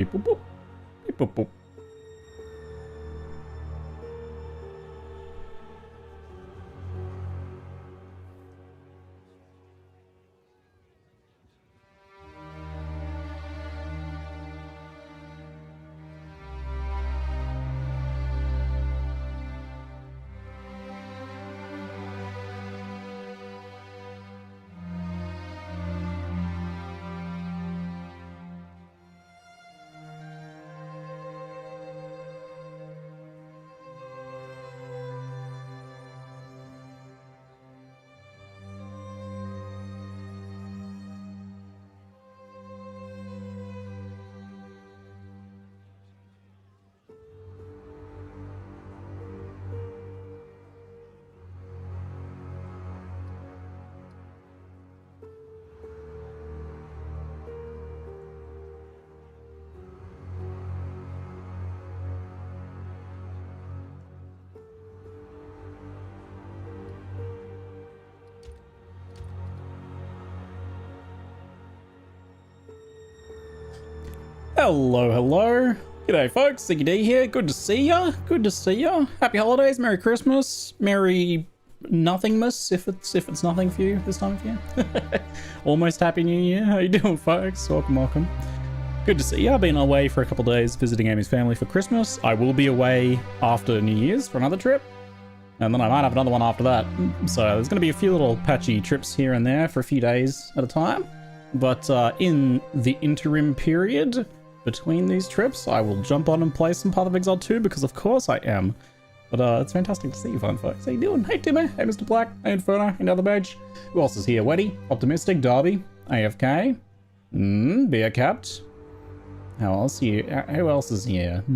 Beep boop boop. Beep boop boop. Hello, hello. G'day folks, Ziggy D here. Good to see ya. Good to see ya. Happy holidays, Merry Christmas, Merry Nothingmas, if it's nothing for you this time of year. Almost Happy New Year. How you doing, folks? Welcome, welcome. Good to see ya. I've been away for a couple of days visiting Amy's family for Christmas. I will be away after New Year's for another trip. And then I might have another one after that. So there's going to be a few little patchy trips here and there for a few days at a time. But in the interim period between these trips, I will jump on and play some Path of Exile 2 because of course I am. But it's fantastic to see you, fine folks. How you doing? Hey Timmy, hey Mr. Black, hey Inferno, another badge. Who else is here? Weddy, Optimistic, Darby, AFK, Beer Capped. How else here? Who else is here? Hey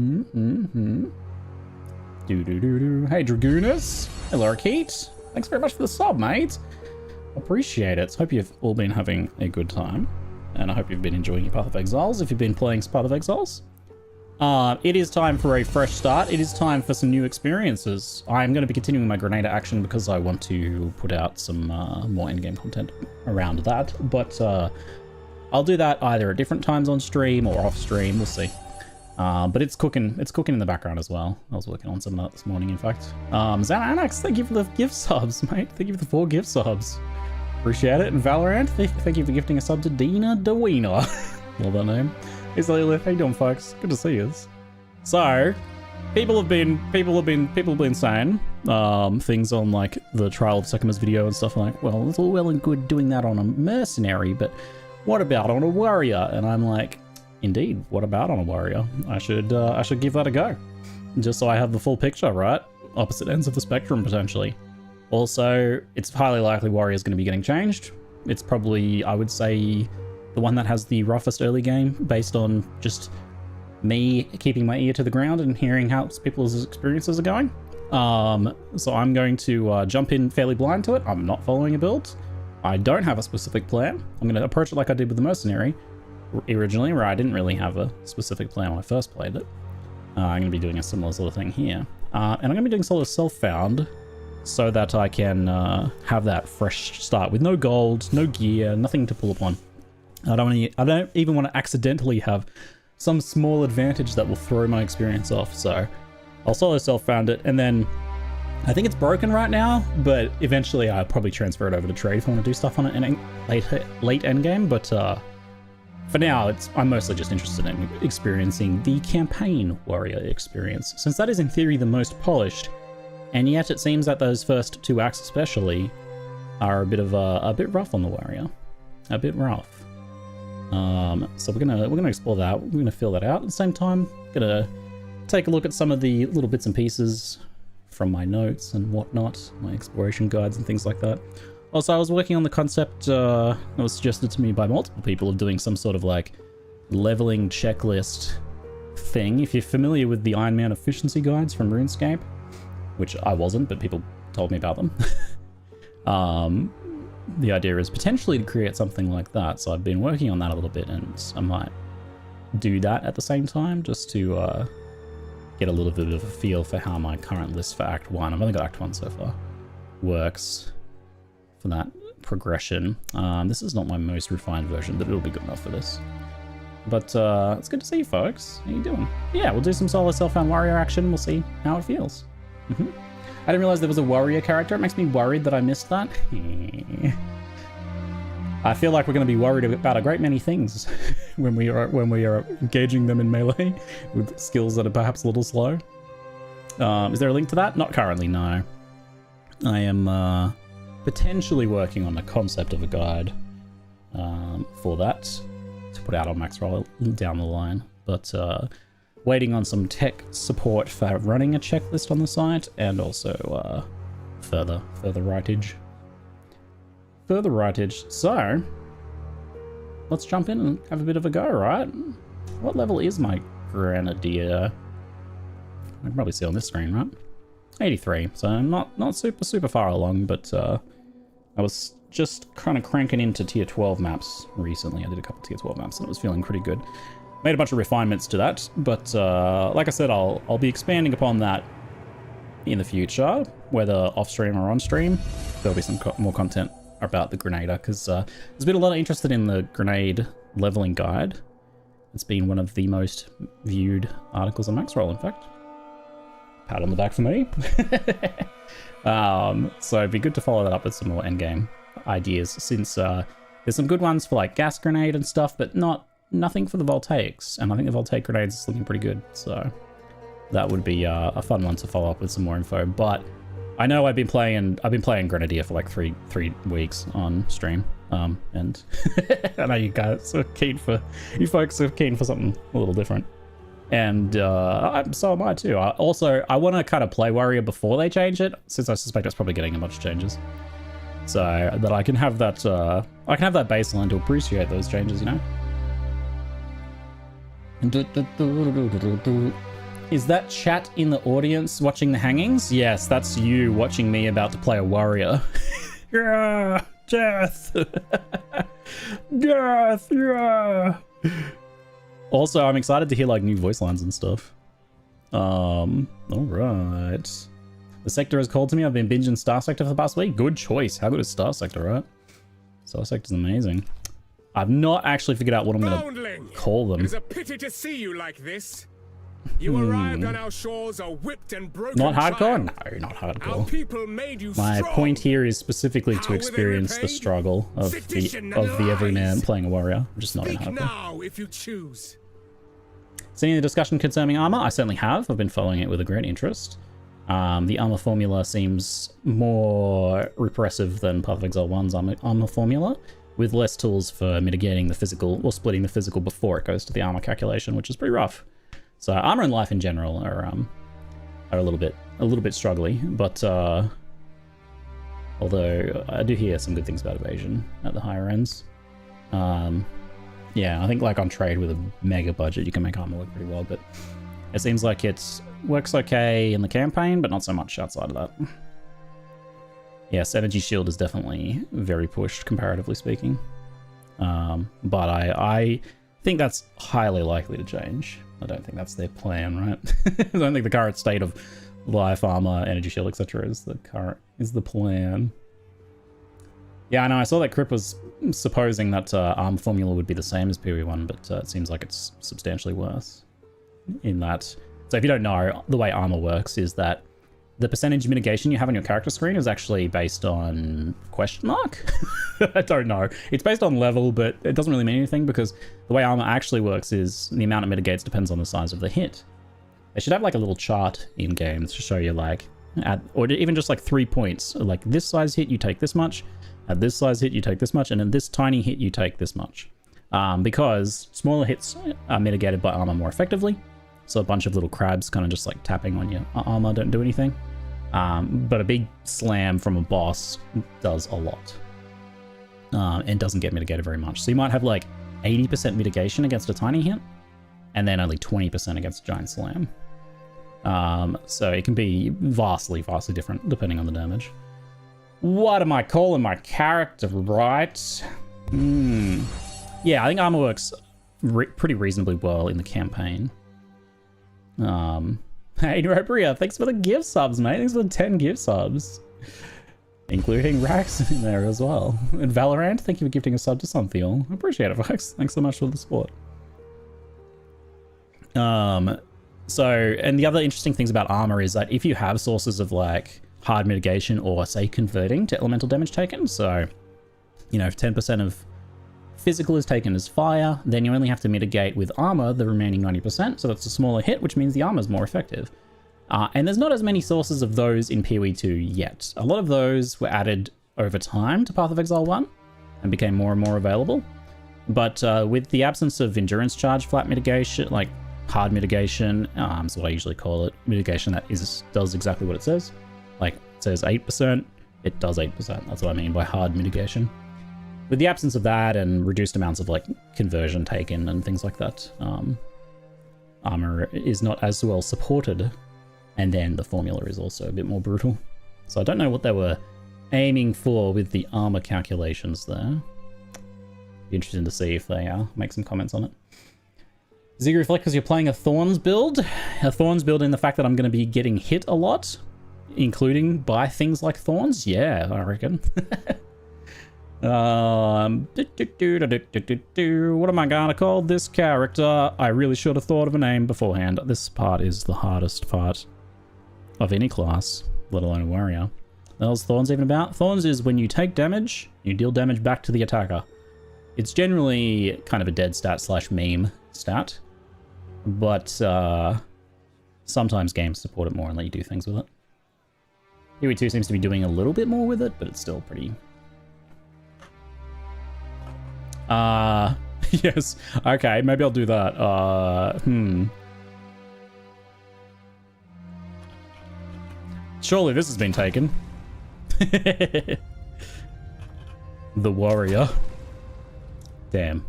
Dragoonus, hey Lorikeet. Thanks very much for the sub, mate. Appreciate it. Hope you've all been having a good time. And I hope you've been enjoying your Path of Exiles if you've been playing Path of Exiles. It is time for a fresh start. It is time for some new experiences. I'm going to be continuing my Grenada action because I want to put out some more in-game content around that. But I'll do that either at different times on stream or off stream. We'll see. But it's cooking in the background as well. I was working on some of that this morning, in fact. Xanax, thank you for the gift subs, mate. Thank you for the 4 gift subs. Appreciate it. And Valorant, thank you for gifting a sub to Dina Dewena. Love that name. Hey Lilith, how you doing, folks? Good to see you. So, people have been saying things on like the Trial of Sekima's video and stuff like, well, it's all well and good doing that on a mercenary, but what about on a warrior? And I'm like, indeed, what about on a warrior? I should give that a go, just so I have the full picture, right? Opposite ends of the spectrum potentially. Also, it's highly likely warrior's going to be getting changed. It's probably, I would say, the one that has the roughest early game, based on just me keeping my ear to the ground and hearing how people's experiences are going. So I'm going to jump in fairly blind to it. I'm not following a build. I don't have a specific plan. I'm going to approach it like I did with the mercenary originally, where I didn't really have a specific plan when I first played it. I'm going to be doing a similar sort of thing here. And I'm going to be doing solo self-found, so that I can have that fresh start with no gold, no gear, nothing to pull upon. I don't even want to accidentally have some small advantage that will throw my experience off. So I'll solo self-found it, and then I think it's broken right now, but eventually I'll probably transfer it over to trade if I want to do stuff on it in late endgame. But for now, I'm mostly just interested in experiencing the campaign warrior experience, since that is in theory the most polished. And yet it seems that those first 2 acts especially are a bit rough on the warrior, a bit rough. So we're gonna explore that. We're gonna fill that out. At the same time, gonna take a look at some of the little bits and pieces from my notes and whatnot, my exploration guides and things like that. Also, I was working on the concept that was suggested to me by multiple people of doing some sort of like leveling checklist thing. If you're familiar with the Iron Man efficiency guides from RuneScape, which I wasn't, but people told me about them. The idea is potentially to create something like that. So I've been working on that a little bit, and I might do that at the same time, just to get a little bit of a feel for how my current list for Act 1, I've only got Act 1 so far, works for that progression. This is not my most refined version, but it'll be good enough for this. But it's good to see you folks. How you doing? Yeah, we'll do some solo self-found warrior action. We'll see how it feels. I didn't realize there was a warrior character. It makes me worried that I missed that. I feel like we're going to be worried about a great many things when we are engaging them in melee with skills that are perhaps a little slow. Is there a link to that? Not currently, no. I am potentially working on the concept of a guide for that to put out on Maxroll down the line, but waiting on some tech support for running a checklist on the site, and also further writage. So let's jump in and have a bit of a go, right? What level is my grenadier? I can probably see on this screen, right? 83, so I'm not super far along, but I was just kind of cranking into tier 12 maps recently. I did a couple tier 12 maps and it was feeling pretty good. Made a bunch of refinements to that, but like I said, I'll be expanding upon that in the future, whether off stream or on stream. There'll be some more content about the Grenader, because there's been a lot of interest in the grenade leveling guide. It's been one of the most viewed articles on Maxroll, in fact. Pat on the back for me. So it'd be good to follow that up with some more endgame ideas, since there's some good ones for like gas grenade and stuff, but nothing for the voltaics, and I think the voltaic grenades is looking pretty good, so that would be a fun one to follow up with some more info. But I know I've been playing Grenadier for like three weeks on stream, and I know you folks are keen for something a little different, and so am I too. I want to kind of play Warrior before they change it, since I suspect it's probably getting a bunch of changes, so that I can have that baseline to appreciate those changes, you know. Is that chat in the audience watching the hangings? Yes, that's you watching me about to play a warrior. Yeah, death. Death, yeah. Also, I'm excited to hear like new voice lines and stuff. All right. The Sector has called to me. I've been binging Star Sector for the past week. Good choice. How good is Star Sector, right? Star Sector's amazing. I've not actually figured out what I'm going to call them. It is a pity to see you like this. You arrived on our shores a whipped and broken Not hardcore? child. No, not hardcore. Our people made you My strong. point here is specifically to experience the struggle of the everyman playing a warrior. I'm just not in Speak hardcore. now if you choose. Seen any discussion concerning armor? I certainly have. I've been following it with a great interest. The armor formula seems more repressive than Path of Exile 1's armor formula, with less tools for mitigating the physical or splitting the physical before it goes to the armor calculation, which is pretty rough. So armor and life in general are a little bit struggly, but although I do hear some good things about evasion at the higher ends. Yeah, I think like on trade with a mega budget, you can make armor work pretty well, but it seems like it works okay in the campaign, but not so much outside of that. Yes, energy shield is definitely very pushed, comparatively speaking. But I think that's highly likely to change. I don't think that's their plan, right? I don't think the current state of life, armor, energy shield, etc. is the plan. Yeah, I know. I saw that Crip was supposing that armor formula would be the same as PoE1, but it seems like it's substantially worse in that. So if you don't know, the way armor works is that the percentage mitigation you have on your character screen is actually based on question mark? I don't know. It's based on level, but it doesn't really mean anything, because the way armor actually works is the amount it mitigates depends on the size of the hit. They should have like a little chart in games to show you like, or even just like 3 points. Like this size hit, you take this much. At this size hit, you take this much. And in this tiny hit, you take this much. Because smaller hits are mitigated by armor more effectively. So a bunch of little crabs kind of just like tapping on your armor don't do anything. But a big slam from a boss does a lot. And doesn't get mitigated very much. So you might have like 80% mitigation against a tiny hit, and then only 20% against a giant slam. So it can be vastly different depending on the damage. What am I calling my character, right? Yeah, I think armor works pretty reasonably well in the campaign. Hey, Robria, thanks for the gift subs, mate. Thanks for the 10 gift subs. Including Rax in there as well. And Valorant, thank you for gifting a sub to Sunthiel. I appreciate it, folks. Thanks so much for the support. And the other interesting things about armor is that if you have sources of like hard mitigation or say converting to elemental damage taken, so, you know, if 10% of physical is taken as fire, then you only have to mitigate with armor the remaining 90%. So that's a smaller hit, which means the armor is more effective. And there's not as many sources of those in PoE 2 yet. A lot of those were added over time to Path of Exile 1 and became more and more available. But with the absence of endurance charge flat mitigation, like hard mitigation, is what I usually call it, mitigation that does exactly what it says. Like it says 8%, it does 8%. That's what I mean by hard mitigation. With the absence of that and reduced amounts of like conversion taken and things like that, armor is not as well supported. And then the formula is also a bit more brutal. So I don't know what they were aiming for with the armor calculations there. Be interesting to see if they make some comments on it. Does it reflect because you're playing a Thorns build? A Thorns build in the fact that I'm going to be getting hit a lot, including by things like Thorns? Yeah, I reckon. What am I gonna call this character? I really should have thought of a name beforehand. This part is the hardest part of any class, let alone a warrior. What else Thorns even about? Thorns is when you take damage, you deal damage back to the attacker. It's generally kind of a dead stat slash meme stat, but sometimes games support it more and let you do things with it. PoE 2 seems to be doing a little bit more with it, but it's still pretty... yes. Okay, maybe I'll do that. Surely this has been taken. The warrior. Damn.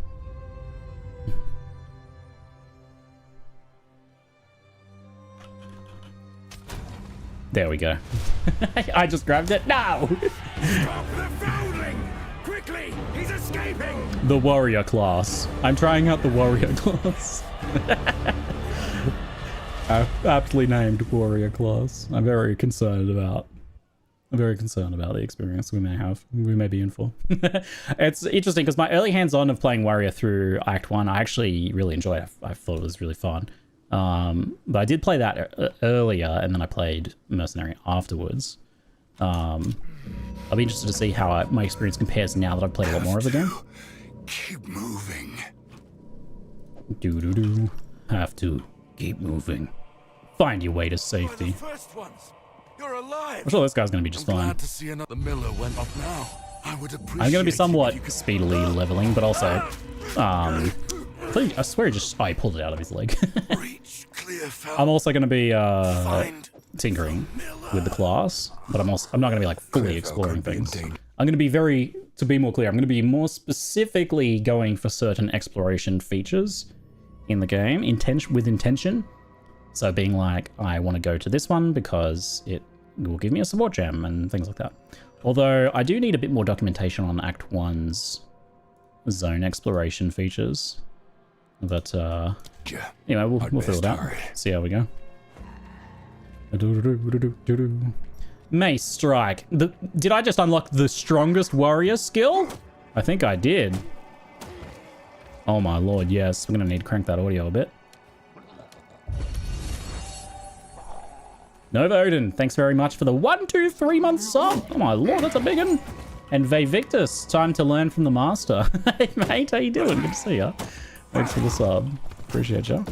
There we go. I just grabbed it. No! Stop the foundling! Quickly! He's escaping! The warrior class. I'm trying out the warrior class. Aptly named warrior class. I'm very concerned about the experience we may be in for. It's interesting because my early hands-on of playing warrior through Act 1, I actually really enjoyed it. I thought it was really fun. But I did play that earlier, and then I played mercenary afterwards. I'll be interested to see how my experience compares now that I've played a lot more of the game. Keep moving. Have to keep moving. Find your way to safety. You're alive. I'm sure this guy's gonna be just fine. Glad to see another miller went up now. I would appreciate I'm gonna be somewhat speedily leveling, but also, I swear he pulled it out of his leg. I'm also gonna be tinkering with the class, but I'm not gonna be like fully exploring things. I'm gonna be to be more clear, I'm gonna be more specifically going for certain exploration features in the game, with intention. So being like, I want to go to this one because it will give me a support gem and things like that. Although I do need a bit more documentation on Act 1's zone exploration features. But anyway, we'll fill it out. See how we go. Mace Strike. Did I just unlock the strongest warrior skill? I think I did. Oh my lord, yes. We're gonna need to crank that audio a bit. Nova Odin, thanks very much for the 1, 2, 3 month sub. Oh my lord, that's a big one. And Vevictus, time to learn from the master. Hey mate, how you doing? Good to see ya. Thanks for the sub. Appreciate ya.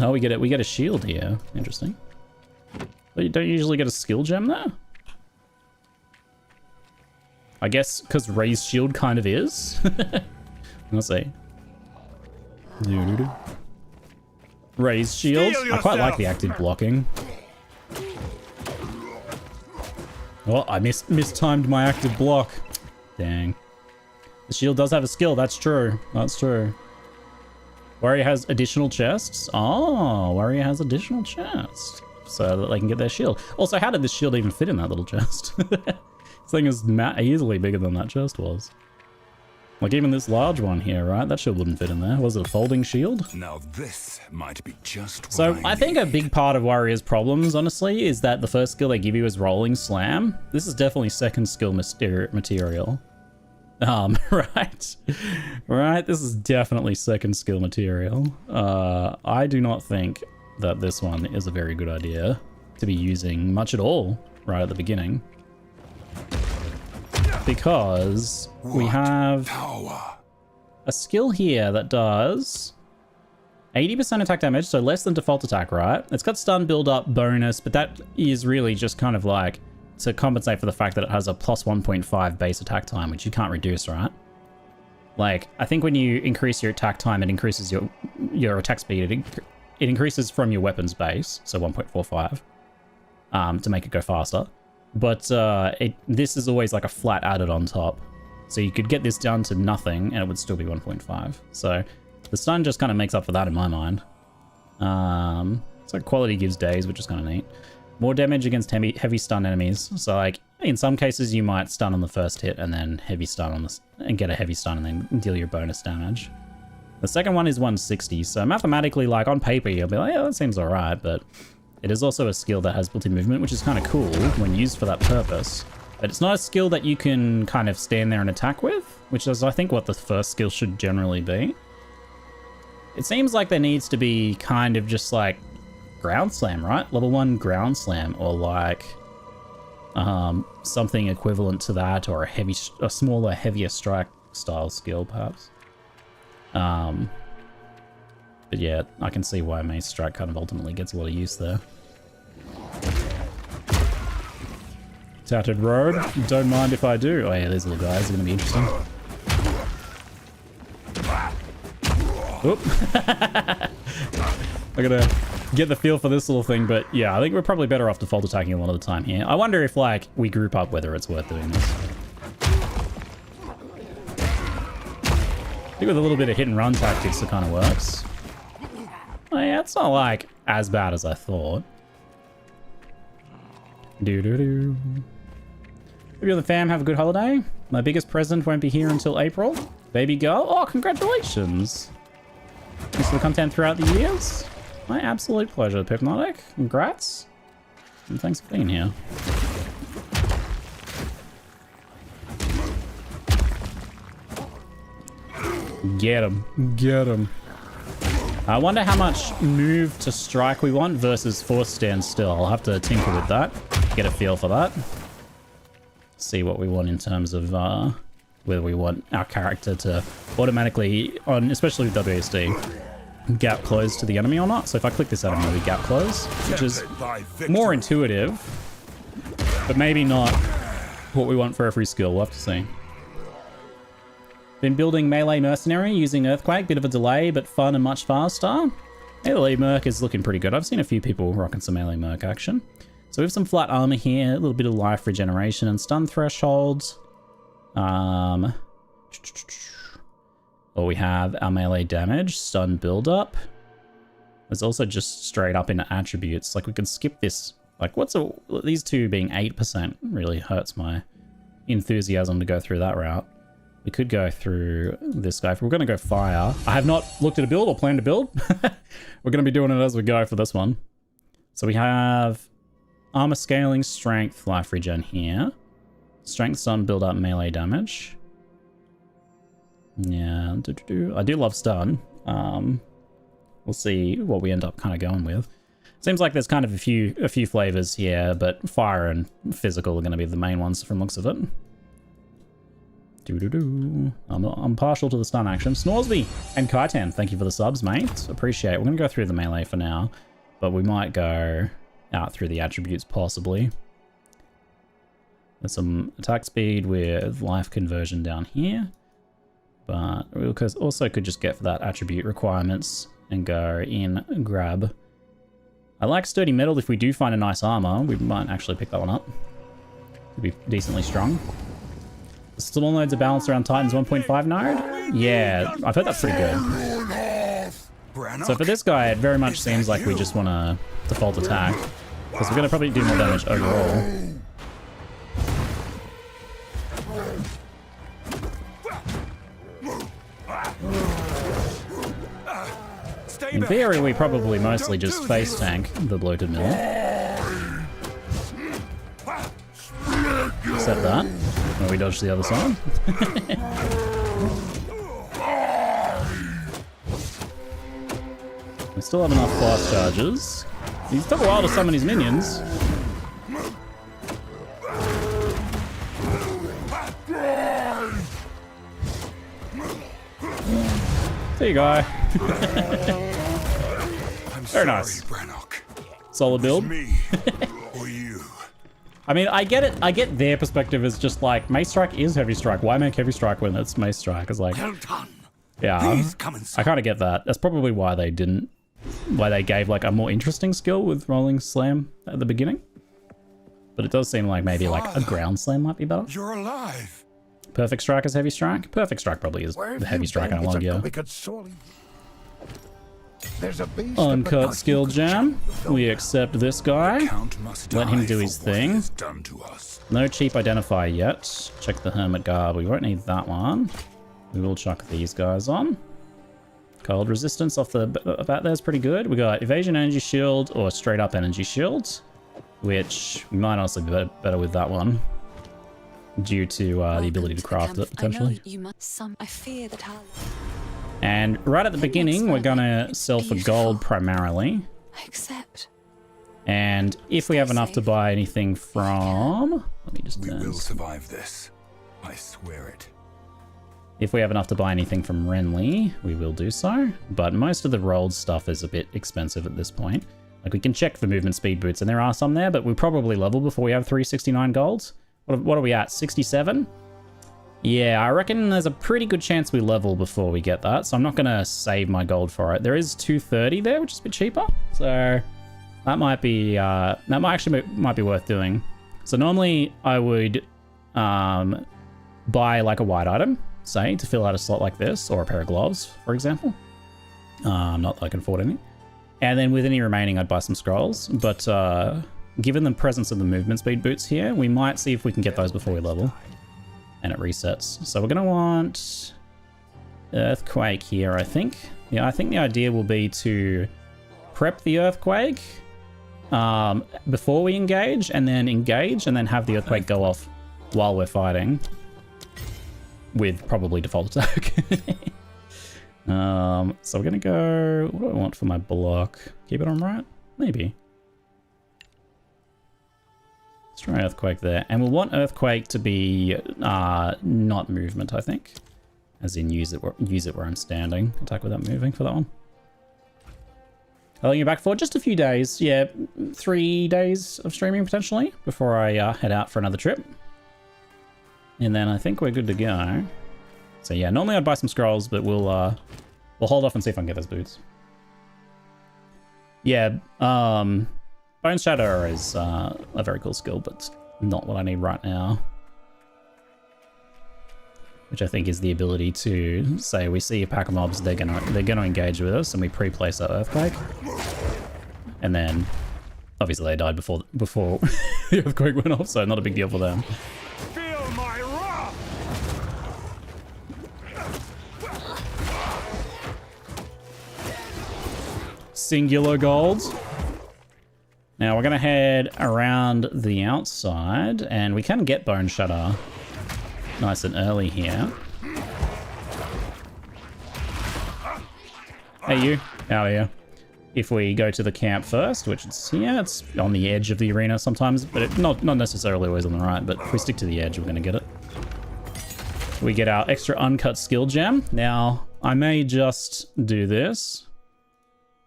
Oh, we get a shield here. Interesting. But you don't usually get a skill gem there? I guess because Ray's shield kind of is. Let's see. Ray's shield. I quite like the active blocking. Oh, I mistimed my active block. Dang. The shield does have a skill, that's true. That's true. Warrior has additional chests. Oh, Warrior has additional chests. So that they can get their shield. Also, how did this shield even fit in that little chest? This thing is easily bigger than that chest was. Like even this large one here, right? That shield wouldn't fit in there. Was it a folding shield? Now this might be just so I think a big part of Warrior's problems, honestly, is that the first skill they give you is Rolling Slam. This is definitely second skill material. Right. Right, this is definitely second skill material. I do not think that this one is a very good idea to be using much at all right at the beginning. Because we have a skill here that does 80% attack damage, so less than default attack, right? It's got stun build up bonus, but that is really just kind of like to compensate for the fact that it has a plus 1.5 base attack time, which you can't reduce, right? Like, I think when you increase your attack time, it increases your attack speed. It increases from your weapon's base, so 1.45, to make it go faster. But this is always like a flat added on top. So you could get this down to nothing, and it would still be 1.5. So the stun just kind of makes up for that in my mind. So quality gives days, which is kind of neat. More damage against heavy stun enemies. So like in some cases you might stun on the first hit and then heavy stun on this and get a heavy stun and then deal your bonus damage. The second one is 160. So mathematically, like on paper, you'll be like, yeah, that seems all right. But it is also a skill that has built-in movement, which is kind of cool when used for that purpose. But it's not a skill that you can kind of stand there and attack with, which is I think what the first skill should generally be. It seems like there needs to be kind of just like ground slam, right? Level 1 ground slam, or like something equivalent to that, or a smaller, heavier strike style skill, perhaps. But yeah, I can see why Mace Strike kind of ultimately gets a lot of use there. Tattered robe, don't mind if I do. Oh yeah, these little guys are going to be interesting. Oop. I'm gonna get the feel for this little thing, but yeah, I think we're probably better off default attacking a lot of the time here. I wonder if like we group up whether it's worth doing this. I think with a little bit of hit and run tactics it kind of works. Oh yeah, it's not like as bad as I thought. Doo-doo-doo. Hope you and the fam have a good holiday. My biggest present won't be here until April. Baby girl. Oh, congratulations. Thanks for the content throughout the years. My absolute pleasure, Hypnotic. Congrats. And thanks for being here. Get him. Get him. I wonder how much move to strike we want versus force stand still. I'll have to tinker with that. Get a feel for that. See what we want in terms of whether we want our character to automatically, especially with WSD, gap close to the enemy or not. So if I click this enemy, we gap close, which is more intuitive, but maybe not what we want for every skill. We'll have to see. Been building melee mercenary using Earthquake, bit of a delay, but fun and much faster. Melee merc is looking pretty good. I've seen a few people rocking some melee merc action. So we have some flat armor here, a little bit of life regeneration and stun thresholds. Or we have our melee damage, stun build up. There's also just straight up into attributes. Like we can skip this. Like these two being 8% really hurts my enthusiasm to go through that route. We could go through this guy. If we're going to go fire, I have not looked at a build or planned to build. We're going to be doing it as we go for this one. So we have armor scaling, strength, life regen here. Strength, stun, build up, melee damage. Yeah, I do love stun. We'll see what we end up kind of going with. Seems like there's kind of a few flavors here, but fire and physical are going to be the main ones from looks of it. I'm partial to the stun action. Snoresby and Kaitan, thank you for the subs, mate. Appreciate it. We're going to go through the melee for now, but we might go out through the attributes possibly. There's some attack speed with life conversion down here, but we also could just get for that attribute requirements and go in and grab. I like sturdy metal. If we do find a nice armor, we might actually pick that one up. Could be decently strong. The still nodes are balanced around Titan's 1.5 node? Yeah, I've heard that's pretty good. So for this guy, it very much seems like we just want to default attack, because we're going to probably do more damage overall. In theory, we probably mostly just face tank the bloated mill. Except that. where we dodge to the other side. We still have enough fast charges. He took a while to summon his minions. There you go. Very nice. Solid build. I mean, I get it. I get their perspective is just like, Mace Strike is Heavy Strike. Why make Heavy Strike when it's Mace Strike? It's like, yeah, I kind of get that. That's probably why they didn't, why they gave like a more interesting skill with Rolling Slam at the beginning. But it does seem like maybe like a Ground Slam might be better. You're alive. Perfect Strike is Heavy Strike. Perfect Strike probably is the Heavy Strike analogue, Uncut Skill Jam. We accept this guy. Let him do his thing. No cheap identifier yet. Check the Hermit Garb. We won't need that one. We will chuck these guys on. Cold resistance off the bat there is pretty good. We got Evasion Energy Shield or Straight Up Energy Shield, which we might honestly be better with that one, due to the ability to craft it, potentially. I fear that And right at the beginning, we're gonna sell for gold primarily. I accept. And if we have enough to buy anything from... Let me just turn. We will survive this. I swear it. If we have enough to buy anything from Renly, we will do so. But most of the rolled stuff is a bit expensive at this point. Like, we can check for movement speed boots, and there are some there, but we probably level before we have 369 golds. What are we at? 67? Yeah, I reckon there's a pretty good chance we level before we get that, so I'm not going to save my gold for it. There is 230 there, which is a bit cheaper, so that might be might be worth doing. So normally I would buy like a white item, say, to fill out a slot like this, or a pair of gloves, for example. Not that I can afford anything. And then with any remaining, I'd buy some scrolls, but given the presence of the movement speed boots here, we might see if we can get those before we level. And it resets. So we're going to want Earthquake here, I think. Yeah, I think the idea will be to prep the Earthquake before we engage, and then have the Earthquake go off while we're fighting. With probably default attack. So we're going to go... What do I want for my block? Keep it on right? Maybe. Let's try Earthquake there. And we'll want Earthquake to be not movement, I think. As in use it where I'm standing. Attack without moving for that one. I'll let you back for just a few days. Yeah, 3 days of streaming potentially before I head out for another trip. And then I think we're good to go. So yeah, normally I'd buy some scrolls, but we'll hold off and see if I can get those boots. Yeah, Bone Shatter is a very cool skill, but not what I need right now. Which I think is the ability to say we see a pack of mobs, they're gonna engage with us, and we pre-place our Earthquake. And then obviously they died before the Earthquake went off, so not a big deal for them. Feel my wrath! Singular gold. Now we're gonna head around the outside, and we can get Bone Shatter nice and early here. Hey you, out of here. If we go to the camp first, which is here, it's on the edge of the arena sometimes, but not necessarily always on the right, but if we stick to the edge, we're gonna get it. We get our extra uncut skill gem. Now, I may just do this.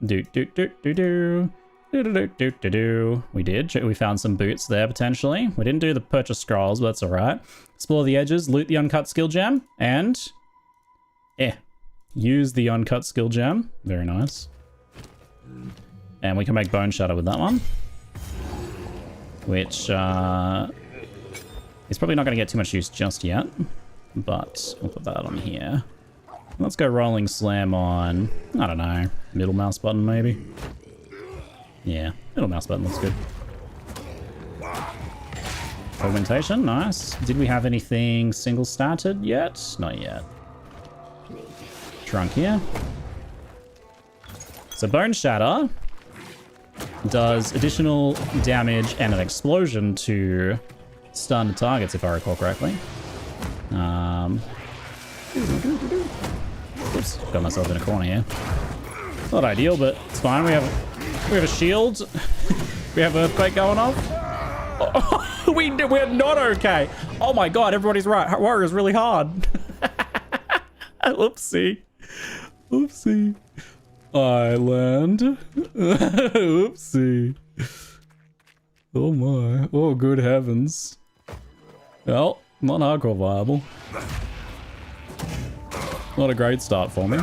We did. We found some boots there, potentially. We didn't do the purchase scrolls, but that's alright. Explore the edges, loot the uncut skill gem, and... use the uncut skill gem. Very nice. And we can make Bone Shatter with that one. Which, is probably not going to get too much use just yet. But we'll put that on here. Let's go Rolling Slam on, I don't know, middle mouse button maybe? Yeah, middle mouse button looks good. Augmentation, nice. Did we have anything single started yet? Not yet. Trunk here. So Bone Shatter does additional damage and an explosion to stunned targets, if I recall correctly. Oops, got myself in a corner here. Not ideal, but it's fine. We have a shield. We have earthquake going off. Oh, we're not okay. Oh my god, everybody's right. Warrior's really hard. Oopsie. Oopsie. Island. Oopsie. Oh my. Oh, good heavens. Well, not hardcore viable. Not a great start for me.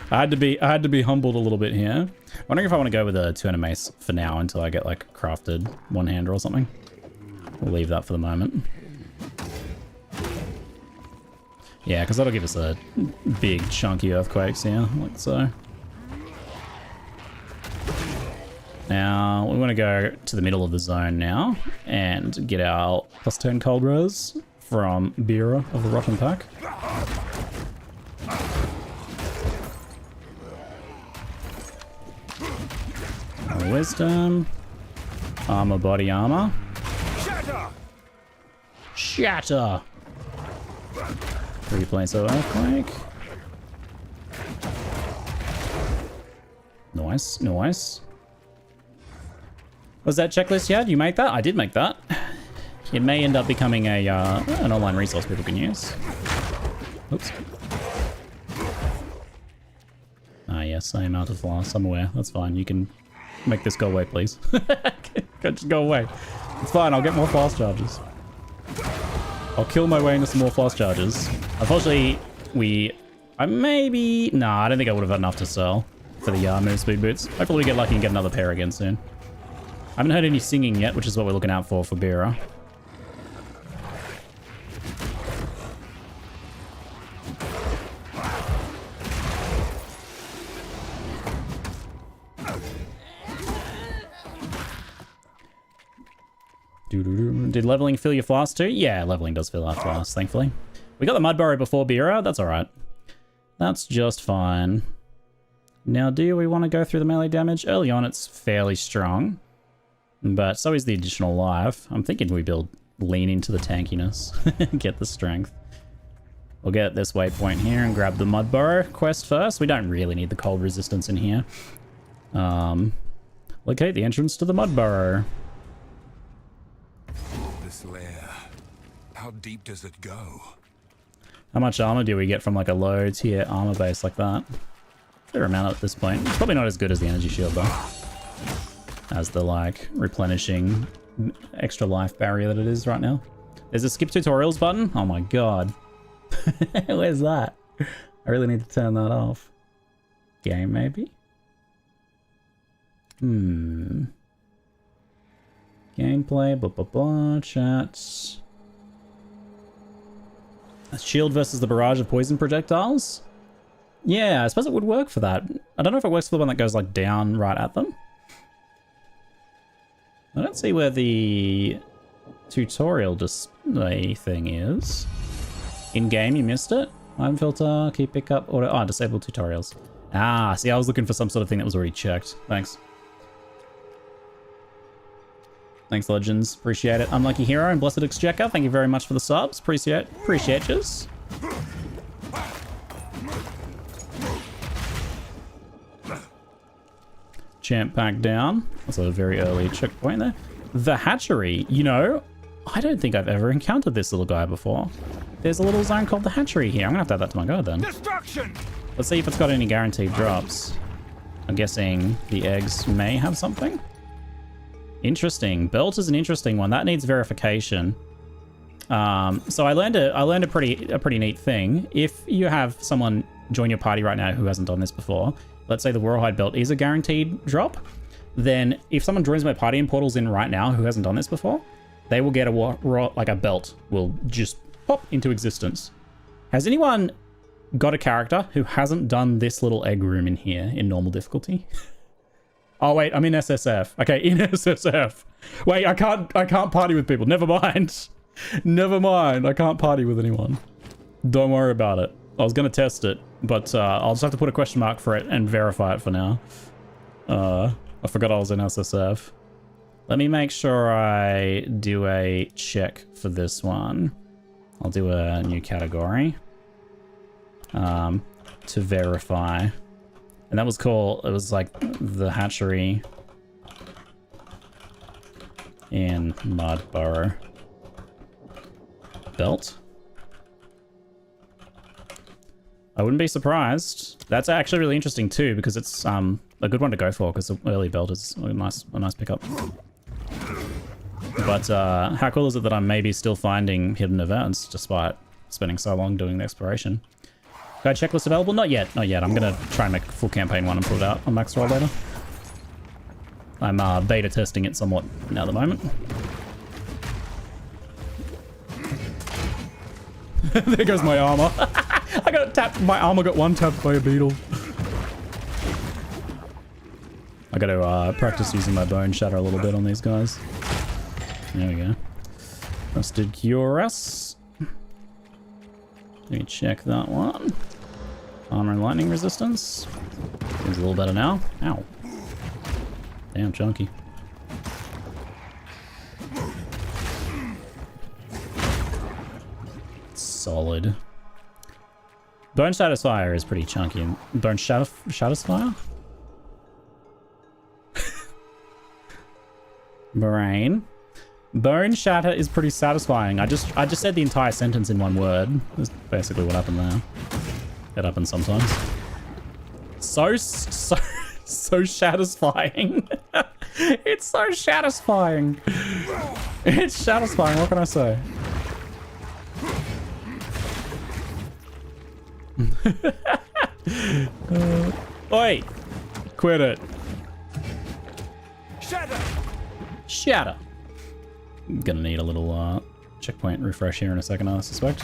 I had to be humbled a little bit here. Wondering if I want to go with a two-handed mace for now until I get like crafted one-hander or something. We'll leave that for the moment. Yeah, because that'll give us a big chunky earthquakes here, like so. Now we want to go to the middle of the zone now and get our +10 cold res from Bira of the Rotten Pack. Wisdom, armor, body armor. Shatter! Shatter! 3 points of earthquake. Nice, nice. Was that checklist yet? You make that? I did make that. It may end up becoming a an online resource people can use. Oops. Ah yes, I am out of floss. I'm aware. That's fine. You can make this go away, please. Just go away. It's fine. I'll get more floss charges. I'll kill my way into some more floss charges. Unfortunately, I don't think I would have had enough to sell for the move speed boots. Hopefully we get lucky and get another pair again soon. I haven't heard any singing yet, which is what we're looking out for Bira. Did leveling fill your floss too? Yeah, leveling does fill our floss, thankfully. We got the mud burrow before Bira. That's alright. That's just fine. Now, do we want to go through the melee damage? Early on, it's fairly strong. But so is the additional life. I'm thinking we lean into the tankiness. Get the strength. We'll get this waypoint here and grab the mud burrow quest first. We don't really need the cold resistance in here. Locate the entrance to the mud burrow. This lair, how deep does it go? How much armor do we get from like a low tier armor base like that? Fair amount at this point. It's probably not as good as the energy shield though. As the like replenishing extra life barrier that it is right now. There's a skip tutorials button. Oh my god. Where's that? I really need to turn that off. Game maybe? Gameplay, blah blah blah, chats. A shield versus the barrage of poison projectiles? Yeah, I suppose it would work for that. I don't know if it works for the one that goes like down right at them. I don't see where the tutorial display thing is. In game, you missed it. Item filter, key pickup, auto. Oh, disable tutorials. Ah, see, I was looking for some sort of thing that was already checked. Thanks. Thanks, Legends. Appreciate it. Unlucky Hero and Blessed Exchequer, thank you very much for the subs. Appreciate yous. Champ pack down. That's a very early checkpoint there. The hatchery. You know, I don't think I've ever encountered this little guy before. There's a little zone called the hatchery here. I'm gonna have to add that to my guide then. Destruction! Let's see if it's got any guaranteed drops. I'm guessing the eggs may have something. Interesting. Belt is an interesting one. That needs verification. So I learned a pretty neat thing. If you have someone join your party right now who hasn't done this before, let's say the Rawhide belt is a guaranteed drop, then if someone joins my party and portals in right now who hasn't done this before, they will get a belt will just pop into existence. Has anyone got a character who hasn't done this little egg room in here in normal difficulty? Oh wait, I'm in SSF. Okay, in SSF. Wait, I can't party with people. Never mind. Never mind. I can't party with anyone. Don't worry about it. I was gonna test it, but I'll just have to put a question mark for it and verify it for now. I forgot I was in SSF. Let me make sure I do a check for this one. I'll do a new category to verify. And that was called, it was like the hatchery in Mud Burrow. Belt. I wouldn't be surprised. That's actually really interesting too, because it's a good one to go for, because the early belt is a nice pickup. But how cool is it that I'm maybe still finding hidden events despite spending so long doing the exploration? Guide checklist available? Not yet, not yet. I'm gonna try and make a full campaign one and put it out on Maxroll later. I'm beta testing it somewhat now at the moment. There goes my armor. I got tapped. My armor got one tapped by a beetle. I got to practice using my bone shatter a little bit on these guys. There we go. Rusted cuirass. Let me check that one. Armor and lightning resistance. Seems a little better now. Ow. Damn chunky. Solid. Bone Satisfier is pretty chunky. Bone Satisfier? Brain. Bone Shatter is pretty satisfying. I just said the entire sentence in one word. That's basically what happened there. It happens sometimes. So satisfying. It's so satisfying. It's satisfying. What can I say? Oi! Quit it. Shatter. Shatter. I'm gonna need a little checkpoint refresh here in a second, I suspect.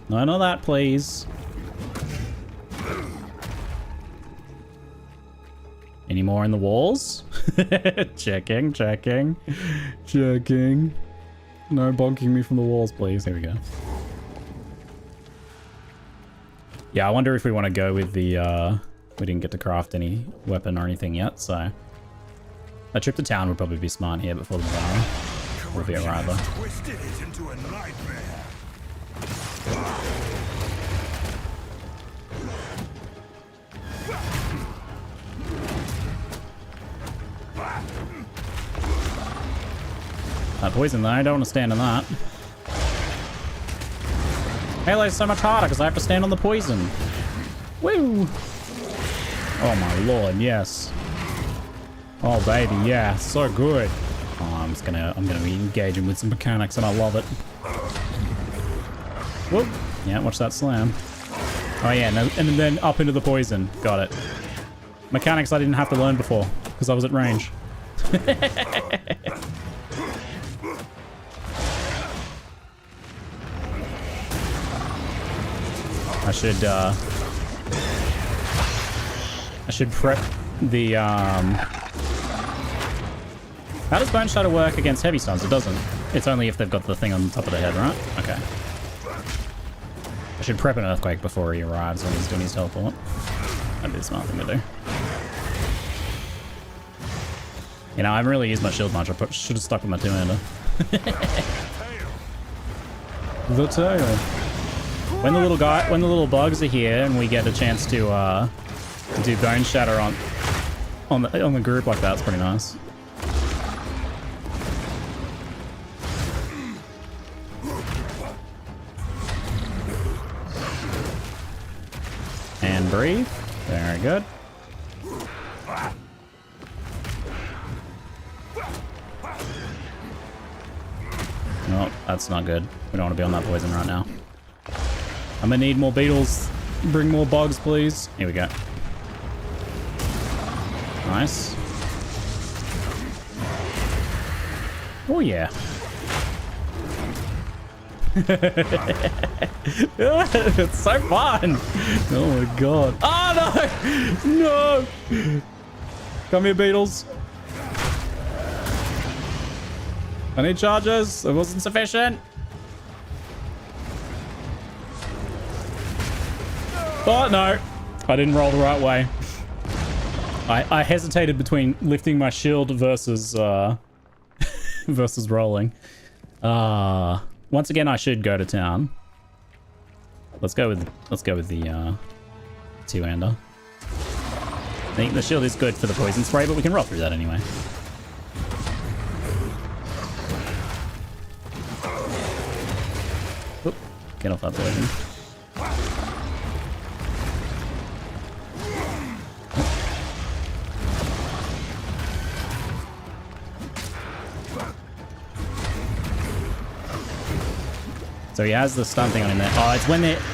None of that, please. Any more in the walls? Checking. No bonking me from the walls, please. There we go. Yeah, I wonder if we want to go with the, we didn't get to craft any weapon or anything yet, so... A trip to town would probably be smart here before the battle. Or be rather. Twisted it into a nightmare. That poison though, I don't want to stand in that. Melee's so much harder because I have to stand on the poison. Woo! Oh my lord, yes. Oh baby, yeah, so good. Oh, I'm gonna be engaging with some mechanics and I love it. Whoop! Yeah, watch that slam. Oh yeah, and then up into the poison. Got it. Mechanics I didn't have to learn before because I was at range. I should prep the How does Bone Shatter work against heavy stuns? It doesn't. It's only if they've got the thing on top of their head, right? Okay. I should prep an earthquake before he arrives when he's doing his teleport. That'd be the smart thing to do. You know, I haven't really used my shield much. I should have stuck with my two-hander. The tail. When the little bugs are here and we get a chance to do Bone Shatter on the group like that, it's pretty nice. And breathe. Very good. Oh, that's not good. We don't want to be on that poison right now. I'm gonna need more beetles. Bring more bugs, please. Here we go. Nice. Oh yeah. It's so fun. Oh my god. Oh no! No! Come here, beetles. I need charges. It wasn't sufficient. Oh no! I didn't roll the right way. I hesitated between lifting my shield versus versus rolling. Once again, I should go to town. let's go with the two-hander. I think the shield is good for the poison spray, but we can roll through that anyway. Oop, get off that poison. So he has the stun thing on him there. Oh,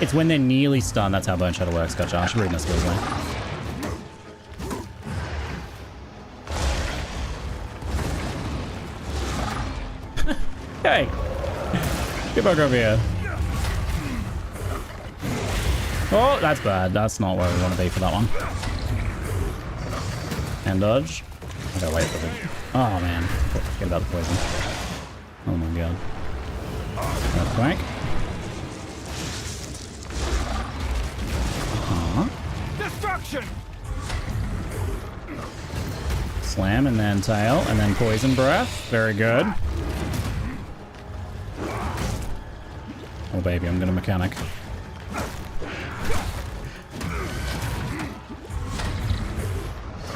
it's when they're nearly stunned. That's how Bone Shadow works. Gotcha. I should read my skills now. Hey! Get back over here. Oh, that's bad. That's not where we want to be for that one. And dodge. I gotta wait for it. Oh man. Forget about the poison. Oh my god. Earthquake. Destruction. Slam and then tail and then poison breath. Very good. Oh baby, I'm gonna mechanic.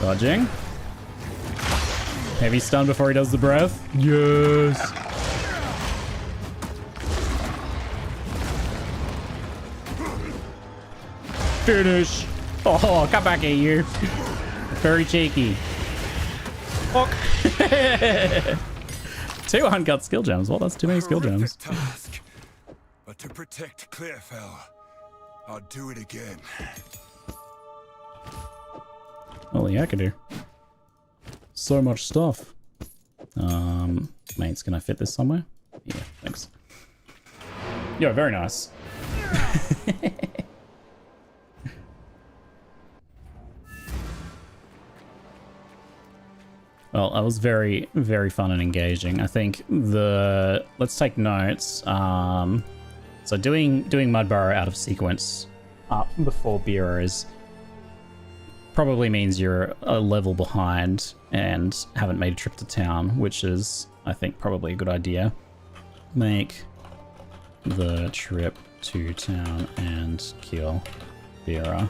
Dodging. Heavy stun before he does the breath. Yes. Finish. Oh, come back at you. Very cheeky. Fuck. 2 uncut skill gems. Well, that's too many skill gems. Task, but to protect Clearfell, I'll do it again. Holy heckadoo. So much stuff. Mates, can I fit this somewhere? Yeah, thanks. Yo, very nice. Well, that was very, very fun and engaging. I think let's take notes. So doing Mud Burrow out of sequence before Bureaus probably means you're a level behind and haven't made a trip to town, which is, I think, probably a good idea. Make the trip to town and kill Bureau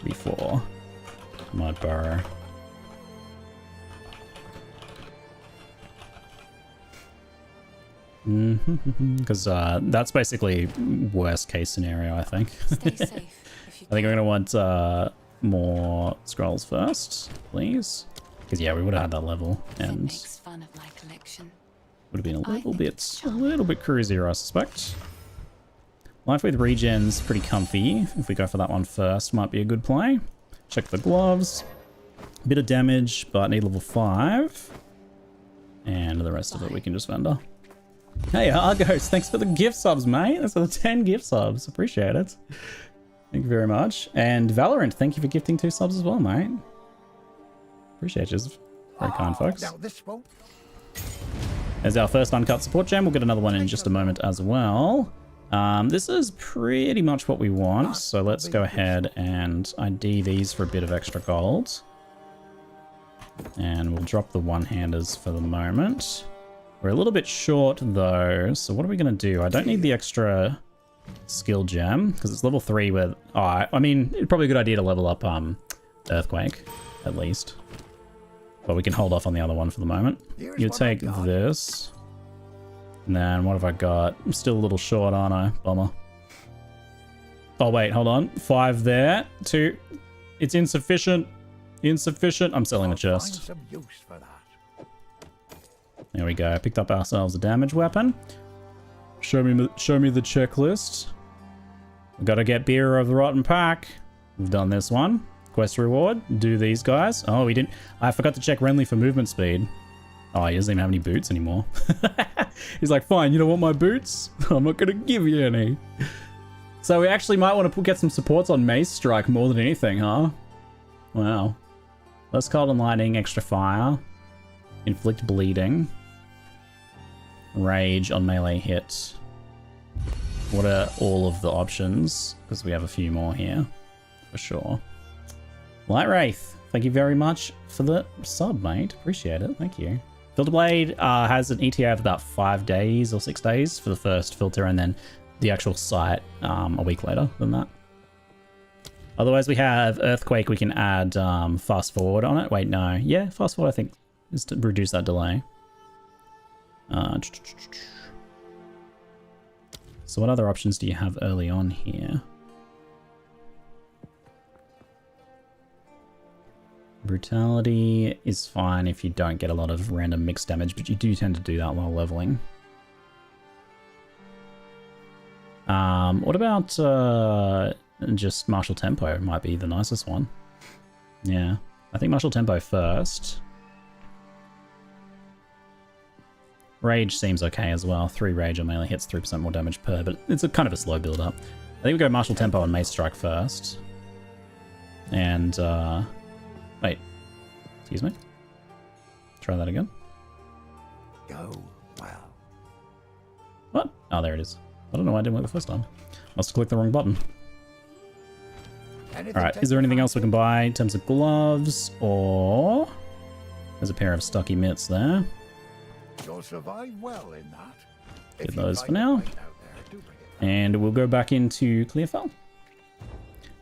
before Mud Burrow. Because that's basically worst case scenario, I think. Stay safe. If you I think we're going to want more scrolls first, please. Because yeah, we would have had that level and makes fun of my collection. would have been a little bit cruisier, I suspect. Life with regen's pretty comfy. If we go for that one first, might be a good play. Check the gloves. Bit of damage, but need level 5. And the rest of it we can just vendor. Hey, Argos, thanks for the gift subs, mate. That's for the 10 gift subs. Appreciate it. Thank you very much. And Valorant, thank you for gifting 2 subs as well, mate. Appreciate you. Very kind, folks. Now this won't. There's our first uncut support gem. We'll get another one in just a moment as well. This is pretty much what we want. So let's go ahead and ID these for a bit of extra gold. And we'll drop the one-handers for the moment. We're a little bit short though, so what are we going to do? I don't need the extra skill gem because it's level 3 with... Oh, I mean, it's probably a good idea to level up Earthquake, at least. But we can hold off on the other one for the moment. You take this. And then what have I got? I'm still a little short, aren't I? Bummer. Oh wait, hold on. 5 there. 2. It's insufficient. Insufficient. I'm selling the chest. There we go. Picked up ourselves a damage weapon. Show me the checklist. We gotta get Beer of the Rotten Pack. We've done this one. Quest reward. Do these guys. Oh, we didn't. I forgot to check Renly for movement speed. Oh, he doesn't even have any boots anymore. He's like, fine, you don't want my boots? I'm not gonna give you any. So we actually might want to get some supports on Mace Strike more than anything, huh? Wow. Less cold and lightning, extra fire. Inflict bleeding. Rage on melee hit. What are all of the options? Because we have a few more here, for sure. Light Wraith, thank you very much for the sub, mate. Appreciate it, thank you. Filter Blade has an ETA of about 5 days or 6 days for the first filter, and then the actual site a week later than that. Otherwise, we have Earthquake. We can add fast forward on it. Wait, no. Yeah, fast forward, I think, is to reduce that delay. So what other options do you have early on here? Brutality is fine if you don't get a lot of random mixed damage, but you do tend to do that while leveling. What about just martial tempo might be the nicest one. Yeah, I think martial tempo first. Rage seems okay as well. 3 rage on melee hits 3% more damage per, but it's a kind of a slow build up. I think we go martial tempo and mace strike first. And wait, excuse me. Try that again. Go well. What? Oh, there it is. I don't know why I didn't work the first time. Must have clicked the wrong button. Alright, is there anything else we can buy in terms of gloves? Or there's a pair of stocky mitts there. You'll survive well in that. Get those for now. And we'll go back into Clearfell.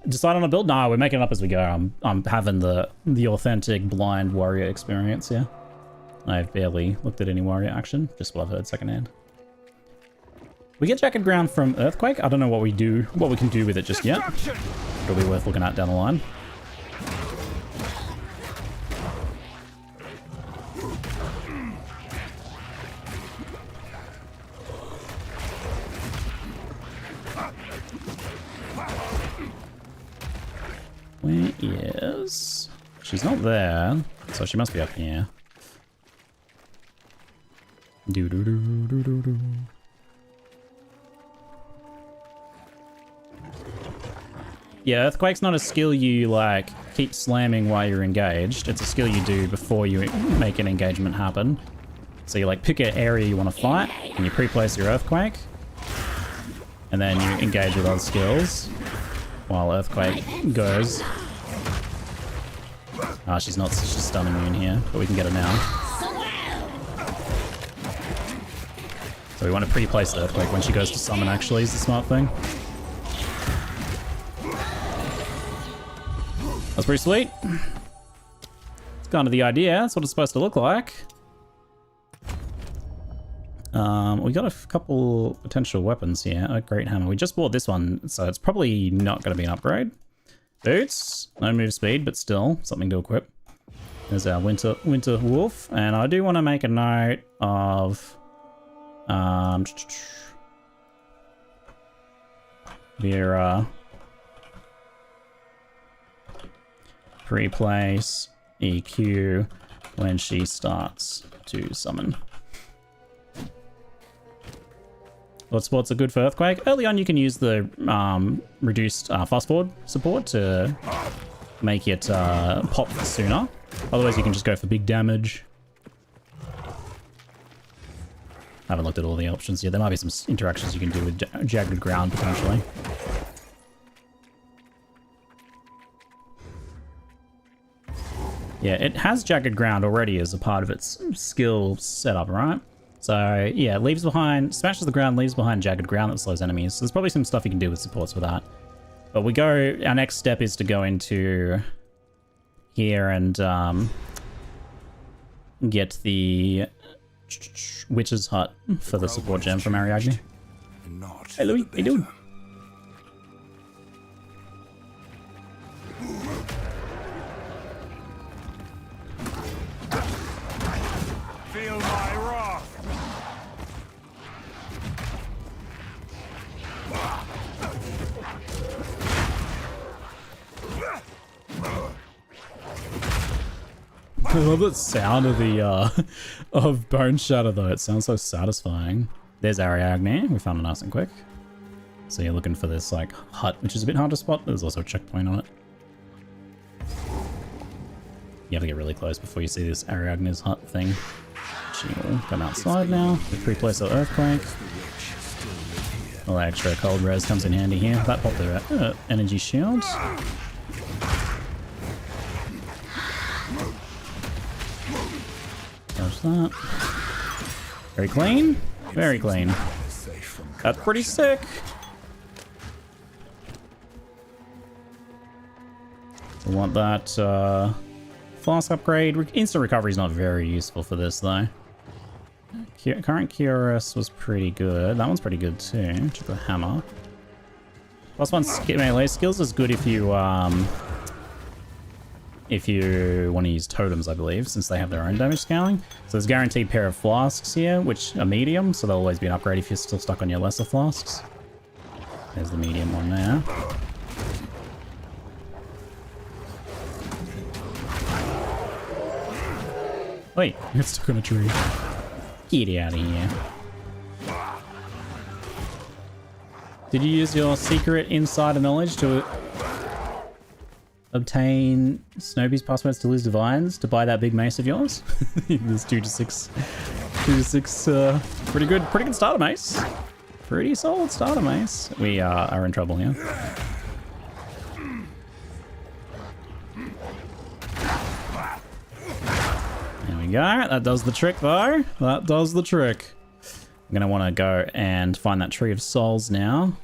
Decide on a build? No, we're making it up as we go. I'm having the authentic blind warrior experience here. I've barely looked at any warrior action, just what I've heard secondhand. We get Jagged Ground from Earthquake. I don't know what we can do with it just yet. It'll be worth looking at down the line. Where is... She's not there, so she must be up here. Do-do-do-do-do-do. Yeah, Earthquake's not a skill you, like, keep slamming while you're engaged. It's a skill you do before you make an engagement happen. So you, like, pick an area you want to fight, and you pre-place your Earthquake. And then you engage with other skills while Earthquake goes. Ah, she's stun immune here, but we can get her now. So we want to pre-place the Earthquake when she goes to summon, actually, is the smart thing. That's pretty sweet. It's kind of the idea. That's what it's supposed to look like. We got a couple potential weapons here. A great hammer. We just bought this one, so it's probably not going to be an upgrade. Boots. No move speed, but still something to equip. There's our winter wolf, and I do want to make a note of Vera. Pre-place EQ when she starts to summon. What's a good for Earthquake? Early on you can use the reduced fast forward support to make it pop sooner. Otherwise you can just go for big damage. I haven't looked at all the options yet. There might be some interactions you can do with Jagged Ground potentially. Yeah, it has Jagged Ground already as a part of its skill setup, right? So, yeah, smashes the ground, leaves behind Jagged Ground that slows enemies. So there's probably some stuff you can do with supports for that. But our next step is to go into here and get the Witch's Hut for the support gem from Ariadne. Hey Louis, how you doing? Feel my wrath. I love the sound of the of Bone Shatter though. It sounds so satisfying. There's Ariadne. We found it nice and quick. So you're looking for this like hut, which is a bit hard to spot. There's also a checkpoint on it. You have to get really close before you see this Ariadne's hut thing. She will come outside now. We pre-place our Earthquake. All that extra cold res comes in handy here. That popped the energy shield. Dodge that. Very clean. Very clean. That's pretty sick. We want that flask upgrade. Instant recovery is not very useful for this though. Current Curious was pretty good. That one's pretty good too. Check the hammer. +1 melee skills is good if you want to use totems, I believe, since they have their own damage scaling. So there's a guaranteed pair of flasks here, which are medium, so there'll always be an upgrade if you're still stuck on your lesser flasks. There's the medium one there. Wait, you're stuck on a tree. Get out of here. Did you use your secret insider knowledge to obtain Snowby's passwords to Liz Divines to buy that big mace of yours? There's 2 to 6. 2 to 6, pretty good starter mace. Pretty solid starter mace. We are in trouble here. There we go. That does the trick though. That does the trick. I'm gonna want to go and find that tree of souls now.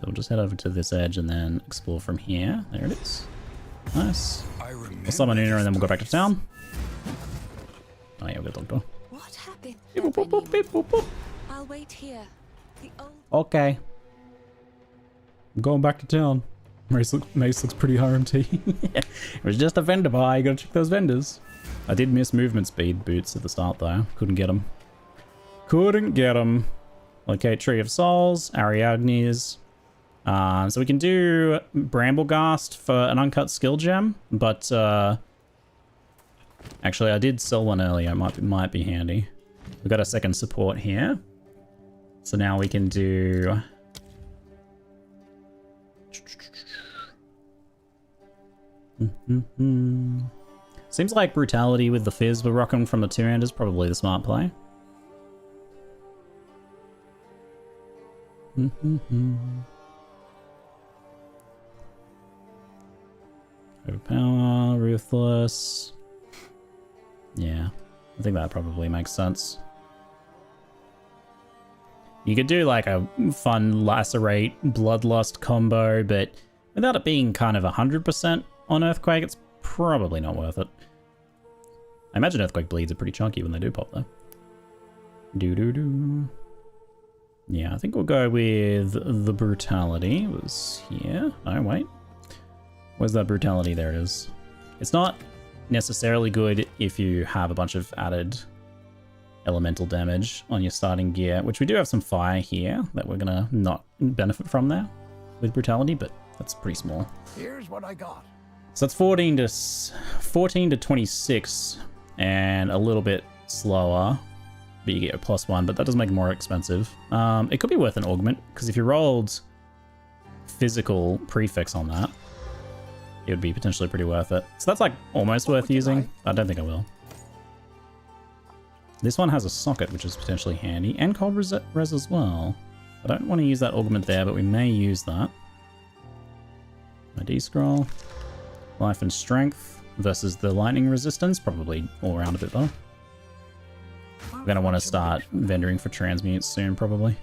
So we'll just head over to this edge and then explore from here. There it is. Nice. We'll summon Una and then we'll go back to town. Oh yeah, we've got Doctor. What happened? Beep, boop, boop, beep, boop, boop. I'll wait here. The old Okay. I'm going back to town. Mace looks pretty RMT. It was just a vendor buy. You gotta check those vendors. I did miss movement speed boots at the start though. Couldn't get them. Couldn't get them. Okay, Tree of Souls, Ariadne's. So we can do Bramblegast for an uncut skill gem, but actually I did sell one earlier. It might be handy. We've got a second support here. So now we can do... Seems like Brutality with the Fizz we're rocking from the two-hand is probably the smart play. Overpower, Ruthless. Yeah, I think that probably makes sense. You could do like a fun Lacerate Bloodlust combo, but without it being kind of 100% on Earthquake, it's probably not worth it. I imagine Earthquake bleeds are pretty chunky when they do pop though. Doo-doo-doo. Yeah, I think we'll go with the Brutality. It was here. Oh, wait. Where's that Brutality? There it is. It's not necessarily good if you have a bunch of added elemental damage on your starting gear, which we do have some fire here that we're gonna not benefit from there with Brutality, but that's pretty small. Here's what I got. So that's 14 to 26 and a little bit slower, but you get a +1, but that does make it more expensive. It could be worth an augment, because if you rolled physical prefix on that, it would be potentially pretty worth it. So that's like almost worth using. I don't think I will. This one has a socket, which is potentially handy, and cold res as well. I don't want to use that augment there, but we may use that. My D-scroll. Life and strength versus the lightning resistance, probably all around a bit better. We're going to want to start vendoring for transmutes soon, probably.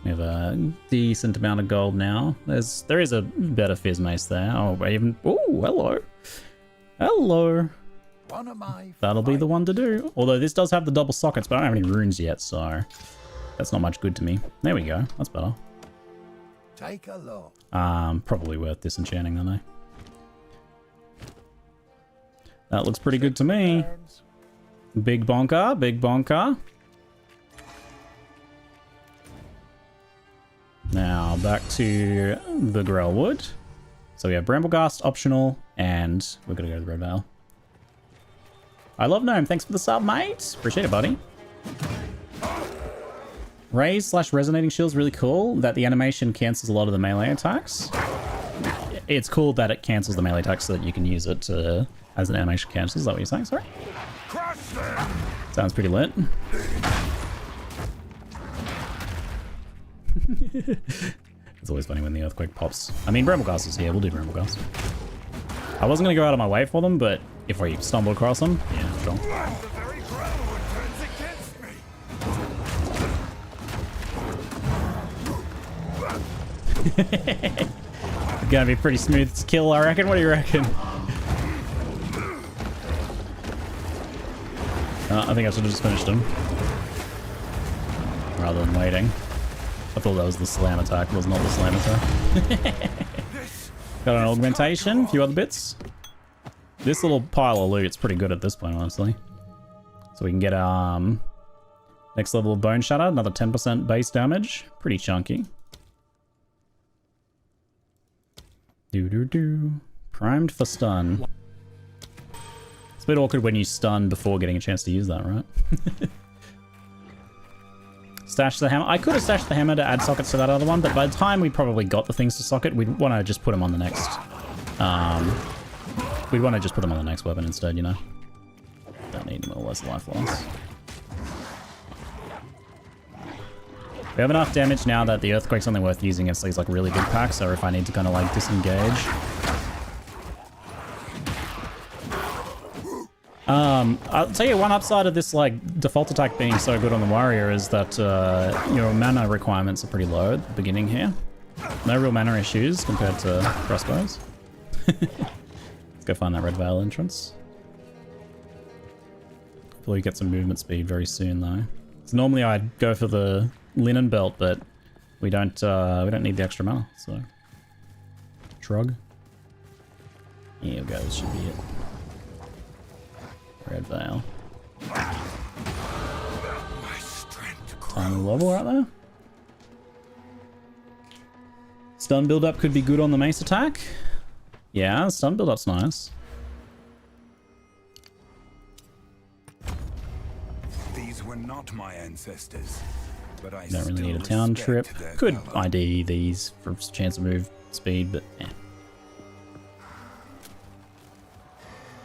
We have a decent amount of gold now. There is a better Fizz Mace there. Oh, even... Oh, hello. Hello. One of my That'll be the one to do. Although this does have the double sockets, but I don't have any runes yet, so... That's not much good to me. There we go. That's better. Take a look. Probably worth disenchanting, though. That looks pretty good to me. Big bonker, big bonker. Now back to the Grellwood. So we have Bramblegast optional, and we're gonna go to the Red Vale. I love Gnome. Thanks for the sub, mate. Appreciate it, buddy. Raise / resonating shield is really cool. That the animation cancels a lot of the melee attacks. It's cool that it cancels the melee attacks so that you can use it as an animation cancel. Is that what you're saying? Sorry. Sounds pretty lit. It's always funny when the earthquake pops. I mean, Bramblegast is here. We'll do Bramblegast. I wasn't going to go out of my way for them, but if we stumble across them, yeah, sure. Gonna be a pretty smooth kill, I reckon. What do you reckon? I think I should have just finished him. Rather than waiting. I thought that was the slam attack. It was not the slam attack. Got an augmentation, a few other bits. This little pile of loot's pretty good at this point, honestly. So we can get next level of Bone Shatter, another 10% base damage. Pretty chunky. Primed for stun. It's a bit awkward when you stun before getting a chance to use that, right? Stash the hammer. I could have stashed the hammer to add sockets to that other one, but by the time we probably got the things to socket, we'd want to just put them on the next... we'd want to just put them on the next weapon instead, you know? Don't need more or less life loss. We have enough damage now that the Earthquake's only worth using against these like really big packs, or if I need to kind of like disengage. I'll tell you one upside of this like default attack being so good on the warrior is that your mana requirements are pretty low at the beginning here. No real mana issues compared to crossbows. Let's go find that Red Vale entrance. Hopefully get some movement speed very soon though. So normally I'd go for the linen belt, but we don't need the extra mana, so shrug. Here we go, this should be it. Red Vale. Tiny level right there. Stun build-up could be good on the mace attack. Yeah, stun build-up's nice. These were not my ancestors, but I don't really need a still town respect trip. their Could color. ID these for chance of move speed, but eh.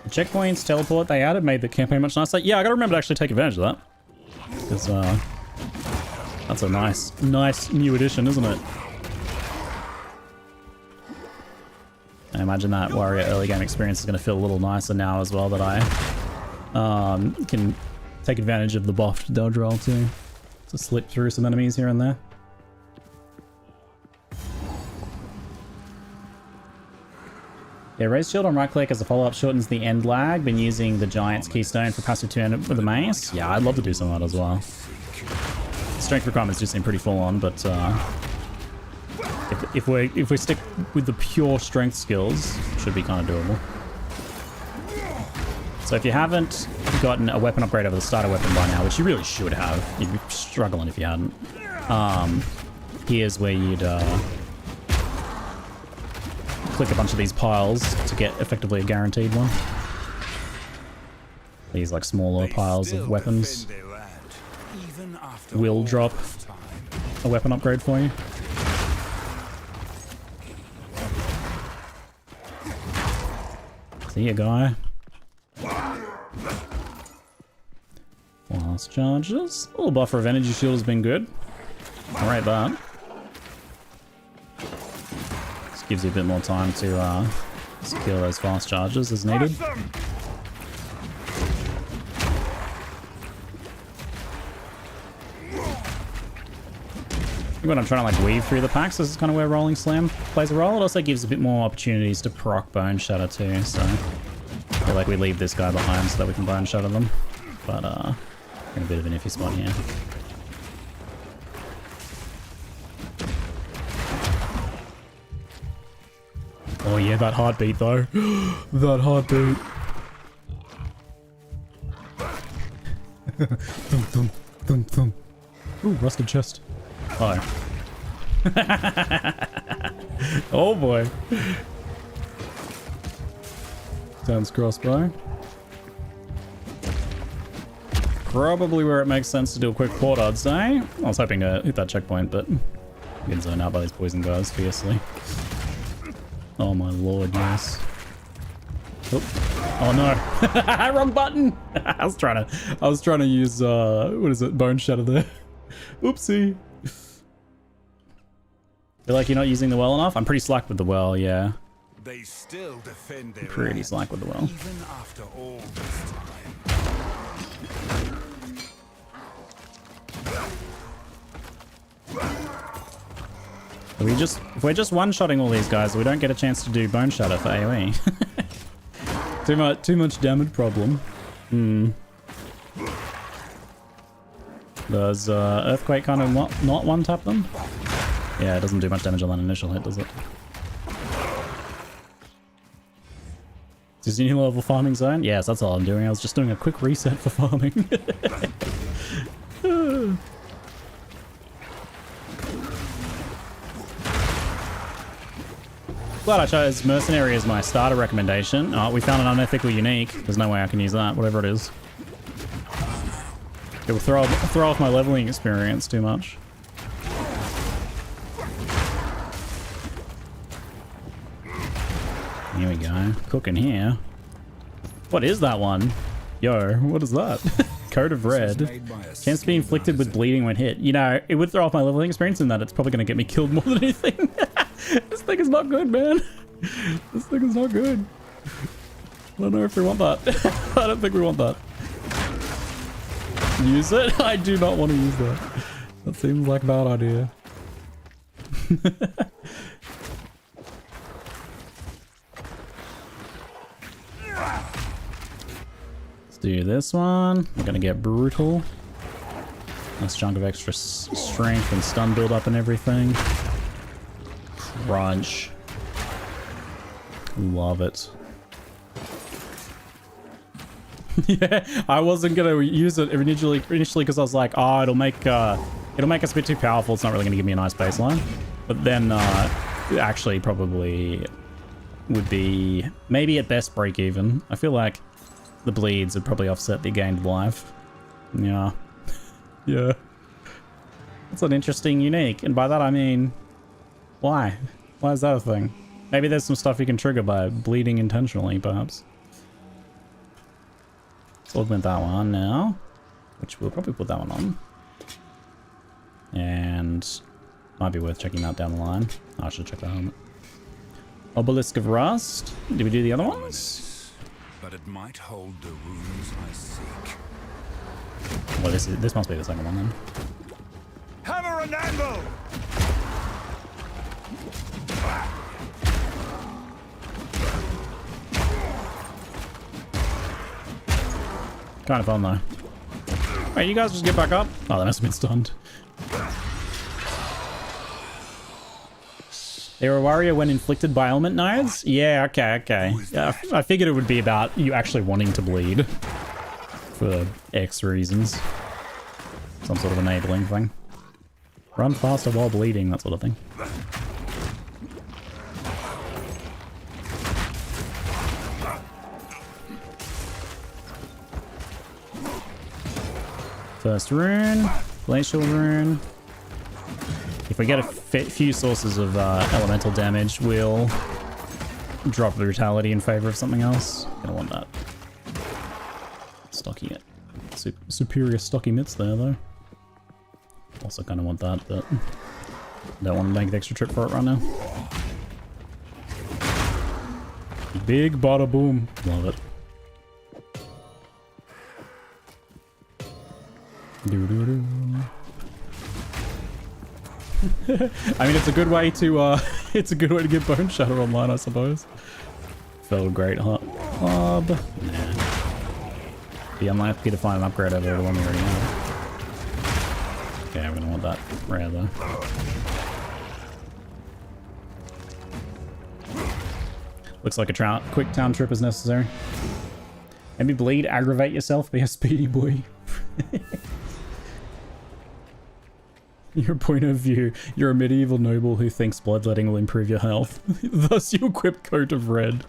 The checkpoints, teleport they added made the campaign much nicer. Yeah, I gotta remember to actually take advantage of that. Because that's a nice new addition, isn't it? I imagine that warrior early game experience is going to feel a little nicer now as well, that I can take advantage of the buffed dodge roll too, to slip through some enemies here and there. Yeah, raise shield on right click as a follow-up shortens the end lag. Been using the Giant's Keystone for passive turn with the mace. Yeah, I'd love to do some of that as well. Strength requirements do seem pretty full on, but if we stick with the pure strength skills, it should be kind of doable. So if you haven't gotten a weapon upgrade over the starter weapon by now, which you really should have, you'd be struggling if you hadn't. Here's where you'd click a bunch of these piles to get effectively a guaranteed one. These like smaller piles of weapons will drop a weapon upgrade for you. See ya, guy. Last charges. A little buffer of energy shield has been good. Alright, that. Just gives you a bit more time to secure those fast charges as needed. When I'm trying to like weave through the packs, this is kind of where Rolling Slam plays a role. It also gives a bit more opportunities to proc Bone Shatter too, so I feel like we leave this guy behind so that we can Bone Shatter them. But we're in a bit of an iffy spot here. Oh yeah, that heartbeat though. That heartbeat. Thump, thump, thump, thump. Ooh, rusted chest. Oh. Oh boy. Sounds crossbow. Probably where it makes sense to do a quick port, I'd say. I was hoping to hit that checkpoint, but getting zoned out by these poison guys fiercely. Oh my lord, yes. Oh no. Wrong button. I was trying to use what is it, Bone Shatter there. Oopsie. Feel like you're not using the well enough? I'm pretty slack with the well, yeah. They still defend their Pretty land, slack with the well. even after all this time. If we're just one-shotting all these guys, we don't get a chance to do Bone Shatter for AoE. Too much damage problem. Does Earthquake kind of not one-tap them? Yeah, it doesn't do much damage on that initial hit, does it? Is this a new level farming zone? Yes, that's all I'm doing. I was just doing a quick reset for farming. Glad I chose Mercenary as my starter recommendation. Oh, we found an unethical unique. There's no way I can use that, whatever it is. It will throw off my leveling experience too much. Here we go. Cooking here. What is that one? Yo, what is that? Coat of Red. Chance to be inflicted with bleeding when hit. You know, it would throw off my leveling experience in that it's probably going to get me killed more than anything. This thing is not good, man. This thing is not good. I don't know if we want that. I don't think we want that. Use it? I do not want to use that. That seems like a bad idea. Let's do this one. We're gonna get brutal. Nice chunk of extra strength and stun build up and everything. Crunch. Love it. Yeah, I wasn't gonna use it initially because I was like, oh, it'll make us a bit too powerful. It's not really gonna give me a nice baseline. But then it actually probably would be maybe at best break even. I feel like the bleeds would probably offset the gained life. Yeah. Yeah. That's an interesting unique, and by that I mean, why? Why is that a thing? Maybe there's some stuff you can trigger by bleeding intentionally, perhaps. Let's augment that one now, which we'll probably put that one on. And might be worth checking that down the line. Oh, I should check that helmet. Obelisk of Rust. Did we do the other ones? But it might hold the runes I seek. Well, this must be the second one then. Hammer and anvil! Kind of fun though. Wait, you guys just get back up? Oh, they must have been stunned. They're a warrior when inflicted by element nodes? Yeah, okay. Yeah, I figured it would be about you actually wanting to bleed. For X reasons. Some sort of enabling thing. Run faster while bleeding, that sort of thing. First rune, glacial rune. If we get a few sources of elemental damage, we'll drop the brutality in favor of something else. Gonna want that. Stocky it. Superior stocky mitts there though. Also kind of want that, but don't want to make the extra trip for it right now. Big bada boom. Love it. Doo-doo-doo. I mean, it's a good way to get Bone Shatter online, I suppose. Felt great, huh? Nah. Be unlikely to find an upgrade over the one we already have. Okay, we're gonna want that rare though. Looks like a quick town trip is necessary. Maybe bleed, aggravate yourself, be a speedy boy. Your point of view, you're a medieval noble who thinks bloodletting will improve your health. Thus you equip Coat of Red.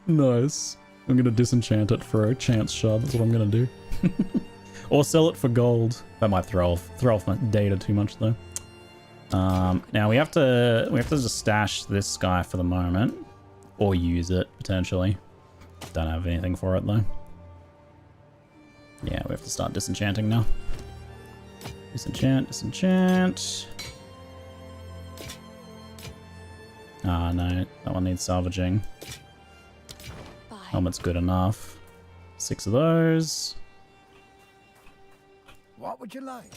Nice. I'm gonna disenchant it for a chance shard, that's what I'm gonna do. Or sell it for gold. That might throw off my data too much though. Now we have to just stash this guy for the moment. Or use it, potentially. Don't have anything for it though. Yeah, we have to start disenchanting now. Disenchant. Ah, no, that one needs salvaging. Bye. Helmet's good enough. 6 of those. What would you like?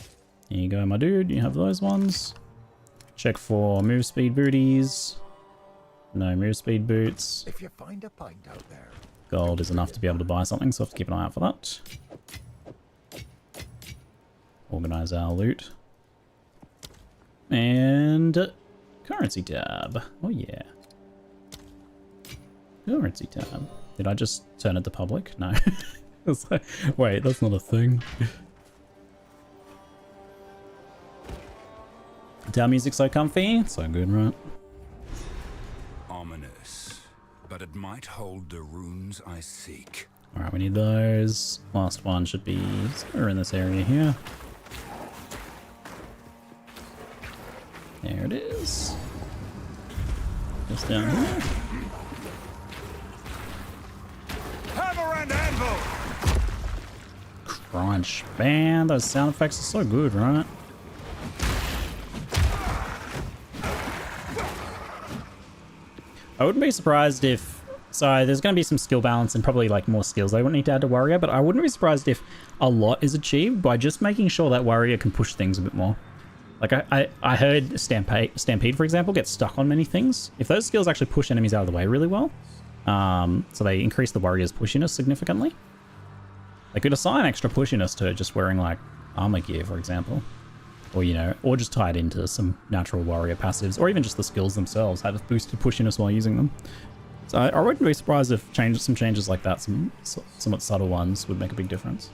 Here you go, my dude. You have those ones. Check for move speed booties. No move speed boots. If you find a pint out there, Gold is enough to be able to buy something, so I have to keep an eye out for that. Organize our loot. And currency tab. Oh yeah. Currency tab. Did I just turn it to public? No. It's like, wait, that's not a thing. Tab music's so comfy. So good, right? Ominous, but it might hold the runes I seek. Alright, we need those. Last one should be somewhere in this area here. There it is. Just down here. Hammer and anvil! Crunch. Man, those sound effects are so good, right? I wouldn't be surprised if... So there's going to be some skill balance and probably like more skills they would need to add to Warrior, but I wouldn't be surprised if a lot is achieved by just making sure that Warrior can push things a bit more. Like I heard Stampede, for example, get stuck on many things. If those skills actually push enemies out of the way really well, so they increase the Warrior's pushiness significantly, they could assign extra pushiness to just wearing like armor gear, for example. Or, you know, or just tie it into some natural Warrior passives, or even just the skills themselves have boosted pushiness while using them. So I wouldn't be surprised if some changes like that, some somewhat subtle ones, would make a big difference.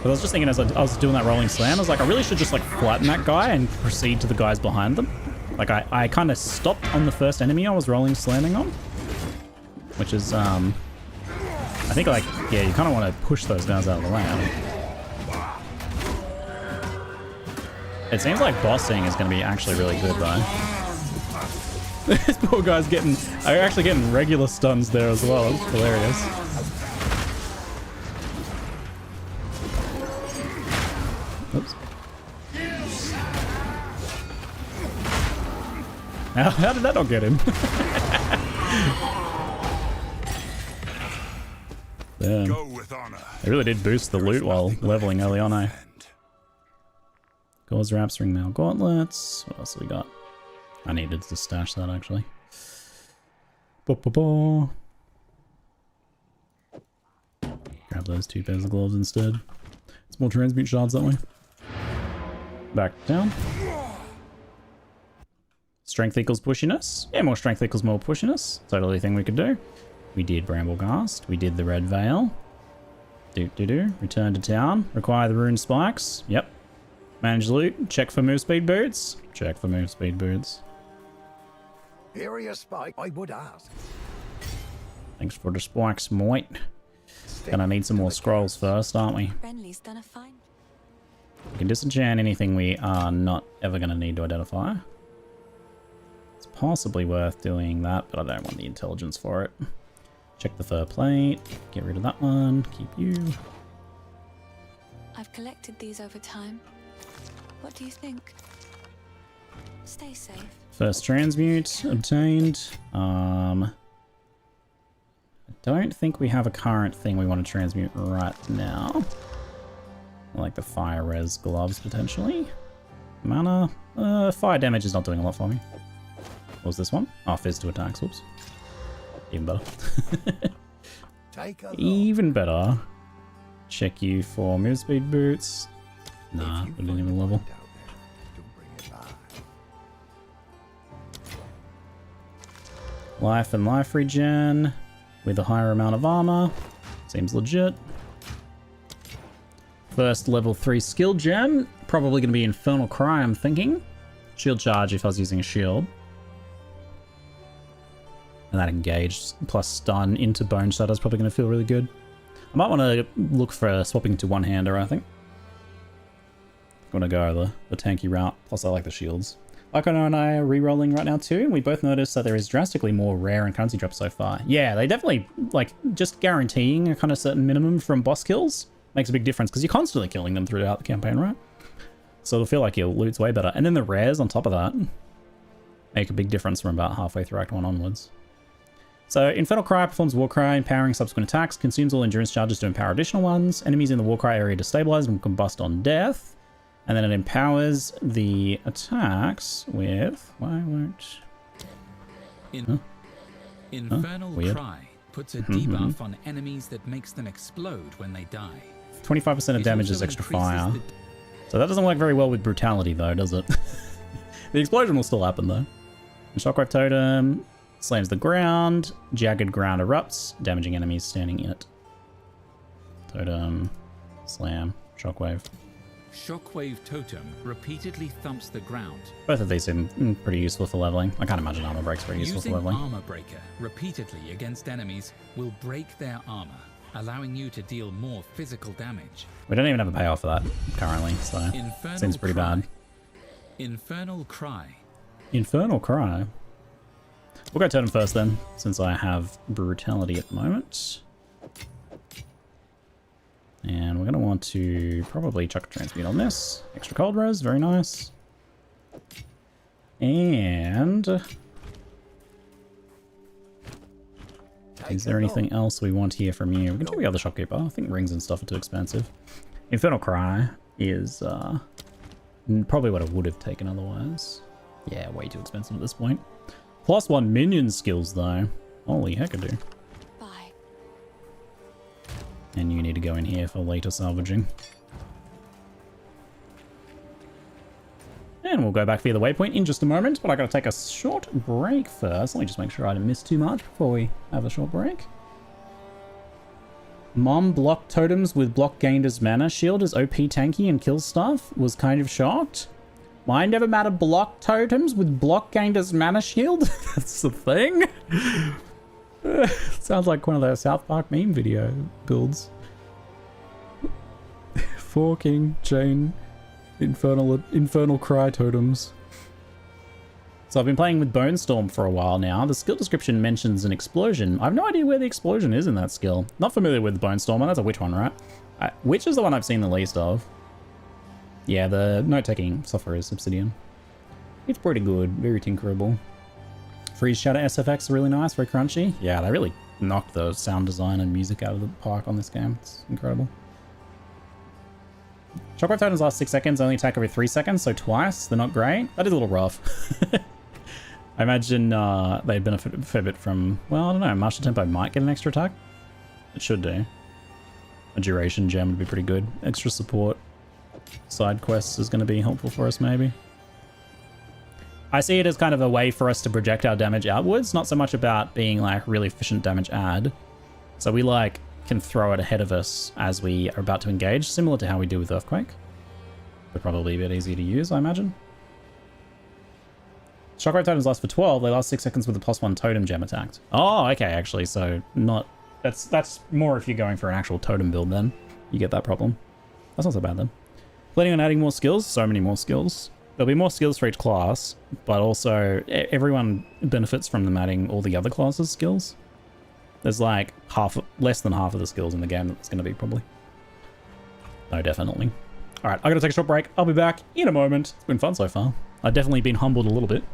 But I was just thinking as I was doing that rolling slam, I was like, I really should just like flatten that guy and proceed to the guys behind them. Like I kind of stopped on the first enemy I was rolling slamming on, which is I think like, yeah, you kind of want to push those guys out of the way. It seems like bossing is going to be actually really good though. This poor guy's actually getting regular stuns there as well. It's hilarious. Oops. How did that not get him? Damn. Go with honor. They really did boost the loot while leveling early on, eh? Gauze wraps, ring mail gauntlets. What else have we got? I needed to stash that actually. Grab those 2 pairs of gloves instead. It's more transmute shards that way. Back down. Strength equals pushiness. Yeah, more strength equals more pushiness. Totally a thing we could do. We did Bramblegast. We did the Red Vale. Return to town. Require the rune spikes. Yep. Manage loot. Check for move speed boots. Check for move speed boots. area spike, I would ask. Thanks for the spikes, mate. Gonna need some more scrolls first, aren't we? Renly's done a fine. We can disenchant anything we are not ever gonna need to identify. It's possibly worth doing that, but I don't want the intelligence for it. Check the fur plate. Get rid of that one. Keep you. I've collected these over time. What do you think? Stay safe. First transmute obtained. I don't think we have a current thing we want to transmute right now. Like the fire res gloves potentially. Mana. Fire damage is not doing a lot for me. What was this one? Oh, fizz to attacks. Whoops. Even better. Take a look. Even better. Check you for move speed boots. Nah, we didn't even level. Don't bring it back. Life and life regen with a higher amount of armor. Seems legit. First level 3 skill gem. Probably going to be Infernal Cry, I'm thinking. Shield charge if I was using a shield. And that engaged plus stun into Bone Shatter is probably going to feel really good. I might want to look for swapping to one-hander, I think. I'm going to go the tanky route. Plus I like the shields. Akono and I are re-rolling right now too, and we both noticed that there is drastically more rare and currency drops so far. Yeah, they definitely, like, just guaranteeing a kind of certain minimum from boss kills makes a big difference, because you're constantly killing them throughout the campaign, right? So it'll feel like your loot's way better. And then the rares on top of that make a big difference from about halfway through Act 1 onwards. So Infernal Cry performs Warcry, empowering subsequent attacks, consumes all endurance charges to empower additional ones. Enemies in the Warcry area destabilize and combust on death. And then it empowers the attacks with... Why won't... Infernal weird. Cry puts a debuff on enemies that makes them explode when they die. 25% of It damage is also extra increases fire. the- So that doesn't work very well with brutality though, does it? The explosion will still happen though. The Shockwave Totem slams the ground. Jagged ground erupts, damaging enemies standing in it. Totem, slam, shockwave. Shockwave Totem repeatedly thumps the ground. Both of these seem pretty useful for leveling. I can't imagine armor break's very useful for Using leveling. Armor Breaker repeatedly against enemies will break their armor, allowing you to deal more physical damage. We don't even have a payoff for that currently, so Infernal seems pretty Cry. bad. Infernal Cry. Infernal Cry. We'll go totem first then, since I have brutality at the moment. And we're going to want to probably chuck a transmute on this. Extra cold res, very nice. And... is there anything else we want here from you? We can take the other shopkeeper. I think rings and stuff are too expensive. Infernal Cry is probably what I would have taken otherwise. Yeah, way too expensive at this point. +1 minion skills though. Holy heckadoo. Bye. And you need to go in here for later salvaging. And we'll go back via the waypoint in just a moment, but I gotta take a short break first. Let me just make sure I didn't miss too much before we have a short break. Mom blocked totems with block gained as mana. Shield is OP tanky and kills stuff. Was kind of shocked. Mine never matter block totems with block gained as mana shield? That's the thing? Sounds like one of those South Park meme video builds. Forking chain infernal cry totems. So I've been playing with Bone Storm for a while now. The skill description mentions an explosion. I have no idea where the explosion is in that skill. Not familiar with Bone Storm. That's a witch one, right? Witch is the one I've seen the least of. Yeah, the note-taking software is Obsidian. It's pretty good. Very tinkerable. Freeze Shadow SFX are really nice. Very crunchy. Yeah, they really knocked the sound design and music out of the park on this game. It's incredible. Shockwave Totems last 6 seconds, only attack every 3 seconds, so twice. They're not great. That is a little rough. I imagine they'd benefit a fair bit from, well, I don't know, Martial Tempo might get an extra attack. It should do. A duration gem would be pretty good. Extra support. Side quests is going to be helpful for us, maybe. I see it as kind of a way for us to project our damage outwards, not so much about being like really efficient damage add. So we like can throw it ahead of us as we are about to engage, similar to how we do with Earthquake. But probably a bit easier to use, I imagine. Shockwave Totems last for 12. They last 6 seconds with a +1 totem gem attacked. Oh, okay, actually, so not... That's more if you're going for an actual totem build then. You get that problem. That's not so bad then. Planning on adding more skills? So many more skills. There'll be more skills for each class, but also everyone benefits from them adding all the other classes' skills. There's like less than half of the skills in the game that's going to be probably. No, definitely. All right, I got to take a short break. I'll be back in a moment. It's been fun so far. I've definitely been humbled a little bit.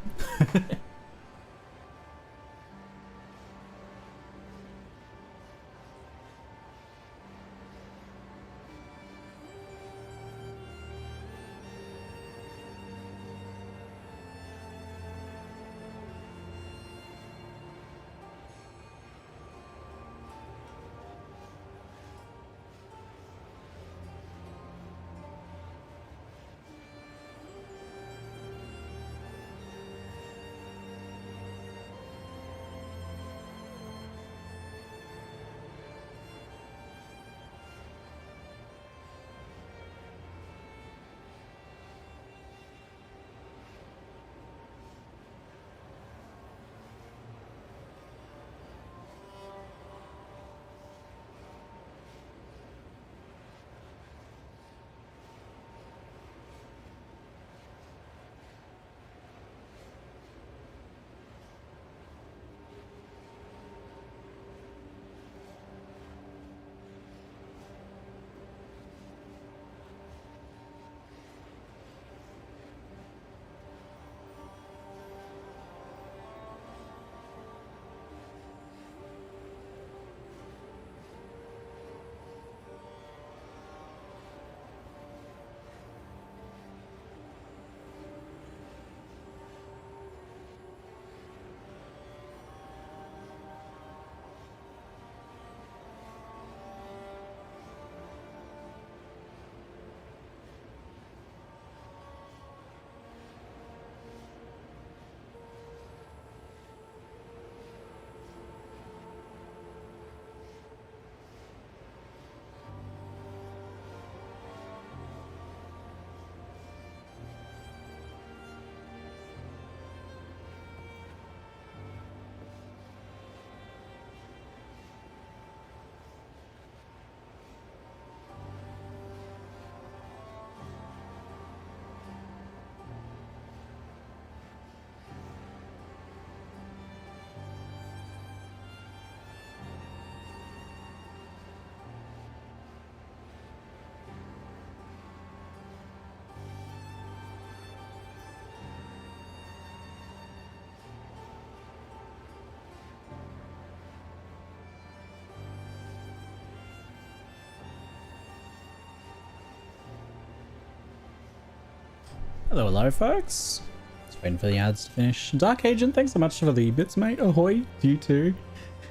Hello, folks. Just waiting for the ads to finish. Dark Agent, thanks so much for the bits, mate. Ahoy, you too.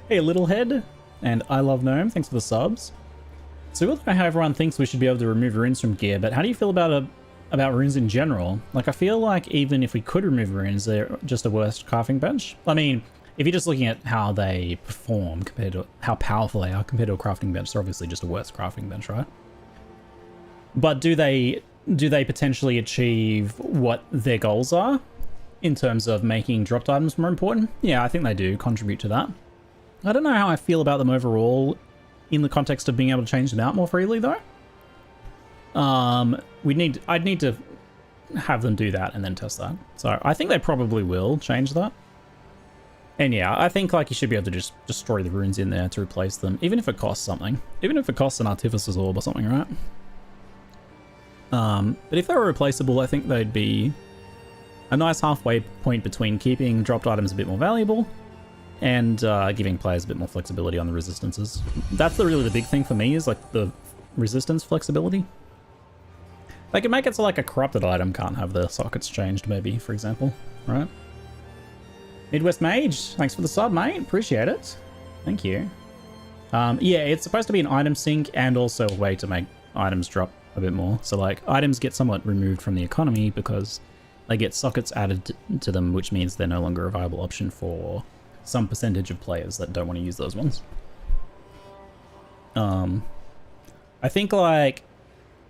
Hey, Little Head, and I Love Gnome, thanks for the subs. So I don't know how everyone thinks we should be able to remove runes from gear, but how do you feel about runes in general? Like, I feel like even if we could remove runes, they're just a worse crafting bench. I mean, if you're just looking at how they perform compared to how powerful they are compared to a crafting bench, they're obviously just a worse crafting bench, right? But do they potentially achieve what their goals are in terms of making dropped items more important? Yeah, I think they do contribute to that. I don't know how I feel about them overall in the context of being able to change them out more freely, though. I'd need to have them do that and then test that. So I think they probably will change that. And yeah, I think like you should be able to just destroy the runes in there to replace them, even if it costs something. Even if it costs an Artificer's Orb or something, right? But if they were replaceable, I think they'd be a nice halfway point between keeping dropped items a bit more valuable and giving players a bit more flexibility on the resistances. That's really the big thing for me, is like the resistance flexibility. They could make it so like a corrupted item can't have the sockets changed, maybe, for example, right? Midwest Mage, thanks for the sub, mate. Appreciate it. Thank you. Yeah, it's supposed to be an item sink and also a way to make items drop a bit more. So like items get somewhat removed from the economy because they get sockets added to them, which means they're no longer a viable option for some percentage of players that don't want to use those ones. I think like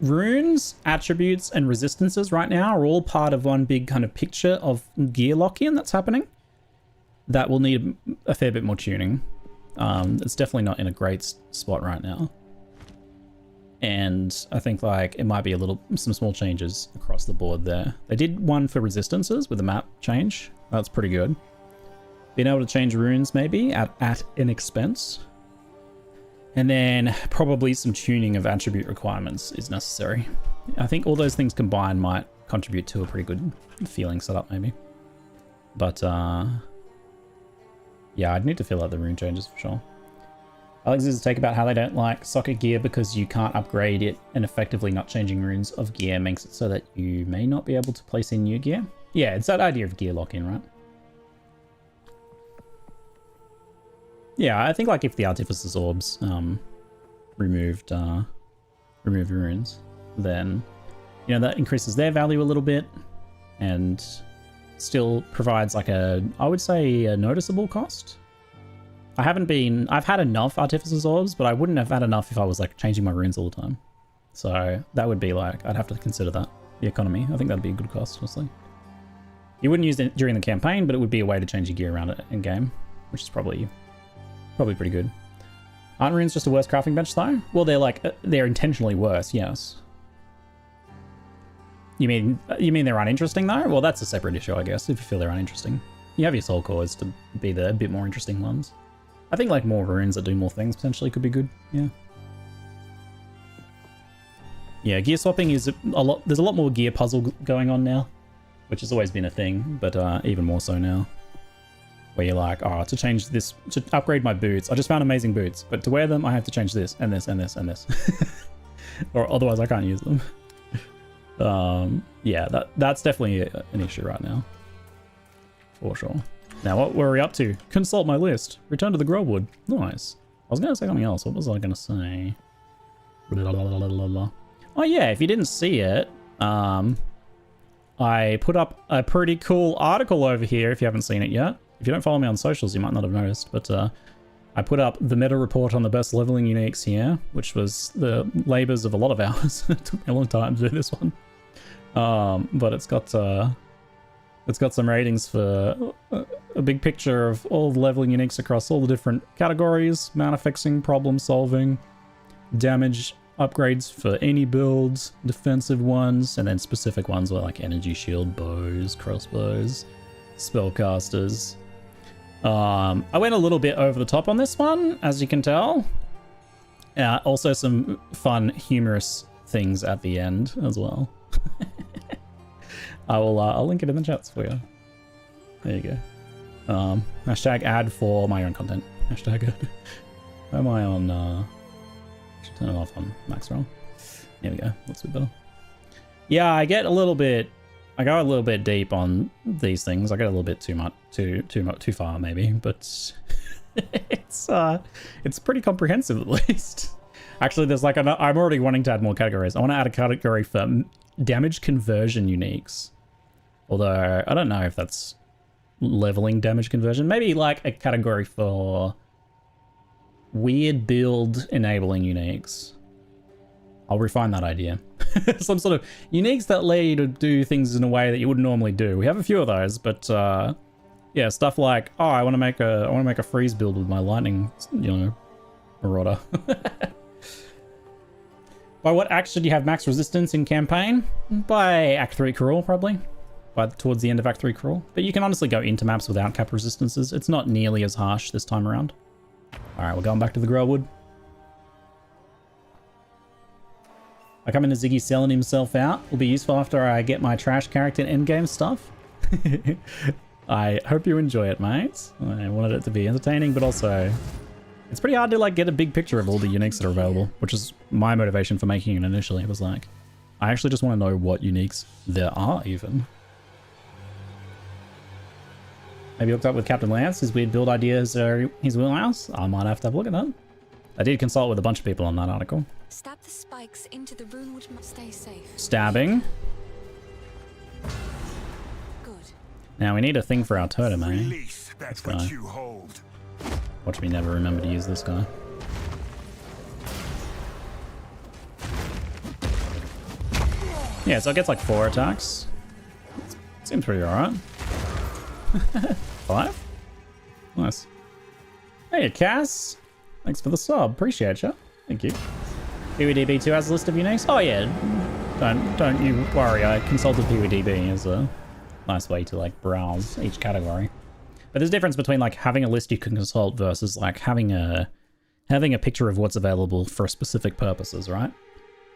runes, attributes, and resistances right now are all part of one big kind of picture of gear lock-in that's happening that will need a fair bit more tuning. It's definitely not in a great spot right now. And I think like it might be some small changes across the board there. They did one for resistances with the map change. That's pretty good. Being able to change runes maybe at an expense. And then probably some tuning of attribute requirements is necessary. I think all those things combined might contribute to a pretty good feeling setup maybe. But yeah, I'd need to fill out the rune changes for sure. Alex's take about how they don't like socket gear because you can't upgrade it, and effectively not changing runes of gear makes it so that you may not be able to place in new gear. Yeah, it's that idea of gear lock-in, right? Yeah, I think like if the Artificer's Orbs removed runes, then you know that increases their value a little bit and still provides like I would say a noticeable cost. I've had enough Artificer's Orbs, but I wouldn't have had enough if I was like changing my runes all the time. So that would be like, I'd have to consider that, the economy. I think that'd be a good cost, honestly. You wouldn't use it during the campaign, but it would be a way to change your gear around it in game, which is probably pretty good. Aren't runes just a worse crafting bench though? Well, they're intentionally worse, yes. You mean they're uninteresting though? Well, that's a separate issue, I guess, if you feel they're uninteresting. You have your soul cores to be the bit more interesting ones. I think like more runes that do more things potentially could be good, yeah. Yeah, gear swapping is there's a lot more gear puzzle going on now, which has always been a thing, but even more so now. Where you're like, oh, to change this, to upgrade my boots, I just found amazing boots, but to wear them, I have to change this, and this, and this, and this. Or otherwise I can't use them. Yeah, that's definitely an issue right now. For sure. Now, what were we up to? Consult my list. Return to the Grobwood. Nice. I was going to say something else. What was I going to say? Oh yeah, if you didn't see it, I put up a pretty cool article over here if you haven't seen it yet. If you don't follow me on socials, you might not have noticed, but I put up the meta report on the best leveling uniques here, which was the labors of a lot of hours. It took me a long time to do this one. But it's got some ratings for a big picture of all the leveling uniques across all the different categories, mana fixing, problem solving, damage upgrades for any builds, defensive ones, and then specific ones were like energy shield, bows, crossbows, spellcasters. I went a little bit over the top on this one, as you can tell. Also some fun, humorous things at the end as well. I'll link it in the chats for you. There you go. Hashtag ad for my own content. Hashtag ad. Where am I on? I should turn it off on Maxroll. There we go. That's a bit better. Yeah, I get a little bit I go a little bit deep on these things. I get a little bit too far maybe, but it's pretty comprehensive at least. Actually, there's like I'm already wanting to add more categories. I want to add a category for damage conversion uniques. Although I don't know if that's leveling damage conversion. Maybe like a category for weird build enabling uniques. I'll refine that idea. Some sort of uniques that allow you to do things in a way that you wouldn't normally do. We have a few of those, but yeah, stuff like, oh, I want to make a freeze build with my lightning, marauder. By what act should you have max resistance in campaign? By Act 3 crawl, probably. Towards the end of Act 3 crawl. But you can honestly go into maps without cap resistances. It's not nearly as harsh this time around. All right, we're going back to the Growwood. I come into Ziggy selling himself out. Will be useful after I get my trash character endgame stuff. I hope you enjoy it, mates. I wanted it to be entertaining, but also it's pretty hard to like get a big picture of all the uniques that are available, which is my motivation for making it initially. It was like, I actually just want to know what uniques there are even. Maybe hooked up with Captain Lance. His weird build ideas are his wheelhouse. I might have to have a look at that. I did consult with a bunch of people on that article. Stab the spikes into the rune which must stay safe. Stabbing. Good. Now we need a thing for our totem, eh? Release that which you hold. Watch me never remember to use this guy. Yeah, so it gets like 4 attacks. Seems pretty alright. 5? Nice. Hey, Cass. Thanks for the sub. Appreciate you. Thank you. PWDB2 has a list of uniques. Oh yeah. Don't you worry. I consulted PWDB as a nice way to like browse each category. But there's a difference between like having a list you can consult versus like having a picture of what's available for specific purposes, right?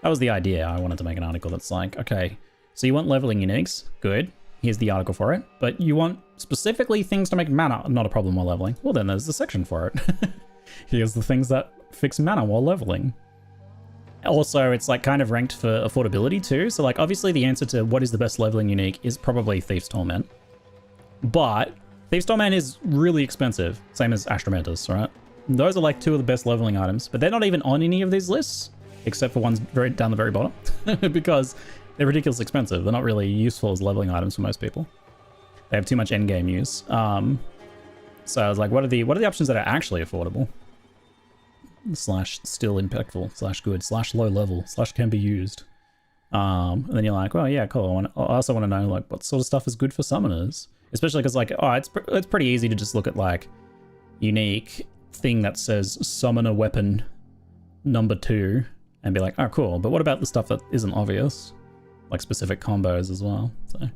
That was the idea. I wanted to make an article that's like, okay, so you want leveling uniques. Good. Here's the article for it. But you want specifically things to make mana not a problem while leveling. Well, then there's the section for it. Here's the things that fix mana while leveling. Also, it's like kind of ranked for affordability too. So like obviously the answer to what is the best leveling unique is probably Thief's Torment. But Thief's Torment is really expensive. Same as Astromantis, right? Those are like 2 of the best leveling items, but they're not even on any of these lists, except for ones very down the very bottom, because they're ridiculously expensive. They're not really useful as leveling items for most people. They have too much endgame use. So I was like, what are the options that are actually affordable? Slash still impactful, slash good, slash low level, slash can be used. And then you're like, well, yeah, cool. I also want to know like what sort of stuff is good for summoners, especially because like, oh, it's pretty easy to just look at like unique thing that says summoner weapon number 2 and be like, oh, cool. But what about the stuff that isn't obvious, like specific combos as well? So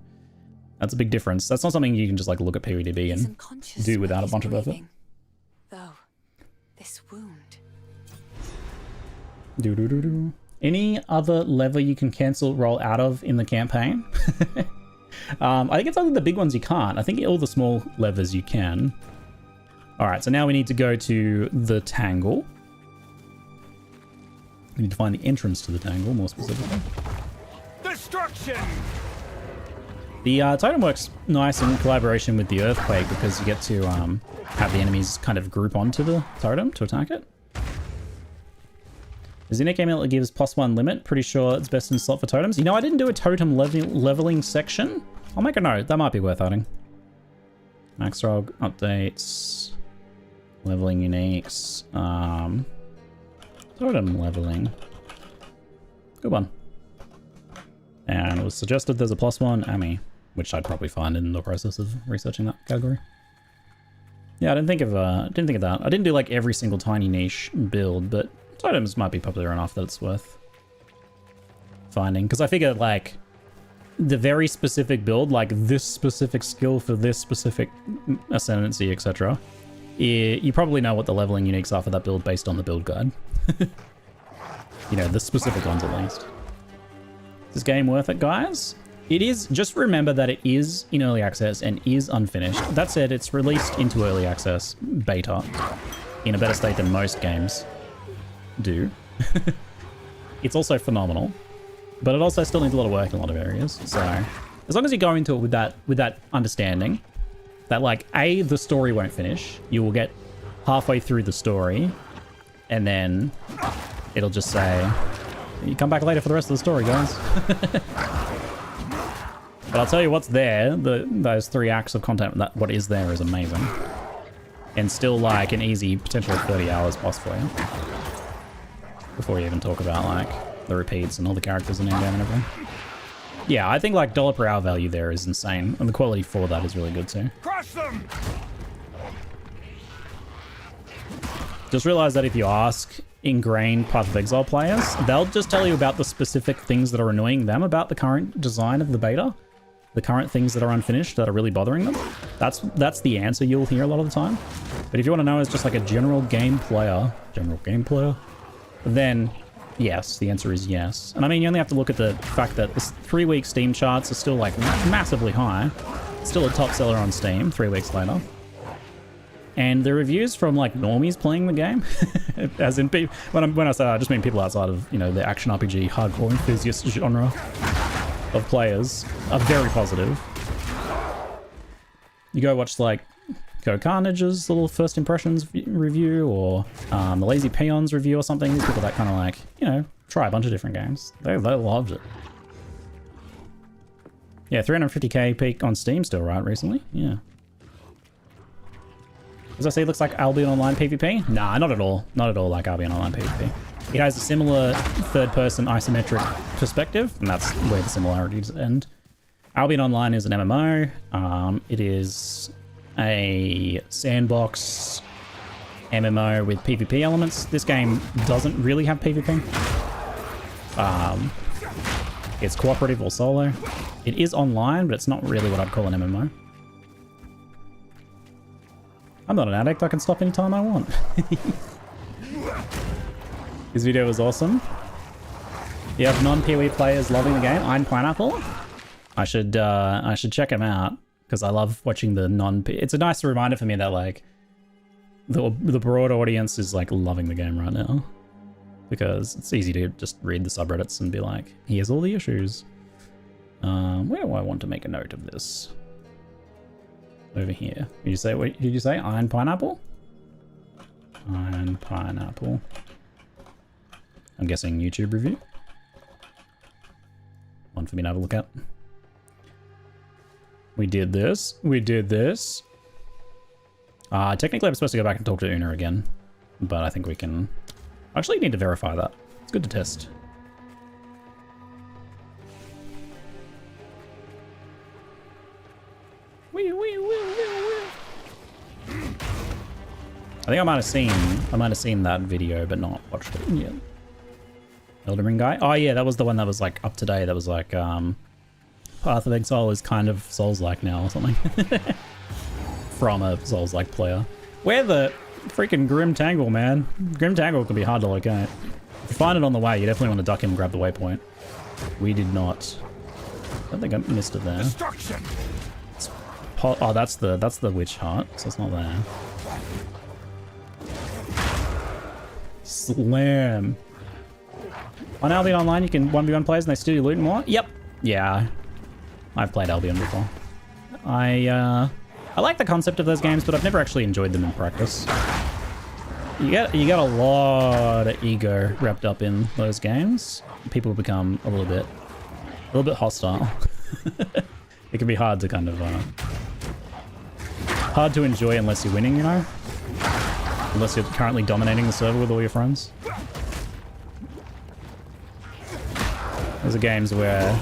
that's a big difference. That's not something you can just like look at PWDB and do without a bunch of effort. Though this wound. Any other lever you can cancel roll out of in the campaign? I think it's only the big ones you can't. I think all the small levers you can. All right, so now we need to go to the Tangle. We need to find the entrance to the Tangle, more specifically. Destruction! The totem works nice in collaboration with the Earthquake because you get to have the enemies kind of group onto the totem to attack it. The Zinnic Amulet gives +1 limit. Pretty sure it's best in slot for totems. You know, I didn't do a totem leveling section. I'll make a note. That might be worth adding. Maxroll updates. Leveling uniques. Totem leveling. Good one. And it was suggested there's a +1 Ami, which I'd probably find in the process of researching that category. Yeah, I didn't think of that. I didn't do like every single tiny niche build, but totems might be popular enough that it's worth finding. Because I figured like the very specific build, like this specific skill for this specific ascendancy, etc. You probably know what the leveling uniques are for that build based on the build guide. You know, the specific ones at least. Is this game worth it, guys? It is. Just remember that it is in early access and is unfinished. That said, it's released into early access beta in a better state than most games do. It's also phenomenal, but it also still needs a lot of work in a lot of areas. So there's As long as you go into it with that understanding that, like, A, the story won't finish. You will get halfway through the story, and then it'll just say, you come back later for the rest of the story, guys. But I'll tell you what's there. Those 3 acts of content, what is there is amazing. And still, like, an easy potential of 30 hours plus for you. Before you even talk about, like, the repeats and all the characters in in-game and everything. Yeah, I think, like, dollar per hour value there is insane. And the quality for that is really good, too. Crush them! Just realize that if you ask ingrained Path of Exile players, they'll just tell you about the specific things that are annoying them about the current design of the beta. The current things that are unfinished that are really bothering them. That's the answer you'll hear a lot of the time. But if you want to know as just like a general game player, then yes, the answer is yes. And I mean, you only have to look at the fact that this 3-week Steam charts are still like massively high. It's still a top seller on Steam 3 weeks later. And the reviews from like normies playing the game, as in when I say I just mean people outside of, you know, the action RPG hardcore enthusiast genre of players, are very positive. You go watch like Go Carnage's little first impressions review, or the Lazy Peons review or something. These people that kind of like, you know, try a bunch of different games. They loved it. Yeah, 350k peak on Steam still, right, recently? Yeah. Does I say it looks like Albion Online PvP? Nah, not at all. Not at all like Albion Online PvP. It has a similar third-person isometric perspective, and that's where the similarities end. Albion Online is an MMO. It is a sandbox MMO with PvP elements. This game doesn't really have PvP. It's cooperative or solo. It is online, but it's not really what I'd call an MMO. I'm not an addict, I can stop anytime I want. This video was awesome. You have non-PoE players loving the game. Iron Pineapple. I should check him out because I love watching the non-PoE. It's a nice reminder for me that like the broad audience is like loving the game right now, because it's easy to just read the subreddits and be like, here's all the issues. Where do I want to make a note of this? Over here. Did you say, what did you say? Iron Pineapple? Iron Pineapple. I'm guessing YouTube review. One for me to have a look at. We did this. We did this. Technically I'm supposed to go back and talk to Una again, but I think we can... Actually, need to verify that. It's good to test. I think I might have seen that video, but not watched it yet. Elden Ring guy? Oh yeah, that was the one that was like up today. That was like, Path of Exile is kind of Souls-like now or something. From a Souls-like player. Where the freaking Grim Tangle, man? Grim Tangle can be hard to locate. If you find it on the way, you definitely want to duck in and grab the waypoint. We did not. I don't think I missed it there. Destruction. Oh, that's the witch heart, so it's not there. Slam. On Albion Online, you can 1v1 players and they steal your loot and what? Yep. Yeah. I've played Albion before. I like the concept of those games, but I've never actually enjoyed them in practice. You get a lot of ego wrapped up in those games. People become a little bit hostile. It can be hard to kind of hard to enjoy unless you're winning, you know? Unless you're currently dominating the server with all your friends. Those are games where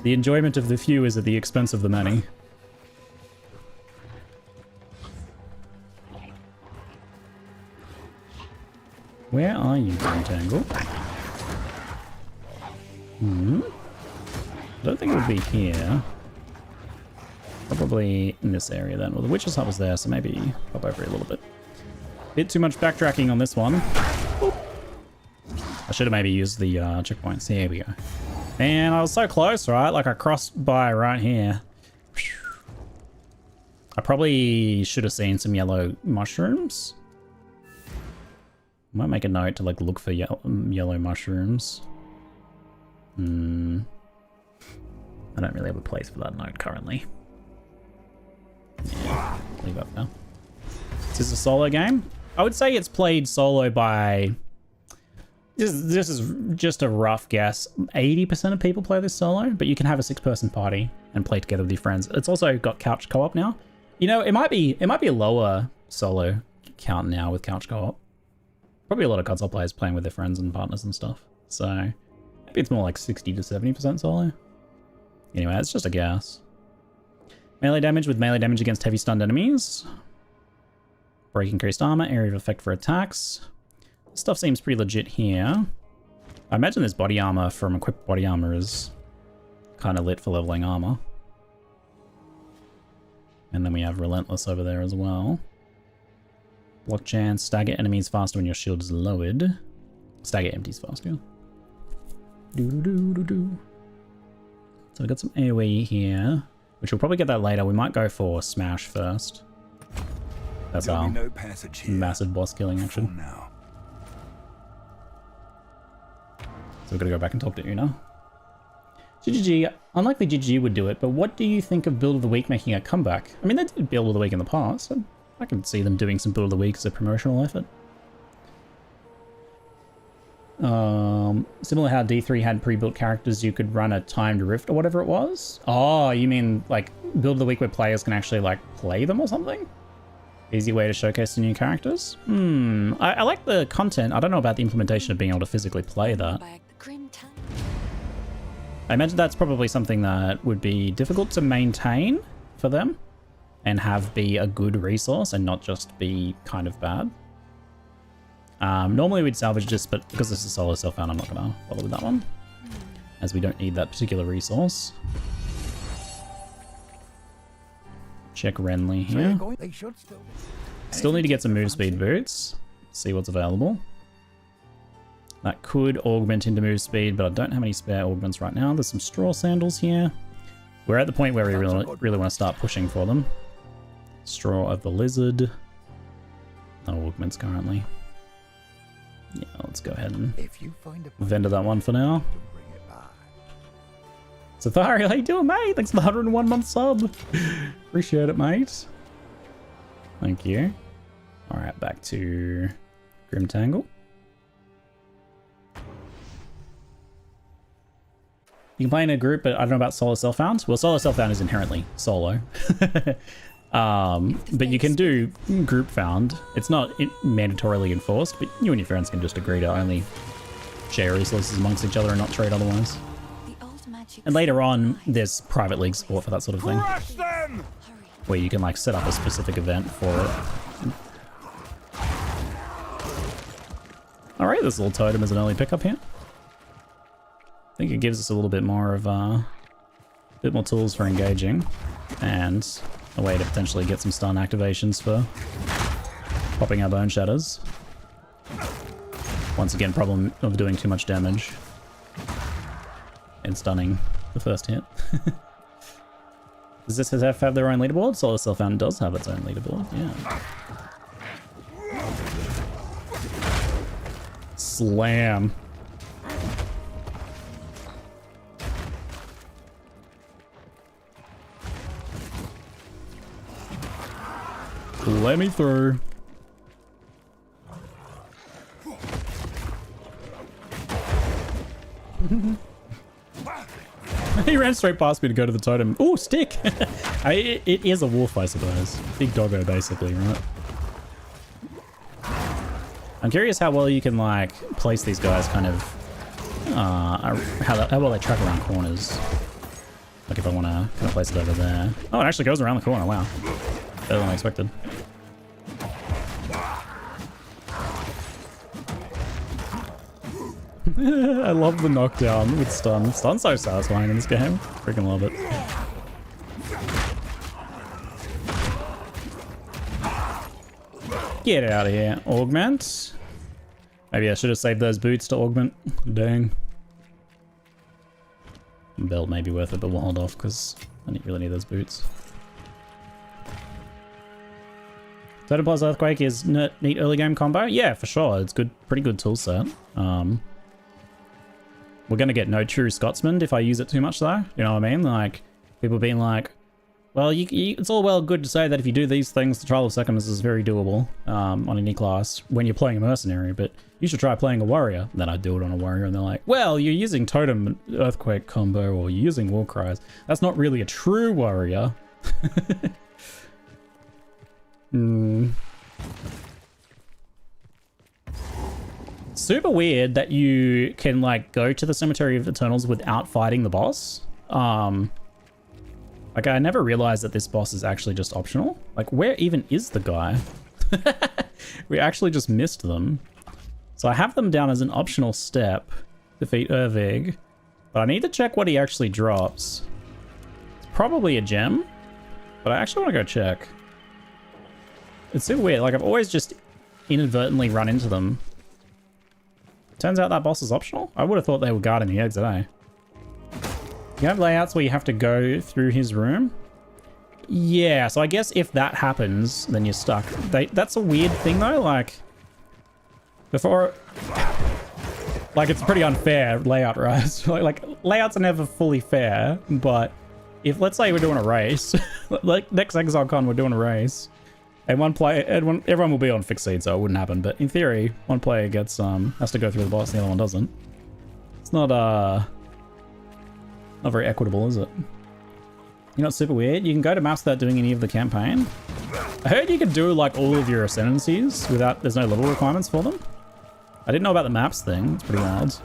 the enjoyment of the few is at the expense of the many. Where are you, Tangle? I don't think it would be here. Probably in this area then. Well, the witch's hut was there, so maybe pop over a little bit. Bit too much backtracking on this one. Boop. I should have maybe used the checkpoints. Here we go. And I was so close, right? Like I crossed by right here. I probably should have seen some yellow mushrooms. Might make a note to like look for yellow mushrooms. I don't really have a place for that node currently. Yeah, leave that now. Is this a solo game? I would say it's played solo by... This is just a rough guess. 80% of people play this solo, but you can have a 6-person party and play together with your friends. It's also got couch co-op now. You know, it might be a lower solo count now with couch co-op. Probably a lot of console players playing with their friends and partners and stuff. So maybe it's more like 60 to 70% solo. Anyway, it's just a guess. Melee damage with melee damage against heavy stunned enemies. Break increased armor, area of effect for attacks. This stuff seems pretty legit here. I imagine this body armor from equipped body armor is kind of lit for leveling armor. And then we have Relentless over there as well. Block chance, stagger enemies faster when your shield is lowered. Stagger empties faster. Do. So we got some AoE here, which we'll probably get that later. We might go for Smash first. That's our massive boss killing action. Now. So we've got to go back and talk to Una. GGG, unlikely GGG would do it, but what do you think of Build of the Week making a comeback? I mean, they did Build of the Week in the past, and I can see them doing some Build of the Week as a promotional effort. Similar how D3 had pre-built characters, you could run a timed rift or whatever it was. Oh, you mean like Build of the Week where players can actually like play them or something? Easy way to showcase the new characters? I like the content. I don't know about the implementation of being able to physically play that. I imagine that's probably something that would be difficult to maintain for them and have be a good resource and not just be kind of bad. Normally we'd salvage this, but because this is solo self-found, I'm not going to bother with that one, as we don't need that particular resource. Check Renly here. Still need to get some move speed boots. See what's available. That could augment into move speed, but I don't have any spare augments right now. There's some straw sandals here. We're at the point where we really want to start pushing for them. Straw of the lizard. No augments currently. Yeah, let's go ahead and vendor that one for now. Sathari, how you doing, mate? Thanks for the 101 month sub. Appreciate it, mate. Thank you. Alright, back to Grim Tangle. You can play in a group, but I don't know about solo self-found. Well, solo self-found is inherently solo. But you can do group found. It's not mandatorily enforced, but you and your friends can just agree to only share resources amongst each other and not trade otherwise. And later on, there's private league support for that sort of thing, where you can like set up a specific event for it. All right, this little totem is an early pickup here. I think it gives us a little bit more of bit more tools for engaging, and a way to potentially get some stun activations for popping our bone shatters. Once again, problem of doing too much damage and stunning the first hit. Does this have their own leaderboard? Solo Self-Found does have its own leaderboard, yeah. Slam. Let me through. He ran straight past me to go to the totem. Ooh, stick! It is a wolf, I suppose. Big doggo, basically, right? I'm curious how well you can, like, place these guys kind of... how well they track around corners. Like if I want to kind of place it over there. Oh, it actually goes around the corner, wow. Better than I expected. I love the knockdown with stun. Stun's so satisfying in this game. Freaking love it. Get out of here. Augment. Maybe I should have saved those boots to augment. Dang. Belt may be worth it, but we'll hold off because I really need those boots. Totem plus Earthquake is neat early game combo. Yeah, for sure. It's good, pretty good tool set. we're going to get no true Scotsman if I use it too much though. You know what I mean? Like, people being like, well, it's all well good to say that if you do these things, the Trial of Seconds is very doable on any class when you're playing a mercenary, but you should try playing a warrior. Then I do it on a warrior, and they're like, well, you're using Totem Earthquake combo, or you're using War Cries. That's not really a true warrior. Super weird that you can, like, go to the Cemetery of Eternals without fighting the boss. Like, I never realized that this boss is actually just optional. Like, where even is the guy? We actually just missed them. So I have them down as an optional step. Defeat Ervig. But I need to check what he actually drops. It's probably a gem. But I actually want to go check. It's so weird. Like, I've always just inadvertently run into them. Turns out that boss is optional? I would have thought they were guarding the exit, eh? You have layouts where you have to go through his room? Yeah, so I guess if that happens, then you're stuck. That's a weird thing though, like... Before... Like, it's pretty unfair layout, right? Like, layouts are never fully fair, but if, let's say we're doing a race, like, next ExileCon we're doing a race, and everyone will be on fixed seed, so it wouldn't happen, but in theory, one player gets, has to go through the boss, the other one doesn't. It's not very equitable, is it? You know what's super weird? You can go to maps without doing any of the campaign. I heard you can do like all of your ascendancies without, there's no level requirements for them. I didn't know about the maps thing. It's pretty wild.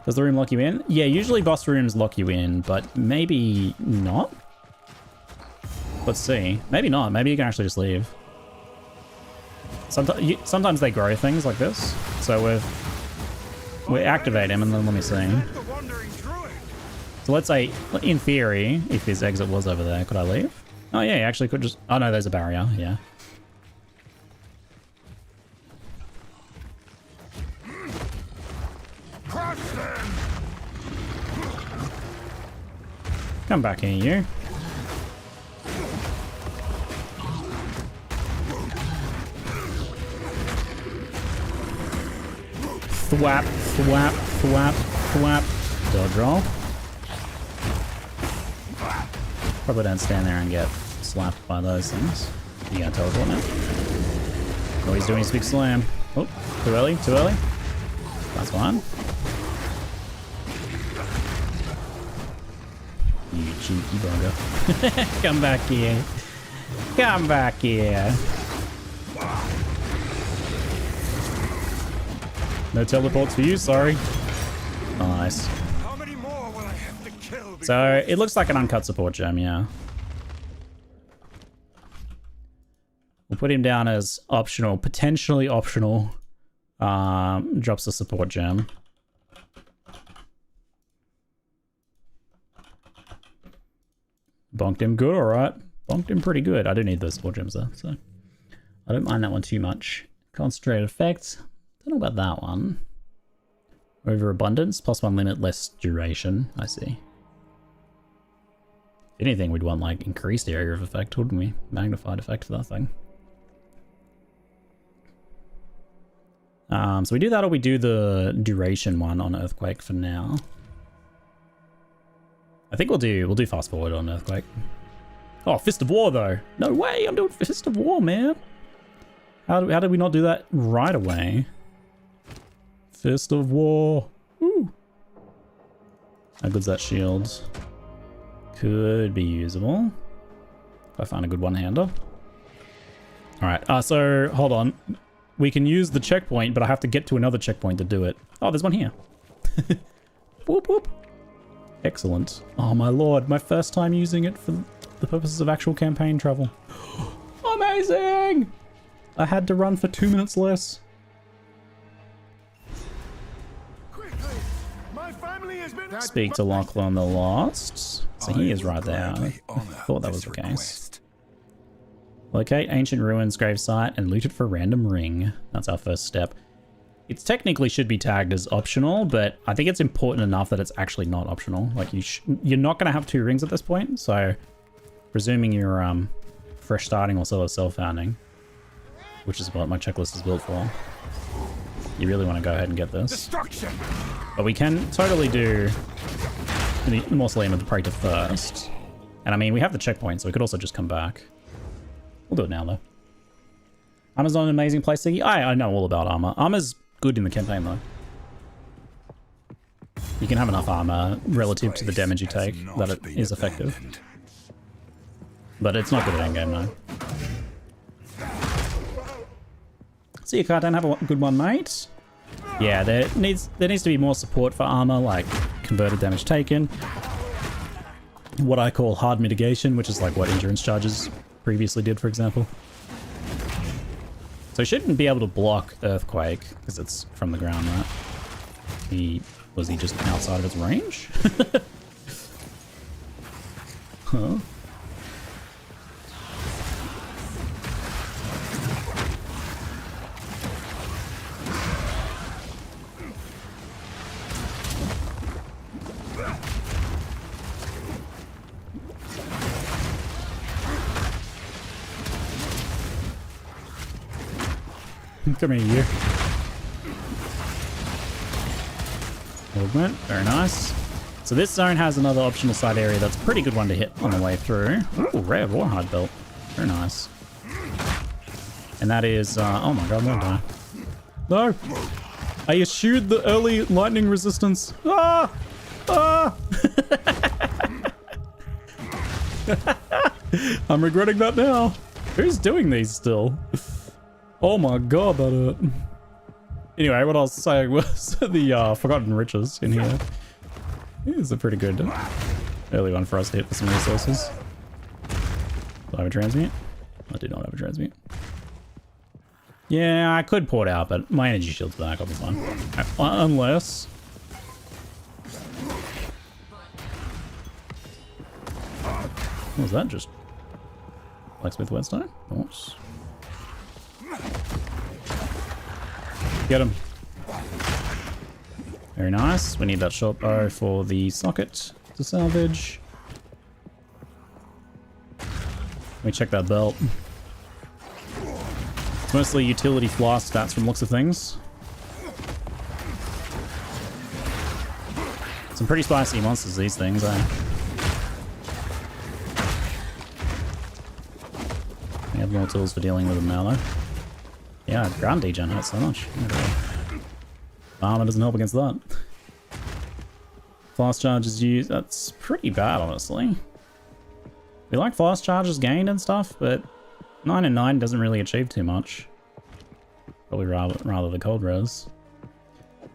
Does the room lock you in? Yeah, usually boss rooms lock you in, but maybe not. Let's see. Maybe not. Maybe you can actually just leave. Sometimes they grow things like this. So we activate him and then let me see. So let's say, in theory, if his exit was over there, could I leave? Oh yeah, you actually could just... Oh no, there's a barrier, yeah. Come back here, you. Thwap, thwap, thwap, thwap. Dodge roll. Probably don't stand there and get slapped by those things. You gonna teleport now? Oh, he's doing his big slam. Oh, too early, too early. That's fine. You cheeky bugger. Come back here. Come back here. No teleports for you, sorry. Nice. How many more will I have to kill? So it looks like an uncut support gem, yeah. We'll put him down as optional, potentially optional. Drops the support gem. Bonked him good, alright. Bonked him pretty good. I do need those support gems though, so I don't mind that one too much. Concentrated effects. Don't know about that one. Overabundance, +1 limit, less duration. I see. If anything, we'd want like increased area of effect, wouldn't we? Magnified effect for that thing. So we do that, or we do the duration one on Earthquake for now. I think we'll do fast forward on Earthquake. Oh, Fist of War though. No way, I'm doing Fist of War, man. How did we not do that right away? Fist of War. Woo. How good's that shield? Could be usable. If I find a good one-hander. Alright, so hold on. We can use the checkpoint, but I have to get to another checkpoint to do it. Oh, there's one here. Whoop whoop. Excellent. Oh my lord, my first time using it for the purposes of actual campaign travel. Amazing! I had to run for 2 minutes less. Speak to Lachlan the Lost. So he is right there. I thought that was the case. Locate ancient ruins gravesite and loot it for random ring. That's our first step. It technically should be tagged as optional, but I think it's important enough that it's actually not optional. Like you're not going to have 2 rings at this point, so presuming you're fresh starting or sort of self-founding, which is what my checklist is built for. you really want to go ahead and get this. Destruction! But we can totally do the mausoleum of the Praetor first. And I mean, we have the checkpoint, so we could also just come back. We'll do it now, though. Armor's not an amazing place to... I know all about armor. Armor's good in the campaign, though. You can have enough armor relative to the damage you take that it is effective. But it's not good at endgame, no. See you, Cartan. Have a good one, mate. Yeah, there needs to be more support for armor, like converted damage taken. What I call hard mitigation, which is like what endurance charges previously did, for example. So he shouldn't be able to block Earthquake, because it's from the ground, right? Was he just outside of its range? Huh? Come here, you. Augment, very nice. So this zone has another optional side area that's a pretty good one to hit on the way through. Ooh, rare Warhide belt. Very nice. And that is, oh my god, don't die. No! I eschewed the early lightning resistance. Ah! Ah! I'm regretting that now. Who's doing these still? Oh my god, that hurt. Anyway, what I was saying was the Forgotten Riches in here. It's a pretty good early one for us to hit for some resources. Do I have a transmute? I do not have a transmute. Yeah, I could port out, but my energy shield's back, I'll be fine. Unless... What was that just? Blacksmith Whetstone? Nice. Get him. Very nice. We need that short bow for the socket to salvage. Let me check that belt. It's mostly utility flask stats from looks of things. Some pretty spicy monsters, these things, eh? We have more tools for dealing with them now, though. Yeah, ground degen hurts so much. Armor doesn't help against that. Fast charges used. That's pretty bad, honestly. We like fast charges gained and stuff, but 9 and 9 doesn't really achieve too much. Probably rather the cold res.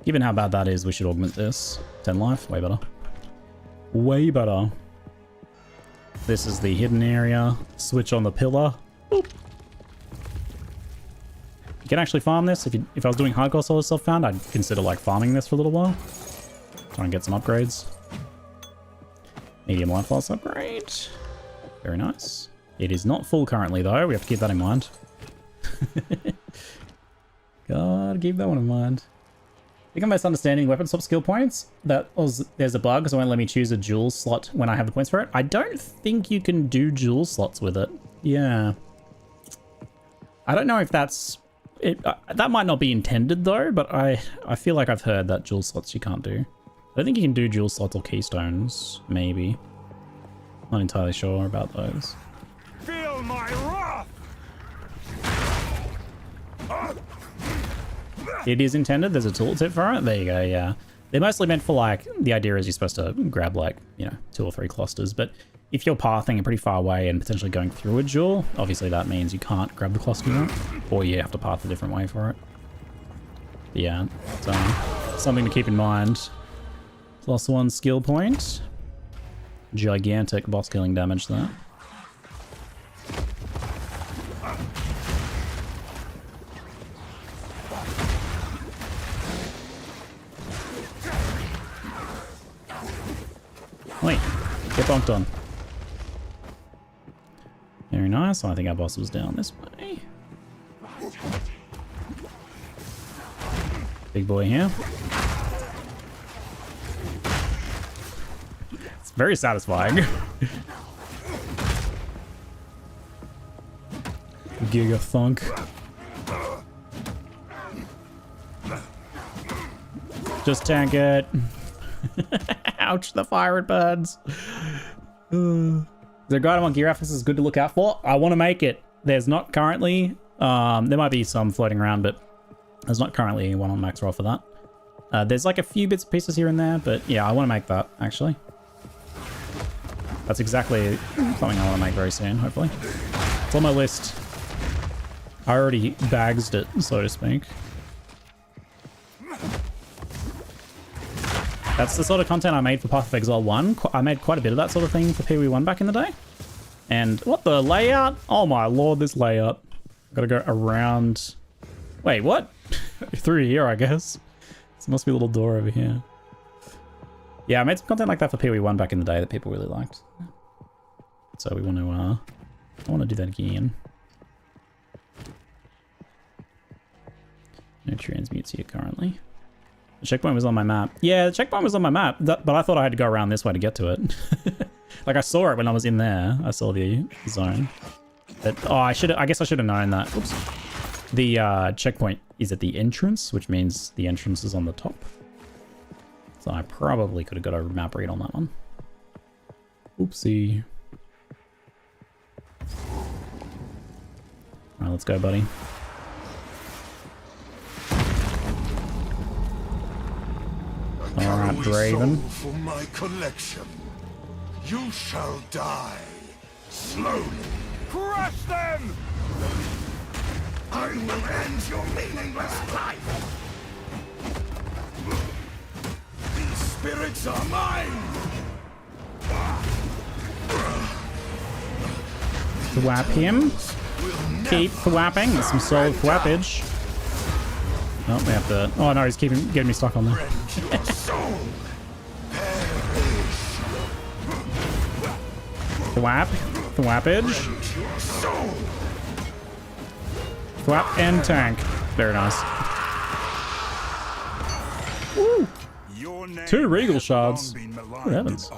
Given how bad that is, we should augment this. 10 life, way better. Way better. This is the hidden area. Switch on the pillar. Boop. You can actually farm this. If I was doing hardcore solo self-found, I'd consider like farming this for a little while. Try and get some upgrades. Medium life loss upgrade. Very nice. It is not full currently though. We have to keep that in mind. Gotta keep that one in mind. I think I'm misunderstanding weapon swap skill points. There's a bug, so it won't let me choose a dual slot when I have the points for it. I don't think you can do dual slots with it. Yeah. I don't know if that's... that might not be intended though, but I feel like I've heard that dual slots you can't do. I don't think you can do dual slots or keystones, maybe. Not entirely sure about those. Feel my wrath! It is intended, there's a tooltip for it. There you go, yeah. They're mostly meant for like, the idea is you're supposed to grab like, 2 or 3 clusters, but if you're pathing pretty far away and potentially going through a jewel, obviously that means you can't grab the cluster you want, or you have to path a different way for it. But yeah, so something to keep in mind. +1 skill point. Gigantic boss killing damage there. Wait, get bonked on. Very nice. I think our boss was down this way. Big boy here. It's very satisfying. Giga thunk. Just tank it. Ouch, the fire it burns. The guide on gear affix is good to look out for. I want to make it. There's not currently. There might be some floating around, but there's not currently one on Maxroll for that. There's like a few bits and pieces here and there, but yeah, I want to make that, actually. That's exactly something I want to make very soon, hopefully. It's on my list. I already bagged it, so to speak. That's the sort of content I made for Path of Exile 1. I made quite a bit of that sort of thing for PoE1 back in the day. And what the layout? Oh my lord, this layout. Gotta go around. Wait, what? Through here, I guess. There must be a little door over here. Yeah, I made some content like that for PoE1 back in the day that people really liked. So we want to, I want to do that again. No transmutes here currently. The checkpoint was on my map. Yeah, the checkpoint was on my map, but I thought I had to go around this way to get to it. Like I saw it when I was in there. I saw the zone. But, oh, I guess I should have known that. Oops. The checkpoint is at the entrance, which means the entrance is on the top. So I probably could have got a map read on that one. Oopsie. Alright, let's go, buddy. Alright, Draven. For my collection, you shall die slowly. Crush them! I will end your meaningless life. These spirits are mine. Thwap him. Keep thwapping. That's some solid thwappage. Oh, we have to. Oh no, he's getting me stuck on there. Thwap. Thwappage. Thwap and tank. Very nice. Woo! Two Regal shards. Good heavens.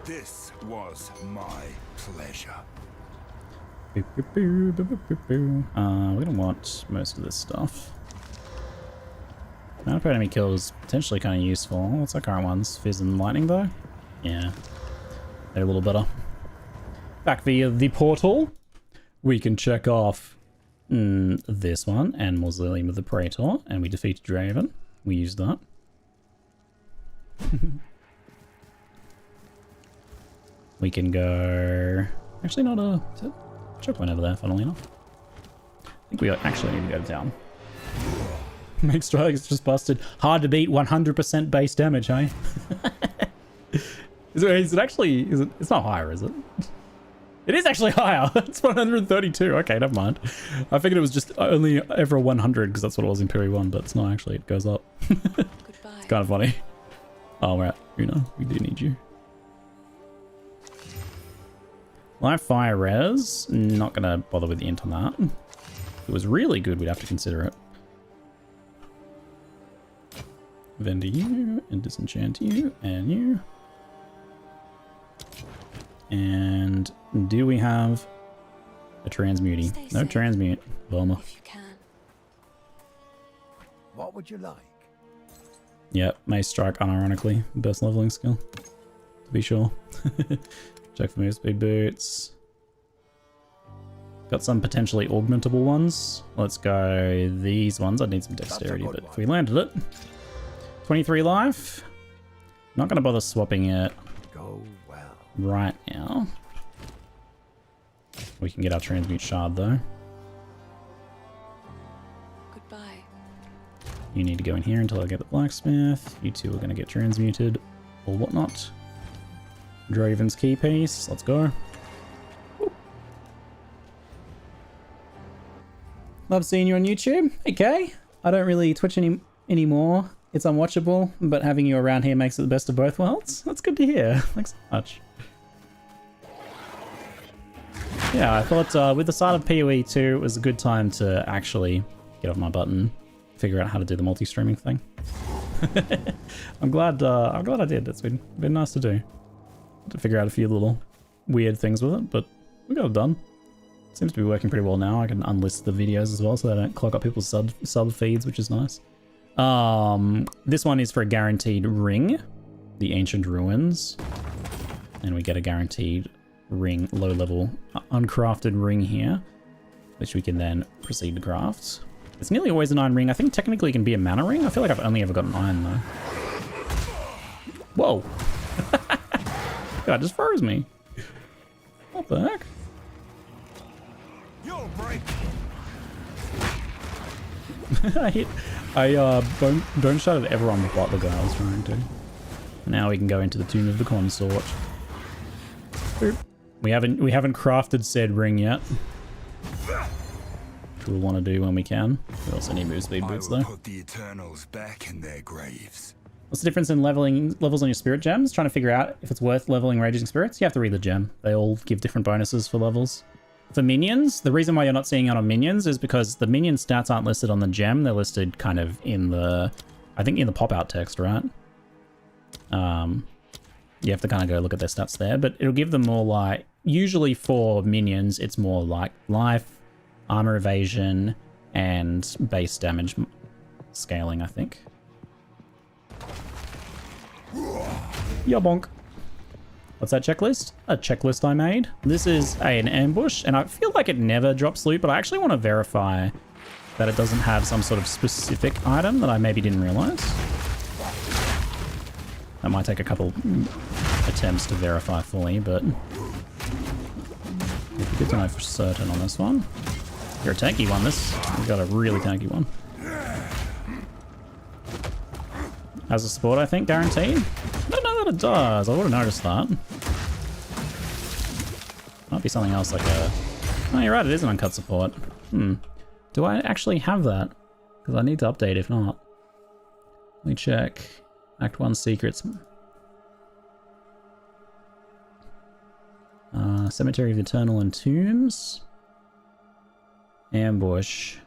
This was my pleasure. We're gonna want most of this stuff. Amount of enemy kills potentially kind of useful. What's our current ones? Fizz and lightning though? Yeah. They're a little better. Back via the portal, we can check off this one and Mausoleum of the Praetor, and we defeated Draven. We used that. We can go... Actually not a... checkpoint over there, funnily enough. I think we actually need to go to town. Make strikes just busted. Hard to beat 100% base damage, hey? Is it actually... It's not higher, is it? It is actually higher. It's 132. Okay, never mind. I figured it was just only ever 100 because that's what it was in Peri 1, but it's not actually. It goes up. It's kind of funny. Oh, we're at Rune. We do need you. Live fire res. Not going to bother with the int on that. If it was really good, we'd have to consider it. Vendor you, and disenchant you, and you. And do we have a transmuting? No transmute. Bummer. If you can. What would you like? Yep, Mace Strike unironically. Best leveling skill. To be sure. Check for move speed boots. Got some potentially augmentable ones. Let's go these ones. I need some dexterity, but if we landed it. 23 life. Not going to bother swapping it Go well. right now. We can get our transmute shard though. Goodbye. You need to go in here until I get the blacksmith. You two are going to get transmuted or whatnot. Draven's key piece. Let's go. Woo. Love seeing you on YouTube. Okay. I don't really Twitch anymore. It's unwatchable, but having you around here makes it the best of both worlds. That's good to hear. Thanks so much. Yeah, I thought with the start of PoE 2, it was a good time to actually get off my butt and figure out how to do the multi-streaming thing. I'm glad I did. It's been nice to do. To figure out a few little weird things with it, but we got it done. Seems to be working pretty well now. I can unlist the videos as well so they don't clog up people's sub feeds, which is nice. This one is for a guaranteed ring, the Ancient Ruins. And we get a guaranteed ring, low level, uncrafted ring here, which we can then proceed to craft. It's nearly always an iron ring. I think technically it can be a mana ring. I feel like I've only ever got an iron though. Whoa. God, just froze me. What the heck? You'll break. I bone shotted everyone with what the guy was trying to. Now we can go into the Tomb of the Consort. Boop. We haven't crafted said ring yet. Which we'll want to do when we can. We also need move speed boots though. Put the Eternals back in their graves. What's the difference in levels on your spirit gems? Trying to figure out if it's worth leveling Raging Spirits? You have to read the gem. They all give different bonuses for levels. For minions, the reason why you're not seeing it on minions is because the minion stats aren't listed on the gem. They're listed kind of in the, I think in the pop-out text, right? You have to kind of go look at their stats there, but it'll give them more like, usually for minions, it's more like life, armor evasion, and base damage scaling, I think. Yeah, bonk. What's that checklist? A checklist I made. This is an ambush, and I feel like it never drops loot, but I actually want to verify that it doesn't have some sort of specific item that I maybe didn't realize. That might take a couple attempts to verify fully, but it'd be good to know for certain on this one. You're a tanky one, this. We've got a really tanky one. As a support, I think, guaranteed. I don't know that it does. I would have noticed that. Might be something else like a... Oh, you're right, it is an uncut support. Do I actually have that? Because I need to update if not. Let me check. Act 1 secrets. Cemetery of the Eternal and Tombs. Ambush.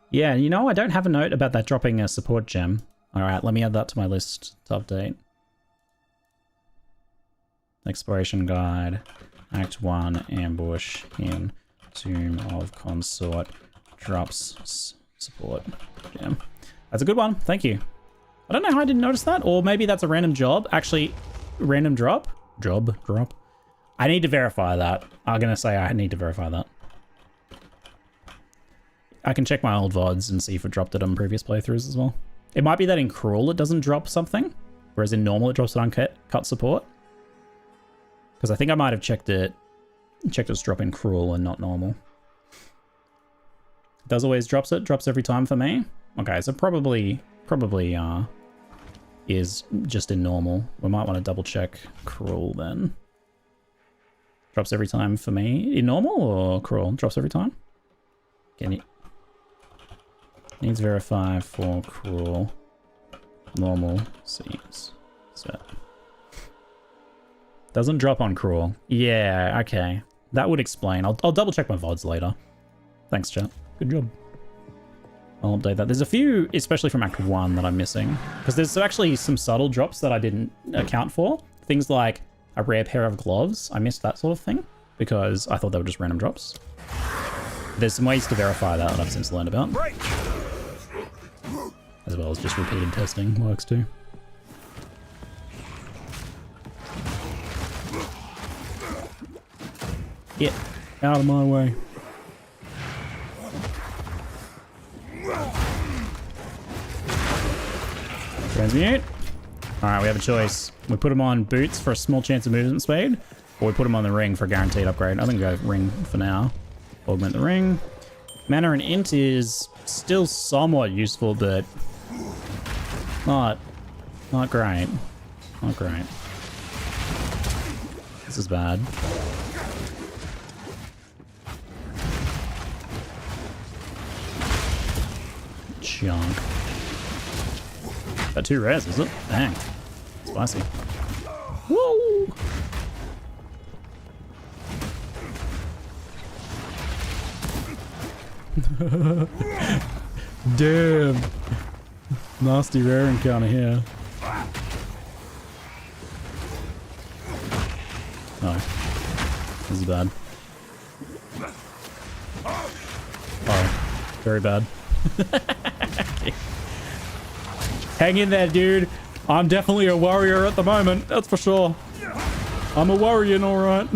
Yeah, you know, I don't have a note about that dropping a support gem. Alright, let me add that to my list to update. Exploration Guide. Act 1, Ambush in Tomb of Consort. Drops support gem. That's a good one, thank you. I don't know how I didn't notice that, or maybe that's a random job. Actually, random drop? Drop. I need to verify that. I'm gonna say I need to verify that. I can check my old VODs and see if it dropped it on previous playthroughs as well. It might be that in Cruel it doesn't drop something, whereas in normal it drops an uncut support. Because I think I might have checked its drop in Cruel and not normal. It does always drops it, drops every time for me. Okay, so probably is just in normal. We might want to double check Cruel then. Drops every time for me. In normal or Cruel? Drops every time? Can you... Needs verify for Cruel. Normal seems set. Doesn't drop on Cruel. Yeah, okay. That would explain. I'll double check my VODs later. Thanks, chat. Good job. I'll update that. There's a few, especially from Act 1, that I'm missing. Because there's actually some subtle drops that I didn't account for. Things like a rare pair of gloves. I missed that sort of thing because I thought they were just random drops. There's some ways to verify that I've since learned about. As well as just repeated testing works too. Get out of my way. Transmute. Alright, we have a choice. We put him on boots for a small chance of movement speed, or we put him on the ring for a guaranteed upgrade. I think go ring for now. Augment the ring. Mana and int is still somewhat useful, but not great. Not great. This is bad. Chunk. Got 2 rares, is it? Dang. Spicy. Whoa! Damn. Nasty rare encounter here. Oh. This is bad. Oh. Very bad. Okay. Hang in there, dude. I'm definitely a warrior at the moment. That's for sure. I'm a warrior, all right.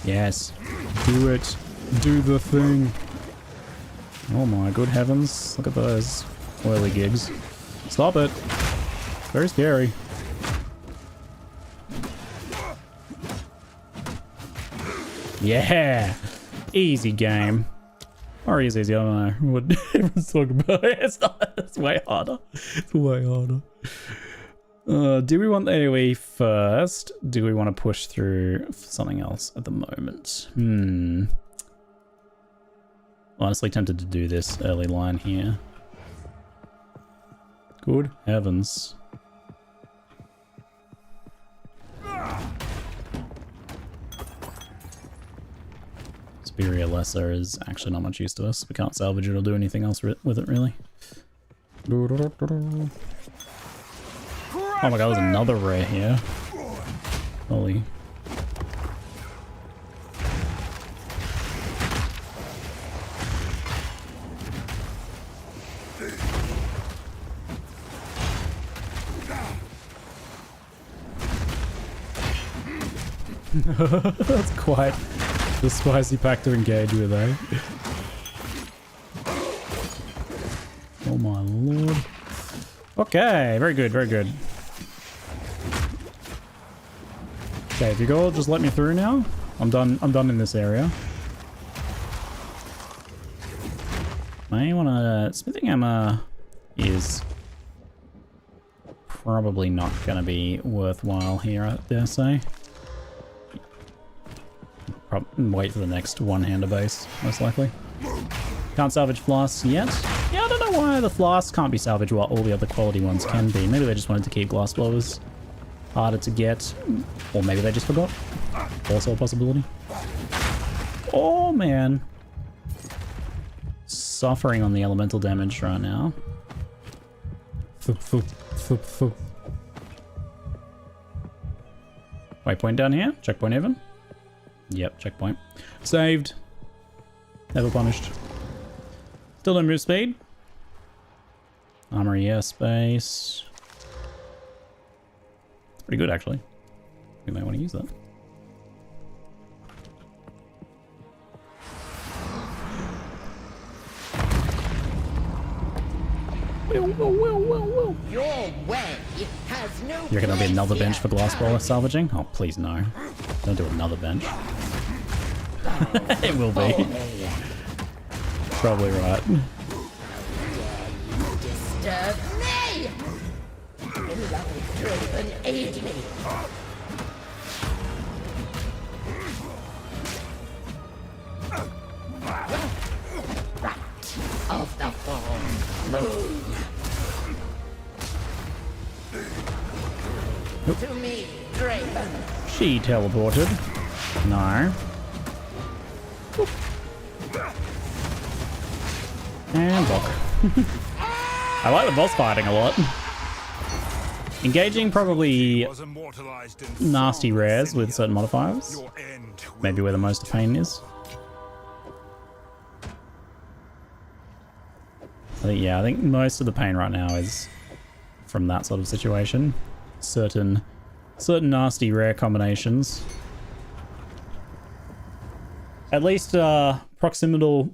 Yes. Do it. Do the thing. Oh my good heavens. Look at those oily gigs. Stop it. Very scary. Yeah. Easy game. Or is easy, I don't know what everyone's talking about. It's not, it's way harder. It's way harder. Do we want the AoE first? Do we want to push through something else at the moment? Honestly tempted to do this early line here. Good heavens. Superior Lesser is actually not much use to us. We can't salvage it or do anything else with it, really. Oh my god, there's another rare here. Holy. That's quite the spicy pack to engage with, eh? Oh my lord. Okay, very good, very good. Okay, if you go, just let me through now. I'm done in this area. I wanna... Smithing hammer is probably not gonna be worthwhile here, I dare say. Wait for the next one-hander base, most likely. Can't salvage flasks yet. Yeah, I don't know why the flasks can't be salvaged while all the other quality ones can be. Maybe they just wanted to keep glass blowers harder to get. Or maybe they just forgot. Also a possibility. Oh, man. Suffering on the elemental damage right now. Waypoint down here. Checkpoint even. Yep, checkpoint. Saved. Never punished. Still no move speed. Armory airspace. Pretty good, actually. We may want to use that. Whoa. Your way has no. You're gonna be another bench for glass blower salvaging? Oh, please no. Don't do another bench. It will be. Probably right. Disturb me! Love-driven, aid me! Right of the full moon. Nope. To me, Draven. She teleported. No. Oop. And block. I like the boss fighting a lot. Engaging probably nasty rares with certain modifiers. Maybe where the most pain is. I think most of the pain right now is from that sort of situation. Certain nasty rare combinations. At least proximal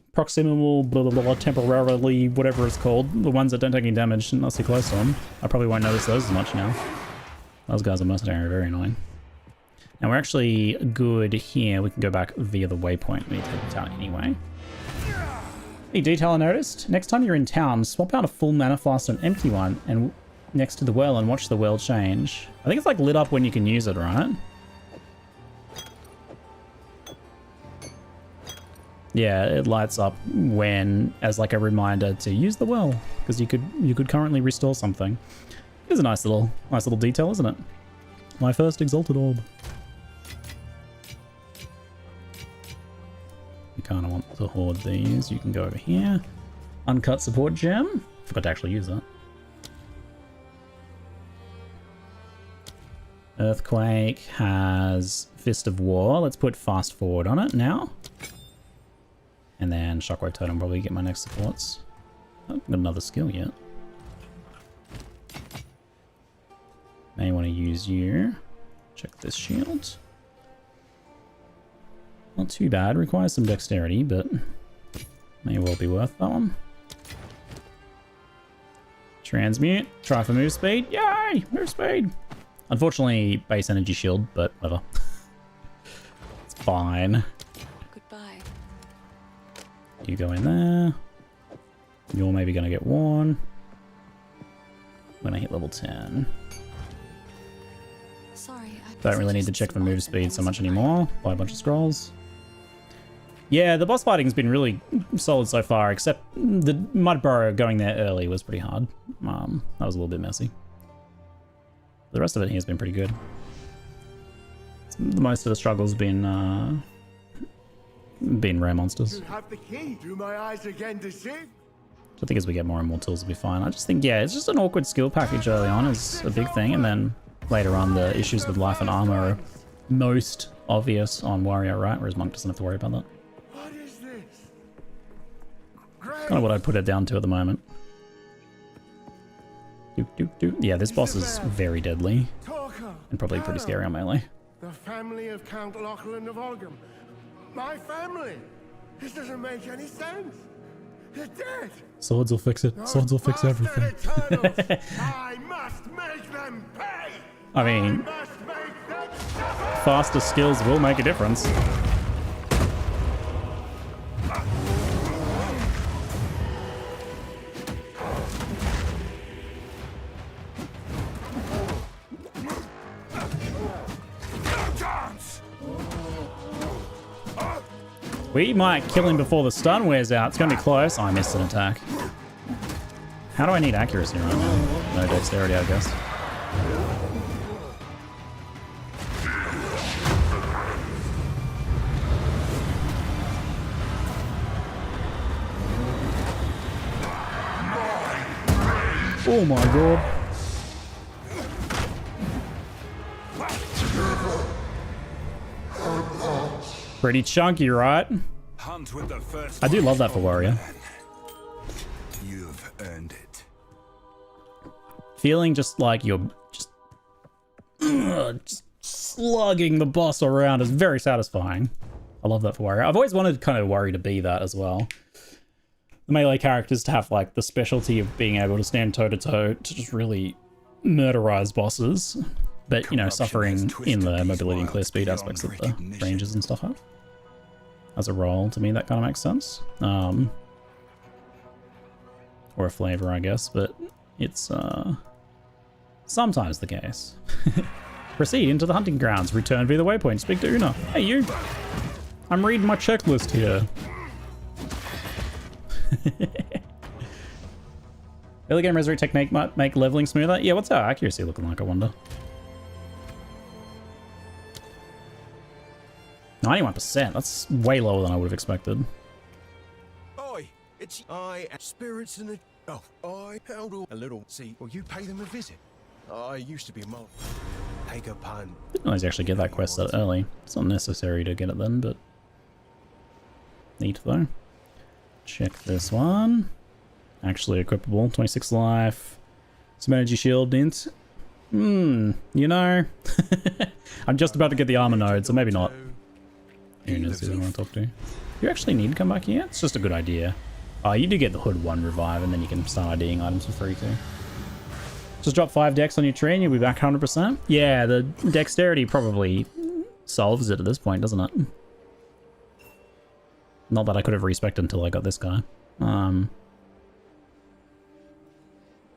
blah, blah, blah, temporarily, whatever it's called, the ones that don't take any damage unless you're close to them. I probably won't notice those as much now. Those guys are most very annoying. And we're actually good here. We can go back via the waypoint. We need to take it out anyway. Hey, detail I noticed. Next time you're in town, swap out a full mana flask to an empty one and next to the well and watch the well change. I think it's like lit up when you can use it, right? Yeah, it lights up when as like a reminder to use the well because you could currently restore something. It's a nice little detail, isn't it? My first exalted orb. You kind of want to hoard these. You can go over here. Uncut support gem. Forgot to actually use that. Earthquake has Fist of War. Let's put fast forward on it now. And then Shockwave Totem probably get my next supports. I haven't got another skill yet. May want to use you. Check this shield. Not too bad. Requires some dexterity, but may well be worth that one. Transmute. Try for move speed. Yay! Move speed! Unfortunately, base energy shield, but whatever. It's fine. Goodbye. You go in there. You're maybe going to get one. When I hit level 10. Sorry, Don't really need to check for move speed so much anymore. Buy a bunch of scrolls. Yeah, the boss fighting's been really solid so far, except the mud burrow going there early was pretty hard. That was a little bit messy. The rest of it here has been pretty good. Most of the struggles been rare monsters. You have the key. Do my eyes again deceive? So I think as we get more and more tools, we'll be fine. I just think, yeah, it's just an awkward skill package early on is a big thing, and then later on the issues with life and armor are most obvious on warrior, right? Whereas monk doesn't have to worry about that. What is this? Kind of what I'd put it down to at the moment. Yeah, this boss is very deadly and probably pretty scary on melee. The family of Count Lachlan of Olgam. My family. This doesn't make any sense. They're dead. Swords will fix it. Swords will fix everything. I must make them pay. I mean, Must make them suffer. faster skills will make a difference. We might kill him before the stun wears out. It's going to be close. Oh, I missed an attack. How do I need accuracy right now? No dexterity, I guess. Oh my god. Pretty chunky, right? Hunt with the first I do love that for warrior. You've earned it. Feeling just like you're just slugging the boss around is very satisfying. I love that for warrior. I've always wanted kind of warrior to be that as well. The melee characters to have like the specialty of being able to stand toe to toe to just really murderize bosses. But, you know, suffering in the mobility and clear speed aspects that the ranges and stuff have. As a role, to me, that kind of makes sense. Or a flavor, I guess, but it's sometimes the case. Proceed into the hunting grounds. Return via the waypoint. Speak to Una. Hey, you. I'm reading my checklist here. Early game resurrect technique might make leveling smoother. Yeah, what's our accuracy looking like, I wonder? 91%. That's way lower than I would have expected. Oi, it's spirits in the. Oh, I held a little. See, well, you pay them a visit. I used to be a monk. Take a pun. Didn't realize you actually get that quest that early. It's not necessary to get it then, but neat though. Check this one. Actually equipable. 26 life. Some energy shield int. You know. I'm just about to get the armor node, so maybe not. Una's who I want to talk to. You actually need to come back here? It's just a good idea. Oh, you do get the Hood 1 revive, and then you can start IDing items for free too. Just drop 5 dex on your tree and you'll be back 100%. Yeah, the dexterity probably solves it at this point, doesn't it? Not that I could have respected until I got this guy.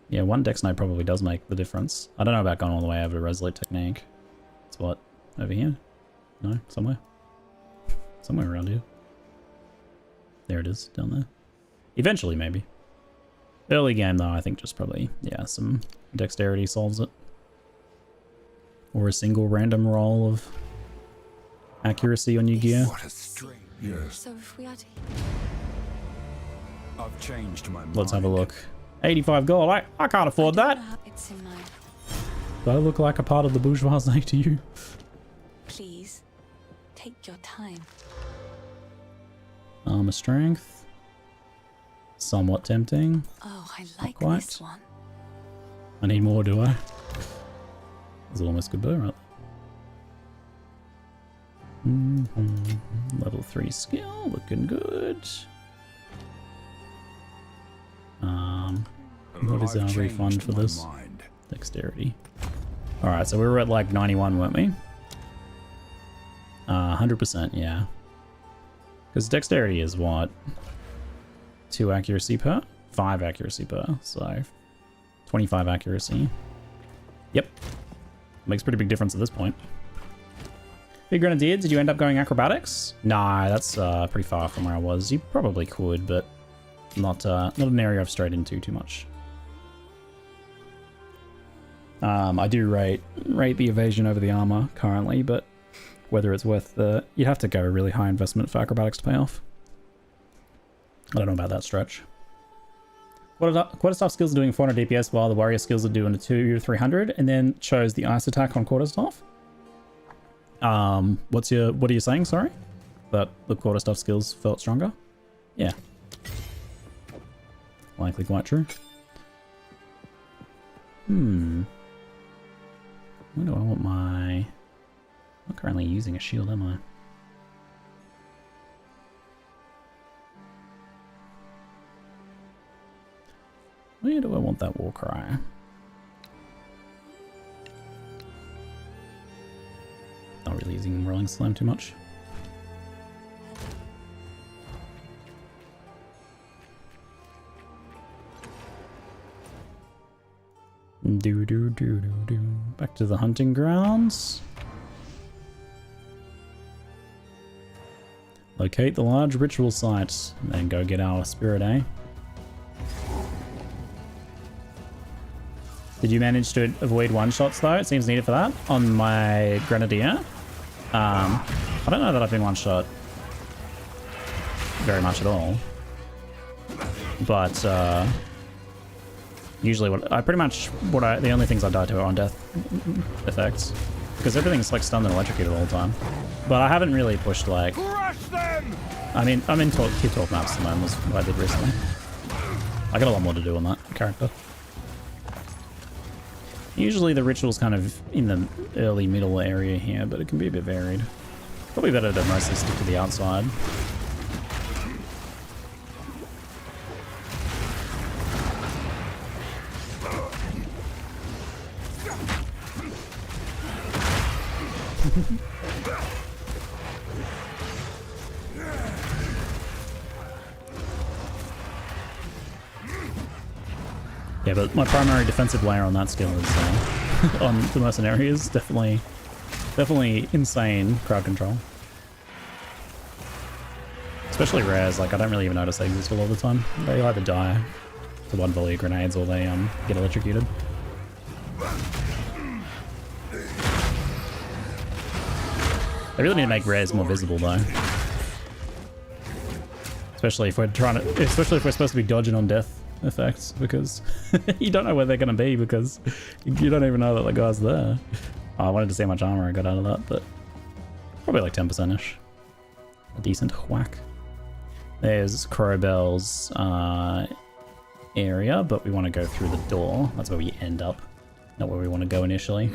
Yeah, 1 dex node probably does make the difference. I don't know about going all the way over to Resolute Technique. It's what? Over here? No? Somewhere? Somewhere around here. There it is, down there. Eventually, maybe. Early game, though, I think just probably, yeah, some dexterity solves it. Or a single random roll of accuracy on your gear. What a strange. Yes, So if we are to... I've changed my mind. Let's have a look. 85 gold. I can't afford that. It's in my... Do I look like a part of the bourgeoisie to you? Please, take your time. Armor strength. Somewhat tempting. Oh, I like quite. this one. I need more, do I? There's almost good bow, right? Level 3 skill, looking good. What is our refund for this? Dexterity. Alright, so we were at like 91, weren't we? 100%, yeah. Because dexterity is what? 2 accuracy per? 5 accuracy per, so 25 accuracy. Yep. Makes a pretty big difference at this point. Big Grenadier, did you end up going acrobatics? Nah, that's pretty far from where I was. You probably could, but not an area I've strayed into too much. I do rate the evasion over the armor currently, but whether it's worth the... You'd have to go a really high investment for acrobatics to pay off. I don't know about that stretch. Quarterstaff skills are doing 400 DPS while the warrior skills are doing a 200 to 300, and then chose the ice attack on quarterstaff. What are you saying, sorry? That the quarterstaff skills felt stronger? Yeah. Likely quite true. Where do I want my... I'm not currently using a shield, am I? Where do I want that war cry? Not really using Rolling Slam too much. Back to the hunting grounds. Locate the large ritual site, and then go get our spirit, eh? Did you manage to avoid one-shots though? It seems needed for that. On my Grenadier. I don't know that I've been one-shot very much at all. But usually the only things I die to are on death effects. Because everything's like stunned and electrocuted all the time. But I haven't really pushed like... I mean, I'm in tier 12 maps at the moment, was what I did recently. I got a lot more to do on that character. Usually the ritual's kind of in the early middle area here, but it can be a bit varied. Probably better to mostly stick to the outside. Yeah, but my primary defensive layer on that skill is on the mercenary is definitely insane crowd control. Especially rares, like I don't really even notice they exist all the time. They either die to one volley of grenades or they get electrocuted. They really need to make rares more visible though. Especially if we're supposed to be dodging on death effects, because you don't know where they're going to be because you don't even know that the guy's there. Oh, I wanted to see how much armor I got out of that, but probably like 10%ish. A decent whack. There's Crowbell's area, but we want to go through the door. That's where we end up, not where we want to go initially.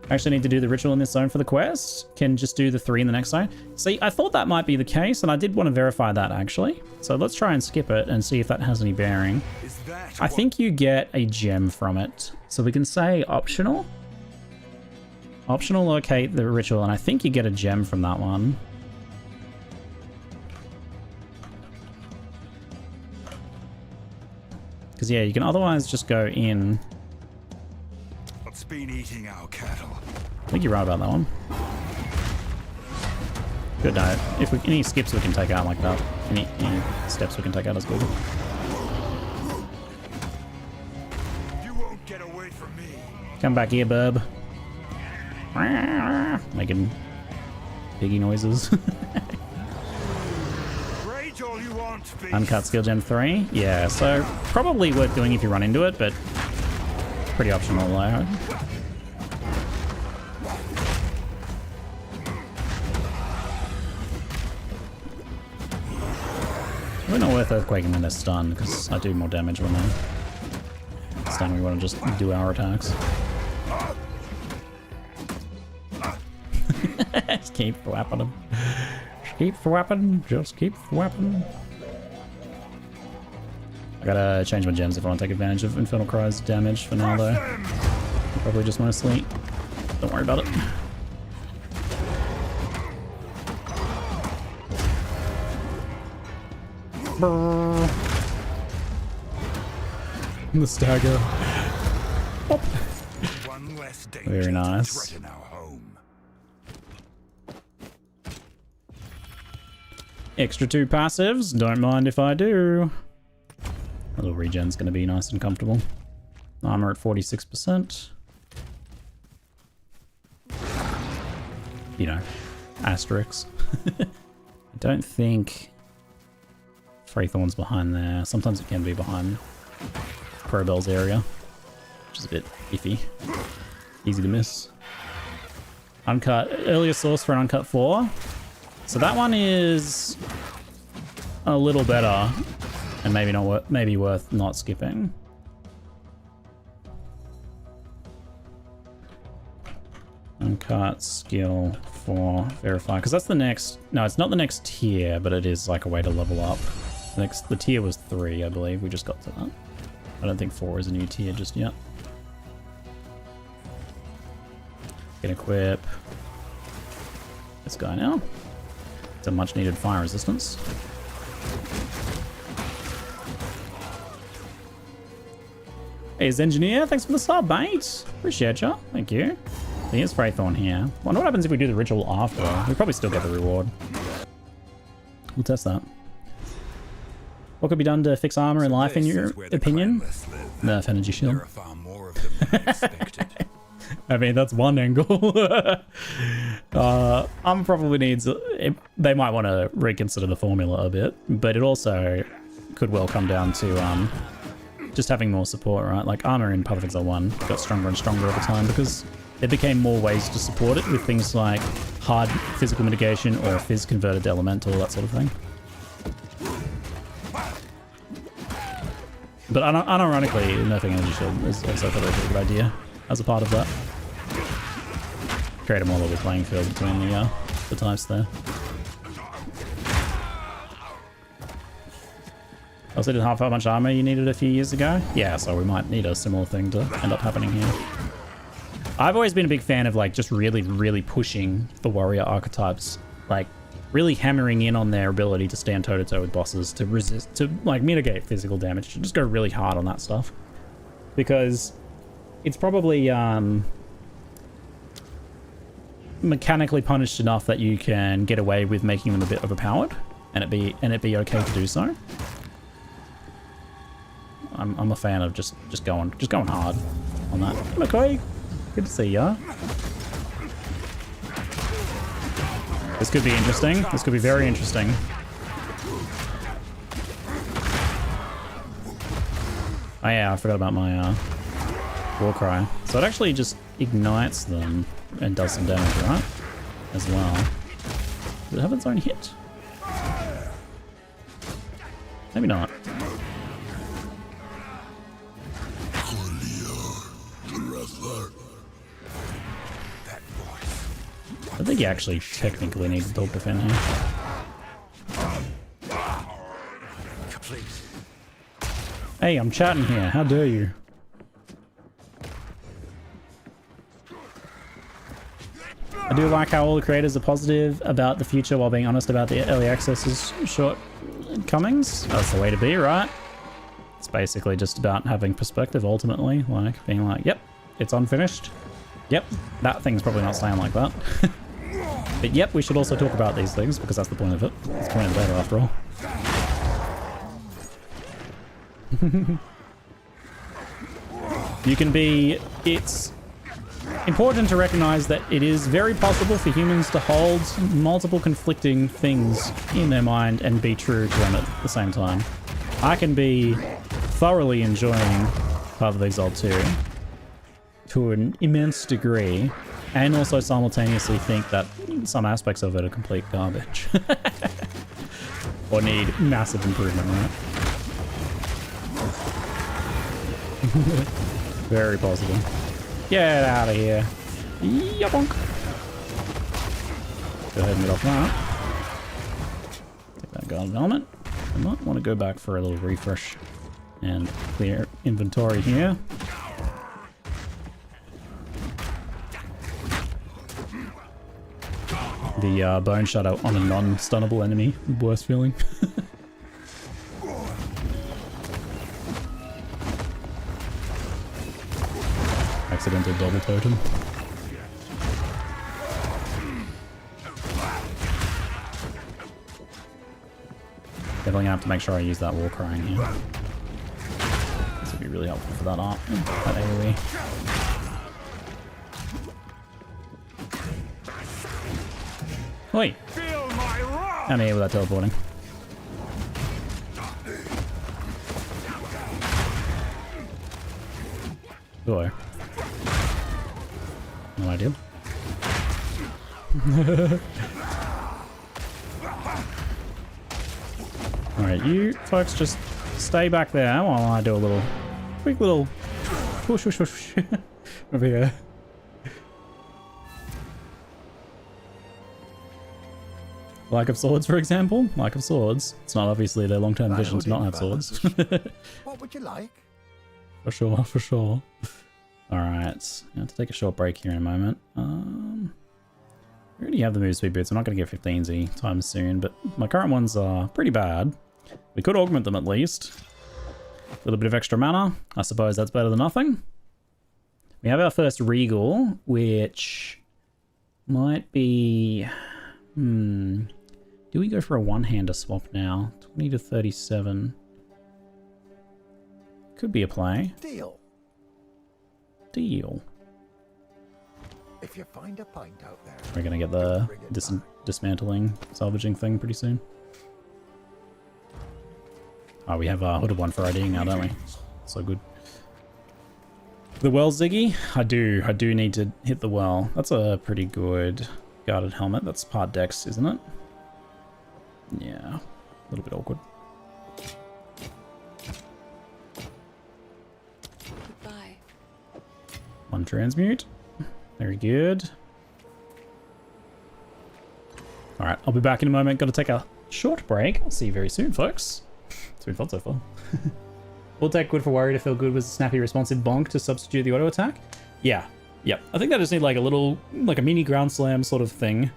I actually need to do the ritual in this zone for the quest. Can just do the 3 in the next zone. See, I thought that might be the case, and I did want to verify that actually. So let's try and skip it and see if that has any bearing. I think you get a gem from it. So we can say optional. Optional locate the ritual, and I think you get a gem from that one. Because yeah, you can otherwise just go in. What's been eating our cattle? I think you're right about that one. Good note. If we any skips we can take out like that. Any steps we can take out is good. You won't get away from me. Come back here, bub. Making piggy noises. Rage all you want, beast. Uncut skill gem 3. Yeah, so probably worth doing if you run into it, but pretty optional though. We're not worth earthquaking when they're stunned, because I do more damage when they're stunned. We want to just do our attacks. Just keep thwapping them. Just keep thwapping. Just keep thwapping. I gotta change my gems if I want to take advantage of Infernal Cry's damage for now, though. Probably just mostly. Don't worry about it. The stagger. One less danger Very nice. to threaten our home. Extra 2 passives. Don't mind if I do. A little regen's gonna be nice and comfortable. Armor at 46%. You know, asterisks. I don't think Freythorn's behind there. Sometimes it can be behind Probell's area, which is a bit iffy. Easy to miss. Uncut, earlier source for an uncut 4. So that one is a little better, and maybe not maybe worth not skipping. Uncut skill for verify, because that's the next. No, it's not the next tier, but it is like a way to level up. The tier was 3, I believe. We just got to that. I don't think 4 is a new tier just yet. Can equip this guy now. It's a much needed fire resistance. Hey, Engineer, thanks for the sub, mate. Appreciate ya. Thank you. Here's Freythorn here. Wonder what happens if we do the ritual after. We probably still get the reward. We'll test that. What could be done to fix armor and life in your opinion? Nerf energy shield. There are far more of them than I expected. I mean, that's one angle. Probably needs... They might want to reconsider the formula a bit, but it also could well come down to just having more support, right? Like, armor in Path of Exile 1 got stronger and stronger over time because there became more ways to support it with things like hard physical mitigation or phys converted to elemental, that sort of thing. But unironically, nerfing energy shield is also probably a pretty good idea as a part of that. Create a more level playing field between the types there. Also, did half how much armor you needed a few years ago? Yeah, so we might need a similar thing to end up happening here. I've always been a big fan of like just really, really pushing the warrior archetypes, like really hammering in on their ability to stand toe-to-toe with bosses, to resist, to like mitigate physical damage, to just go really hard on that stuff. Because it's probably mechanically punished enough that you can get away with making them a bit overpowered, and it be okay to do so. I'm a fan of just going hard on that. McCoy, good to see ya. This could be interesting. This could be very interesting. Oh yeah, I forgot about my war cry. So it actually just ignites them and does some damage, right? As well. Does it have its own hit? Maybe not. I think you actually technically need to dog defend here. Hey, I'm chatting here. How dare you? I do like how all the creators are positive about the future while being honest about the early access's shortcomings. That's the way to be, right? It's basically just about having perspective ultimately, like being like, yep, it's unfinished. Yep, that thing's probably not saying like that. But yep, we should also talk about these things because that's the point of it. It's the point of the beta after all. You can be... It's important to recognize that it is very possible for humans to hold multiple conflicting things in their mind and be true to them at the same time. I can be thoroughly enjoying Path of Exile 2 to an immense degree, and also simultaneously think that some aspects of it are complete garbage. Or need massive improvement, right? Very possible. Get out of here. Yabonk. Go ahead and get off that. Take that guarded element. I might want to go back for a little refresh and clear inventory here. The bone shadow on a non-stunnable enemy. Worst feeling. Accidental double totem. Definitely gonna have to make sure I use that war crying here. This would be really helpful for that art. That AoE. Oi! I'm here without teleporting. Boy. No idea. Alright, you folks just stay back there while I do a little quick little push over here. Lack of swords, for example. Lack of swords. It's not obviously their long-term vision to not have swords. What would you like? For sure, for sure. Alright, I have to take a short break here in a moment. We already have the move speed boots. I'm not going to get 15s time soon, but my current ones are pretty bad. We could augment them at least. A little bit of extra mana. I suppose that's better than nothing. We have our first Regal, which might be... Do we go for a one-hander swap now? 20 to 37. Could be a play. Deal. Deal. If you find a pint out there, We're gonna get the dismantling, salvaging thing pretty soon. Oh, we have a hooded one for IDing now, don't we? So good. The well, Ziggy? I do need to hit the well. That's a pretty good guarded helmet. That's part dex, isn't it? Yeah, a little bit awkward. Goodbye. One transmute. Very good. Alright, I'll be back in a moment. Gotta take a short break. I'll see you very soon, folks. It's been fun so far. Full tech good for warrior to feel good with a snappy responsive bonk to substitute the auto attack. Yeah. Yep. I think I just need like a little, like a mini ground slam sort of thing.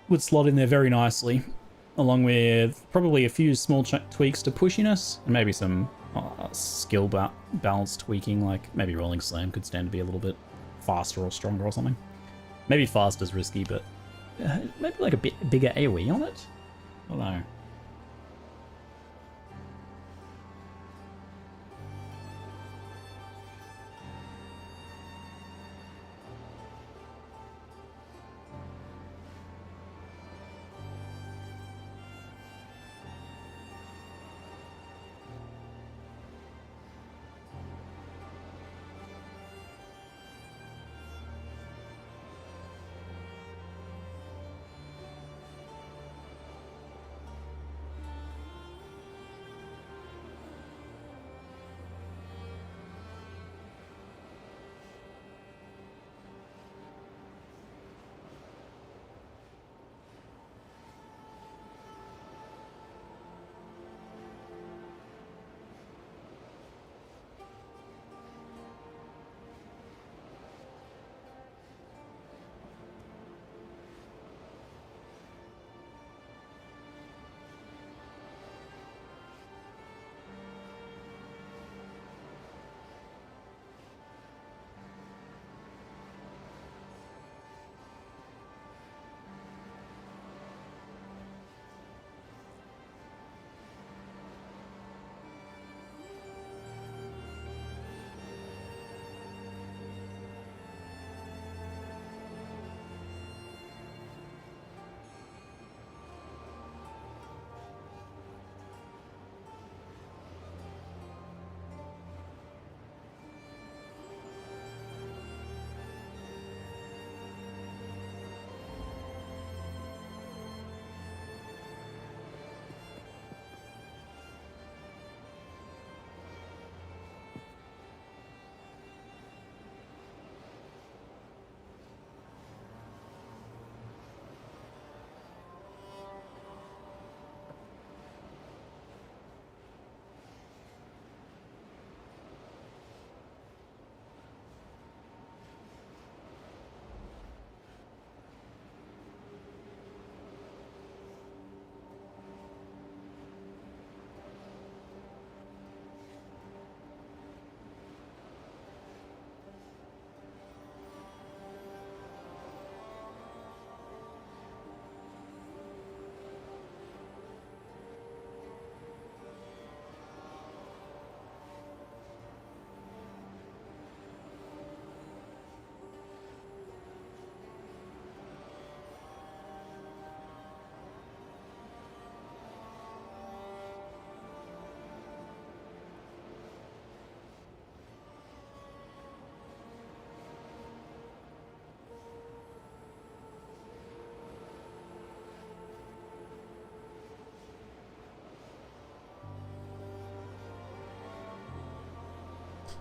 Would slot in there very nicely. Along with probably a few small tweaks to pushiness. And maybe some skill balance tweaking, like maybe rolling slam could stand to be a little bit faster or stronger or something. Maybe fast is risky, but maybe like a bit bigger AoE on it? I don't know.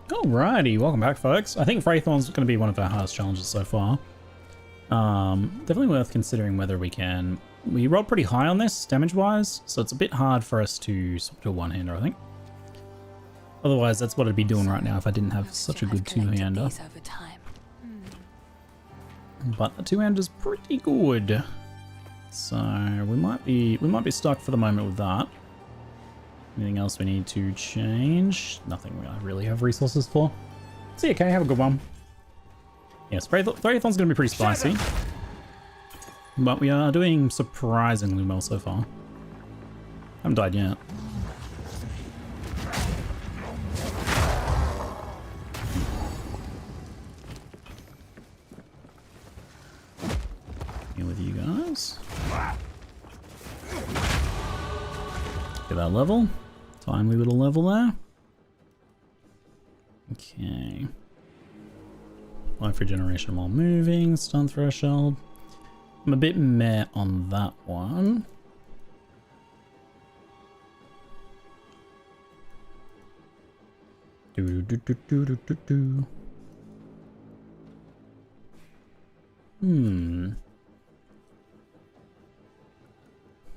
Alrighty, welcome back, folks. I think Wraithorn's going to be one of our hardest challenges so far. Definitely worth considering whether we can... We rolled pretty high on this, damage-wise, so it's a bit hard for us to swap to a one-hander, I think. Otherwise, that's what I'd be doing right now if I didn't have such a good two-hander. But the two-hander's pretty good. So we might be stuck for the moment with that. Anything else we need to change? Nothing I really have resources for. See you, Kay. Have a good one. Yes, Wraithorn's going to be pretty spicy. But we are doing surprisingly well so far. Haven't died yet. Here with you guys. Get that level. Timely little level there. Okay. Life regeneration while moving. Stun threshold. I'm a bit meh on that one.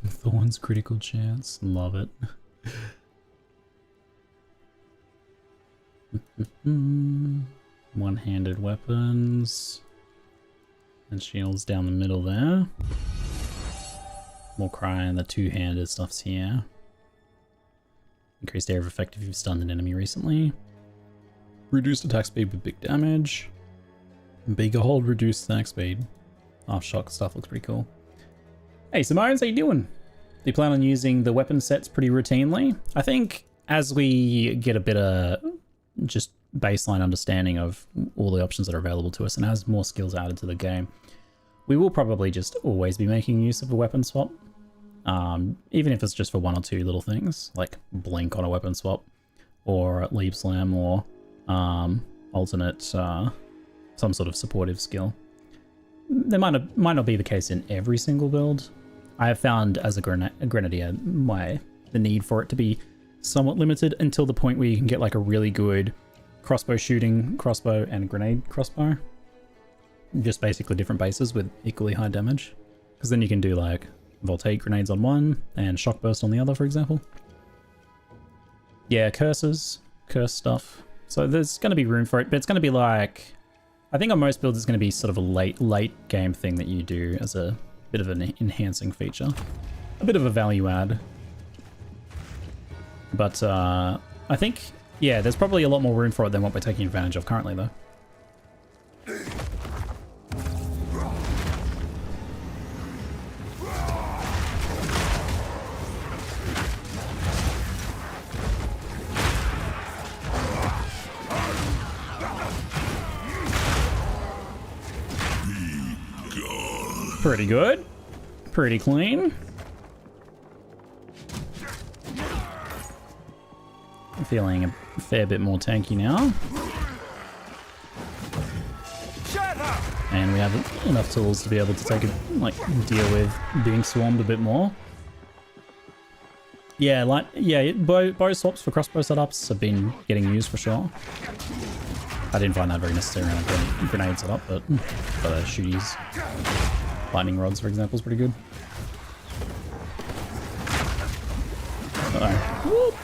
Thorn's critical chance. Love it. One-handed weapons. And shields down the middle there. More cry and the two-handed stuff's here. Increased area of effect if you've stunned an enemy recently. Reduced attack speed with big damage. Bigger hold, reduced attack speed. Aftershock stuff looks pretty cool. Hey Simones, how you doing? Do you plan on using the weapon sets pretty routinely? I think as we get a bit of just baseline understanding of all the options that are available to us and as more skills added to the game, we will probably just always be making use of a weapon swap. Even if it's just for one or two little things, like blink on a weapon swap, or leap slam, or alternate some sort of supportive skill. There might not be the case in every single build. I have found as a grenadier the need for it to be somewhat limited until the point where you can get like a really good crossbow shooting crossbow and grenade crossbow. Just basically different bases with equally high damage. Because then you can do like voltaic grenades on one and shock burst on the other, for example. Yeah, curse stuff. So there's going to be room for it, but it's going to be like... I think on most builds it's going to be sort of a late game thing that you do as a bit of an enhancing feature. A bit of a value add. But I think, yeah, there's probably a lot more room for it than what we're taking advantage of currently, though. Pretty good. Pretty clean. I'm feeling a fair bit more tanky now. And we have enough tools to be able to take a, deal with being swarmed a bit more. Yeah, bow swaps for crossbow setups have been getting used for sure. I didn't find that very necessary on a grenade setup, but for the shooties. Lightning rods, for example, is pretty good. Uh-oh.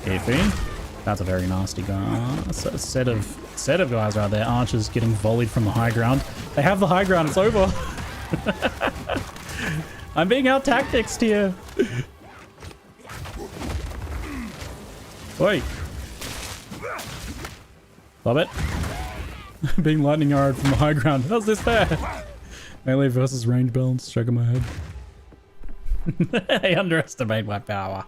Iffy. That's a very nasty guy. A set of guys right there. Archers getting volleyed from the high ground. They have the high ground. It's over. I'm being out-tacticsed here. Wait. Love it. Being lightning arrowed from the high ground. How's this fair? Melee versus range balance, shaking my head. I underestimate my power.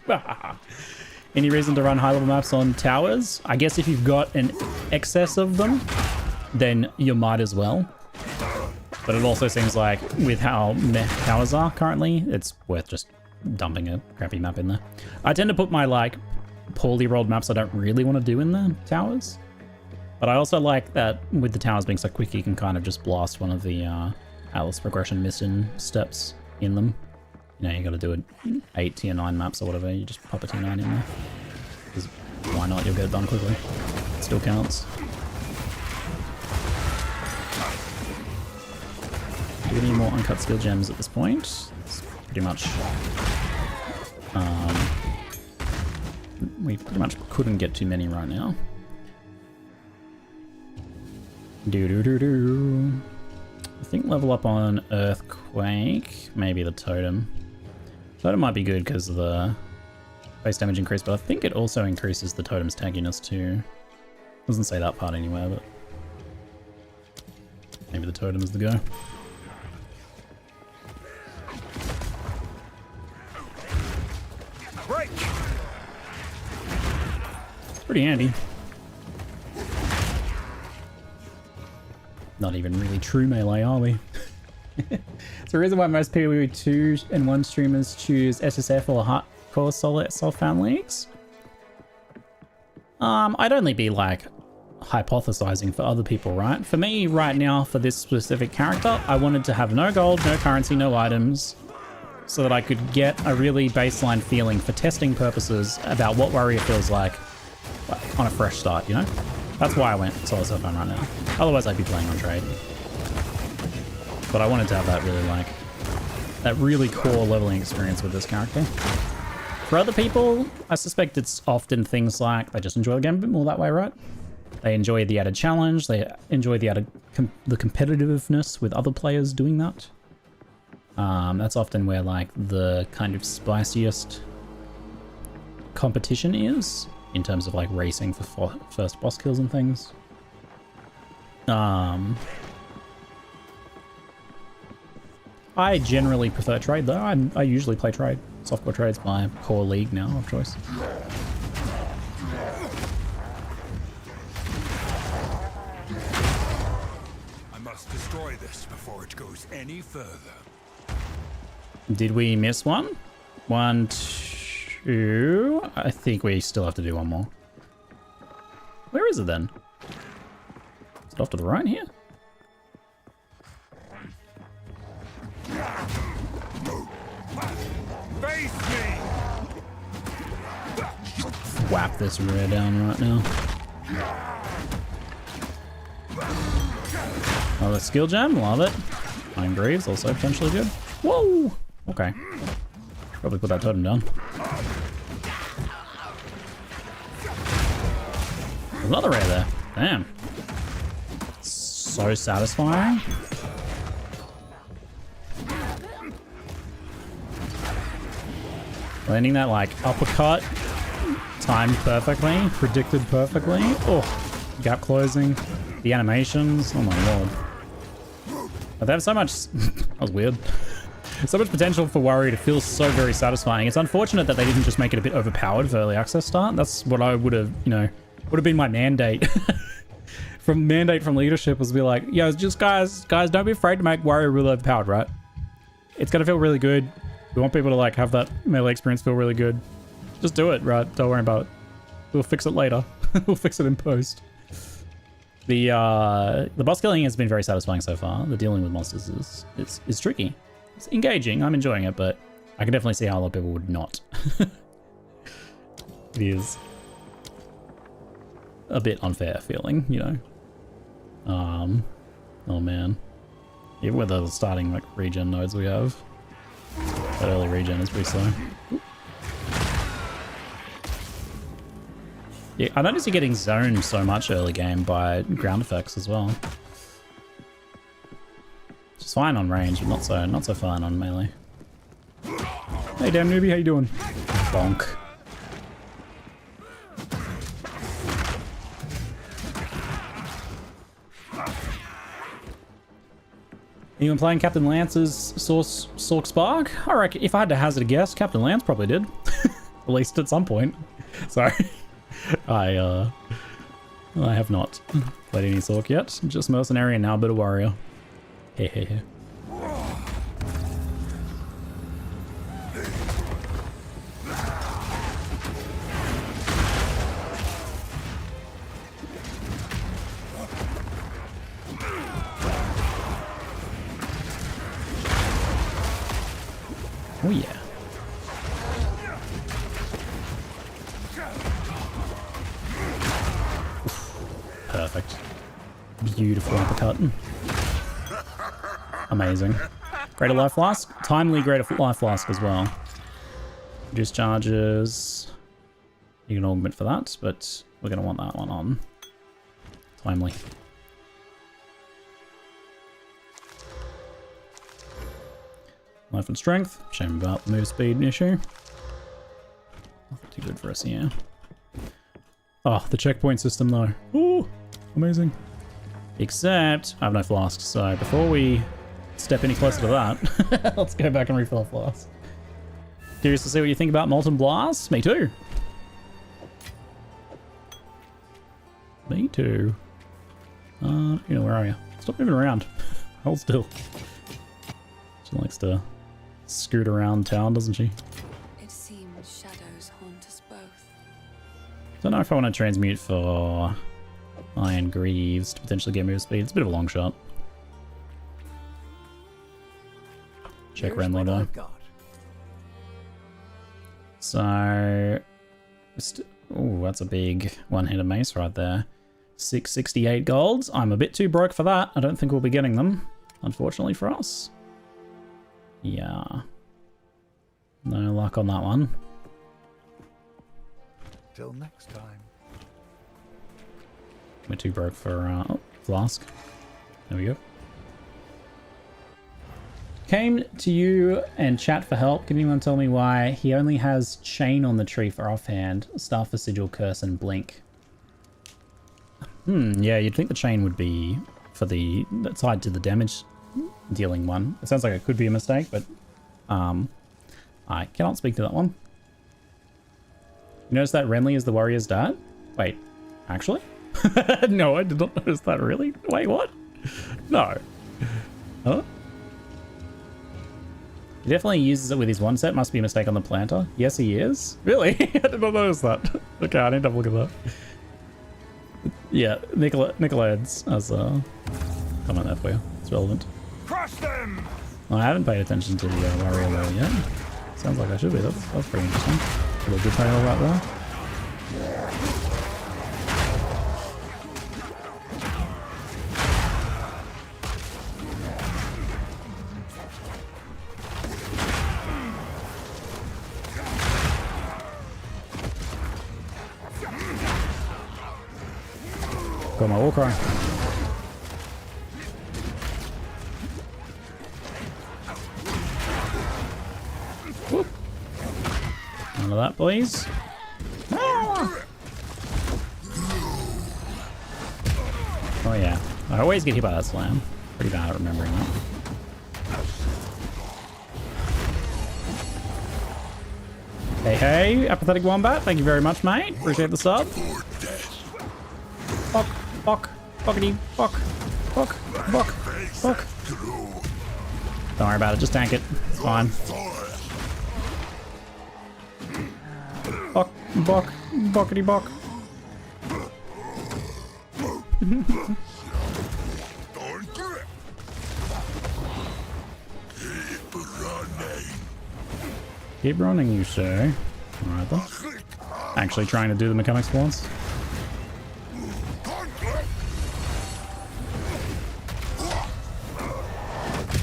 Any reason to run high level maps on towers? I guess if you've got an excess of them, then you might as well. But it also seems like with how meh towers are currently, it's worth just dumping a crappy map in there. I tend to put my poorly rolled maps I don't really want to do in the towers. But I also like that with the towers being so quick, you can kind of just blast one of the Atlas progression mission steps in them. You know, you got to do it 8 tier 9 maps or whatever. You just pop a tier 9 in there. Because why not? You'll get it done quickly. still counts. Do we need more uncut skill gems at this point? It's pretty much... we pretty much couldn't get too many right now. Do. I think level up on Earthquake, maybe the Totem. Totem might be good because of the base damage increase, but I think it also increases the Totem's tankiness too. Doesn't say that part anywhere, but maybe the Totem is the go. Break. It's pretty handy. Not even really true melee, are we? It's the reason why most PoE 2 and 1 streamers choose SSF or hardcore solo self-found leagues. I'd only be like hypothesizing for other people, right? For me right now, for this specific character, I wanted to have no gold, no currency, no items, so that I could get a really baseline feeling for testing purposes about what Warrior feels like on a fresh start, you know? That's why I went solo self-found right now. Otherwise I'd be playing on trade. But I wanted to have that really like, that really core leveling experience with this character. For other people, I suspect it's often things like they just enjoy the game a bit more that way, right? They enjoy the added challenge, they enjoy the added the competitiveness with other players doing that. That's often where like the kind of spiciest competition is, in terms of like racing for first boss kills and things. I generally prefer trade though. I usually play trade. Softcore trade's my core league now of choice. I must destroy this before it goes any further. Did we miss one? 1, 2. I think we still have to do one more. Where is it then? Is it off to the right here? Face me! Whap this rear down right now. Oh, the skill gem, love it. Iron Greaves, also potentially good. Whoa! Okay. Probably put that totem down. There's another rare there. Damn. So satisfying. Landing that like uppercut, timed perfectly, predicted perfectly. Oh, gap closing, the animations. Oh my lord. But they have so much. That was weird. So much potential for Warrior to feel so very satisfying. It's unfortunate that they didn't just make it a bit overpowered for early access start. That's what I would have, you know, would have been my mandate. From leadership was to be like, yo, just guys, don't be afraid to make Warrior really overpowered, right? It's gonna feel really good. We want people to like have that melee experience feel really good. Just do it, right? Don't worry about it. We'll fix it later. We'll fix it in post. The boss killing has been very satisfying so far. The dealing with monsters is tricky. It's engaging. I'm enjoying it, but I can definitely see how a lot of people would not. It is a bit unfair feeling, you know. Oh man. Even with the starting like regen nodes we have. That early regen is pretty slow. Yeah, I noticed you're getting zoned so much early game by ground effects as well. It's fine on range, but not so fine on melee. Hey damn newbie, how you doing? Bonk. Anyone playing Captain Lance's Sork Spark? I reckon if I had to hazard a guess, Captain Lance probably did. At least at some point. Sorry. I have not played any Sork yet. Just Mercenary and now a bit of Warrior. Hehehe. Oh yeah. Oof. Perfect. Beautiful uppercut. Amazing. Greater life flask. Timely greater life flask as well. Reduce charges. You can augment for that, but we're going to want that one on. Timely. Life and strength. Shame about the move speed issue. Nothing too good for us here. Oh, the checkpoint system though. Ooh, amazing. Except I have no flasks, so before we step any closer to that, let's go back and refill our flasks. Curious to see what you think about Molten Blast? Me too. Me too. You know, where are you? Stop moving around. Hold still. She likes to scoot around town, doesn't she? It seems shadows haunt us both. Don't know if I want to transmute for Iron Greaves to potentially get move speed. It's a bit of a long shot. Check Renly though. So, oh, that's a big one-hitter mace right there. 668 golds. I'm a bit too broke for that. I don't think we'll be getting them, unfortunately for us. Yeah. No luck on that one. Till next time. We're too broke for flask. There we go. Came to you and chat for help. Can anyone tell me why he only has chain on the tree for offhand, star for sigil, curse, and blink? Yeah, you'd think the chain would be for the tied to the damage dealing one. It sounds like it could be a mistake, but I cannot speak to that one. You notice that Renly is the warrior's dad? Wait, actually? No, I did not notice that, really. Wait, what? No. Huh? He definitely uses it with his one set. Must be a mistake on the planter. Yes, he is. Really? I did not notice that. Okay, I need to have a look at that. Yeah, Nicolaides has a comment there for you. It's relevant. Crush them! Well, I haven't paid attention to the warrior though yet. Sounds like I should be. That's pretty interesting. A little detail right there. Got my war cry. Whoop. None of that, please. Oh yeah, I always get hit by that slam. Pretty bad at remembering that. Hey, hey, apathetic wombat, thank you very much, mate. Appreciate the sub. Fuck, fuck, fuckity, fuck, fuck, fuck, fuck. Don't worry about it, just tank it. It's fine. Fuck, buck, buckety buck. Keep running, you say. Alright then. Actually trying to do the mechanics for once.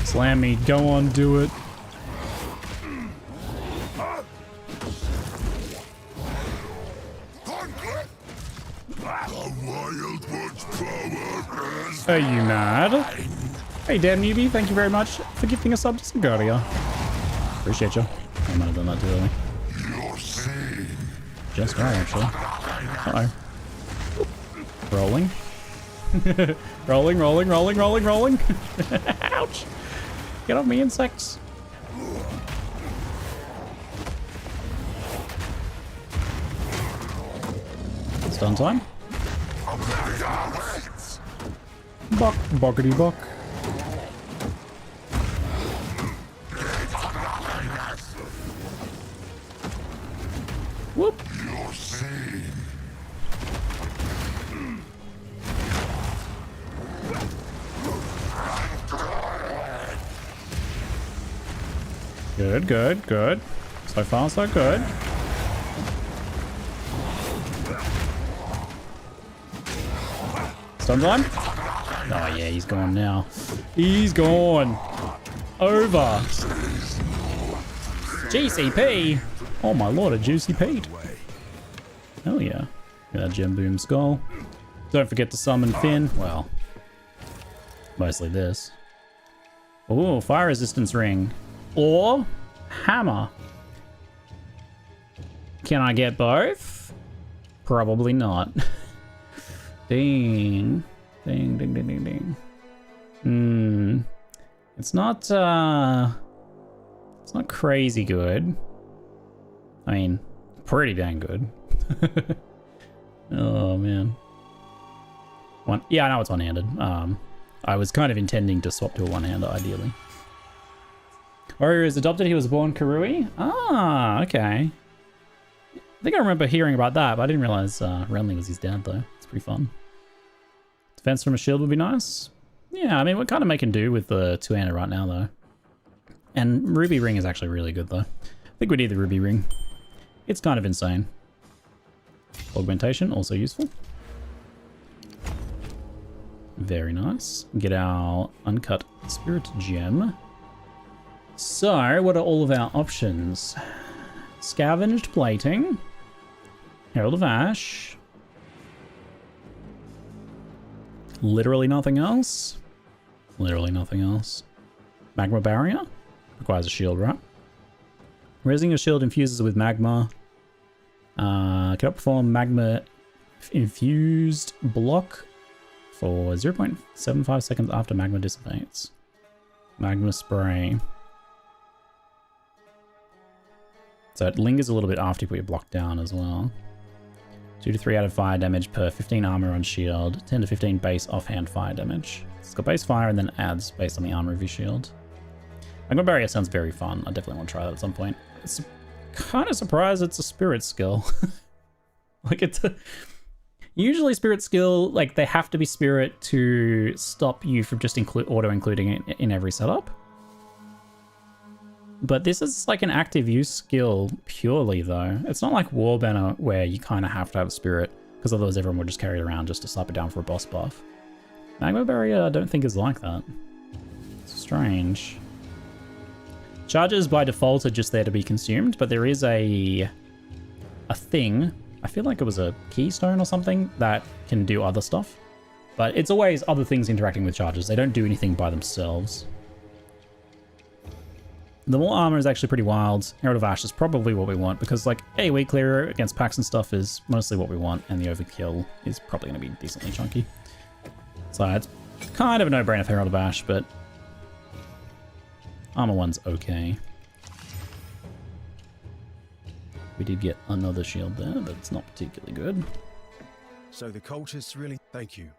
Slam me, go on, do it. Are you mad? Hey, damn newbie, thank you very much for gifting a sub to Sigardia. Appreciate you. I might have done that too early. Just right, actually. Uh-oh. Rolling. Rolling, rolling, rolling, rolling, rolling. Ouch. Get off me, insects. Stun time. Buck, buckety buck. Whoop. Good, good, good. So far, so good. Stun time? Oh yeah, he's gone now. He's gone. Over. GCP. Oh my lord, a juicy Pete. Hell yeah. Look at that gem boom skull. Don't forget to summon Finn. Well, mostly this. Ooh, fire resistance ring. Or hammer. Can I get both? Probably not. Ding. Ding, ding, ding, ding, ding. It's not crazy good. I mean, pretty dang good. Oh man. Yeah, I know it's one-handed. I was kind of intending to swap to a one-hander ideally. Warrior is adopted, he was born Karui? Ah, okay. I think I remember hearing about that, but I didn't realize Renly was his dad though. It's pretty fun. Defense from a shield would be nice. Yeah, I mean, we're kind of making do with the two-hander right now though. And Ruby Ring is actually really good though. I think we need the Ruby Ring. It's kind of insane. Augmentation, also useful. Very nice. Get our uncut spirit gem. So, what are all of our options? Scavenged plating. Herald of Ash. Literally nothing else. Literally nothing else. Magma barrier. Requires a shield, right? Raising a shield infuses with magma. Cannot perform magma infused block for 0.75 seconds after magma dissipates. Magma spray. So it lingers a little bit after you put your block down as well. 2 to 3 out of fire damage per 15 armor on shield. 10 to 15 base offhand fire damage. It's got base fire and then adds based on the armor of your shield. Magma barrier sounds very fun. I definitely want to try that at some point. It's kind of surprised it's a spirit skill. Like it's a... Usually spirit skill, like they have to be spirit to stop you from just auto-including it in every setup. But this is like an active use skill purely though. It's not like Warbanner where you kind of have to have a spirit because otherwise everyone would just carry it around just to slap it down for a boss buff. Magma barrier I don't think is like that. It's strange. Charges by default are just there to be consumed, but there is a thing, I feel like it was a keystone or something, that can do other stuff. But it's always other things interacting with charges. They don't do anything by themselves. The more armor is actually pretty wild. Herald of Ash is probably what we want because like AoE clearer against packs and stuff is mostly what we want, and the overkill is probably going to be decently chunky. So it's kind of a no-brainer for Herald of Ash, but armor one's okay. We did get another shield there, but it's not particularly good. So the cultists really... Thank you.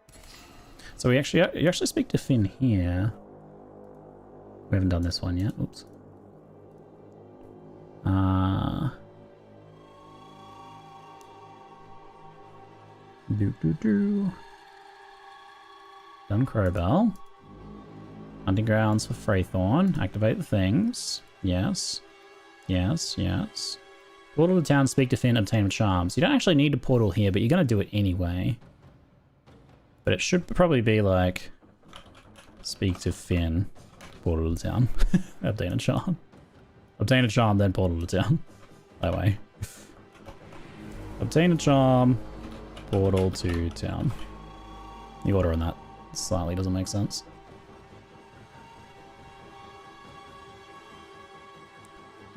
So you actually speak to Finn here. We haven't done this one yet. Oops. Done Crowbell. Hunting grounds for Freythorn. Activate the things. Yes. Yes, yes. Portal to town, speak to Finn, obtain charms. You don't actually need a portal here, but you're going to do it anyway. But it should probably be like... Speak to Finn, portal to town. Obtain a charm. Obtain a charm, then portal to town. That way. Obtain a charm, portal to town. The order on that slightly doesn't make sense.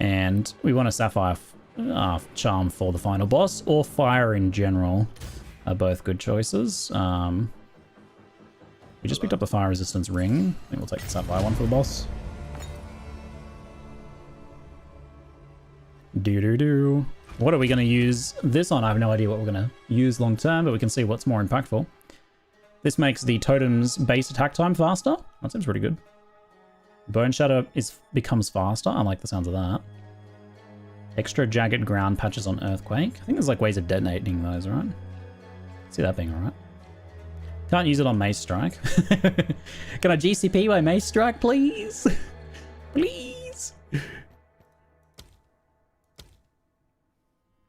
And we want a sapphire charm for the final boss, or fire in general are both good choices. We just picked up the fire resistance ring. I think we'll take the sapphire one for the boss. Do. What are we going to use this on? I have no idea what we're going to use long term, but we can see what's more impactful. This makes the totem's base attack time faster. That seems pretty good. Bone Shatter becomes faster. I like the sounds of that. Extra jagged ground patches on Earthquake. I think there's like ways of detonating those, right? See that being alright. Can't use it on Mace Strike. Can I GCP my Mace Strike, please? Please?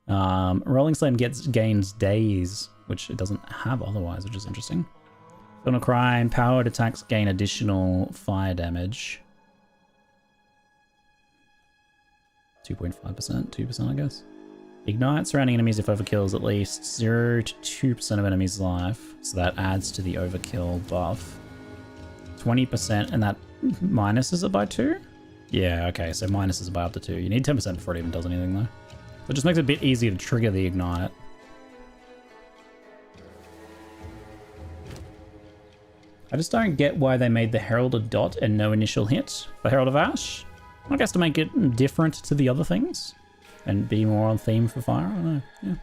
Rolling Slam gains days, which it doesn't have otherwise, which is interesting. Gonna cry and powered attacks gain additional fire damage. 2.5%, 2% I guess. Ignite surrounding enemies if overkill is at least 0 to 2% of enemies' life. So that adds to the overkill buff. 20% and that minuses it by 2? Yeah, okay, so minuses it by up to 2. You need 10% before it even does anything though. So it just makes it a bit easier to trigger the ignite. I just don't get why they made the Herald a dot and no initial hit for Herald of Ash. I guess to make it different to the other things and be more on theme for fire. I don't know. Yeah.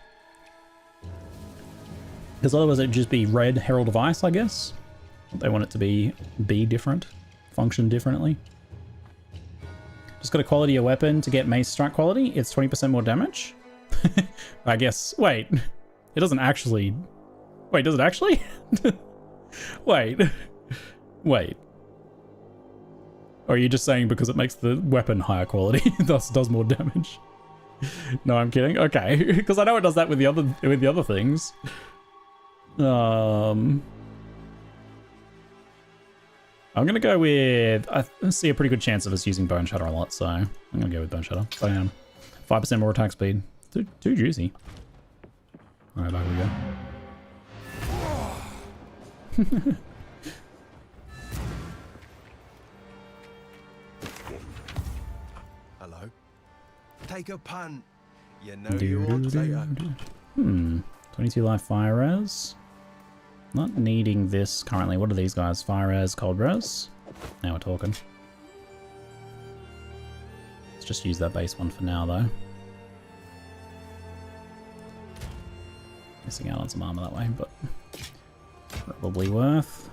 Because otherwise it'd just be red Herald of Ice, I guess. They want it to be different, function differently. Just got a quality of weapon to get mace strike quality. It's 20% more damage. I guess. Wait, it doesn't actually. Wait, does it actually? Wait. Or are you just saying because it makes the weapon higher quality, thus does more damage? No, I'm kidding. Okay, because I know it does that with the other things. I'm gonna go with. I see a pretty good chance of us using Bone Shatter a lot, so I'm gonna go with Bone Shatter. Bam. 5% more attack speed. Too juicy. All right, back we go. Hello. Take a punt. You know your potato. 22 life fire res. Not needing this currently. What are these guys? Fire res, cold res. Now we're talking. Let's just use that base one for now though. Missing out on some armor that way, but probably worth.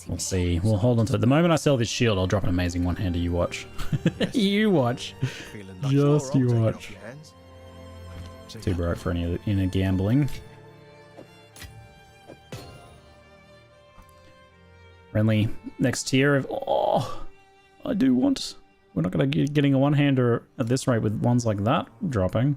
We'll see. We'll hold on to it. The moment I sell this shield, I'll drop an amazing one-hander. You watch. You watch. Like Just you I'll watch. Too broke for any inner gambling. Friendly next tier of. Oh, I do want. We're not going to be getting a one-hander at this rate with ones like that dropping.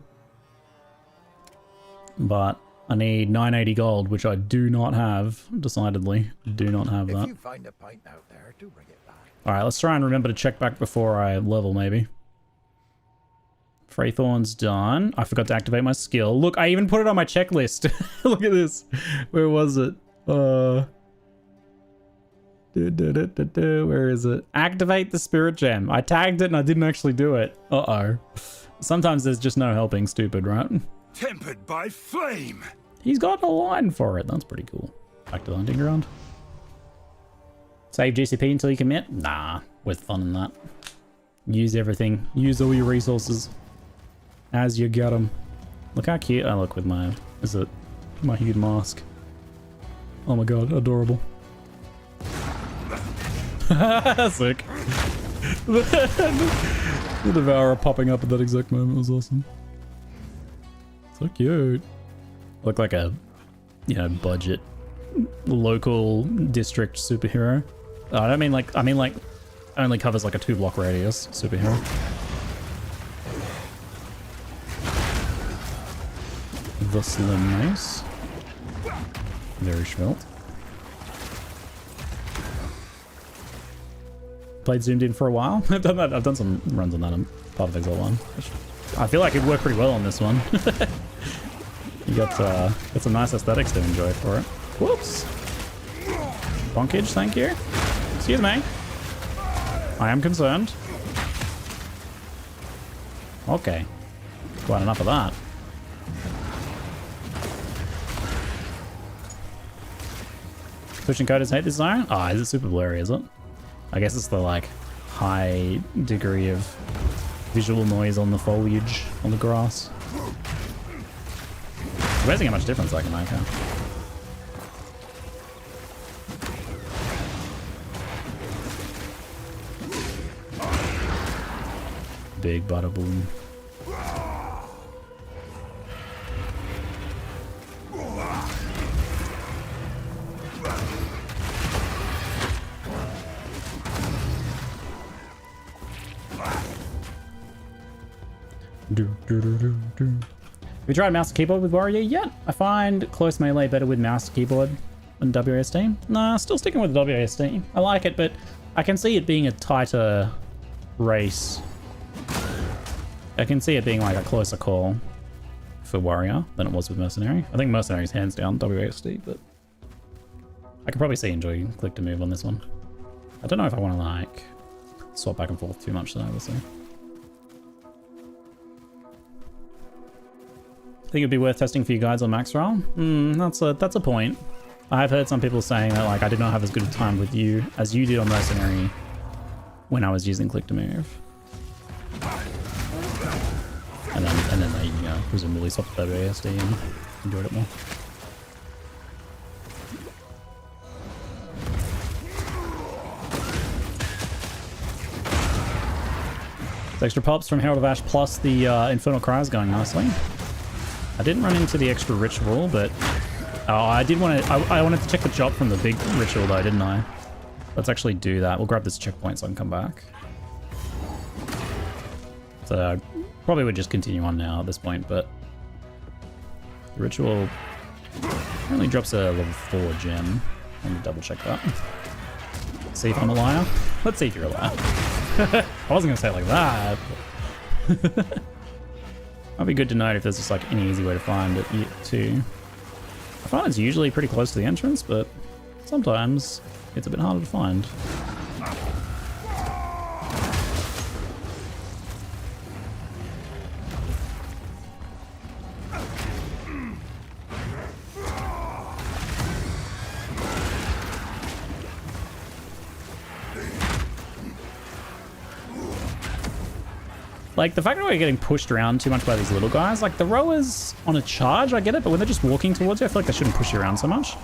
But I need 980 gold, which I do not have, decidedly. Do not have that. If you find a pint out there, do bring it back. Alright, let's try and remember to check back before I level, maybe. Freythorn's done. I forgot to activate my skill. Look, I even put it on my checklist. Look at this. Where was it? Where is it? Activate the spirit gem. I tagged it and I didn't actually do it. Uh-oh. Sometimes there's just no helping stupid, right? Tempered by flame. He's got a line for it. That's pretty cool. Back to the hunting ground. Save GCP until you commit? Nah, with fun in that. Use everything. Use all your resources as you get them. Look how cute I look with my hued mask. Oh my god, adorable. Sick. The Devourer popping up at that exact moment was awesome. So cute. Look like a, budget, local district superhero. I mean like only covers like a 2-block radius superhero. The Slim Mace. Very svelte. Played zoomed in for a while. I've done that. I've done some runs on that in part of Exile 1. I feel like it worked pretty well on this one. You got some nice aesthetics to enjoy for it. Whoops. Bonkage, thank you. Excuse me. I am concerned. Okay. Quite enough of that. Pushing coders hate this zone? Oh, is it super blurry, is it? I guess it's the, high degree of visual noise on the foliage, on the grass. Amazing how much difference that can make, huh? Big bada boom. you tried mouse and keyboard with warrior yet? I find close melee better with mouse and keyboard than WSD. Nah, still sticking with WSD. I like it, but I can see it being a tighter race. I can see it being like a closer call for warrior than it was with mercenary. I think mercenary is hands down WSD, but I could probably see enjoying click to move on this one. I don't know if I want to like swap back and forth too much though, we'll see. Think it'd be worth testing for you guys on Maxroll? That's a point. I've heard some people saying that like I did not have as good a time with you as you did on mercenary when I was using click to move. And then they, you know, presumably swapped to WASD and enjoyed it more. The extra pops from Herald of Ash plus the Infernal Cries going nicely. I didn't run into the extra ritual, but I did want to. I wanted to check the drop from the big ritual though, didn't I? Let's actually do that. We'll grab this checkpoint so I can come back. So probably would just continue on now at this point, but the ritual only drops a level 4 gem. Let me double check that. See if I'm a liar. Let's see if you're a liar. I wasn't gonna say it like that. But might be good to know if there's just like any easy way to find it too. I find it's usually pretty close to the entrance, but sometimes it's a bit harder to find. Like, the fact that we're getting pushed around too much by these little guys, like, the rowers on a charge, I get it, but when they're just walking towards you, I feel like they shouldn't push you around so much.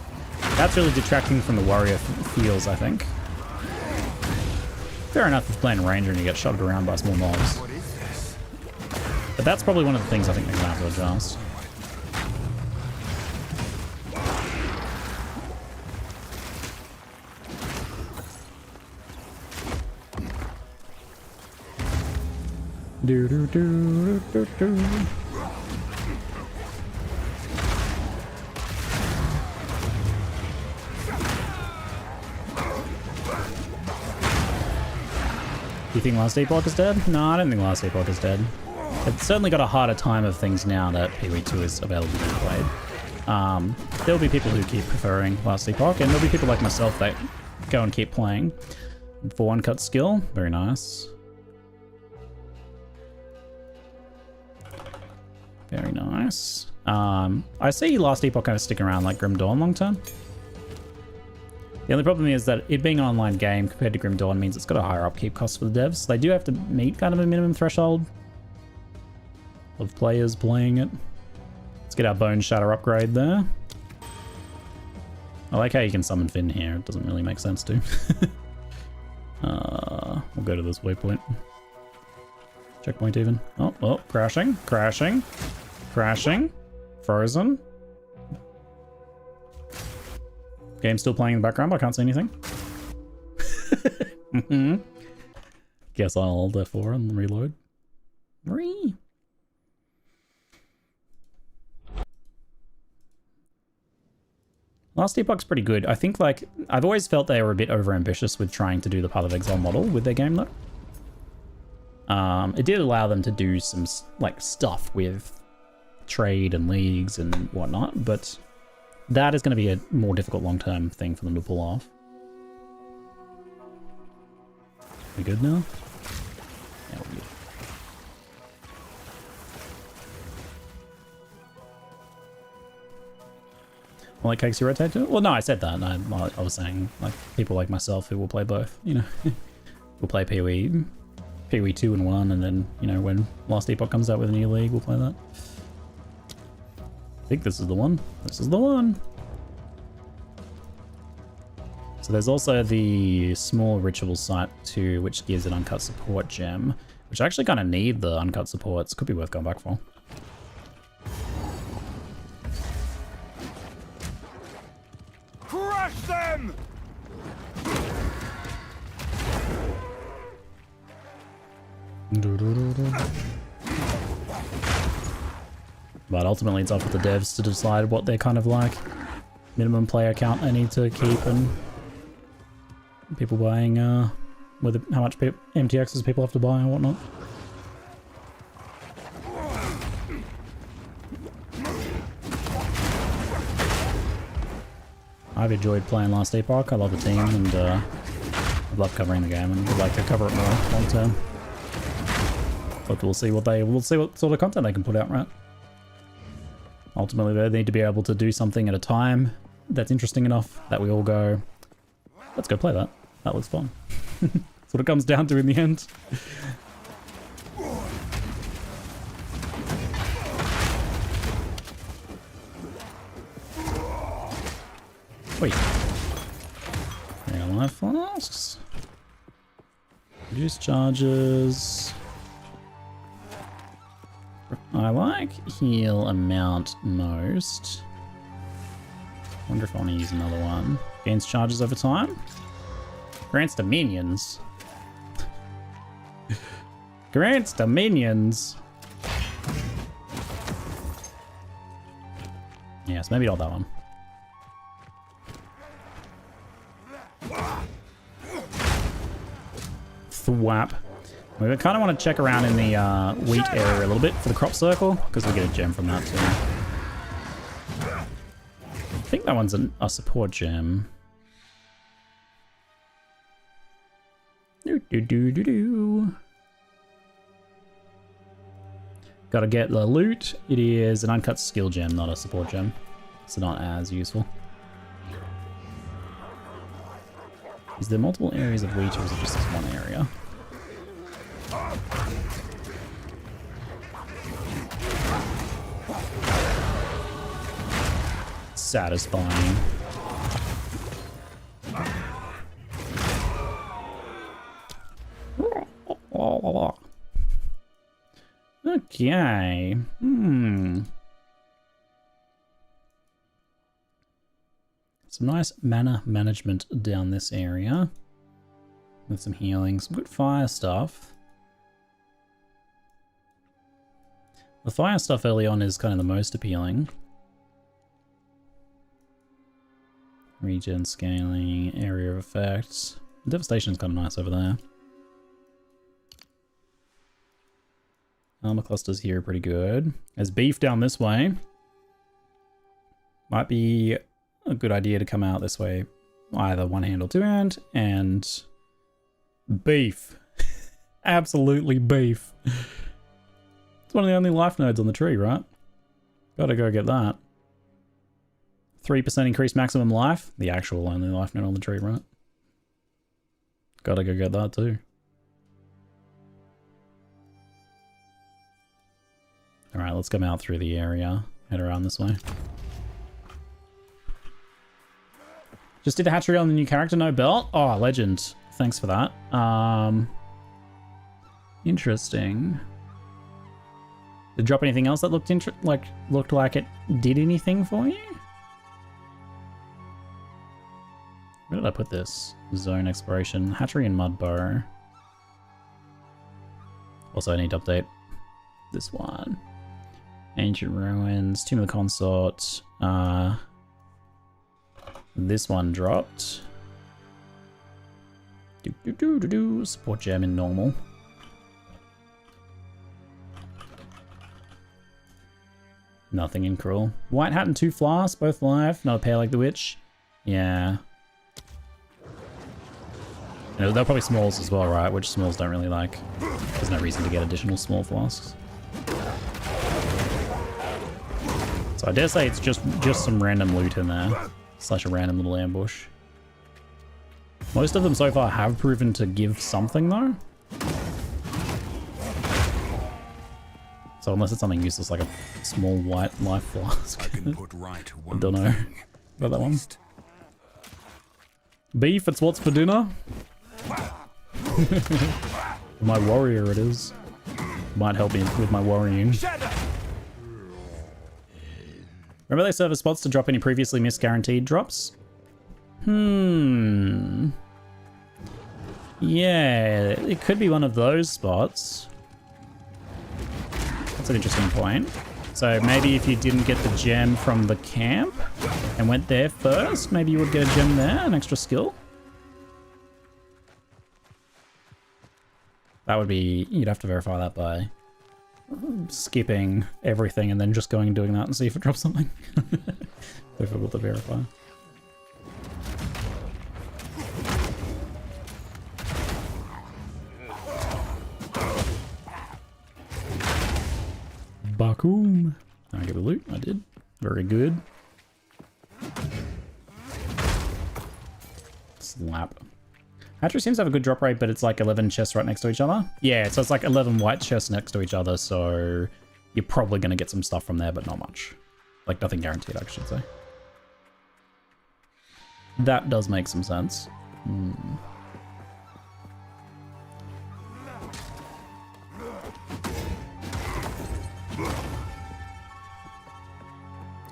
That's really detracting from the warrior feels, I think. Fair enough if playing ranger and you get shot around by small mobs. But that's probably one of the things I think they're gonna have to adjust. Do do do do do. You think Last Epoch is dead? No, I don't think Last Epoch is dead. It's certainly got a harder time of things now that PoE2 is available to be played. There'll be people who keep preferring Last Epoch, and there'll be people like myself that go and keep playing. For one cut skill, very nice. Very nice. I see Last Epoch kind of sticking around like Grim Dawn long term. The only problem is that it being an online game compared to Grim Dawn means it's got a higher upkeep cost for the devs. They do have to meet kind of a minimum threshold of players playing it. Let's get our Bone Shatter upgrade there. I like how you can summon Finn here. It doesn't really make sense to. We'll go to this waypoint. Checkpoint even. Oh, crashing, crashing, crashing, frozen. Game still playing in the background, but I can't see anything. Guess I'll F4 and reload. Last Epoch's pretty good. I think, like, I've always felt they were a bit overambitious with trying to do the Path of Exile model with their game, though. It did allow them to do some, like, stuff with trade and leagues and whatnot, but that is going to be a more difficult long-term thing for them to pull off. We good now? Yeah, we're good. Well, like cakes you rotate to? Well, no, I said that. I was saying, like, people like myself who will play both, you know. We'll play PoE 2 and 1, and then, you know, when Last Epoch comes out with a new league, we'll play that. I think this is the one. This is the one. So there's also the small ritual site too, which gives an uncut support gem, which I actually kind of need the uncut supports. Could be worth going back for. Crush them! But ultimately it's up to the devs to decide what they're kind of like minimum player count they need to keep, and people buying with how much MTXs people have to buy and whatnot. I've enjoyed playing Last Epoch. I love the team, and I love covering the game, and would like to cover it more long term. But we'll see what sort of content they can put out, right? Ultimately, they need to be able to do something at a time that's interesting enough that we all go, let's go play that. That looks fun. That's what it comes down to in the end. Wait. Life flasks. Reduce charges. I like heal amount most. Wonder if I want to use another one. Gains charges over time. Grants to minions. Grants to minions. Yes, maybe not that one. Thwap. We kind of want to check around in the wheat area a little bit for the crop circle, because we get a gem from that too. I think that one's a support gem. Gotta get the loot. It is an uncut skill gem, not a support gem. So not as useful. Is there multiple areas of wheat, or is it just this one area? Satisfying. Okay. Some nice mana management down this area. With some healing, some good fire stuff. The fire stuff early on is kind of the most appealing. Regen scaling, area of effects. Devastation is kind of nice over there. Armor clusters here are pretty good. There's beef down this way. Might be a good idea to come out this way. Either one hand or two hand. And beef. Absolutely beef. It's one of the only life nodes on the tree, right? Gotta go get that. 3% increased maximum life. The actual only life node on the tree, right? Gotta go get that too. Alright, let's come out through the area. Head around this way. Just did a hatchery on the new character, no belt? Oh, legend. Thanks for that. Interesting. Did it drop anything else that looked like it did anything for you? Where did I put this? Zone exploration, hatchery and mud burrow. Also, I need to update this one. Ancient ruins, Tomb of the Consort. This one dropped. Support gem in normal. Nothing in cruel. White hat and 2 flasks, both live. Not a pair like the witch. Yeah. You know, they're probably smalls as well, right? Which smalls don't really like. There's no reason to get additional small flasks. So I dare say it's just some random loot in there. Slash a random little ambush. Most of them so far have proven to give something though. So unless it's something useless like a small white life flask. I can put right one I don't know about that one. Beef, it's what's for dinner. My warrior it is. Might help me with my worrying. Remember they serve as spots to drop any previously missed guaranteed drops? Yeah, it could be one of those spots. That's an interesting point. So maybe if you didn't get the gem from the camp and went there first, maybe you would get a gem there, an extra skill. That would be, you'd have to verify that by skipping everything and then just going and doing that and see if it drops something. Difficult to verify. Bakum. Did I get the loot? I did. Very good. Slap. Hatchery seems to have a good drop rate, but it's like 11 chests right next to each other. Yeah, so it's like 11 white chests next to each other, so you're probably going to get some stuff from there, but not much. Like, nothing guaranteed, I should say. That does make some sense.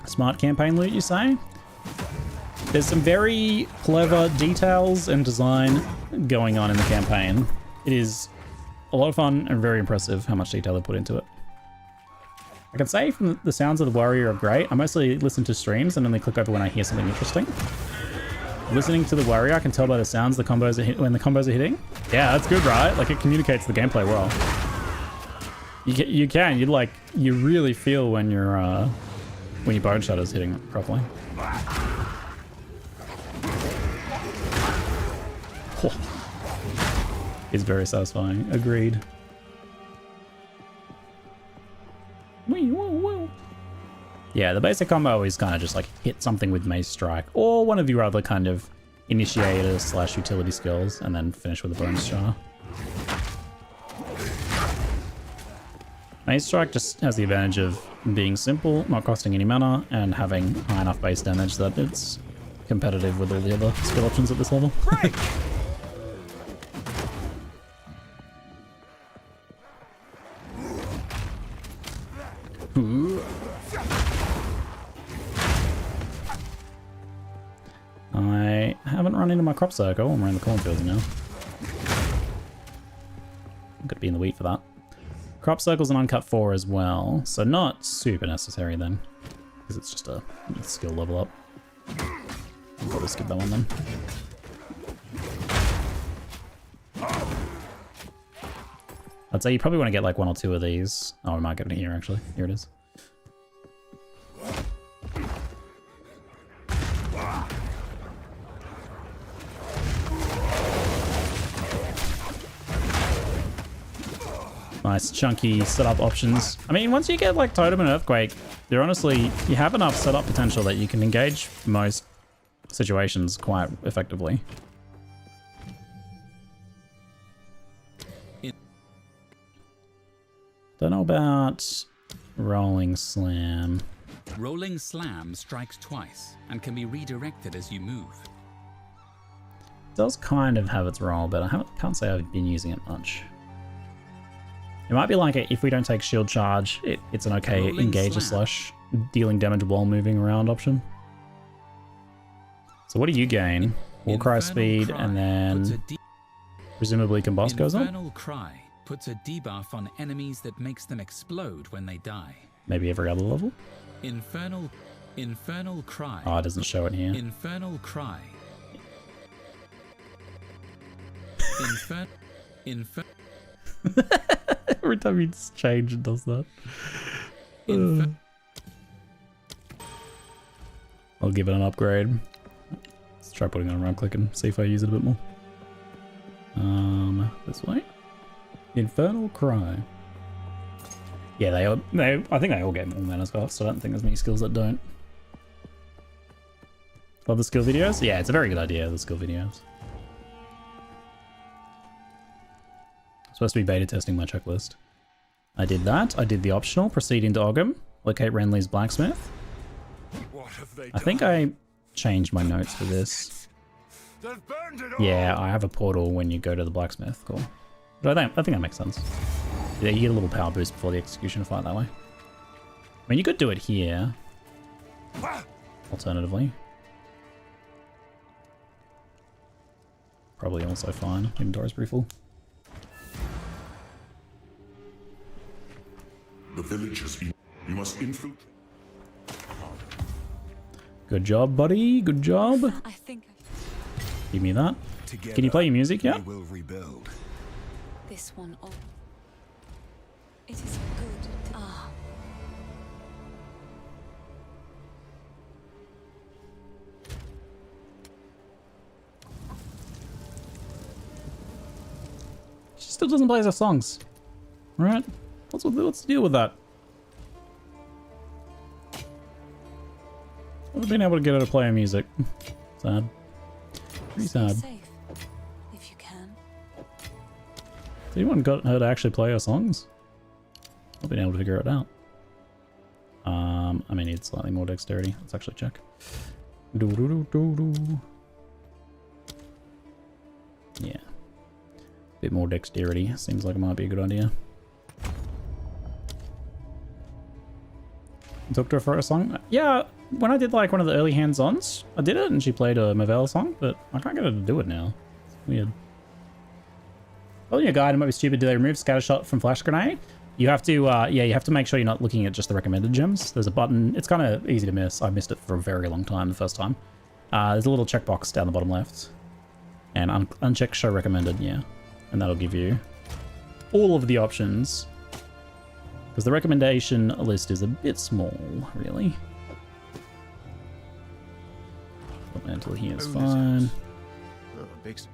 Smart campaign loot, you say? There's some very clever details and design going on in the campaign. It is a lot of fun and very impressive how much detail they put into it. I can say from the sounds of the warrior are great. I mostly listen to streams and only click over when I hear something interesting. Listening to the warrior, I can tell by the sounds the combos are when the combos are hitting. Yeah, that's good, right? Like, it communicates the gameplay well. You really feel when your bone shadow's hitting it properly. It's very satisfying. Agreed. Yeah, the basic combo is kind of just like hit something with Maze Strike or one of your other kind of initiator / utility skills and then finish with a Bonus Jar. Maze Strike just has the advantage of being simple, not costing any mana, and having high enough base damage that it's competitive with all the other skill options at this level. I haven't run into my crop circle. I'm around the cornfields now. I'm gonna be in the wheat for that. Crop circle's an uncut 4 as well, so not super necessary then, because it's just a skill level up. I'll probably skip that one then. I'd say you probably want to get like 1 or 2 of these. Oh, we might get it here actually. Here it is. Nice chunky setup options. I mean, once you get like Totem and Earthquake, you have enough setup potential that you can engage most situations quite effectively. Don't know about Rolling Slam. Rolling Slam strikes twice and can be redirected as you move. It does kind of have its role, but I can't say I've been using it much. It might be like if we don't take shield charge, it's an okay Rolling engager / dealing damage while moving around option. So what do you gain? Warcry speed, and then presumably Combust goes on? Infernal Cry puts a debuff on enemies that makes them explode when they die. Maybe every other level? Infernal Cry. Oh, it doesn't show it here. Infernal Cry. Every time you change, it does that. I'll give it an upgrade. Let's try putting it on right click and see if I use it a bit more. This way. Infernal Cry. Yeah, I think they all get more mana spots, so I don't think there's many skills that don't. Love the skill videos? Yeah, it's a very good idea, the skill videos. Supposed to be beta testing my checklist. I did that. I did the optional. Proceed into Ogham. Locate Renly's blacksmith. I think I changed my notes for this. Yeah, I have a portal when you go to the blacksmith. Cool. But I think that makes sense. Yeah, you get a little power boost before the execution fight that way. I mean, you could do it here. Alternatively. Probably also fine. Inventory's pretty full. The village has been... You must infiltrate. Good job, buddy. Good job. I think Give me that. Together, Can you play your music yet? we will rebuild. this one all. It is good. Ah. She still doesn't play her songs. Right? What's the deal with that? I've been able to get her to play her music. Sad. Pretty Stay sad. safe, if you can. Has anyone got her to actually play her songs? I've been able to figure it out. I may need slightly more dexterity. Let's actually check. Yeah. Bit more dexterity. Seems like it might be a good idea. Talk to her for a song? Yeah, when I did like one of the early hands-ons, I did it and she played a Mavelle song, but I can't get her to do it now. It's weird. Following your guide, it might be stupid. Do they remove scattershot from flash grenade? You have to, yeah, you have to make sure you're not looking at just the recommended gems. There's a button. It's kind of easy to miss. I missed it for a very long time the first time. There's a little checkbox down the bottom left. And uncheck show recommended, yeah. And that'll give you all of the options. Because the recommendation list is a bit small, really. Put that until here is fine. Oh, big size.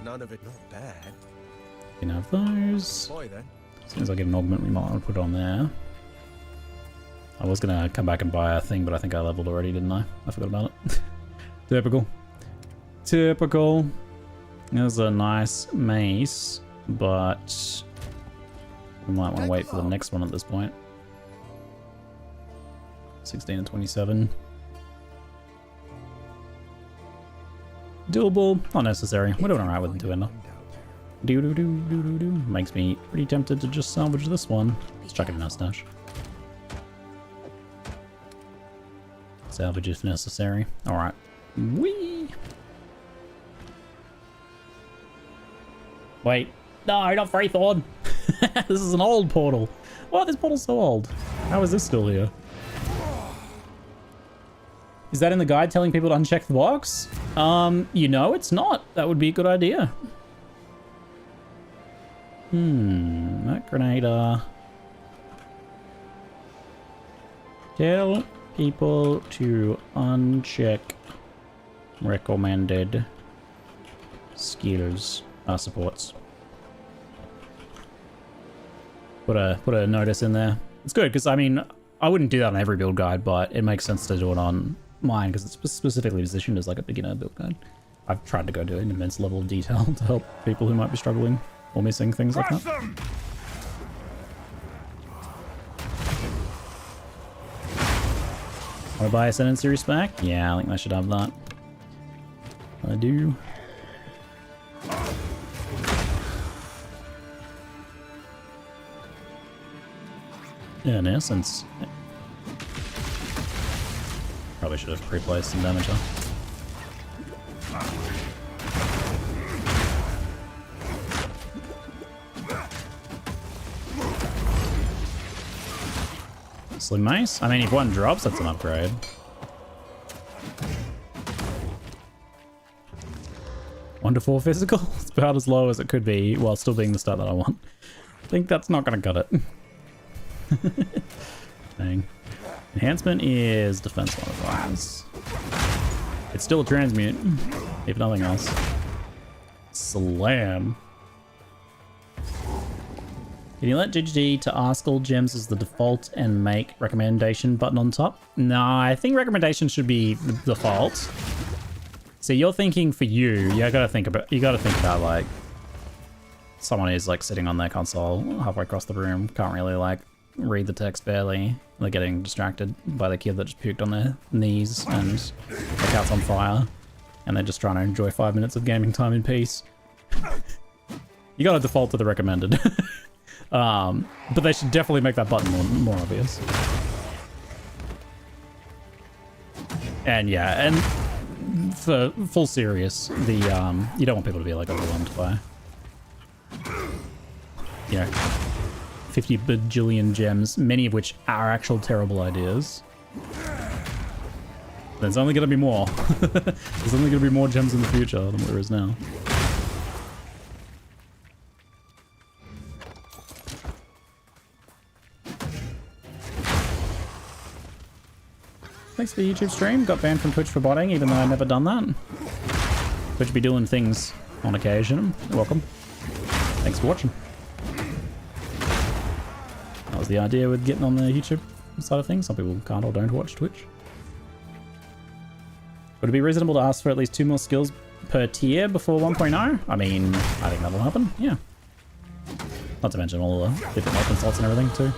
None of it not bad. You can have those. Boy, then. As soon as I get an augment, we might want to put it on there. I was going to come back and buy a thing, but I think I leveled already, didn't I? I forgot about it. Typical. Typical. There's a nice mace, but we might want to wait for the next one at this point. 16 and 27. Doable, not necessary. We're doing alright with the two-ender. Do. Makes me pretty tempted to just salvage this one. Let's chuck it in our stash. Salvage if necessary. Alright. Whee! Wait. No, not Freythorn! This is an old portal. Why this portal's so old? How is this still here? Is that in the guide telling people to uncheck the box? You know, it's not. That would be a good idea. That grenade, tell people to uncheck recommended skills, supports. Put a notice in there. It's good, because, I mean, I wouldn't do that on every build guide, but it makes sense to do it on mine, because it's specifically positioned as like a beginner build guide. I've tried to go to an immense level of detail to help people who might be struggling or missing things like that. Want to buy Ascendancy Respect? Yeah, I think I should have that. I do. Yeah, in essence. Probably should have pre-placed some damage, huh? Sling Mace? I mean, if one drops, that's an upgrade. Wonderful physical? It's about as low as it could be while still being the stat that I want. I think that's not going to cut it. Dang. Enhancement is defense modifiers. It's still a transmute, if nothing else. Slam. Can you let GGG to ask all gems as the default and make recommendation button on top? No, I think recommendation should be the default. So you're thinking for you gotta think about like someone who's like sitting on their console halfway across the room, can't really like read the text barely. They're getting distracted by the kid that just puked on their knees and the cat's on fire, and they're just trying to enjoy 5 minutes of gaming time in peace. You gotta default to the recommended. But they should definitely make that button more obvious. And yeah, and for full serious, the you don't want people to be like overwhelmed by, you know, 50 bajillion gems, many of which are actual terrible ideas. There's only going to be more. There's only going to be more gems in the future than what there is now. Thanks for the YouTube stream. Got banned from Twitch for botting, even though I've never done that. Twitch be doing things on occasion. You're welcome. Thanks for watching. That was the idea with getting on the YouTube side of things. Some people can't or don't watch Twitch. Would it be reasonable to ask for at least 2 more skills per tier before 1.0? I mean, I think that'll happen, yeah. Not to mention all the different weapon slots and everything too.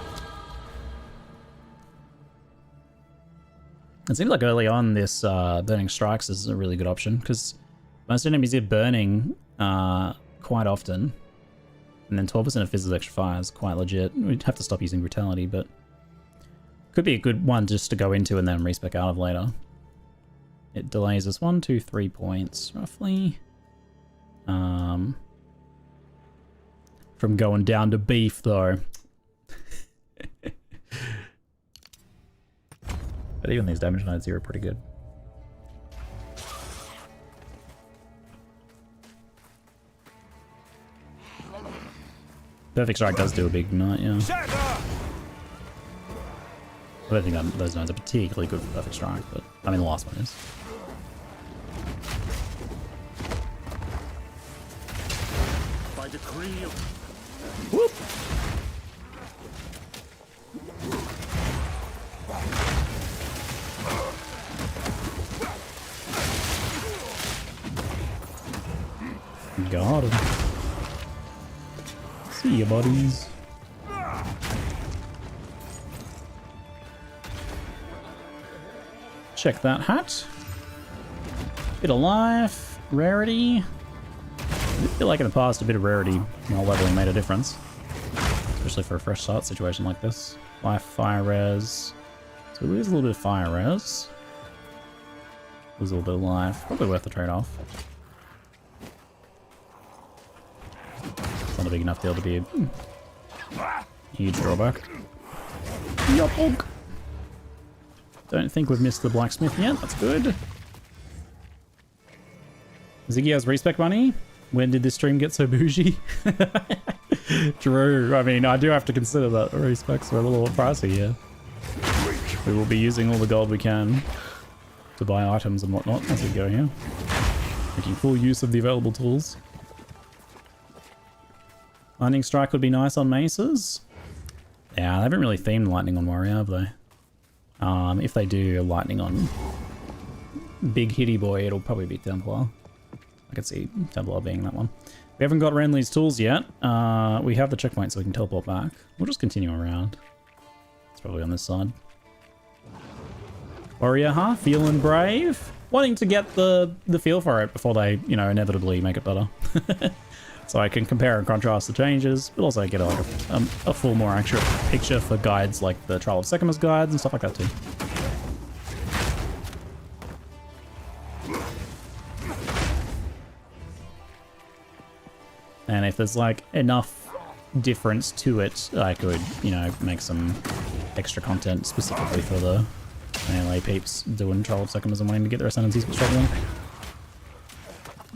It seems like early on this burning strikes is a really good option because most enemies get burning quite often. And then 12% of Fizz's extra fire is quite legit. We'd have to stop using brutality, but could be a good one just to go into and then respec out of later. It delays us 1, 2, 3 points, roughly. From going down to beef, though. But even these damage nodes here are pretty good. Perfect Strike does do a big night, yeah. I don't think those nodes are particularly good for Perfect Strike, but I mean the last one is. By decree of... Whoop! Got him. See ya, buddies. Check that hat. Bit of life, rarity. I feel like in the past a bit of rarity while leveling made a difference. Especially for a fresh start situation like this. Life, fire res. So we lose a little bit of fire res. Lose a little bit of life. Probably worth the trade-off. It's not a big enough deal to be a huge drawback. Yup. Don't think we've missed the blacksmith yet. That's good. Ziggy has respec money. When did this stream get so bougie? True. I mean, I do have to consider that respecs are a little pricey here. We will be using all the gold we can to buy items and whatnot as we go here. Making full use of the available tools. Lightning Strike would be nice on maces. Yeah, they haven't really themed lightning on warrior, have they? If they do lightning on big hitty boy, it'll probably be Templar. I could see Templar being that one. We haven't got Renly's tools yet. We have the checkpoint so we can teleport back. We'll just continue around. It's probably on this side. Warrior, huh? Feeling brave? Wanting to get the feel for it before they, you know, inevitably make it better. So I can compare and contrast the changes, but also get like a full, more accurate picture for guides like the Trial of Sekima's guides and stuff like that too. And if there's like enough difference to it, I could, you know, make some extra content specifically for the melee peeps doing Trial of Sekima's and wanting to get their ascendancies but struggling.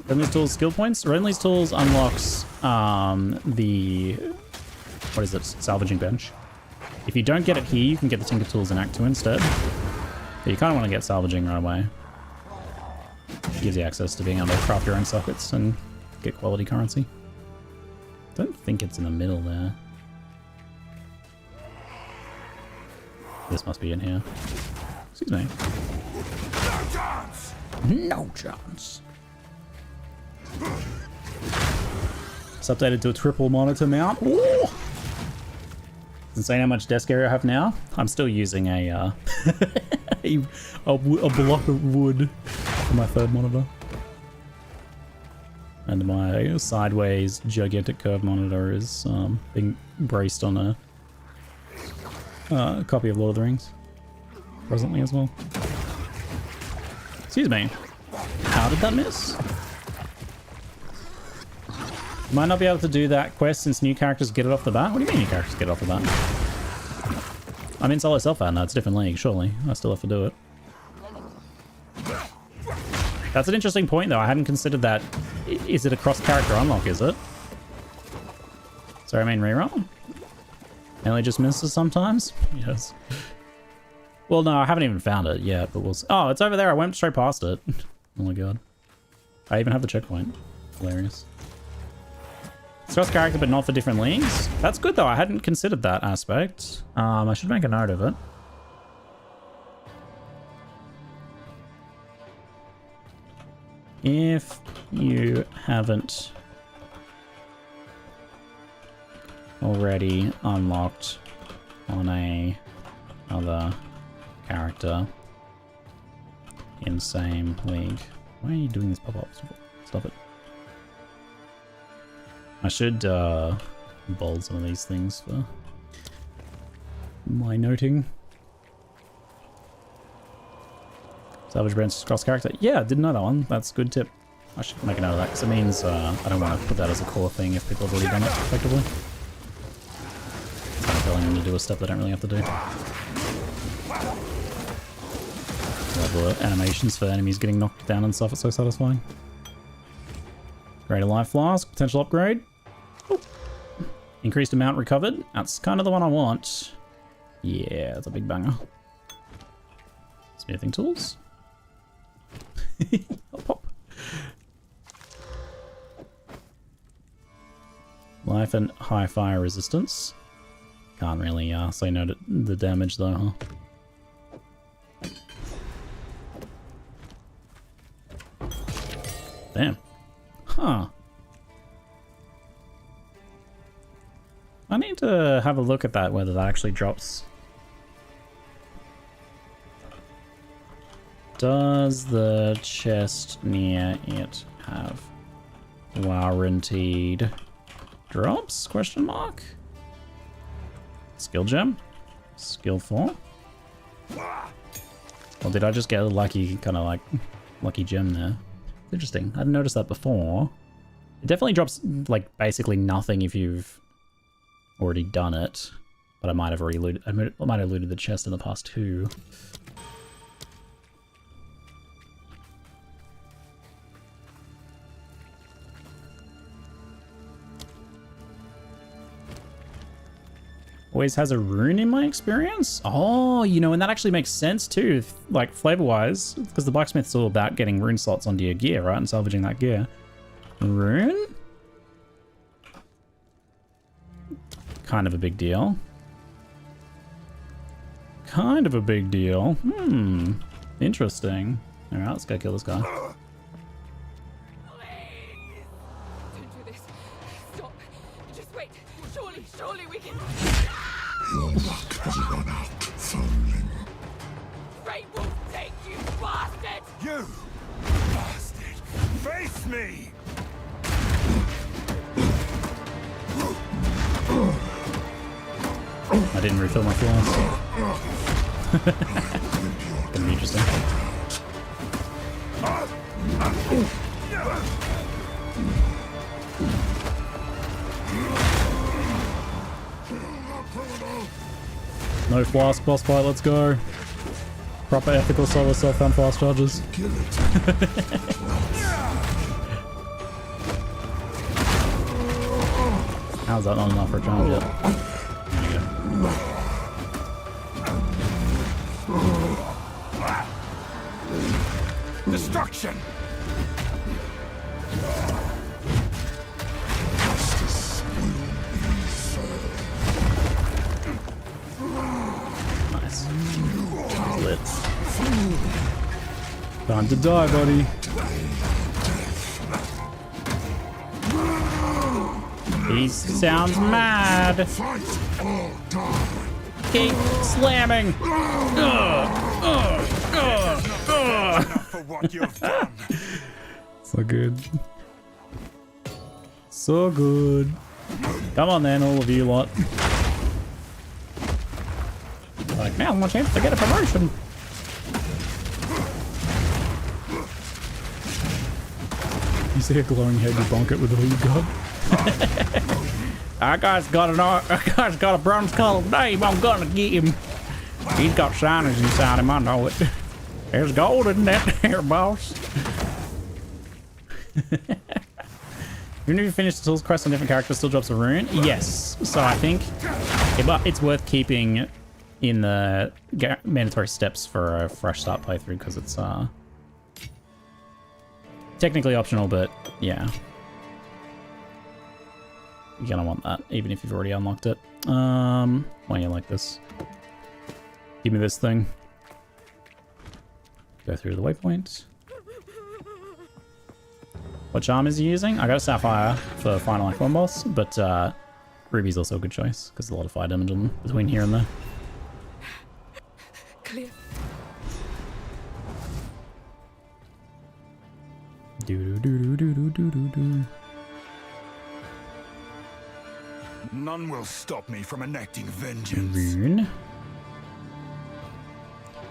Renly's tools skill points. Renly's tools unlocks the, what is it, salvaging bench. If you don't get it here, you can get the Tinker tools in Act 2 instead. But you kind of want to get salvaging right away. It gives you access to being able to craft your own sockets and get quality currency. Don't think it's in the middle there. This must be in here. Excuse me. No chance! No chance. It's updated to a triple monitor mount. Ooh! It's insane how much desk area I have now. I'm still using a block of wood for my third monitor. And my sideways gigantic curve monitor is being braced on a copy of Lord of the Rings presently as well. Excuse me. How did that miss? Might not be able to do that quest since new characters get it off the bat. What do you mean new characters get it off the bat? I'm in solo self-ad now. It's a different league, surely. I still have to do it. That's an interesting point, though. I hadn't considered that. Is it a cross-character unlock, is it? Sorry, I mean reroll? Only just misses sometimes? Yes. Well, no, I haven't even found it yet, but we'll see. Oh, it's over there. I went straight past it. Oh my god. I even have the checkpoint. Hilarious. It's cross-character, but not for different leagues. That's good, though. I hadn't considered that aspect. I should make a note of it. If you haven't already unlocked on a other character in same league. Why are you doing this pop-ups? Stop it. I should bold some of these things for my noting. Salvage branch cross character. Yeah, didn't know that one. That's a good tip. I should make a note of that because it means I don't want to put that as a core thing if people have already done it effectively. It's kind of telling them to do a step they don't really have to do. Love the animations for enemies getting knocked down and stuff. It's so satisfying. Greater life flask, potential upgrade. Ooh. Increased amount recovered. That's kind of the one I want. Yeah, that's a big banger. Smithing tools. Hop, hop. Life and high fire resistance. Can't really say no to the damage though, huh? Damn. Huh. I need to have a look at that, whether that actually drops. Does the chest near it have warranted drops? Question mark. Skill gem. Skill 4. Or did I just get a lucky, kind of like, lucky gem there? Interesting. I hadn't noticed that before. It definitely drops, like, basically nothing if you've already done it. But I might have already looted, I might have looted the chest in the past too. Always has a rune in my experience. Oh, you know, and that actually makes sense too, like flavor-wise, because the blacksmith's all about getting rune slots onto your gear, right, and salvaging that gear. Rune? Kind of a big deal. Kind of a big deal. Interesting. All right, let's go kill this guy. Don't do this. Stop. Just wait. Surely we can. Your luck has run out, foundling. Great Wolf, take you, bastard! You bastard! Face me! I didn't refill my flask. Gonna be interesting. No flask boss fight, let's go. Proper ethical solo self-found fast charges. How's that not enough for a charge yet? There you go. Destruction! Nice. Lit. Time to die, buddy. He sounds mad. Keep slamming. So good. So good. Come on then, all of you lot. Like, now's my chance to get a promotion. You see a glowing head, you bonk it with all you got. That guy's got a bronze colored name. I'm gonna get him. He's got signage inside him. I know it. There's gold in that there, boss. Even if you finish the tools quest on different characters, still drops a rune. Yes. So I think it's worth keeping in the mandatory steps for a fresh start playthrough because it's technically optional, but yeah. You're gonna want that, even if you've already unlocked it. Why do you like this? Give me this thing. Go through the waypoint. What charm is he using? I got a Sapphire for final like one boss, but Ruby's also a good choice because there's a lot of fire damage on them between here and there. Clear. Do. None will stop me from enacting vengeance. Rune.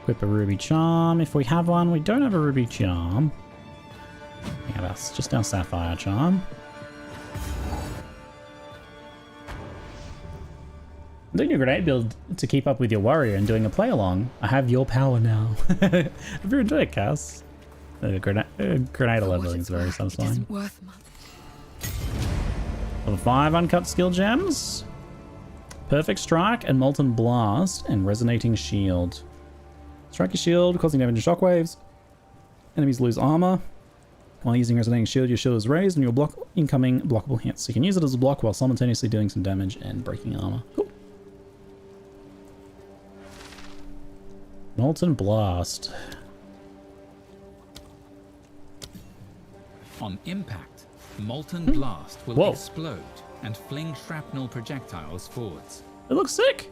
Equip a ruby charm if we have one. We don't have a ruby charm. We have just our sapphire charm. I'm doing a grenade build to keep up with your warrior and doing a play along. I have your power now. Have you enjoyed it, Cass? Grenade leveling is very satisfying. It isn't worth much. Level 5 uncut skill gems. Perfect Strike and Molten Blast and Resonating Shield. Strike your shield, causing damage and shockwaves. Enemies lose armor. While using Resonating Shield, your shield is raised and you'll block incoming blockable hits. So you can use it as a block while simultaneously doing some damage and breaking armor. Cool. Molten Blast. On impact, Molten Blast will explode and fling shrapnel projectiles forwards. It looks sick.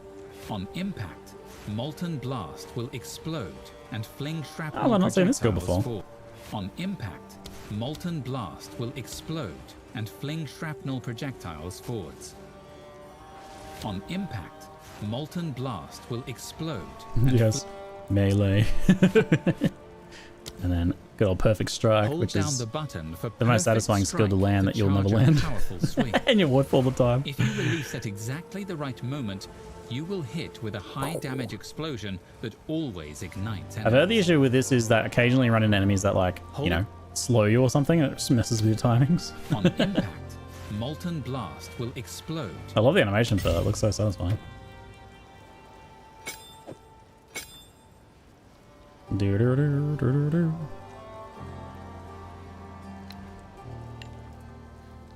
On impact, Molten Blast will explode and fling shrapnel I've not seen this skill before. forward. On impact, Molten Blast will explode and fling shrapnel projectiles forwards. On impact, Molten Blast will explode. Yes. Melee. And then good old Perfect Strike, Hold which down is the button for the most perfect satisfying skill to strike land that you'll never charge a land. powerful swing. And you whiff all the time. If you release at exactly the right moment, you will hit with a high damage explosion that always ignites I've heard the enemies. issue with this is that occasionally you run into enemies that like, you know, slow you or something, and it just messes with your timings. On impact, Molten Blast will explode. I love the animation for that, it looks so satisfying.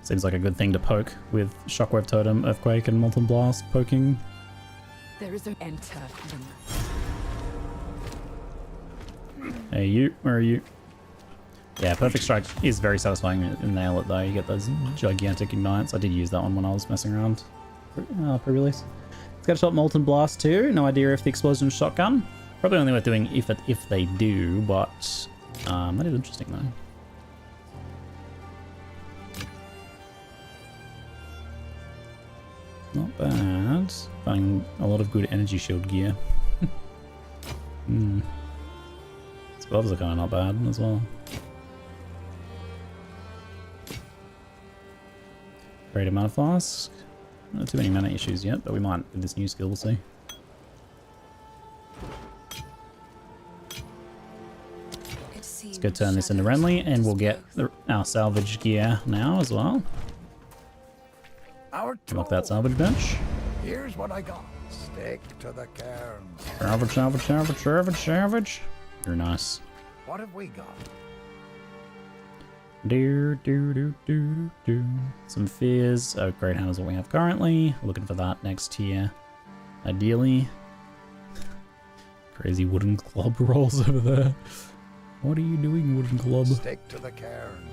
Seems like a good thing to poke with Shockwave Totem, Earthquake, and Molten Blast poking. There is a enter. Hey, you, where are you? Yeah, Perfect Strike is very satisfying in Nail It though. You get those gigantic ignites. I did use that one when I was messing around pre-release. It's got a shot Molten Blast too. No idea if the explosion is shotgun. Probably only worth doing if they do, but that is interesting though. Not bad. Finding a lot of good energy shield gear. His gloves are kind of not bad as well. Great amount of flask. Not too many mana issues yet, but we might with this new skill, we'll see. Let's go turn this into Renly, and we'll get our salvage gear now as well. Unlock that salvage bench. Here's what I got. Stick to the cairns. Salvage, salvage, salvage, salvage, salvage. You're nice. What have we got? Some fears. Oh, Great Hound is what we have currently. We're looking for that next tier. Ideally. Crazy wooden club rolls over there. What are you doing, wooden club? Stick to the cairns.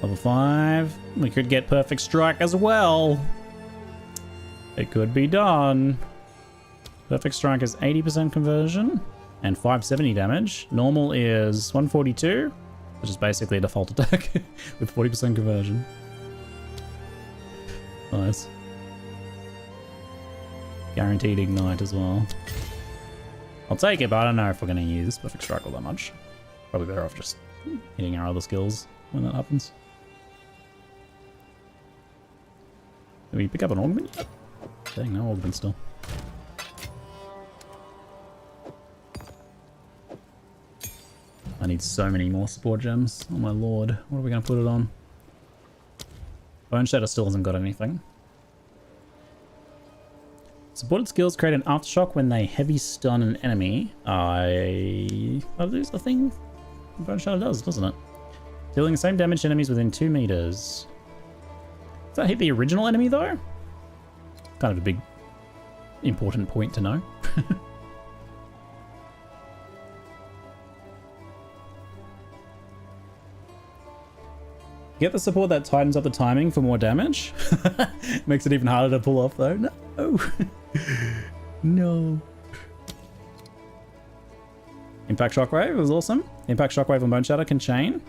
Level 5. We could get Perfect Strike as well. It could be done. Perfect Strike is 80% conversion and 570 damage. Normal is 142, which is basically a default attack with 40% conversion. Nice. Guaranteed ignite as well. I'll take it, but I don't know if we're going to use Perfect Strike all that much. Probably better off just hitting our other skills when that happens. Did we pick up an augment yet? Dang, no augment still. I need so many more support gems. Oh my lord. What are we going to put it on? Bone Shatter still hasn't got anything. Supported skills create an aftershock when they heavy stun an enemy. That is the thing Bone Shatter does, doesn't it? Dealing the same damage to enemies within 2 meters. Does that hit the original enemy though? Kind of a big, important point to know. Get the support that tightens up the timing for more damage. Makes it even harder to pull off though. No. No. Impact Shockwave was awesome. Impact Shockwave on Bone Shatter can chain.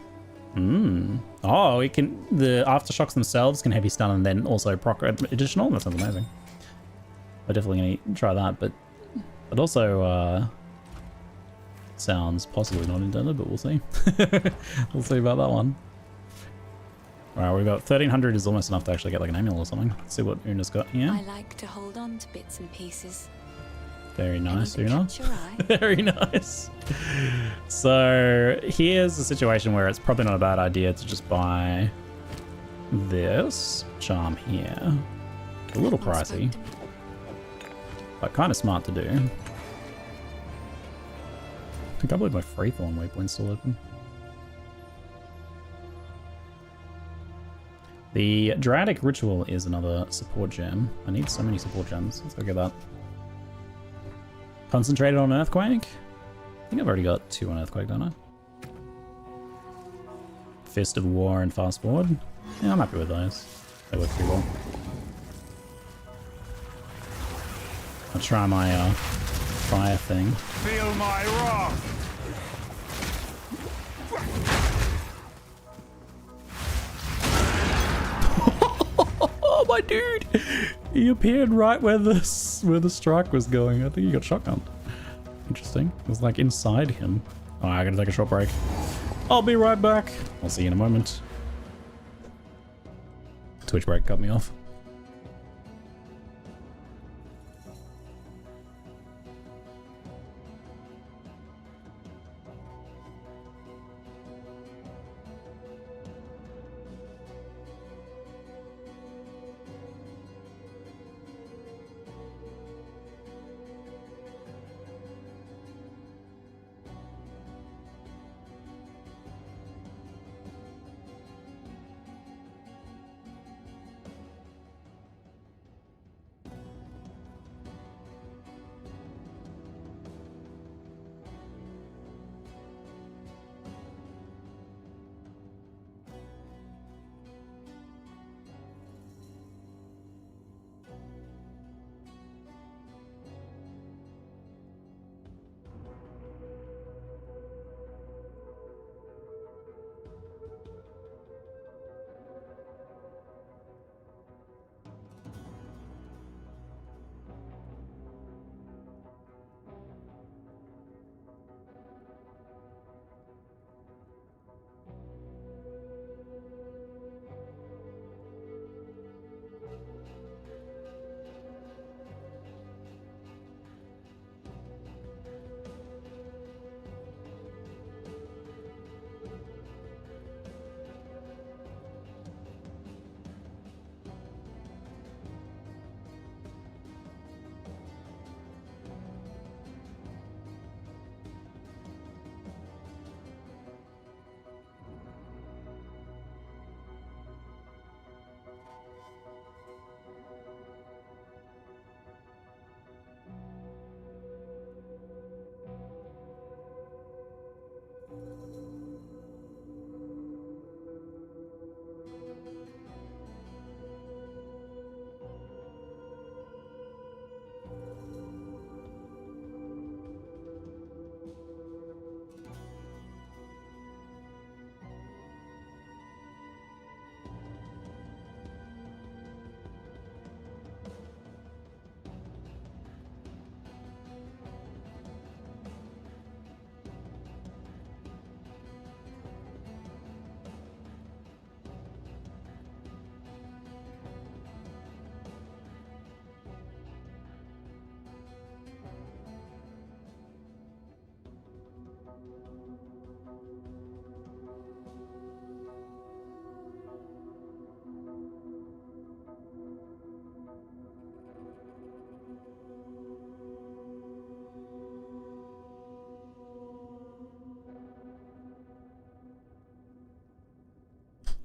Oh, it can. The aftershocks themselves can heavy stun and then also proc additional. That sounds amazing. I'm definitely gonna try that, but it also sounds possibly not intended, but we'll see. We'll see about that one. Alright, we've got 1300 is almost enough to actually get like an amulet or something. Let's see what Rune's got here. I like to hold on to bits and pieces. Very nice, Una. Catch your eye? Very nice. So here's a situation where it's probably not a bad idea to just buy this charm here. A little pricey, but kind of smart to do. I can't believe my Freethorn waypoint's still open. The Dradic Ritual is another support gem. I need so many support gems. Let's go get that. Concentrated on Earthquake? I think I've already got 2 on Earthquake, don't I? Fist of War and Fast Forward. Yeah, I'm happy with those. They work pretty well. I'll try my fire thing. Feel my wrath! Oh my dude! He appeared right where the strike was going. I think he got shotgunned. Interesting. It was like inside him. Oh, I gotta take a short break. I'll be right back. I'll see you in a moment. Twitch break cut me off.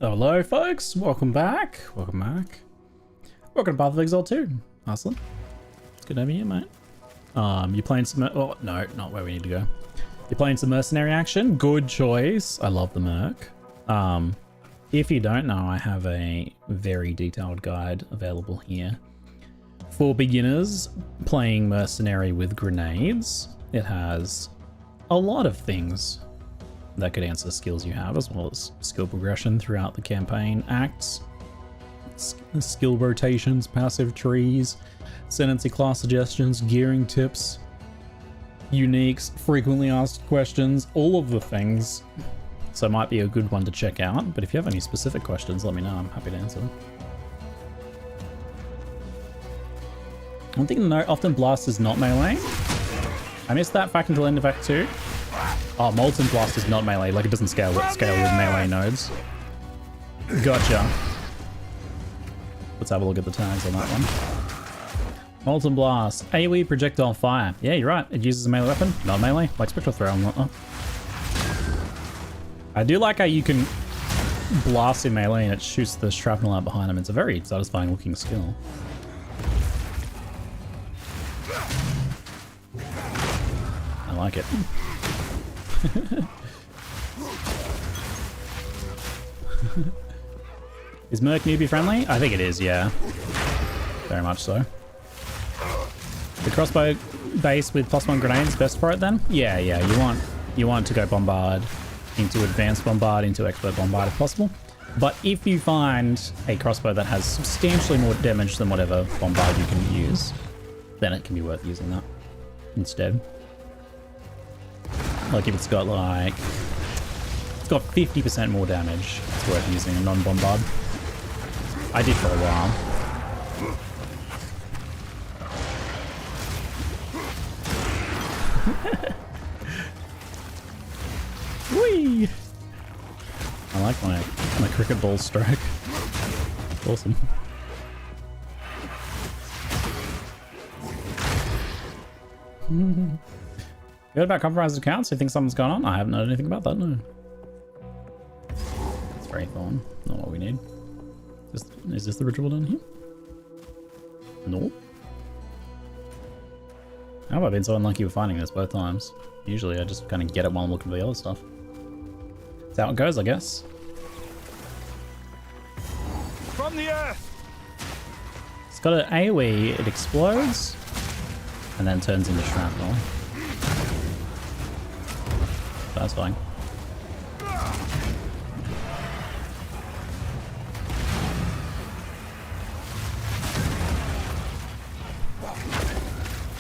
Hello, folks. Welcome back. Welcome back. Welcome to Path of Exile 2. Awesome. It's good to have you here, mate. You're playing some... Oh, no, not where we need to go. You're playing some mercenary action. Good choice. I love the merc. If you don't know, I have a very detailed guide available here for beginners playing mercenary with grenades. It has a lot of things that could answer skills you have, as well as skill progression throughout the campaign acts, skill rotations, passive trees, ascendancy class suggestions, gearing tips, uniques, frequently asked questions, all of the things. So it might be a good one to check out, but if you have any specific questions, let me know. I'm happy to answer them. One thing to note, often Blast is not melee. I missed that fact until end of Act 2. Oh, Molten Blast is not melee, like it doesn't scale with melee nodes. Gotcha. Let's have a look at the tags on that one. Molten Blast, AoE projectile fire. Yeah, you're right, it uses a melee weapon, not melee, like Spectral Throw and whatnot. I do like how you can blast in melee and it shoots the shrapnel out behind him. It's a very satisfying looking skill. I like it. Is Merc newbie friendly? I think it is, yeah. Very much so. The crossbow base with +1 grenades best for it then? Yeah, you want to go bombard into advanced bombard, into expert bombard if possible. But if you find a crossbow that has substantially more damage than whatever bombard you can use, then it can be worth using that instead. Like if it's got like, it's got 50% more damage, it's worth using a non-bombard. I did for a while. Whee! I like my cricket ball stroke. Awesome. You heard about compromised accounts? You think something's going on? I haven't heard anything about that, no. It's very thorn. Not what we need. Is this the ritual done here? No. How have I been so unlucky with finding this both times? Usually I just kind of get it while I'm looking for the other stuff. That's how it goes, I guess. From the earth! It's got an AoE, it explodes, and then turns into shrapnel. That's fine.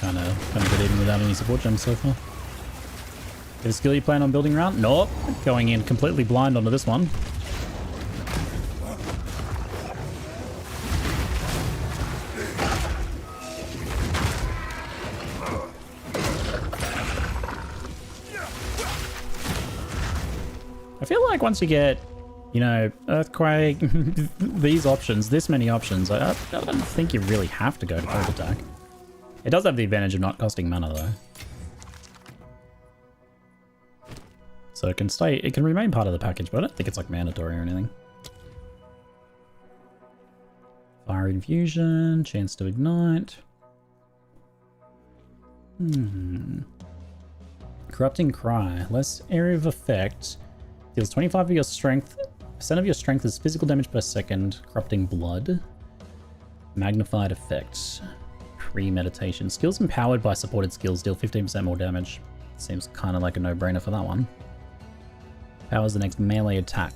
Kind of get even without any support gems so far. Have a skill you plan on building around? Nope. Going in completely blind onto this one. I feel like once you get, you know, Earthquake, these options, this many options, I don't think you really have to go to Cold Attack. It does have the advantage of not costing mana though. So it can remain part of the package, but I don't think it's like mandatory or anything. Fire Infusion, chance to ignite. Corrupting Cry, less area of effect. Deals 25 of your strength, % of your strength is physical damage per second. Corrupting Blood. Magnified effect. Premeditation. Skills empowered by supported skills deal 15% more damage. Seems kind of like a no-brainer for that one. Powers the next melee attack.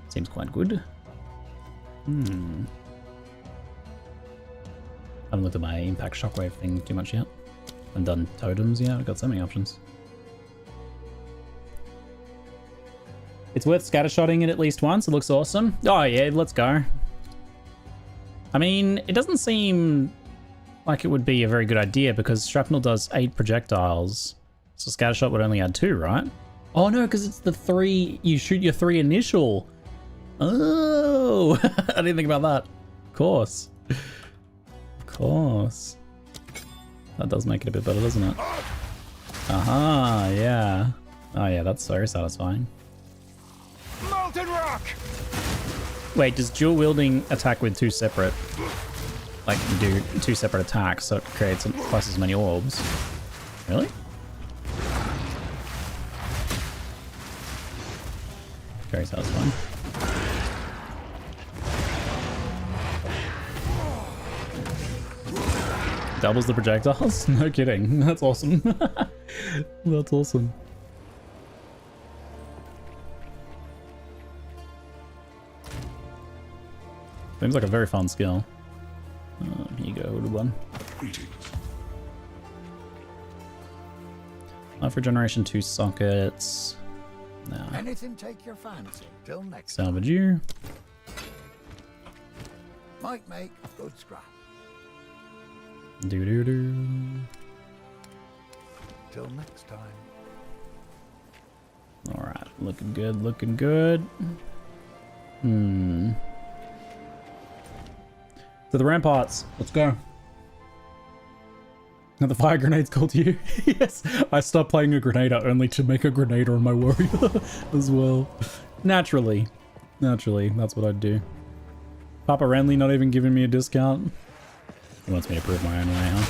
Seems quite good. Haven't looked at my impact shockwave thing too much yet. Haven't done totems yet. I've got so many options. It's worth scattershotting it at least once. It looks awesome. Oh yeah, let's go. I mean, it doesn't seem like it would be a very good idea because shrapnel does 8 projectiles. So scattershot would only add 2, right? Oh no, because it's the 3, you shoot your 3 initial. Oh, I didn't think about that. Of course. Of course. That does make it a bit better, doesn't it? Aha, yeah. Oh yeah, that's so satisfying. Molten rock! Wait, does dual wielding attack with two separate, like do two separate attacks so it creates twice as many orbs? Really? Very satisfying. Doubles the projectiles? No kidding. That's awesome. That's awesome. Seems like a very fun skill. Here you go, little one. Life regeneration, 2 sockets. No. Anything take your fancy. Till next Salvage you. might make good scrap. Do do do. Till next time. Alright, looking good, looking good. Hmm. To the ramparts. Let's go. Now the fire grenade's called you. Yes, I stopped playing a grenader only to make a grenader on my warrior as well. Naturally. Naturally, that's what I'd do. Papa Renly not even giving me a discount. He wants me to prove my own way, huh?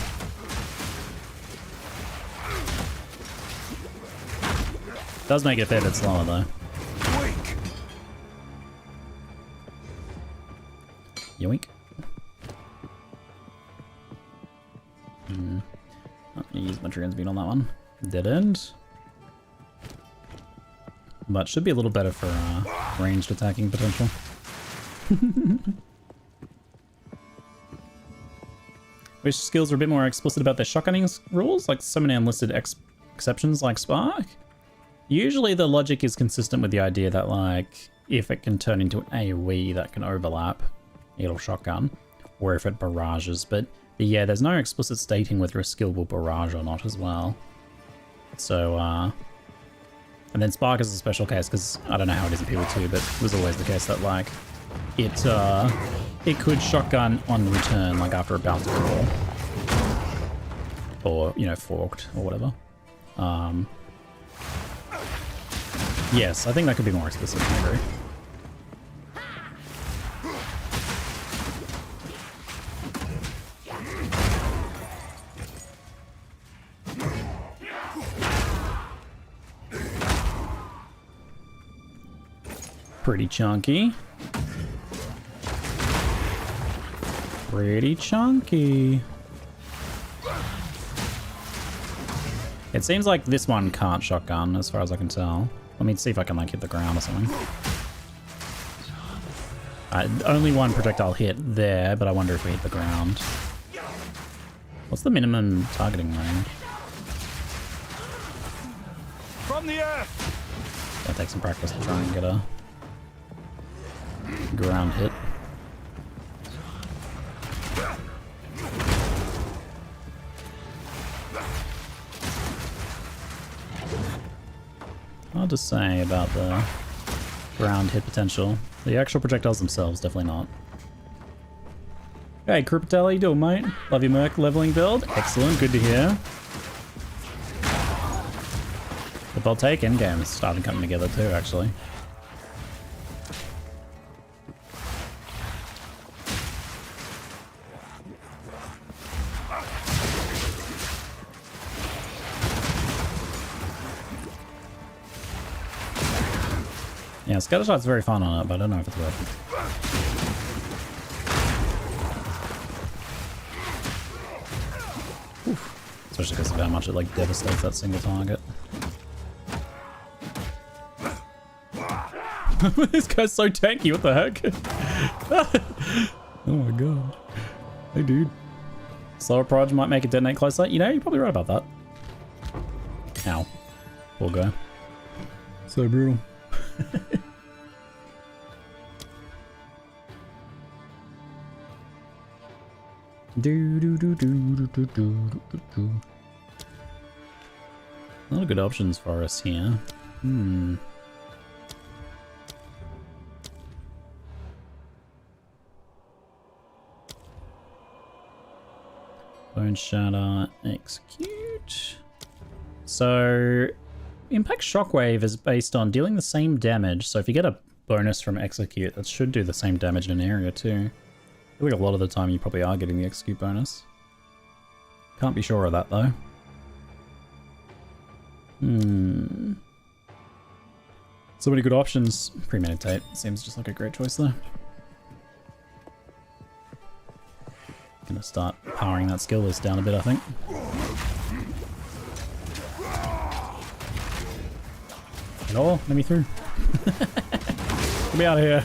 Does make it a fair bit slower though. Yoink. Not gonna use my transmute on that one. Dead end. But should be a little better for ranged attacking potential. Wish skills are a bit more explicit about their shotgunning rules, like so many unlisted exceptions like Spark. Usually the logic is consistent with the idea that like if it can turn into an AoE that can overlap, it'll shotgun, or if it barrages, but yeah, there's no explicit stating whether a skill will barrage or not as well. So, and then Spark is a special case because I don't know how it is in PvP, but it was always the case that like it could shotgun on return, like after a bounce roll, or you know, forked or whatever. Yes, I think that could be more explicit. I agree. Pretty chunky. Pretty chunky. It seems like this one can't shotgun as far as I can tell. Let me see if I can like hit the ground or something. Only one projectile hit there, but I wonder if we hit the ground. What's the minimum targeting range? From the earth! That'll take some practice to try and get a ground hit. Hard to say about the ground hit potential. The actual projectiles themselves, definitely not. Hey, Cryptel, how you doing, mate? Love your Merc leveling build. Excellent, good to hear. The Voltaic endgame is starting coming together too, actually. Yeah, Scattershot's very fun on it, but I don't know if it's worth it. Oof. Especially because of how much it like devastates that single target. This guy's so tanky, what the heck? Oh my god. Hey dude. Slower proj might make it detonate closer. You know, you're probably right about that. Ow. Poor guy. So brutal. Do do do do do do do do. A lot of good options for us here. Hmm. Bone Shatter, execute. So, Impact Shockwave is based on dealing the same damage. So if you get a bonus from Execute, that should do the same damage in an area too. I feel like a lot of the time you probably are getting the Execute bonus. Can't be sure of that though. So many good options. Premeditate seems just like a great choice though. Gonna start powering that skill list down a bit, I think. Hello, let me through. Get me out of here.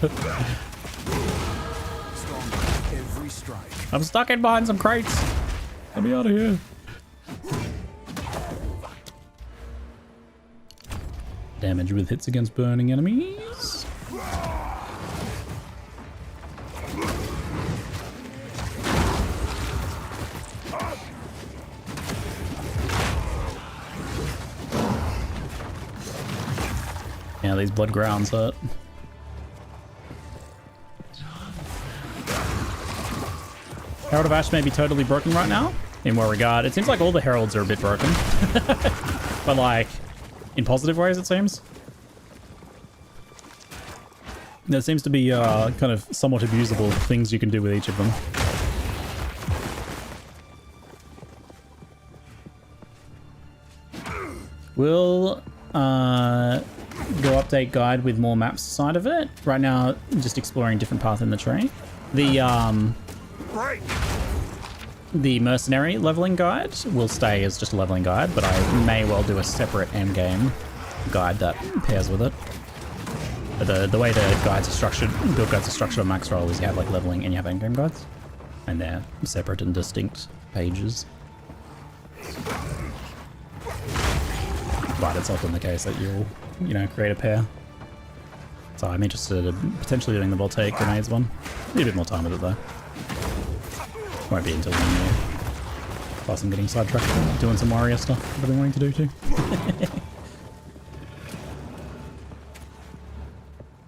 I'm stuck in behind some crates. Let me out of here. Damage with hits against burning enemies. Yeah, these blood grounds hurt. Herald of Ash may be totally broken right now. In what regard? It seems like all the heralds are a bit broken. But like, in positive ways it seems. There seems to be kind of somewhat abusable things you can do with each of them. We'll go update guide with more maps side of it. Right now, just exploring different path in the tree. The mercenary leveling guide will stay as just a leveling guide, but I may well do a separate endgame guide that pairs with it. But the way the guides are structured, build guides are structured on Maxroll is you have like leveling and you have endgame guides, and they're separate and distinct pages. But it's often the case that you'll, you know, create a pair. So I'm interested in potentially doing the voltaic grenades one. Need a bit more time with it though. Won't be until the new year. Plus I'm getting sidetracked doing some warrior stuff that I've been wanting to do too.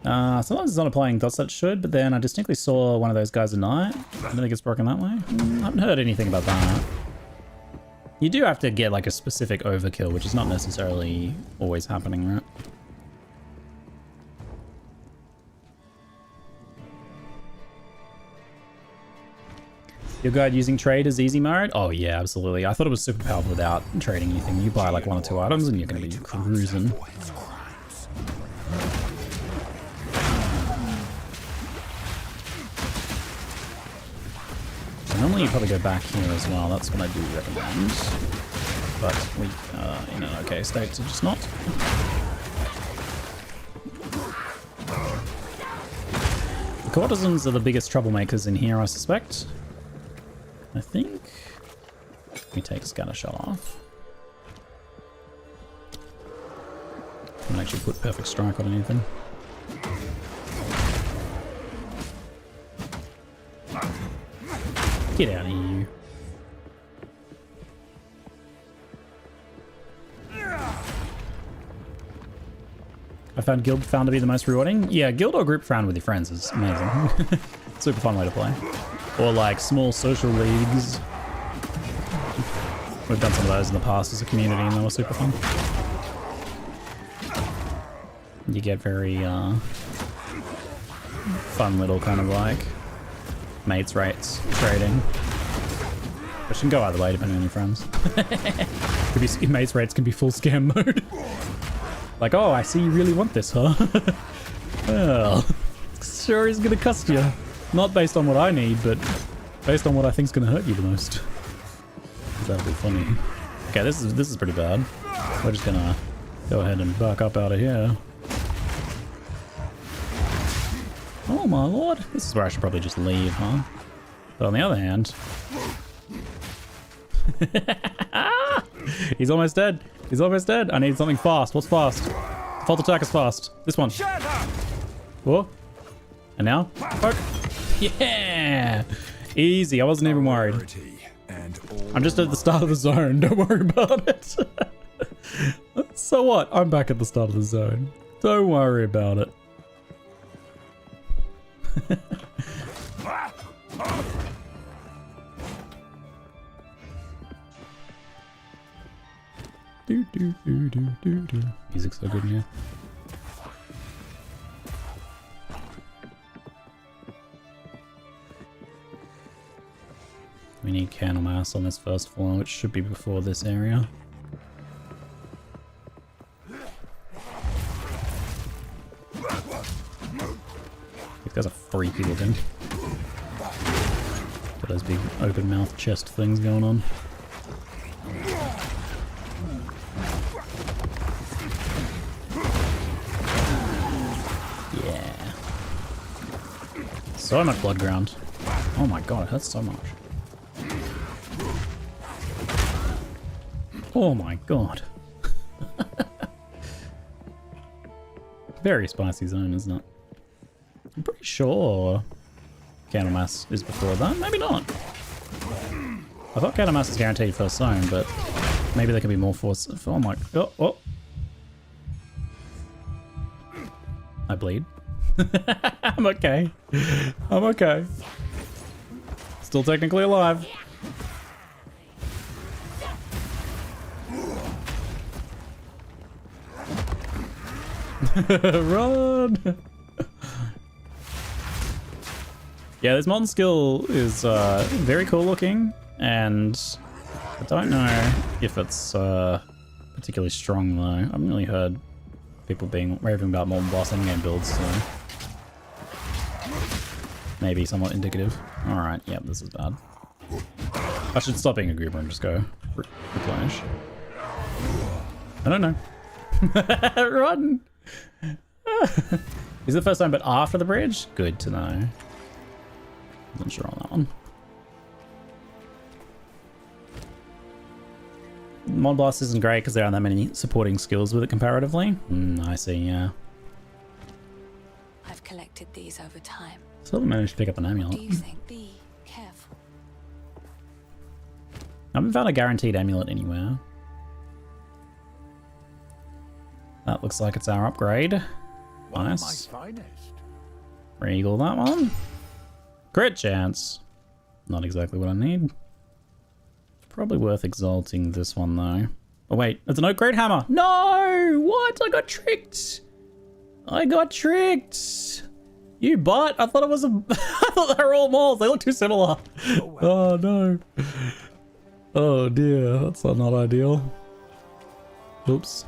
Sometimes it's not applying dots that should, but then I distinctly saw one of those guys at night. I don't think it's broken that way. I haven't heard anything about that. You do have to get like a specific overkill, which is not necessarily always happening, right? Your guide using trade as easy mode? Oh yeah, absolutely. I thought it was super powerful without trading anything. You buy like 1 or 2 items and you're going to be cruising. Normally you probably go back here as well. That's what I do recommend. But we are in an okay state to just not. The courtesans are the biggest troublemakers in here, I suspect. I think. Let me take Scatter Shot off. Can actually put Perfect Strike on anything. Get out of here. I found Guild found to be the most rewarding. Yeah, Guild or group found with your friends is amazing. Super fun way to play. Or like small social leagues. We've done some of those in the past as a community and they were super fun. You get very fun little kind of like mates rates trading. Which can go either way depending on your friends. Could be mates rates can be full scam mode. Like, oh, I see you really want this, huh? Well, sure is gonna cost you. Not based on what I need, but based on what I think's gonna hurt you the most. That'll be funny. Okay, this is pretty bad. We're just gonna go ahead and back up out of here. Oh my lord. This is where I should probably just leave, huh? But on the other hand... He's almost dead. He's almost dead. I need something fast. What's fast? Default attack is fast. This one. Whoa. And now? Poke. Yeah! Easy. I wasn't even worried. I'm just at the start of the zone. Don't worry about it. So what? I'm back at the start of the zone. Don't worry about it. Music's so good in here. We need candle mass on this first floor, which should be before this area. These guys are freaky looking. Got those big open mouth chest things going on. Yeah. So much blood ground. Oh my god, it hurts so much. Oh my god. Very spicy zone, isn't it? I'm pretty sure Candlemass is before that. Maybe not. I thought Candlemass is guaranteed first zone, but maybe there could be more force. Oh my... Oh. I bleed. I'm okay. I'm okay. Still technically alive. Run! Yeah, this modern skill is very cool looking, and I don't know if it's particularly strong though. I haven't really heard people raving about modern boss in-game builds, so maybe somewhat indicative. Alright, yep, this is bad. I should stop being a goober and just go replenish. I don't know. Run! Is it the first time but after the bridge? Good to know. Wasn't sure on that one. Mod Blast isn't great because there aren't that many supporting skills with it comparatively. I see, yeah. I've collected these over time. Still haven't managed to pick up an amulet. What do you think? Be careful. I haven't found a guaranteed amulet anywhere. That looks like it's our upgrade. Nice. Regal that one. Crit chance. Not exactly what I need. Probably worth exalting this one though. Oh wait, it's an oak great hammer. No! What? I got tricked. I got tricked. You butt. I thought it was a... I thought they were all malls. They look too similar. Oh no. Oh dear. That's not ideal. Oops.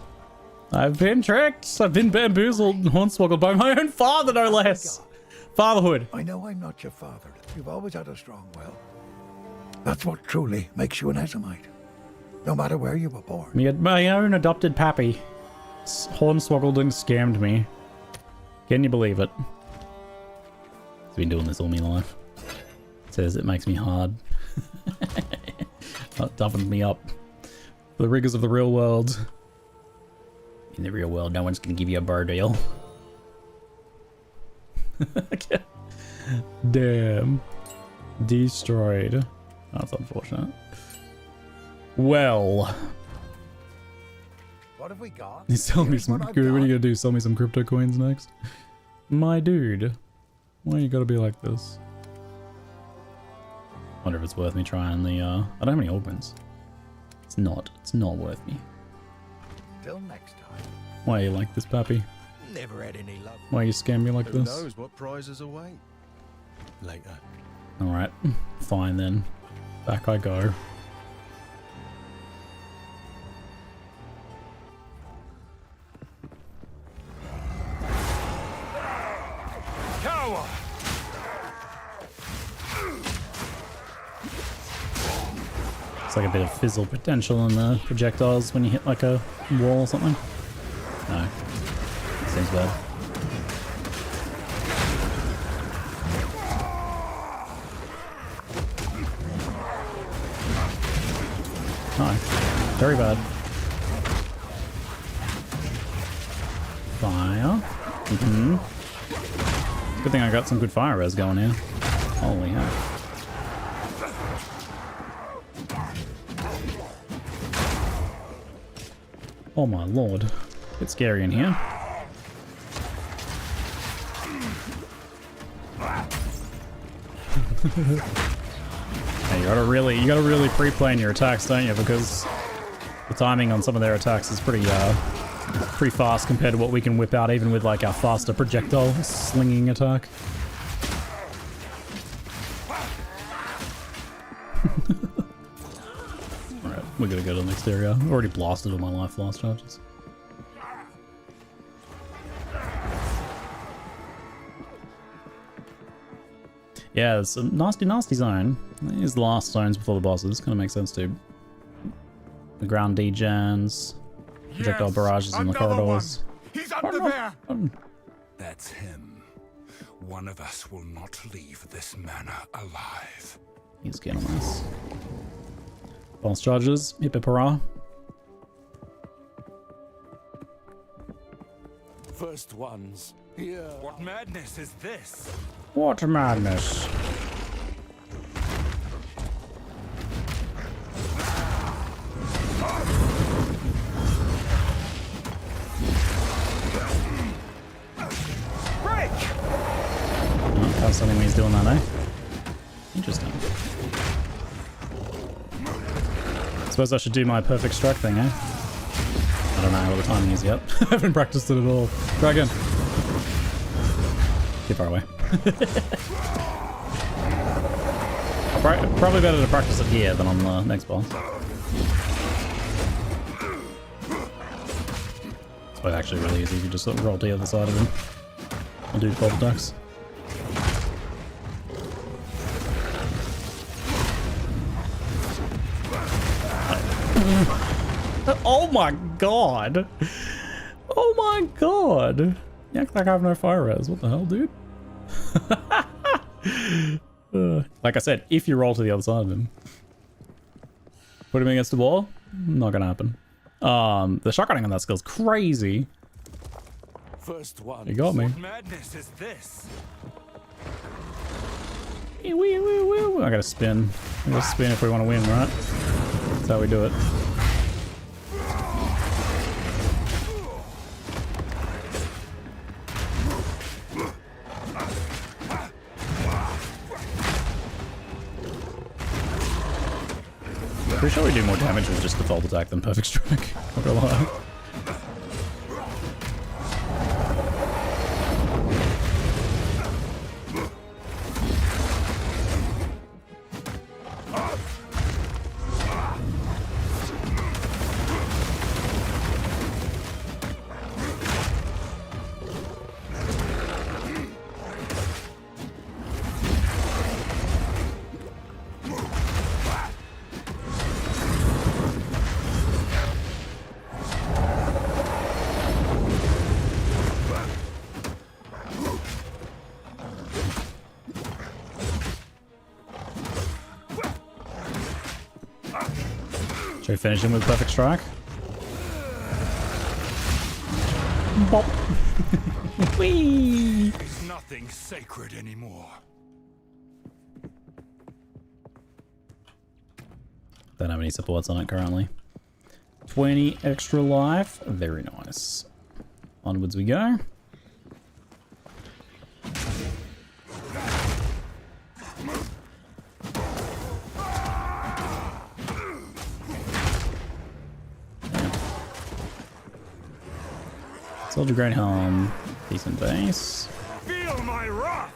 I've been tricked. I've been bamboozled and hornswoggled by my own father, no less. Fatherhood. I know I'm not your father. You've always had a strong will. That's what truly makes you an Esamite. No matter where you were born. My own adopted pappy hornswoggled and scammed me. Can you believe it? He's been doing this all my life. Says it makes me hard. That toughened me up. The rigors of the real world. In the real world, no one's gonna give you a bar deal. Damn. Destroyed. That's unfortunate. Well. What have we got? He's selling me some. What are you gonna do? Sell me some crypto coins next? My dude. Why you gotta be like this? Wonder if it's worth me trying the I don't have any augments. It's not worth me. Till next time. Why you like this, pappy? Never had any luck. Why you scam me like Who this? knows what prizes await later. Alright, fine then. Back I go. Cower! It's like a bit of fizzle potential in the projectiles when you hit like a wall or something. No. Seems bad. No. Very bad. Fire. Good thing I got some good fire res going here. Holy hell. Oh my lord. Bit scary in here. Hey, you gotta really pre-plan your attacks, don't you? Because The timing on some of their attacks is pretty fast compared to what we can whip out, even with like our faster projectile slinging attack. Alright, we're gonna go to the next area. I've already blasted all my life blast charges. Yeah, it's a nasty, nasty zone. These are the last zones before the bosses. Kind of makes sense too. The ground degens, projectile barrages in the corridors. He's under there. That's him. One of us will not leave this manor alive. He's getting on this. Boss charges, Hippopara. First ones. Here. What madness is this? What madness. Break! Oh, that's something when he's doing that, eh? Interesting. Suppose I should do my perfect strike thing, eh? I don't know what the timing is yet. I haven't practiced it at all. Try again. Too far away. Probably better to practice it here than on the next boss. It's probably actually really easy if you just sort of roll to the other side of him. I'll do 12 attacks. Oh my god! Oh my god! You act like I have no fire res. What the hell, dude? Like I said, if you roll to the other side of him, put him against the wall, not gonna happen. The shotgunning on that skill's crazy. First one. You got me. What madness is this? I gotta spin. I gotta spin if we want to win, right? That's how we do it. Pretty sure we do more damage with just default attack than perfect strike. Not gonna lie. Should we finish him with perfect strike? Bop. Whee! There's nothing sacred anymore. Don't have any supports on it currently. 20 extra life. Very nice. Onwards we go. Soldier Great Helm, decent base. Feel my wrath!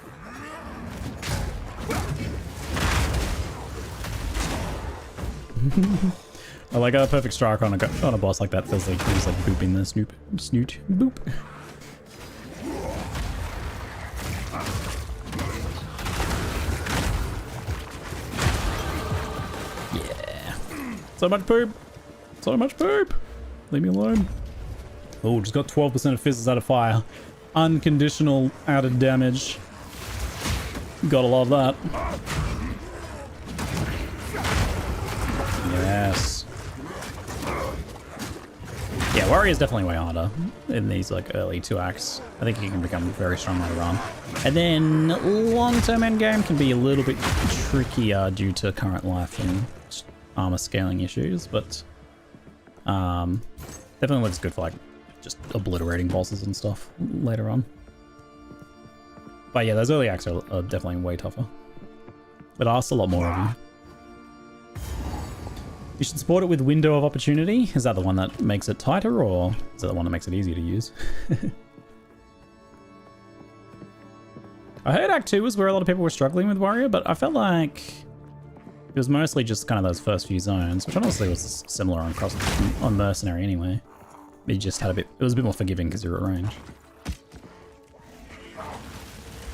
I like a perfect strike on a boss like that. Feels like he's like booping the snoot. Boop. Yeah. So much poop. So much poop. Leave me alone. Oh, just got 12% of fizzes out of fire. Unconditional added damage. Gotta love that. Yes. Yeah, Warrior's definitely way harder in these like early 2 acts. I think he can become very strong later on. And then long-term endgame can be a little bit trickier due to current life and armor scaling issues, but definitely looks good for like just obliterating bosses and stuff later on. But yeah, those early acts are definitely way tougher. It asks a lot more of you. You should support it with window of opportunity. Is that the one that makes it tighter, or is that the one that makes it easier to use? I heard Act 2 was where a lot of people were struggling with Warrior, but I felt like it was mostly just kind of those first few zones, which honestly was similar on Mercenary anyway. It just had it was a bit more forgiving because you were at range.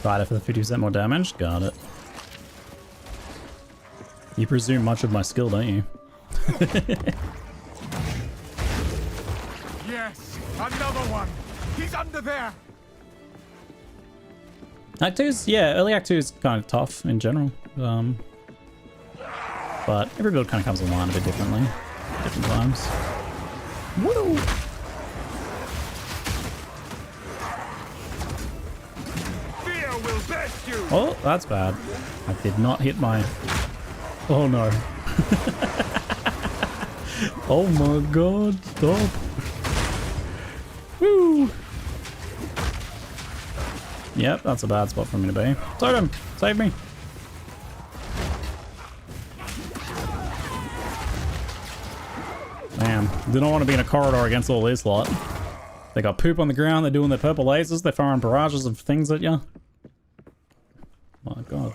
Fighter for the 50% more damage? Got it. You presume much of my skill, don't you? Yes, another one. He's under there. Act 2's, yeah, early Act 2 is kind of tough in general. But every build kind of comes online a bit differently. Different times. Woo! Fear will best you. Oh, that's bad. I did not hit my... Oh no. Oh my god, stop. Woo! Yep, that's a bad spot for me to be. Totem, save me. Man, do not want to be in a corridor against all this lot. They got poop on the ground, they're doing their purple lasers, they're firing barrages of things at you. My god.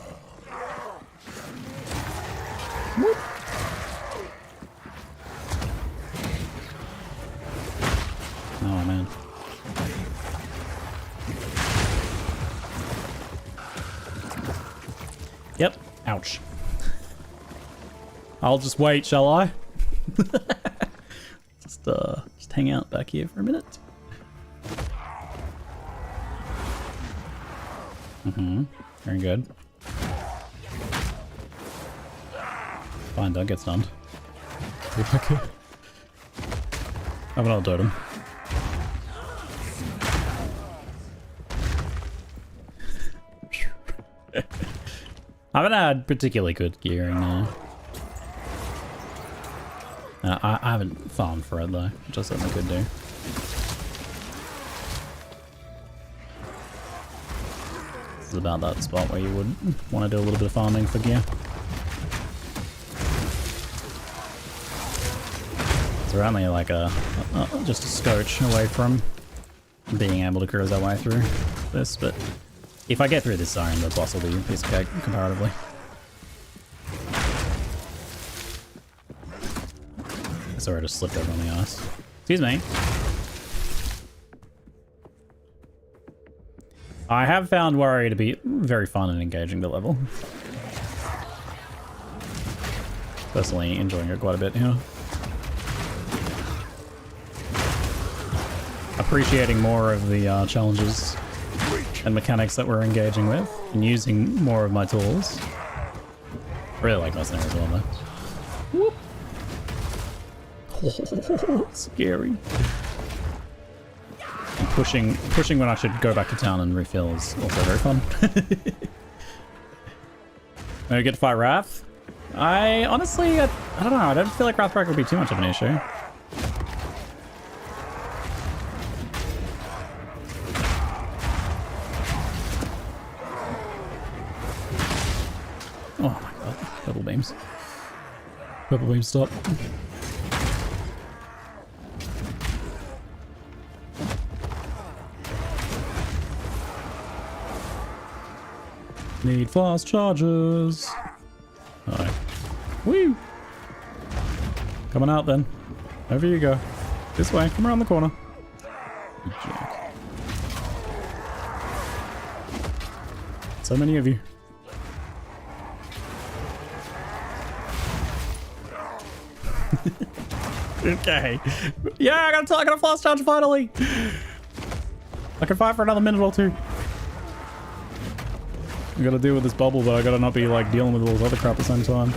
Whoop. Oh man. Yep. Ouch. I'll just wait, shall I? Just hang out back here for a minute. Very good. Fine, don't get stunned. If I could. Have another totem. I haven't had particularly good gearing now. I haven't farmed for it though, which I certainly could do. This is about that spot where you would want to do a little bit of farming for gear. So we're only like just a scotch away from being able to cruise our way through this, but if I get through this zone, the boss will be a piece of cake comparatively. Sorry, I just slipped over on the ice. Excuse me. I have found Warrior to be very fun and engaging to level. Personally enjoying it quite a bit here. Appreciating more of the challenges and mechanics that we're engaging with, and using more of my tools. Really like Mercenary as well though. Whoop. Oh, scary. And pushing when I should go back to town and refill is also very fun. When we get to fight Wrath, I honestly, I don't know, I don't feel like Wrathbreak would be too much of an issue. Oh my god, purple beams. Purple beam, stop. Need fast charges. Alright. Woo! Coming out then. Over you go. This way, come around the corner. You jerk. So many of you. Okay. Yeah, I got a fast charge finally. I can fight for another minute or two. I gotta deal with this bubble, but I gotta not be like dealing with all this other crap at the same time.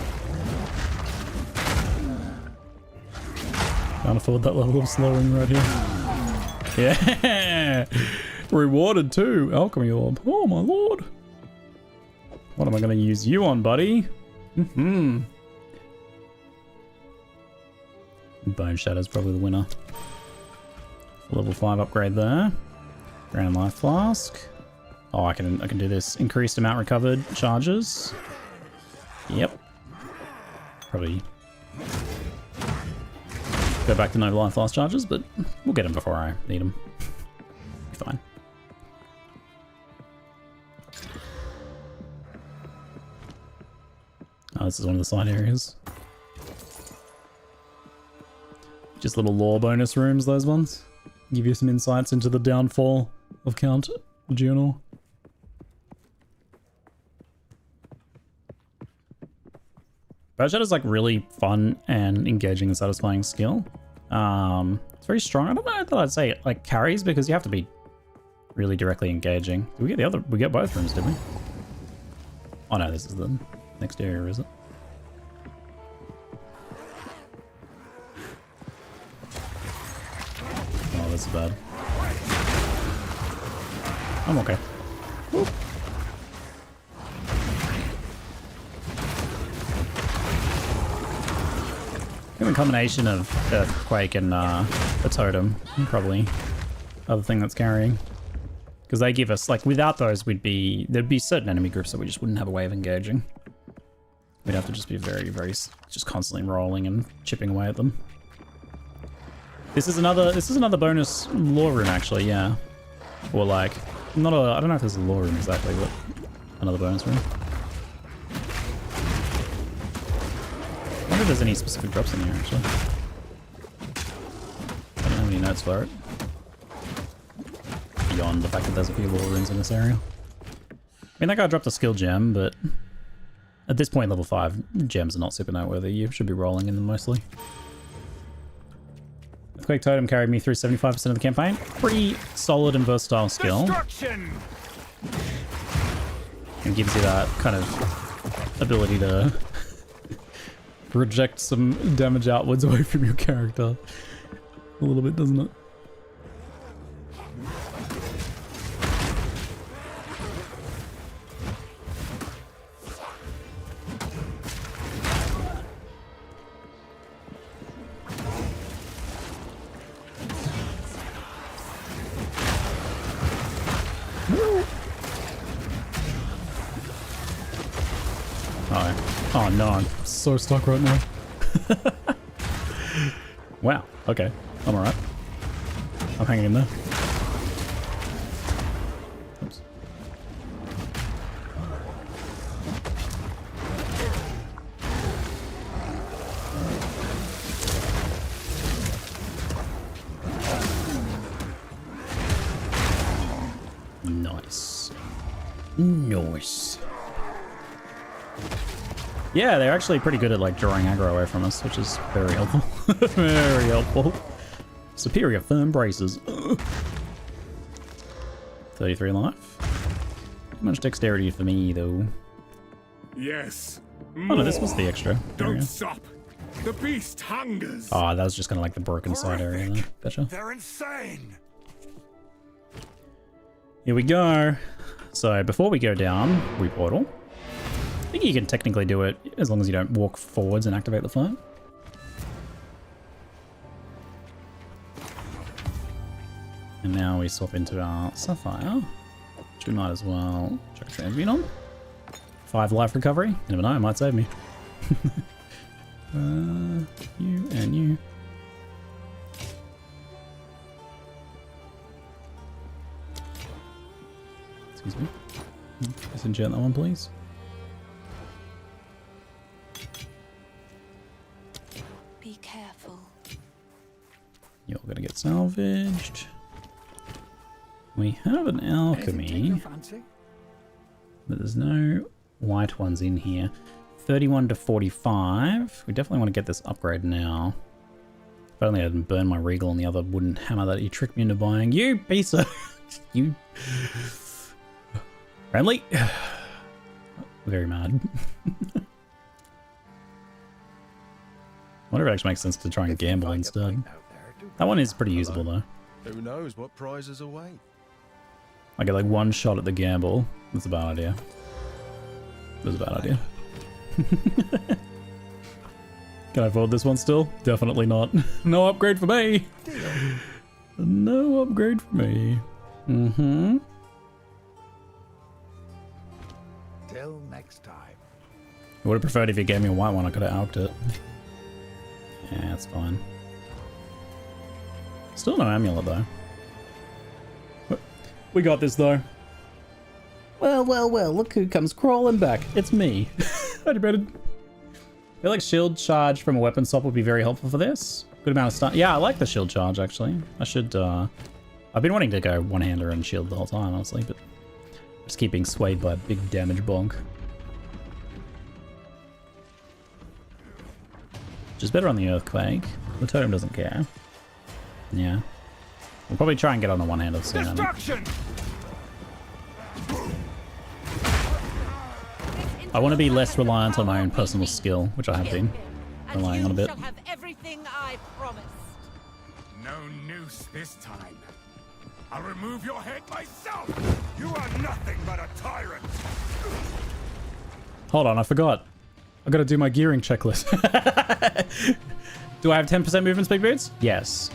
Can't afford that level of slowing right here. Yeah! Rewarded too. Alchemy orb. Oh my lord. What am I gonna use you on, buddy? Bone Shadow's probably the winner. Level 5 upgrade there. Grand Life Flask. Oh, I can do this. Increased amount recovered charges. Yep. Probably go back to no life loss charges, but we'll get them before I need them. Be fine. Oh, this is one of the side areas. Just little lore bonus rooms, those ones. Give you some insights into the downfall of Count Journal. Badge is like really fun and engaging and satisfying skill. It's very strong. I don't know that I'd say it like carries because you have to be really directly engaging. Did we get the other? We get both rooms, did we? Oh no, this is the next area, is it? Oh, this is bad. I'm okay. Woo. I think a combination of Earthquake and a Totem, probably other thing that's carrying. Because they give us, like, without those, there'd be certain enemy groups that we just wouldn't have a way of engaging. We'd have to just be very, very, just constantly rolling and chipping away at them. This is another bonus lore room, actually, yeah. Or like, I don't know if there's a lore room exactly, but another bonus room. I wonder if there's any specific drops in here, actually. I don't have any notes for it. Beyond the fact that there's a few lore rooms in this area. I mean, that guy dropped a skill gem, but at this point, level 5 gems are not super noteworthy. You should be rolling in them mostly. Earthquake Totem carried me through 75% of the campaign. Pretty solid and versatile skill. It gives you that kind of ability to project some damage outwards away from your character. A little bit, doesn't it? Oh no, I'm so stuck right now. Wow, okay. I'm alright. I'm hanging in there. Oops. Nice. Nice. Yeah, they're actually pretty good at like drawing aggro away from us, which is very helpful. Very helpful. Superior firm braces. 33 life. Too much dexterity for me though. Yes. Oh no, this was the extra. Don't stop. The beast hungers. Oh, that was just kind of like the broken side area then. Gotcha. They're insane. Here we go. So before we go down, we portal. I think you can technically do it as long as you don't walk forwards and activate the flame. And now we swap into our Sapphire, which we might as well chuck a transmute on. 5 life recovery. You never know, it might save me. You and you. Excuse me. Let's enchant that one, please. Be careful. You're gonna get salvaged. We have an alchemy, but there's no white ones in here. 31 to 45. We definitely want to get this upgrade now. If only I didn't burn my regal on the other wooden hammer that you tricked me into buying. You piece of... you... Friendly? Very mad. I wonder if it actually makes sense to try and gamble instead. That one is pretty usable though. Who knows what prizes await? I get like one shot at the gamble. That's a bad idea. That's a bad idea. Can I afford this one still? Definitely not. No upgrade for me. No upgrade for me. Mm-hmm. Till next time. I would have preferred if you gave me a white one, I could have alked it. Yeah, that's fine. Still no amulet though. We got this though. Well, well, well, look who comes crawling back. It's me. I feel like shield charge from a weapon swap would be very helpful for this. Good amount of stun. Yeah, I like the shield charge actually. I should, I've been wanting to go one-hander and shield the whole time, honestly, but just keep being swayed by a big damage bonk. Which is better on the earthquake. The totem doesn't care. Yeah. We'll probably try and get on the one-hander soon. Destruction! I want to be less reliant on my own personal skill, which I have been relying on a bit. Shall have everything I promised. No noose this time. I'll remove your head myself! You are nothing but a tyrant! Hold on, I forgot. I gotta do my gearing checklist. Do I have 10% movement speed boots? Yes.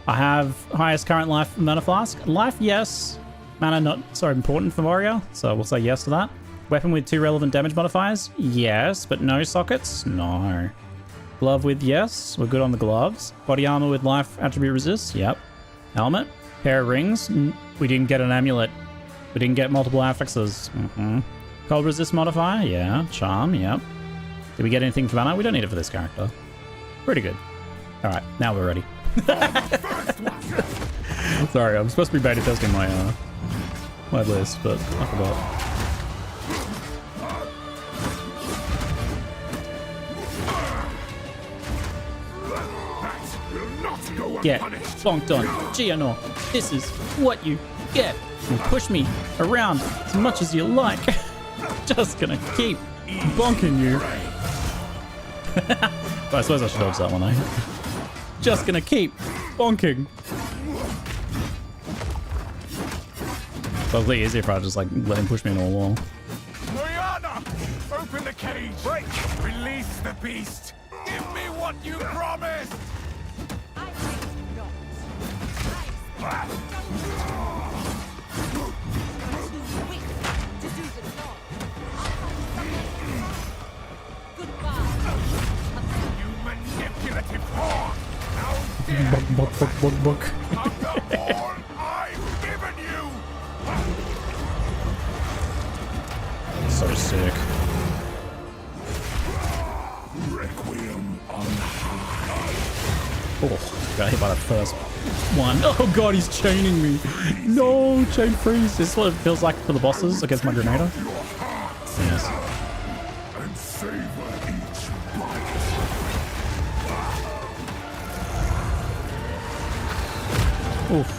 I have highest current life mana flask. Life, yes. Mana not so important for warrior, so we'll say yes to that. Weapon with 2 relevant damage modifiers? Yes, but no sockets? No. Glove with yes. We're good on the gloves. Body armor with life attribute resist? Yep. Helmet. Pair of rings. We didn't get an amulet. We didn't get multiple affixes. Cold resist modifier? Yeah. Charm? Yep. Did we get anything for mana? We don't need it for this character. Pretty good. Alright, now we're ready. Sorry, I'm supposed to be beta testing my my list, but I forgot. Get bonked on. Gee, I know. This is what you get. You push me around as much as you like. Just gonna keep bonking you. But I suppose I should dodge that one, eh? Just gonna keep bonking. Probably easier if I just like let him push me into a wall. Mariana! Open the cage! Break! Release the beast! Give me what you promised! I think not. Too weak to do the job. Goodbye. You manipulative whore! How dare you of the all I've given you! So sick. Requiem on high. Oh, got hit by the first one. Oh god, he's chaining me. No, chain freeze. This is what it feels like for the bosses against my Grenader. Yes. And savor each bite. Oof.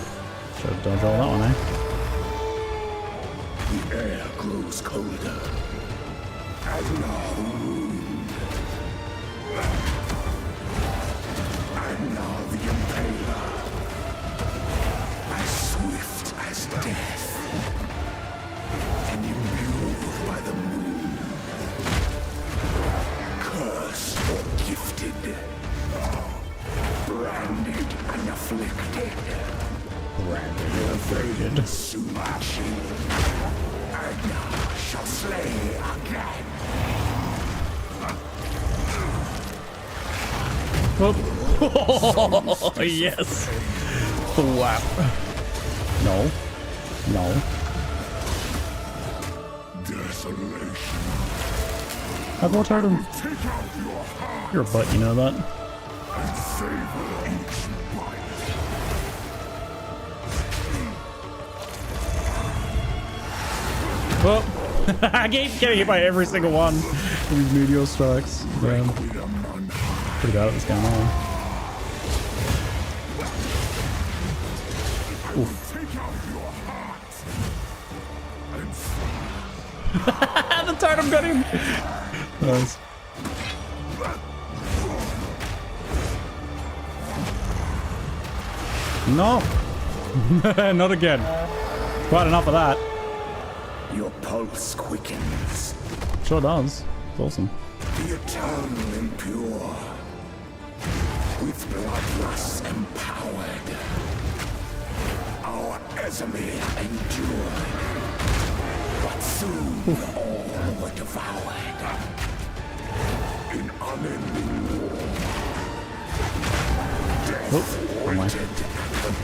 Should have dodged all that one, eh? The air grows colder. And now wound. And now the impaler. As swift as death. And imbued by the moon. Cursed or gifted. Branded and afflicted. Branded and afflicted. Sumachi. Agna shall slay again. Oh, yes. Wow. No. No. Desolation. I will hurt him. Take out your heart You're a butt, you know that? and savor each bite. Well, I keep getting hit by every single one of these meteor strikes. Pretty bad at this game, aren't Oof. Take out your heart and The totem got him! Nice. No! Not again. Quite enough of that. your pulse quickens. Sure does. It's awesome. The eternal impure, with bloodlust empowered, our Ezemir endured, but soon all were devoured in unending war. Death waited at the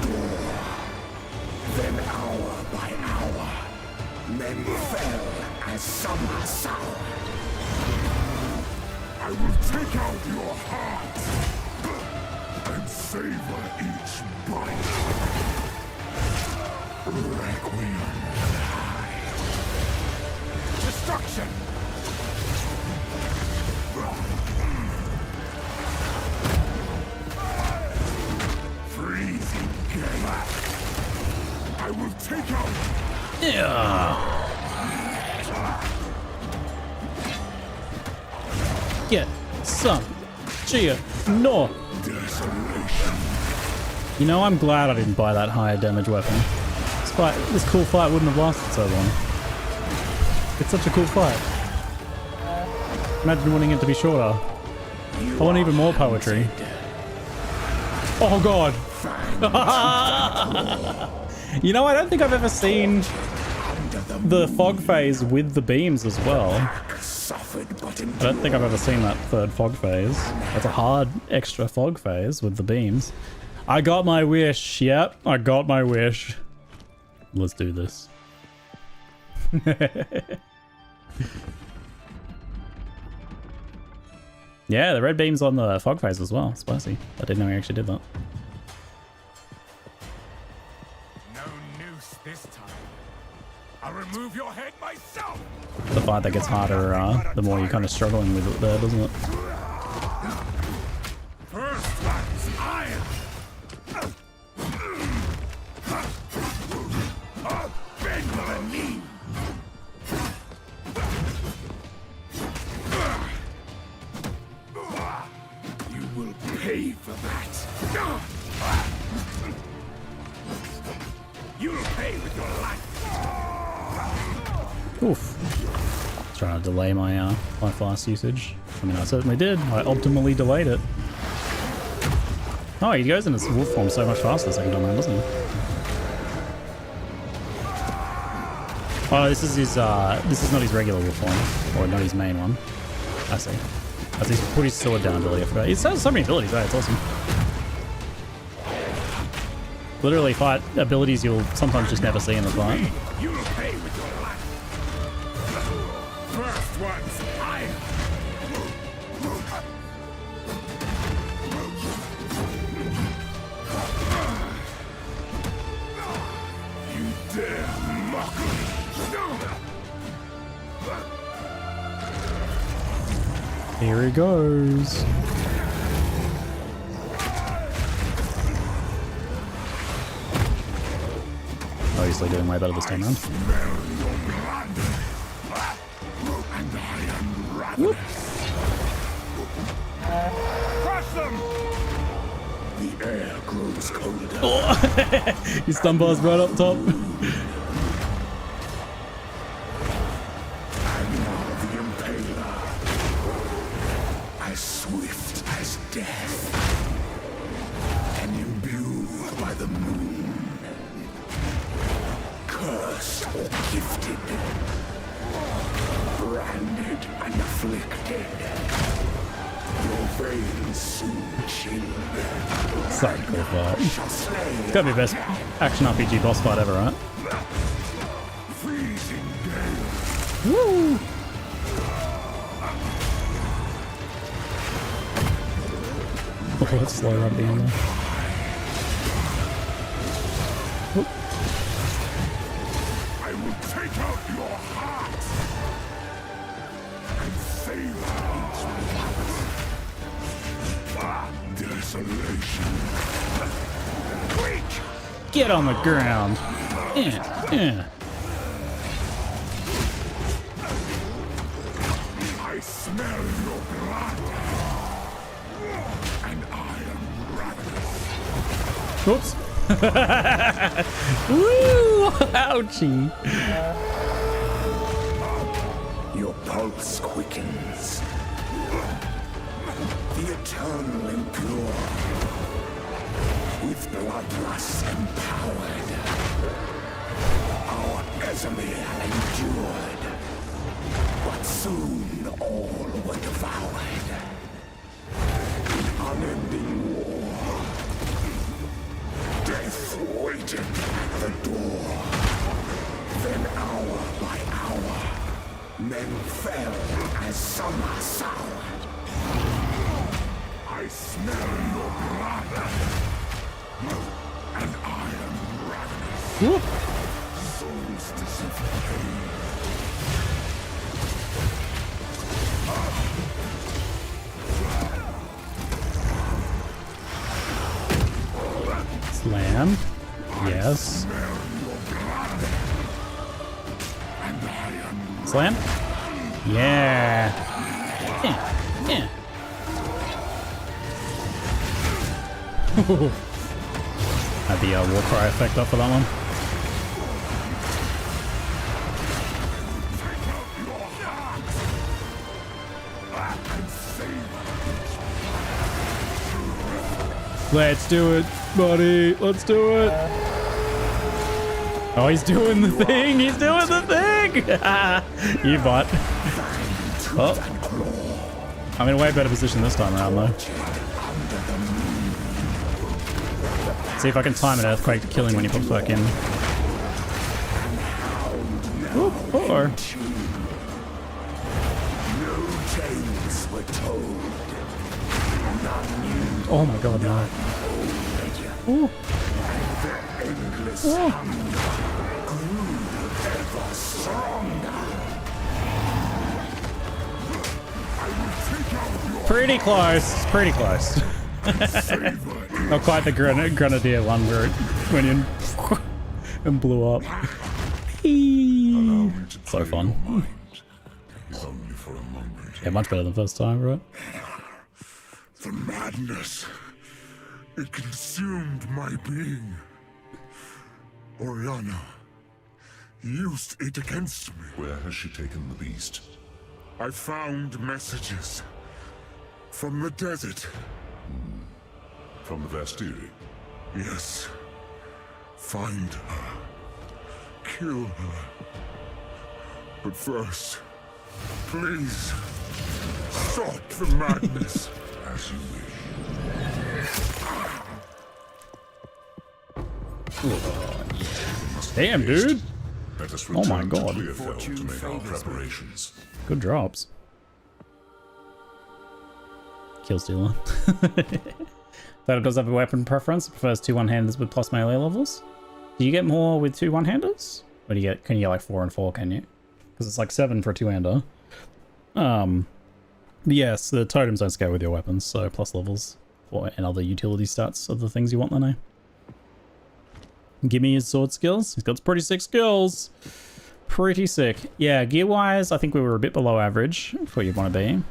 fell as summer sour. I will take out your heart and savor each bite. Requiem high. Destruction! Freezing gale. I will take out. Yeah. Get some cheer. No. Desolation. You know, I'm glad I didn't buy that higher damage weapon. This cool fight wouldn't have lasted so long. It's such a cool fight. Imagine wanting it to be shorter. I want even more poetry. Oh god. You know, I don't think I've ever seen the fog phase with the beams as well. I don't think I've ever seen that third fog phase. That's a hard extra fog phase with the beams. I got my wish. Yep, I got my wish. Let's do this. Yeah, the red beam's on the fog phase as well. Spicy. I didn't know he actually did that. No noose this time. I'll remove your head myself. The fight that gets harder, the more you're kind of struggling with it there, doesn't it? First one's iron. Bend the knee. You will pay for that. You'll pay with your life. Oof. Trying to delay my my fast usage. I mean, I certainly did. I optimally delayed it. Oh, he goes in his wolf form so much faster the second time around, doesn't he? Oh, this is his. This is not his regular wolf form, or not his main one. I see. As he's put his sword down ability, I forgot. He has so many abilities, right? It's awesome. Literally, fight abilities you'll sometimes just never see in the fight. You'll pay with your life. First one's iron. You dare mock me. Here he goes. Obviously doing way better this time around. Whoop. Crush them. The air grows colder. Oh. His stun bar's right up top. As swift as death, and imbued by the moon, cursed or gifted, branded and afflicted, your veins soon chilled. So cool fight. It's gotta be the best action RPG boss fight ever, right? Freezing gale. Woo! Oh, let's slow up the end there. Whoop. I will take out your heart and savor each one. Desolation. Quick! Get on the ground. Yeah, yeah. I smell your blood, and I am ravenous. Whoops. Woo! Ouchie. Your pulse quickens. The eternal impure, with bloodlust empowered. Our Exile endured, but soon all were devoured. In unending war, death waited at the door. Then hour by hour, Men fell as some are soured. I smell your blood. And I am ravenous. Whoop. Souls disinfected. Slam. Yes. Slam. Yeah. Yeah. Yeah. Had the war cry effect up for that one. Let's do it, buddy. Let's do it. Oh, he's doing the thing. He's doing the thing. You bot. Oh. I'm in a way better position this time around, though. See if I can time an earthquake to kill him when he pops back in. Ooh, or... Oh my god, no. Ooh. Ooh. Pretty close, pretty close. Not quite the grenadier one where it went in and blew up. So fun. Yeah, much better than first time, right? The madness. It consumed my being. Oriana used it against me. Where has she taken the beast? I found messages from the desert. From the Vastiri? Yes. Find her. Kill her. But first, please, stop the madness. As you wish. Damn, dude. Let us Oh my return god. to Clearfell to make our preparations. Good drops. Kill stealer. That does have a weapon preference. It prefers 2 one-handers with plus melee levels. Do you get more with 2 one-handers? Or do you get, can you get like 4 and 4, can you? Because it's like 7 for a 2-hander. Yes, the totems don't scale with your weapons, so plus levels or and other utility stats are the things you want, then, eh? Give me his sword skills. He's got pretty sick skills. Pretty sick. Yeah, gear-wise, I think we were a bit below average for what you'd want to be.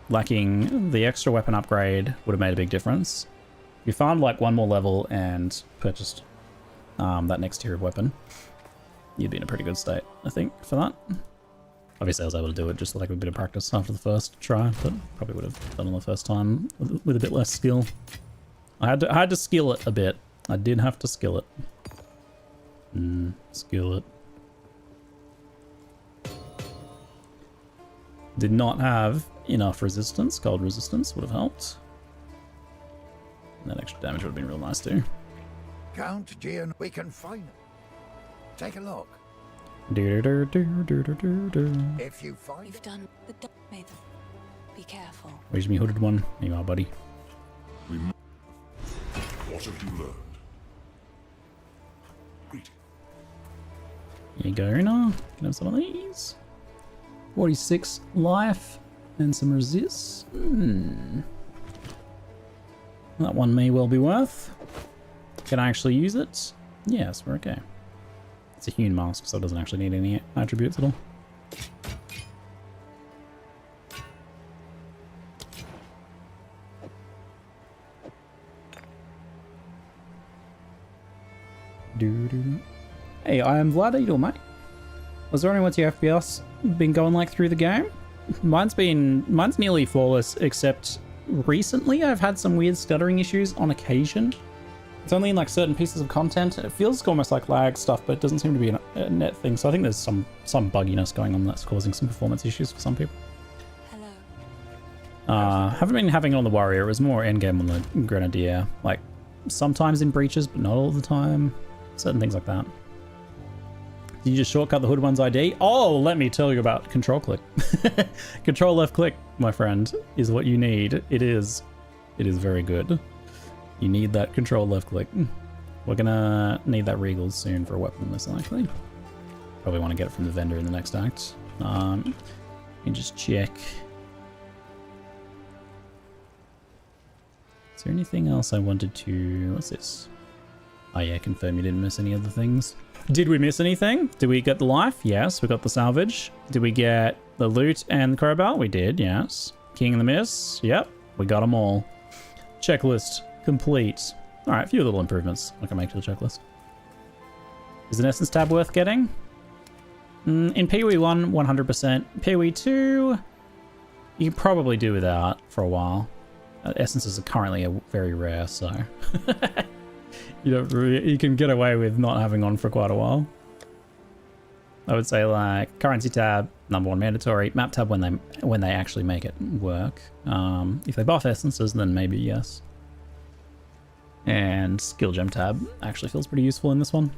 Lacking the extra weapon upgrade would have made a big difference. If you found like 1 more level and purchased that next tier of weapon, you'd be in a pretty good state, I think, for that. Obviously, I was able to do it just like a bit of practice after the first try, but probably would have done it the first time with a bit less skill. I had to skill it a bit. I did have to skill it. Skill it. Did not have enough resistance. Gold resistance would have helped. And that extra damage would have been real nice too. Count Gian, we can find it. Take a look. If you find You've done the dog made them. Be careful. Where's me hooded one? There you are, buddy. What have you learned? Greeting. Here you go, Rune. Can have some of these. 46 life and some resist. That one may well be worth. Can I actually use it? Yes, we're okay. It's a hewn mask, so it doesn't actually need any attributes at all. Hey, I am Vlad. How you doing, mate? I was wondering what's your FPS been going like through the game? Mine's nearly flawless, except recently I've had some weird stuttering issues on occasion. It's only in like certain pieces of content. It feels almost like lag stuff, but it doesn't seem to be a net thing. So I think there's some bugginess going on that's causing some performance issues for some people. Hello. Haven't been having it on the warrior. It was more endgame on the grenadier. Like sometimes in breaches, but not all the time. Certain things like that. Did you just shortcut the hood one's ID? Oh, let me tell you about control click. Control left click, my friend, is what you need. It is very good. You need that control left click. We're gonna need that Regal soon for a weapon, most likely. Probably want to get it from the vendor in the next act. Let me just check. Is there anything else I wanted to... What's this? Oh yeah, confirm you didn't miss any other things. Did we miss anything? Did we get the life? Yes, we got the salvage. Did we get the loot and the crowbar? We did, yes. King and the Miss? Yep, we got them all. Checklist complete. All right, a few little improvements I can make to the checklist. Is an essence tab worth getting? In PoE 1, 100%. PoE 2, you can probably do without for a while. Essences are currently very rare, so you can get away with not having on for quite a while. I would say like currency tab, number 1 mandatory. Map tab when they actually make it work. If they buff essences, then maybe yes. And skill gem tab actually feels pretty useful in this one.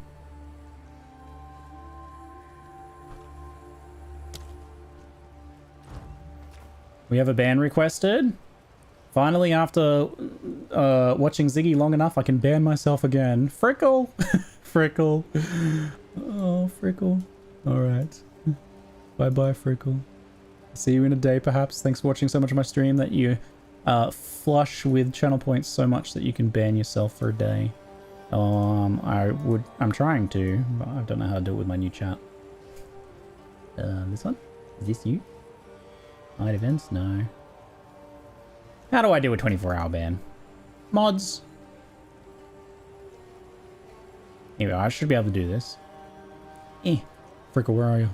We have a ban requested. Finally, after watching Ziggy long enough, I can ban myself again. Frickle! Frickle. Oh, Frickle. Alright. Bye-bye, Frickle. See you in a day, perhaps. Thanks for watching so much of my stream that you flush with channel points so much that you can ban yourself for a day. I'm trying to, but I don't know how to do it with my new chat. This one? Is this you? Hide events? No. How do I do a 24-hour ban? Mods. Anyway, I should be able to do this. Frickle, where are you?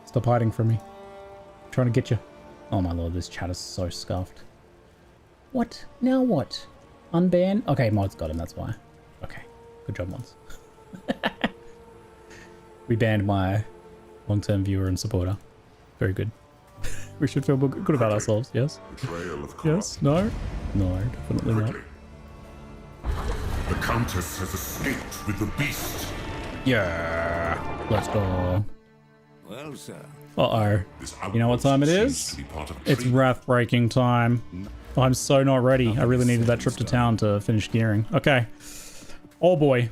Stop hiding from me. I'm trying to get you. Oh my lord, this chat is so scuffed. What? Now what? Unban? Okay, mods got him, that's why. Okay, good job, mods. We banned my long-term viewer and supporter. Very good. We should feel good about ourselves, yes? Yes? No? No, definitely not. The Countess has escaped with the beast. Yeah. Let's go. Well, sir. Uh-oh. You know what time it is? It's wrath breaking time. I'm so not ready. I really needed that trip to town to finish gearing. Okay. Oh boy.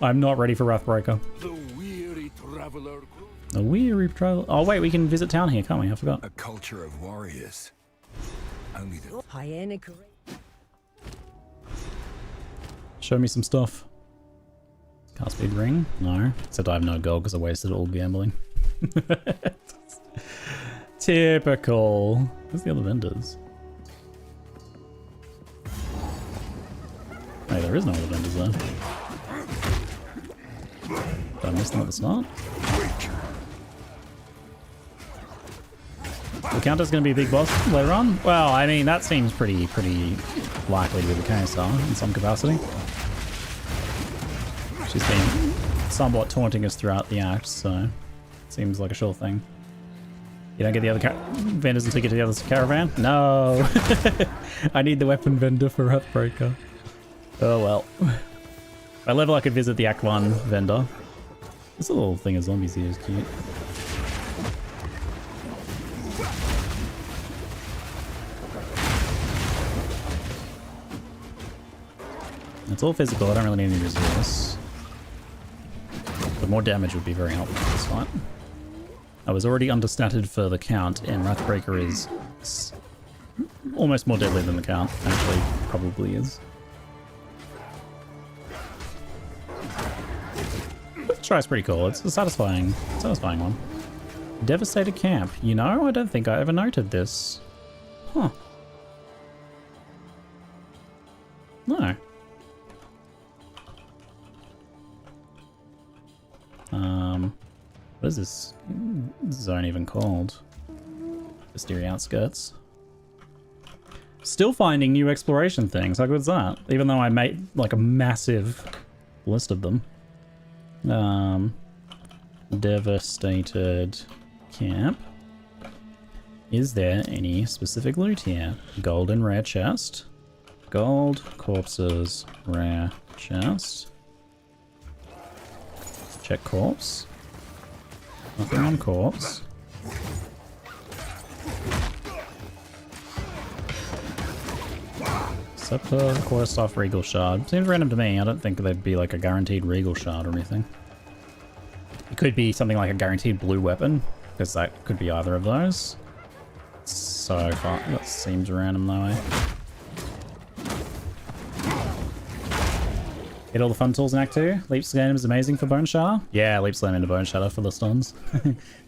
I'm not ready for Wrathbreaker. The weary traveler. A weary travel. Oh wait, we can visit town here, can't we? I forgot. A culture of warriors. Only the Show me some stuff. Car speed ring? No. Except I have no gold because I wasted it all gambling. Typical. Where's the other vendors? Hey, there is no other vendors there. Did I miss them at the start? The Countess going to be a big boss later on? Well, I mean, that seems pretty likely to be the case, in some capacity. She's been somewhat taunting us throughout the act, so seems like a sure thing. You don't get the other vendors until you get to the other caravan? No! I need the weapon vendor for Wrathbreaker. Oh well. If I level, I could visit the Act 1 vendor. This little thing of zombies here is cute. It's all physical, I don't really need any resource. But more damage would be very helpful for this fight. I was already understated for the count, and Wrathbreaker is almost more deadly than the count. Actually, probably is. This try's pretty cool. It's a satisfying one. Devastated camp. You know, I don't think I ever noted this. Huh. No. What is this zone even called? Mystery Outskirts. Still finding new exploration things. How good is that? Even though I made like a massive list of them. Devastated camp. Is there any specific loot here? Gold and rare chest. Gold, corpses, rare chest. Check corpse. Nothing on corpse. Scepter, quarterstaff, regal shard. Seems random to me. I don't think there'd be like a guaranteed regal shard or anything. It could be something like a guaranteed blue weapon, because that could be either of those. So far, that seems random though, eh? Get all the fun tools in Act 2. Leap Slam is amazing for Bone Shatter. Yeah, Leap Slam into Bone Shatter for the stuns.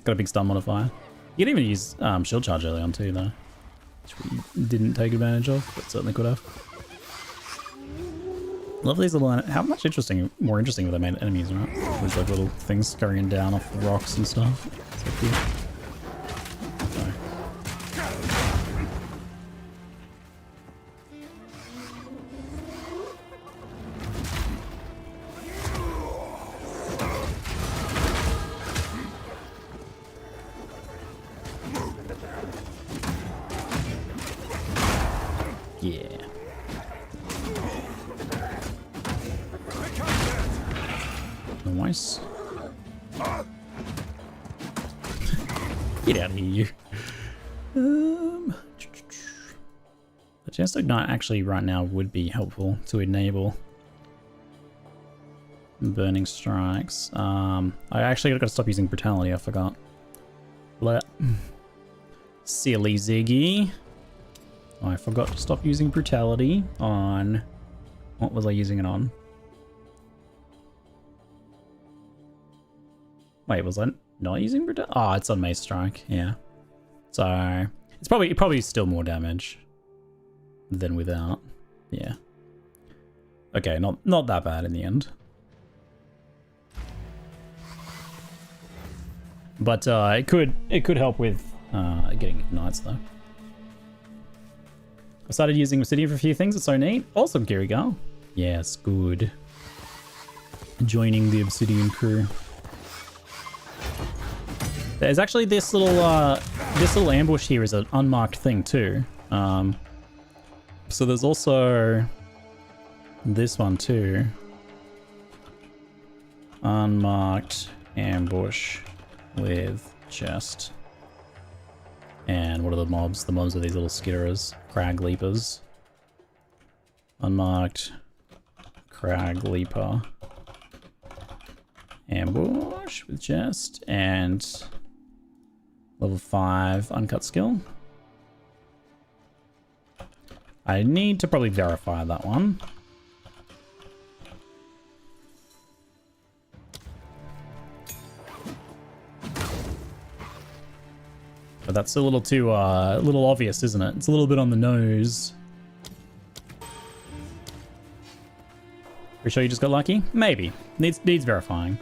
Got a big stun modifier. You can even use Shield Charge early on too, though. Which we didn't take advantage of, but certainly could have. Love these little... How much more interesting were they made enemies, right? These like little things scurrying down off the rocks and stuff. So cool. Sorry. Yeah. Nice. Get out of here, you. The chance to ignite actually right now would be helpful to enable burning strikes. I actually got to stop using brutality. I forgot. Silly Ziggy. I forgot to stop using brutality on... What was I using it on? Wait, was I not using brutality? Oh, it's on Mace Strike, yeah. So, it's probably still more damage than without. Yeah. Okay, not that bad in the end. But it could help with getting ignites though. I started using Obsidian for a few things. It's so neat. Awesome, Kirigal. Yes, good. Joining the Obsidian crew. There's actually this little ambush here is an unmarked thing too. So there's also this one too. Unmarked ambush with chest. And what are the mobs? The mobs are these little skitterers, crag leapers. Unmarked crag leaper. Ambush with chest and level 5 uncut skill. I need to probably verify that one. But that's a little too, little obvious, isn't it? It's a little bit on the nose. Pretty sure you just got lucky? Maybe. Needs verifying.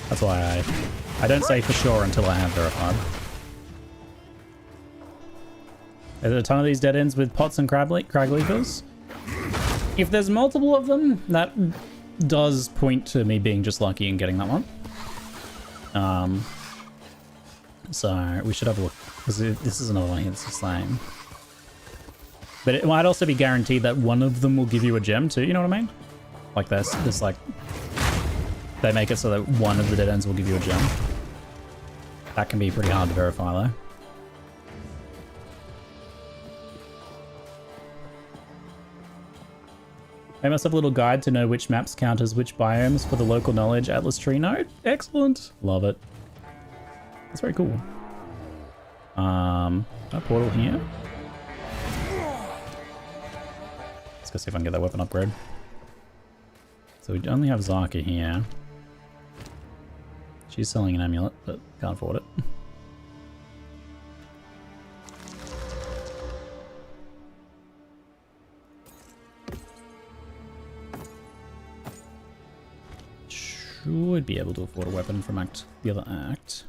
That's why I don't say for sure until I have verified. There's a ton of these dead ends with pots and crag leapers. If there's multiple of them, that does point to me being just lucky and getting that one. So we should have a look, because this is another one here that's the same. But it might also be guaranteed that one of them will give you a gem too, you know what I mean? Like this like, they make it so that one of the dead ends will give you a gem. That can be pretty hard to verify though. I must have a little guide to know which maps count as which biomes for the local knowledge Atlas tree node. Excellent. Love it. That's very cool. A portal here. Let's go see if I can get that weapon upgrade. So we only have Zarka here. She's selling an amulet, but can't afford it. Should be able to afford a weapon from the other act.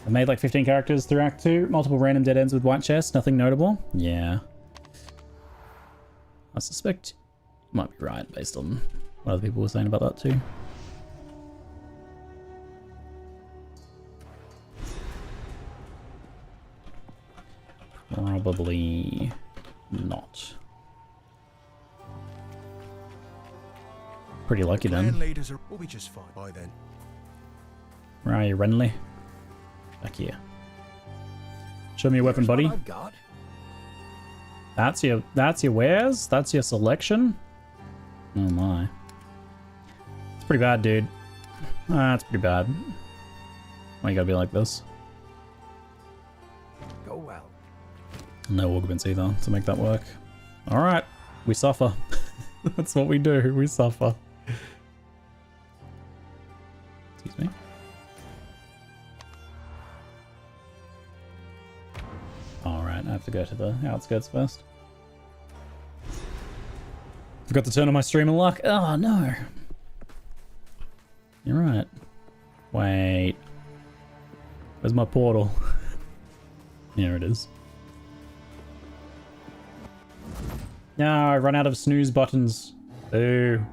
I made like 15 characters through Act 2. Multiple random dead ends with white chests. Nothing notable. Yeah. I suspect you might be right based on what other people were saying about that too. Probably not. pretty lucky Clan then. leaders will be just fine by then. Where are you, Renly? Back here. Show me your weapon, Here's what buddy. I've got. That's your wares? That's your selection? Oh my. It's pretty bad, dude. That's pretty bad. Why you gotta be like this? Go well. No augments either to make that work. Alright, we suffer. That's what we do, we suffer. Excuse me. Alright, I have to go to the outskirts first. Forgot to turn on my streaming luck. Oh no. You're right. Wait. Where's my portal? Here it is. No, I run out of snooze buttons. Ooh.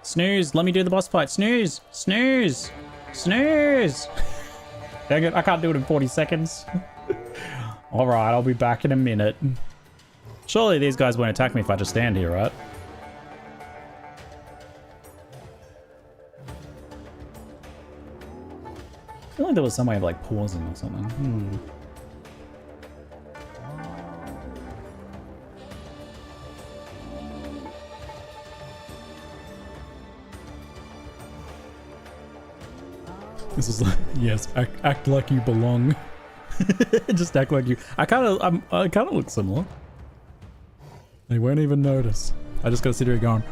Snooze, let me do the boss fight. Snooze! Snooze! Snooze! Dang it, I can't do it in 40 seconds. Alright, I'll be back in a minute. Surely these guys won't attack me if I just stand here, right? I feel like there was some way of like pausing or something. This is like, yes, act like you belong. Just act like you. I kind of look similar. They won't even notice. I just gotta sit here going.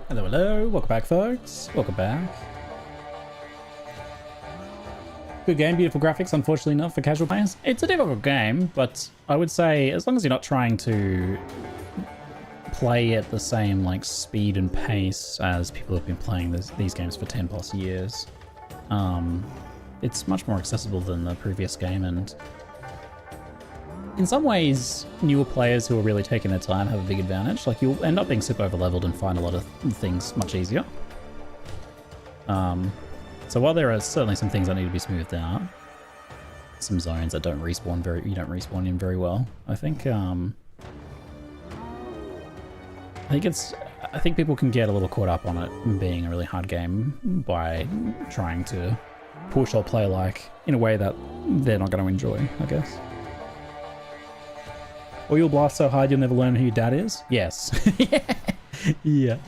Hello, hello. Welcome back, folks. Welcome back. Good game, beautiful graphics. Unfortunately not for casual players. It's a difficult game, but I would say as long as you're not trying to play at the same like speed and pace as people have been playing these games for 10 plus years, it's much more accessible than the previous game, and in some ways, newer players who are really taking their time have a big advantage. Like, you'll end up being super over-leveled and find a lot of things much easier. So while there are certainly some things that need to be smoothed out, some zones that don't respawn you don't respawn in very well. I think people can get a little caught up on it being a really hard game by trying to push or play like in a way that they're not going to enjoy, I guess. Or you'll blast so hard you'll never learn who your dad is? Yes. Yeah.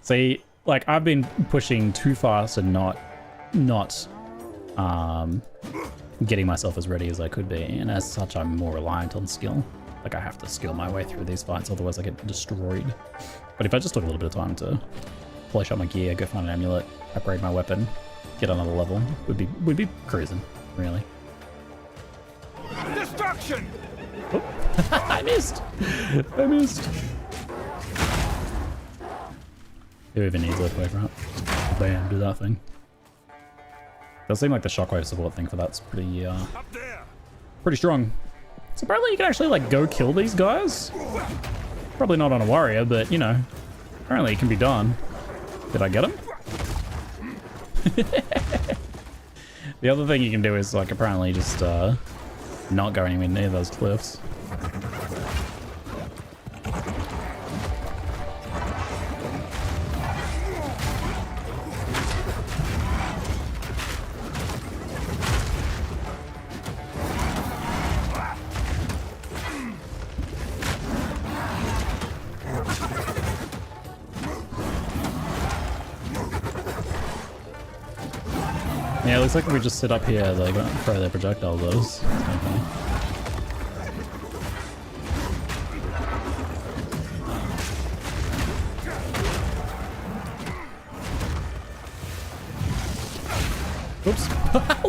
See, like I've been pushing too fast and not getting myself as ready as I could be, and as such I'm more reliant on skill. Like I have to skill my way through these fights, otherwise I get destroyed. But if I just took a little bit of time to polish up my gear, go find an amulet, upgrade my weapon, get another level, would be cruising, really. Destruction! Oh. I missed! Who even needs earthquake, right? Bam, do that thing. Does seem like the shockwave support thing for that's pretty strong. So apparently you can actually like go kill these guys. Probably not on a warrior, but you know, apparently it can be done. Did I get him? The other thing you can do is like apparently just not go anywhere near those cliffs. Yeah, it looks like if we just sit up here, they're gonna throw their projectiles at us. Okay. Oops.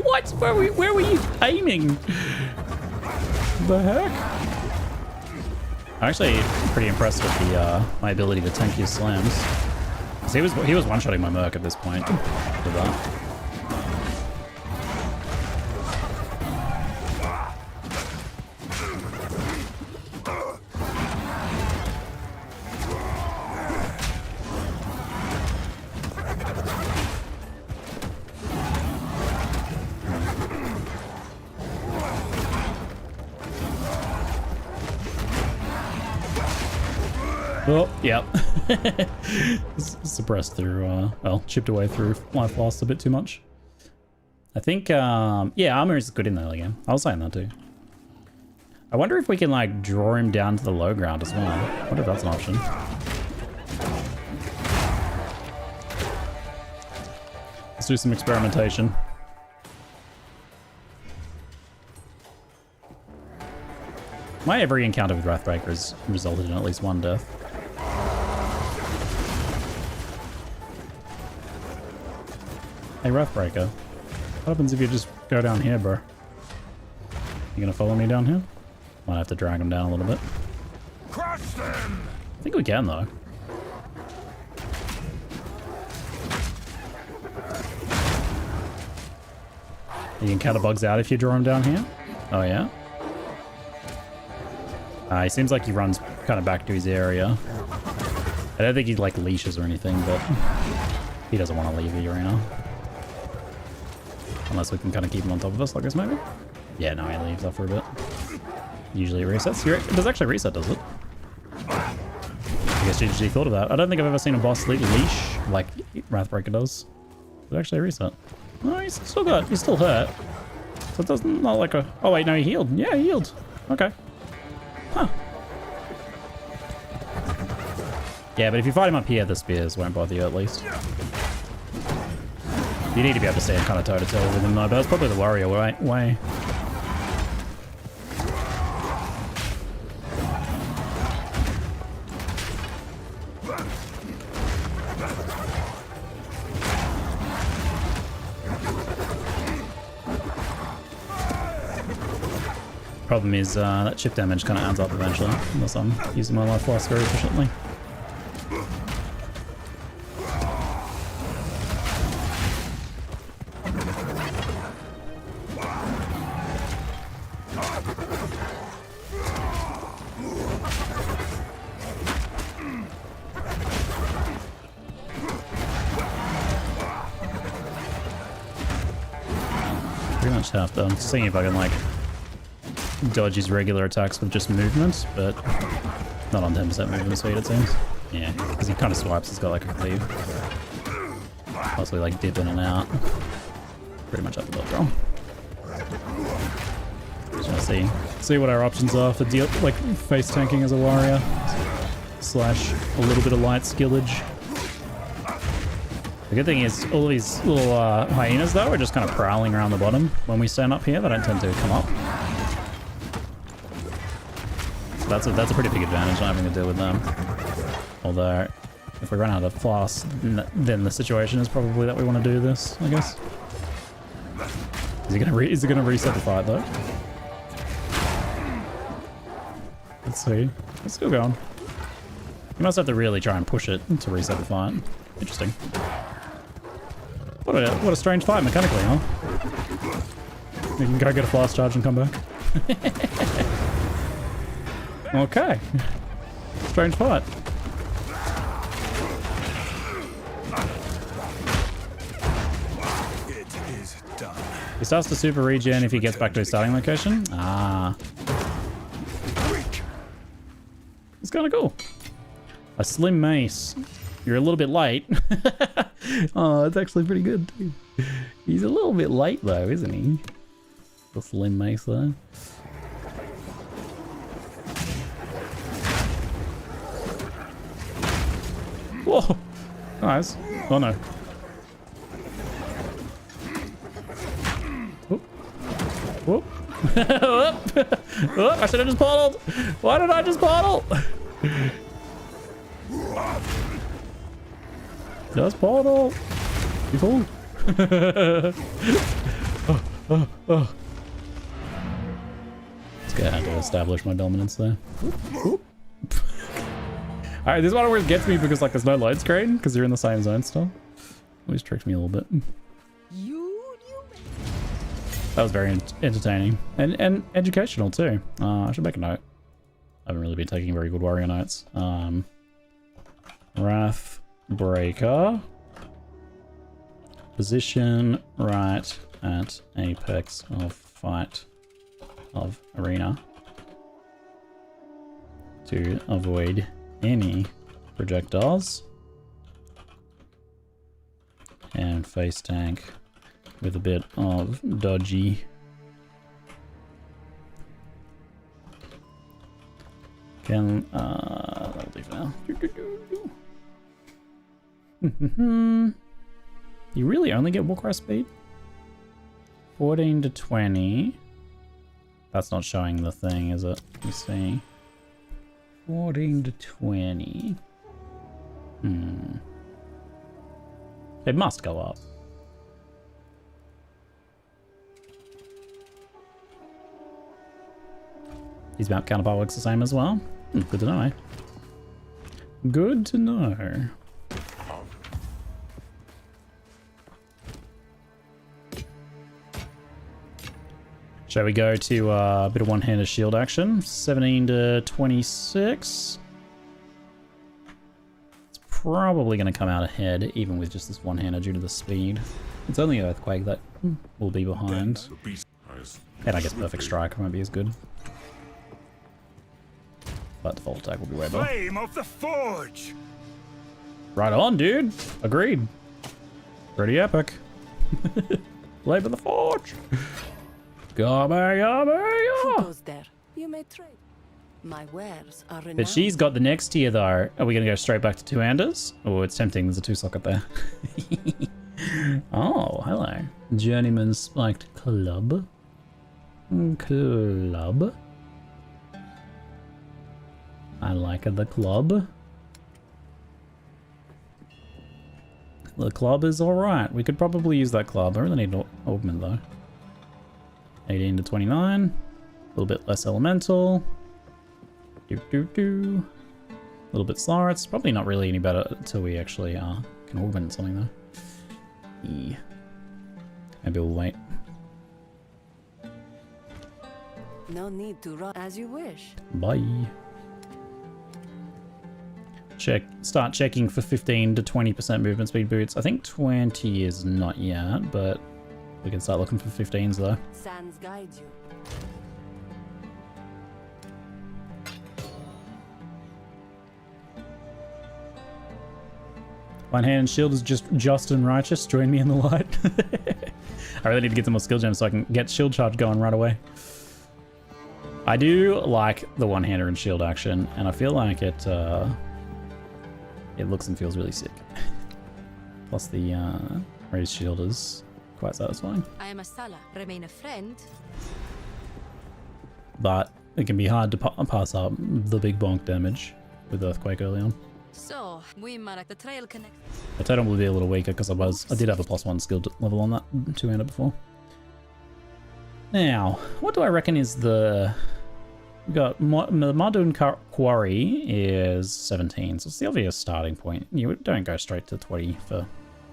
What? Where were you aiming? The heck? I'm actually pretty impressed with the my ability to tank his slams. So he was one-shotting my Merc at this point with that. Oh, yep. Suppressed through, well, chipped away through life lost a bit too much. I think, yeah, armor is good in there again. I was saying that too. I wonder if we can, like, draw him down to the low ground as well. I wonder if that's an option. Let's do some experimentation. My every encounter with Wrathbreaker has resulted in at least one death. Hey, Wrathbreaker. What happens if you just go down here, bro? You gonna follow me down here? Might have to drag him down a little bit. Crush them! I think we can, though. You can counter bugs out if you draw him down here? Oh, yeah? He seems like he runs kind of back to his area. I don't think he, like, leashes or anything, but he doesn't want to leave the arena. Unless we can kind of keep him on top of us like this, maybe? Yeah, no, he leaves after a bit. Usually it resets. It does actually reset, does it? I guess GG thought of that. I don't think I've ever seen a boss leash like Wrathbreaker does. It actually reset. No, he's still hurt. So it doesn't, not like a... Oh wait, no, he healed. Yeah, he healed. Okay. Huh. Yeah, but if you fight him up here, the spears won't bother you at least. You need to be able to stand kind of toe-to-toe with him though, but that's probably the warrior way. Problem is that chip damage kind of adds up eventually, unless I'm using my life loss very efficiently. pretty much have to. I'm seeing if I can like dodge his regular attacks with just movement, but not on 10% movement speed it seems. Yeah, because he kind of swipes, he's got like a cleave. Possibly like dip in and out. Pretty much have to dodge roll. Just trying to see what our options are for deal like face tanking as a warrior. Slash a little bit of light skillage. The good thing is all of these little hyenas though are just kind of prowling around the bottom when we stand up here. They don't tend to come up. So that's a pretty big advantage not having to deal with them. Although if we run out of floss, then the situation is probably that we want to do this, I guess. Is it gonna reset the fight though? Let's see. It's still going. You must have to really try and push it to reset the fight. Interesting. What a strange fight mechanically, huh? You can go get a flash charge and come back. Okay. Strange fight. It is done. He starts to super regen if he gets back to his starting location. Ah. It's kind of cool. A slim mace. You're a little bit late. Oh, it's actually pretty good too. He's a little bit late though, isn't he? The slim mace though. Whoa! Nice. Oh no. Whoop. Whoop. Whoop. Whoop. I should have just portaled. Why did I just portal? Just portal. You fool. Oh. Let's get out to establish my dominance there. Alright, this one where it gets me because like there's no load screen because you're in the same zone still. Always tricked me a little bit. That was very entertaining and educational too. I should make a note. I haven't really been taking very good warrior notes. Wrath Breaker. Position right at apex of fight of arena to avoid any projectiles and face tank with a bit of dodgy. That'll do for now. You really only get Warcry speed? 14 to 20. That's not showing the thing, is it? Let me see. 14 to 20. It must go up. His mount counterpart works the same as well. Good to know, eh? Good to know. Shall we go to a bit of one-handed shield action? 17 to 26. It's probably going to come out ahead, even with just this one-hander due to the speed. It's only Earthquake that will be behind. And I guess Perfect Strike won't be as good. But default attack will be way better. Flame of the Forge! Right on, dude! Agreed. Pretty epic. Flame of the Forge! Who goes there? You may trade. My wares are renowned. But she's got the next tier though. Are we gonna go straight back to two-handers? Oh, it's tempting. There's a two-socket there. Oh, hello. Journeyman's Spiked Club. Club. I like the club. The club is alright. We could probably use that club. I really need an augment though. 18 to 29. A little bit less elemental. A little bit slower. It's probably not really any better until we actually can augment something though. Yeah. Maybe we'll wait. No need to run as you wish. Bye. Start checking for 15 to 20% movement speed boots. I think 20 is not yet, but We can start looking for 15s though. Sands guides you. One hand and shield is just and righteous. Join me in the light. I really need to get some more skill gems so I can get shield charge going right away. I do like the one-hander and shield action, and I feel like it looks and feels really sick. Plus the raised shield is quite satisfying. I am a Sala. Remain a friend. But it can be hard to pass up the big bonk damage with Earthquake early on. So, we mark the trail connect. The totem will be a little weaker because I did have a +1 skill level on that two-hander before. Now, what do I reckon is the... We got the Mardun Quarry is 17, so it's the obvious starting point. You don't go straight to 20 for...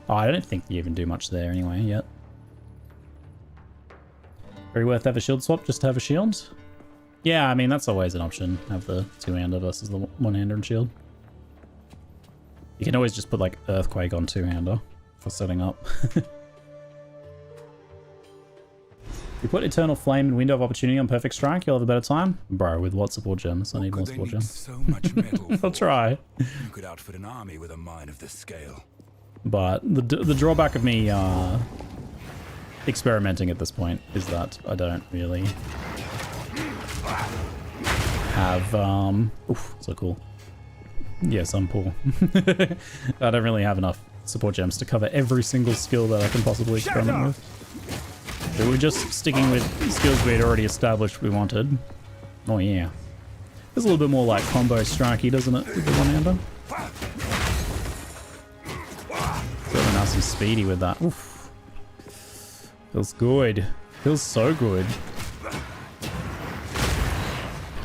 Oh, I don't think you even do much there anyway yet. Very worth to have a shield swap just to have a shield. Yeah, I mean, that's always an option. Have the two-hander versus the one-hander and shield. You can always just put like Earthquake on two-hander for setting up. You put Eternal Flame and Window of Opportunity on Perfect Strike, you'll have a better time. Bro, with what support gems? I need more support gems. So much metal I'll try. You could outfit an army with a mine of this scale. But the drawback of me experimenting at this point is that I don't really have... Oof, so cool. Yes, I'm poor. I don't really have enough support gems to cover every single skill that I can possibly experiment with. So we're just sticking with skills we had already established we wanted. Oh yeah. It's a little bit more like combo strikey, doesn't it, with the one-hander? Really nice and speedy with that. Oof. Feels good. Feels so good.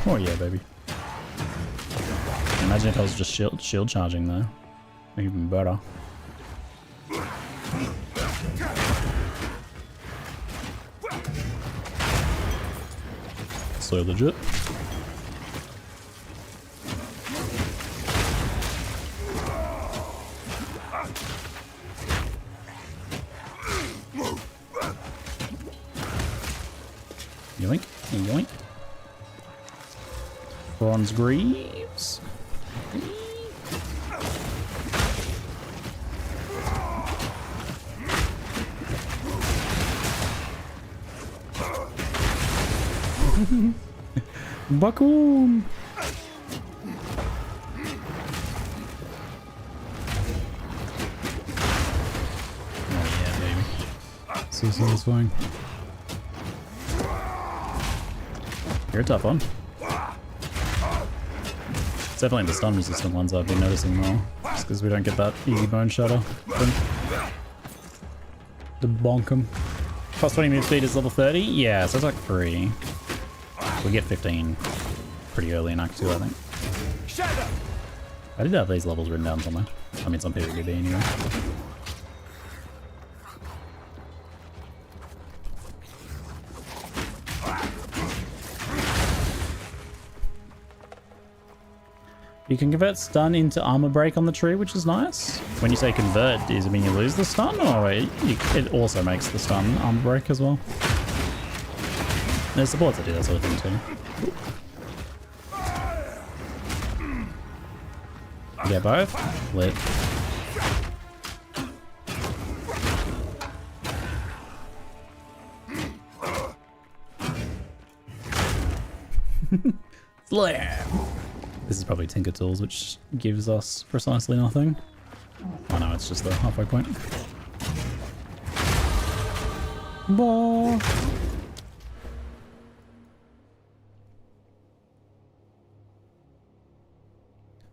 Oh yeah, baby. Imagine if I was just shield charging though. Even better. So legit. Yoink, yoink. Bronze Greaves. Bakoon! Oh yeah, baby. So satisfying. You're a tough one. It's definitely the stun resistant ones I've been noticing more. Just because we don't get that easy bone shatter thing. To bonk 'em. Plus 20 move speed is level 30? Yeah, so it's like 3. We get 15 pretty early in Act 2, I think. I did have these levels written down somewhere. I mean, some people could be anyway. You can convert stun into armor break on the tree, which is nice. When you say convert, does it mean you lose the stun, or it also makes the stun armor break as well? There's supports that do that sort of thing too. You get both? Lit. Slam! This is probably Tinker Tools, which gives us precisely nothing. Oh no, it's just the halfway point. Ball.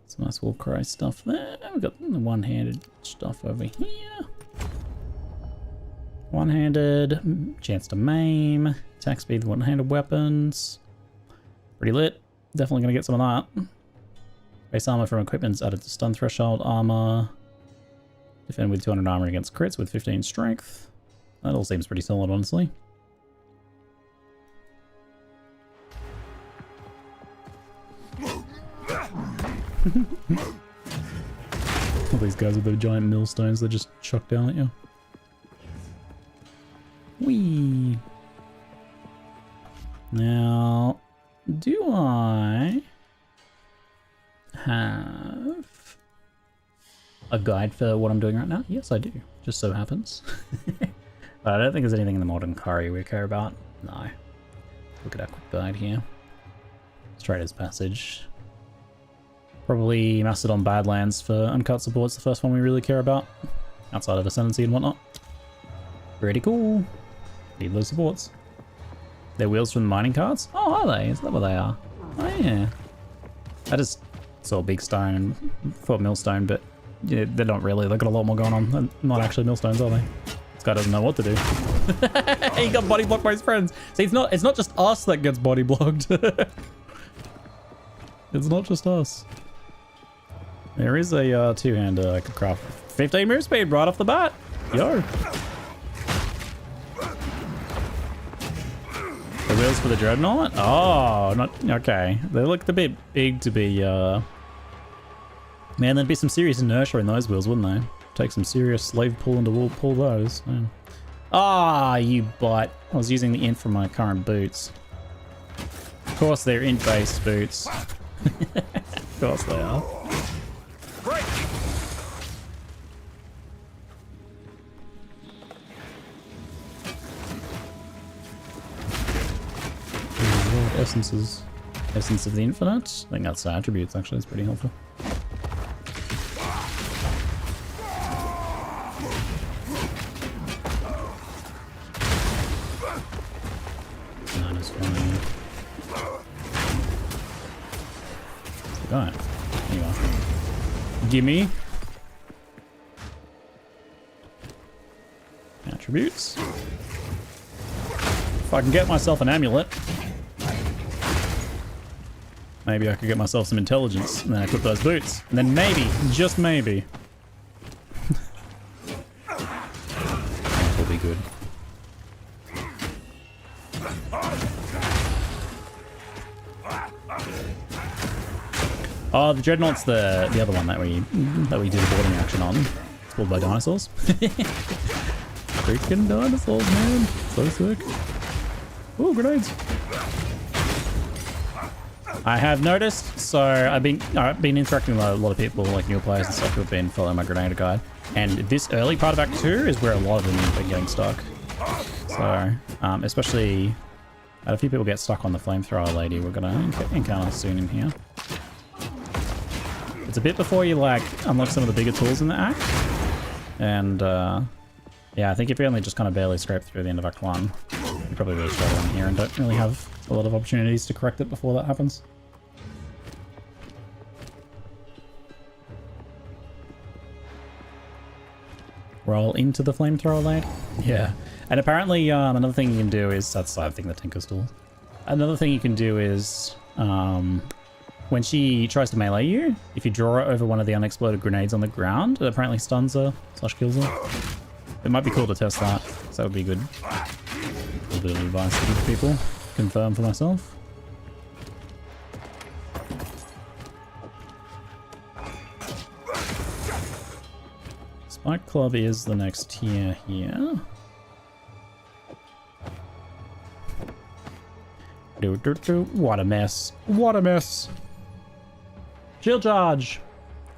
Some nice Warcry stuff there. We've got the one-handed stuff over here. One-handed, chance to maim, attack speed, one-handed weapons. Pretty lit. Definitely gonna get some of that. Base armor from equipment's added to stun threshold armor. Defend with 200 armor against crits with 15 strength. That all seems pretty solid, honestly. All these guys with the giant millstones they just chuck down at you. Whee! Now, do I have a guide for what I'm doing right now? Yes, I do. Just so happens. But I don't think there's anything in the modern curry we care about. No. Look at our quick guide here. Trader's Passage. Probably Mastodon Badlands for uncut supports, the first one we really care about. Outside of Ascendancy and whatnot. Pretty cool. Need those supports. They're wheels from the mining carts? Oh, are they? Is that what they are? Oh, yeah. I just saw Big Stone and thought Millstone, but yeah, they're not really. They've got a lot more going on. They're not actually Millstones, are they? This guy doesn't know what to do. He got body blocked by his friends. See, it's not just us that gets body blocked. It's not just us. There is a two-hander I could craft. 15 move speed right off the bat. Yo. The wheels for the Dreadnought? Oh, not okay. They looked a bit big to be man, there'd be some serious inertia in those wheels, wouldn't they? Take some serious slave pulling to pull those. Ah, you butt. I was using the int from my current boots. Of course they're int-based boots. Of course they are. Break. Essences. Essence of the Infinite. I think that's the attributes, actually. It's pretty helpful. That is fine. Alright. There you are. Gimme. Attributes. If I can get myself an amulet, maybe I could get myself some intelligence, and then I put those boots, and then maybe, just maybe, that will be good. Oh, the Dreadnought's the other one that we did a boarding action on. It's pulled by dinosaurs. Freaking dinosaurs, man! So sick. Ooh, grenades! I have noticed, so I've been interacting with a lot of people, like new players and stuff, who have been following my Grenade guide. And this early part of Act 2 is where a lot of them have been getting stuck. So, especially, had a few people get stuck on the Flamethrower lady we're gonna encounter soon in here. It's a bit before you, like, unlock some of the bigger tools in the Act. And, yeah, I think if you only just kind of barely scrape through the end of Act 1, you probably really struggle in here and don't really have a lot of opportunities to correct it before that happens. Roll into the Flamethrower lady. Yeah. And apparently, another thing you can do is, that's I think the Tinker's tool. Another thing you can do is, when she tries to melee you, if you draw it over one of the unexploded grenades on the ground, it apparently stuns her / kills her. It might be cool to test that, so that would be good. A little bit of advice to give people. Confirm for myself. Spike Club is the next tier here. What a mess. What a mess. Shield charge.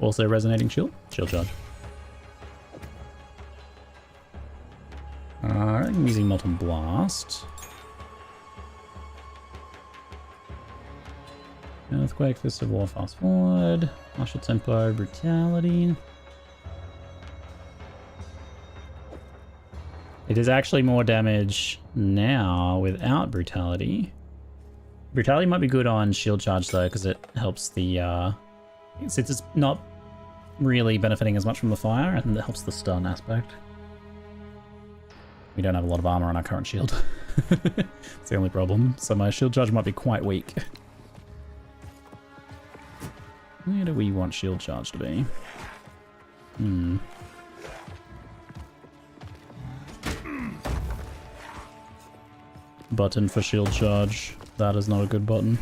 Also resonating shield. Shield charge. I'm using Molten Blast. Earthquake, Fist of War, fast forward. Martial Tempo, Brutality. It is actually more damage now without Brutality. Brutality might be good on Shield Charge though, because it helps the, since it's not really benefiting as much from the fire, and it helps the stun aspect. We don't have a lot of armor on our current shield. It's the only problem. So my Shield Charge might be quite weak. Where do we want Shield Charge to be? Button for Shield Charge. That is not a good button.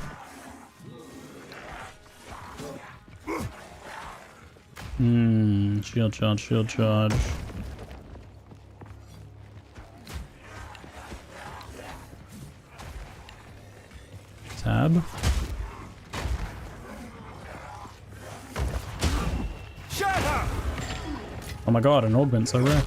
Shield Charge, Shield Charge. vibe. Oh my god, an augment, so rare.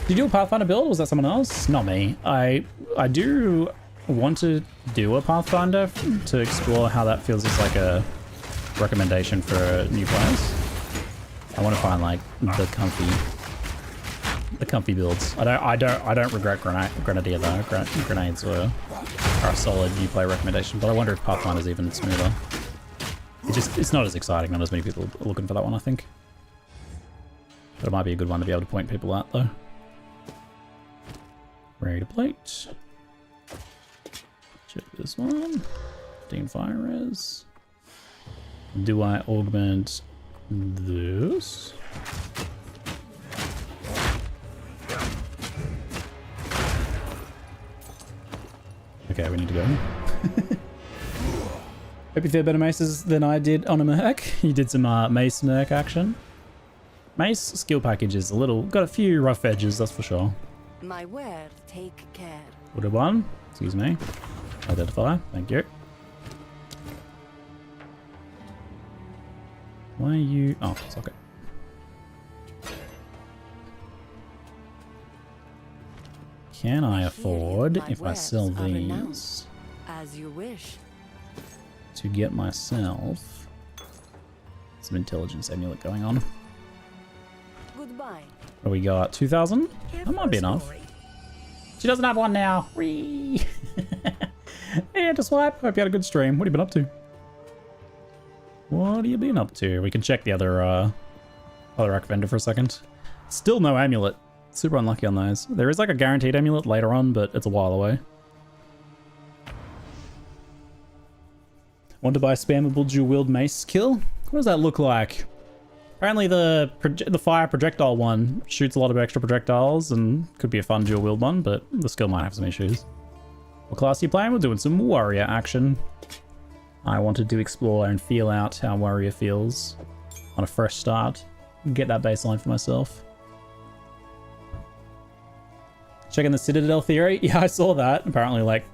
Did you do a Pathfinder build, or was that someone else? Not me. I do want to do a Pathfinder to explore how that feels as like a recommendation for new players. I want to find like the comfy builds. I don't regret Grenadier though. Grenades are a solid new play recommendation, but I wonder if Pathfinder's even smoother. It's not as exciting. Not as many people are looking for that one, I think. But it might be a good one to be able to point people out though. Ready to plate. Check this one. 15 fire res. Do I augment this? Okay, we need to go. Hope you feel better maces than I did on a Merc. You did some mace Merc action. Mace skill package is got a few rough edges, that's for sure. My word, take care. Order one, excuse me. Identify, thank you. Why are you... Oh, socket. Can I afford, if I sell these, as you wish, to get myself some intelligence amulet going on? Goodbye. What we got? 2,000? That might be enough. She doesn't have one now. Whee! And to swipe. Hope you had a good stream. What have you been up to? What have you been up to? We can check the other rack vendor for a second. Still no amulet. Super unlucky on those. There is like a guaranteed amulet later on, but it's a while away. Want to buy spammable dual wield mace skill? What does that look like? Apparently the fire projectile one shoots a lot of extra projectiles and could be a fun dual wield one, but the skill might have some issues. What class are you playing? We're doing some warrior action. I wanted to explore and feel out how warrior feels on a fresh start. Get that baseline for myself. Checking the Citadel theory. Yeah, I saw that. Apparently, like,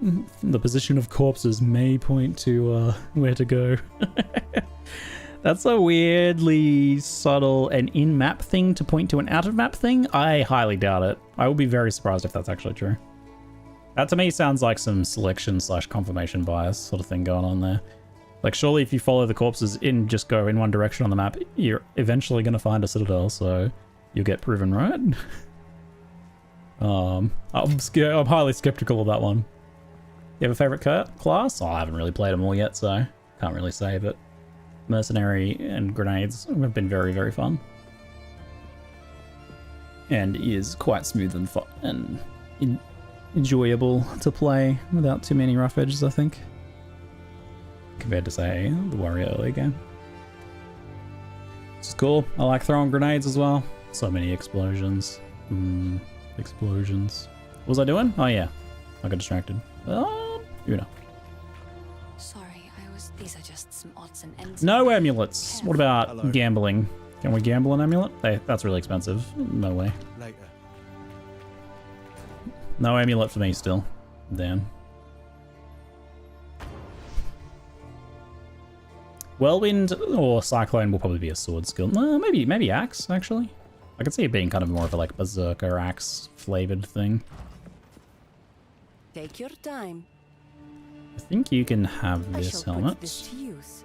the position of corpses may point to where to go. That's a weirdly subtle and in-map thing to point to an out-of-map thing. I highly doubt it. I would be very surprised if that's actually true. That to me sounds like some selection/confirmation bias sort of thing going on there. Like, surely if you follow the corpses just go in one direction on the map, you're eventually going to find a Citadel, so you'll get proven right. I'm highly skeptical of that one. You have a favorite class? Oh, I haven't really played them all yet, so can't really say, but Mercenary and Grenades have been very, very fun. And is quite smooth and fun and enjoyable to play without too many rough edges, I think. Compared to, say, the Warrior early game. It's cool. I like throwing grenades as well. So many explosions. Explosions. What was I doing? Oh yeah, I got distracted. You know. Sorry, these are just some odds and ends. No amulets. What about gambling? Can we gamble an amulet? That's really expensive. No way. Later. No amulet for me still. Damn. Whirlwind or Cyclone will probably be a sword skill. Maybe Axe, actually. I could see it being kind of more of a like Berserker Axe flavored thing. Take your time. I think you can have this helmet. Put this to use.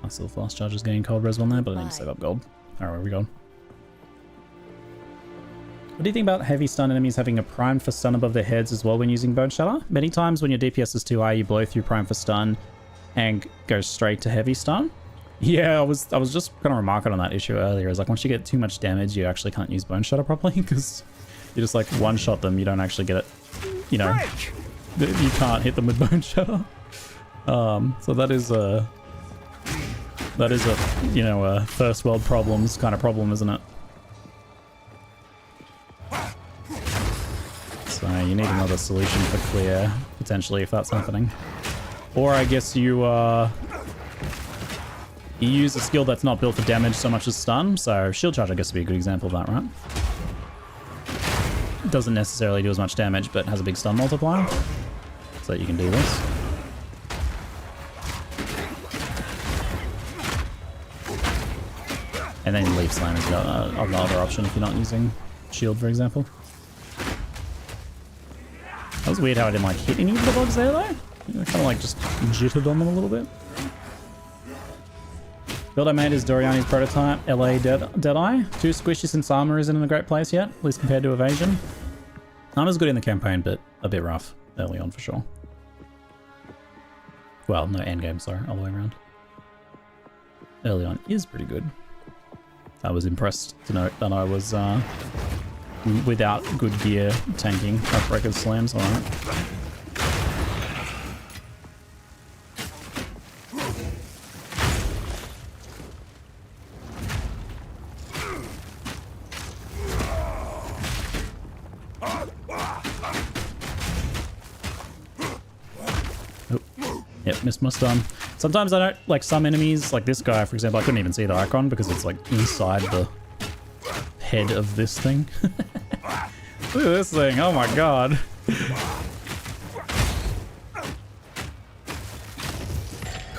I still fast charges getting cold res on there, but I need to save up gold. Alright, where are we going? What do you think about heavy stun enemies having a prime for stun above their heads as well when using Bone Shatter? Many times when your DPS is too high, you blow through prime for stun and go straight to heavy stun. Yeah, I was just kind of remarking on that issue earlier. It's like once you get too much damage, you actually can't use Bone Shatter properly because you just like one-shot them. You don't actually get it. You know, you can't hit them with Bone Shatter. So that is a you know a first world problems kind of problem, isn't it? So you need another solution for clear potentially if that's happening. Or I guess you you use a skill that's not built for damage so much as stun. So shield charge, I guess, would be a good example of that, right? Doesn't necessarily do as much damage, but has a big stun multiplier. So that you can do this. And then Leaf Slam is the other option if you're not using shield, for example. That was weird how I didn't like hit any of the bugs there though. I kind of like just jittered on them a little bit. Build I made is Doriani's prototype, LA Deadeye. Too squishy since armor isn't in a great place yet, at least compared to evasion. Armor's good in the campaign, but a bit rough early on for sure. Well, no, endgame, sorry, all the way around. Early on is pretty good. I was impressed to note that I was without good gear tanking Heartbreaker's slams, alright. Yep, missed my stun. Sometimes I don't, like some enemies, like this guy for example, I couldn't even see the icon because it's like inside the head of this thing. Look at this thing, oh my god.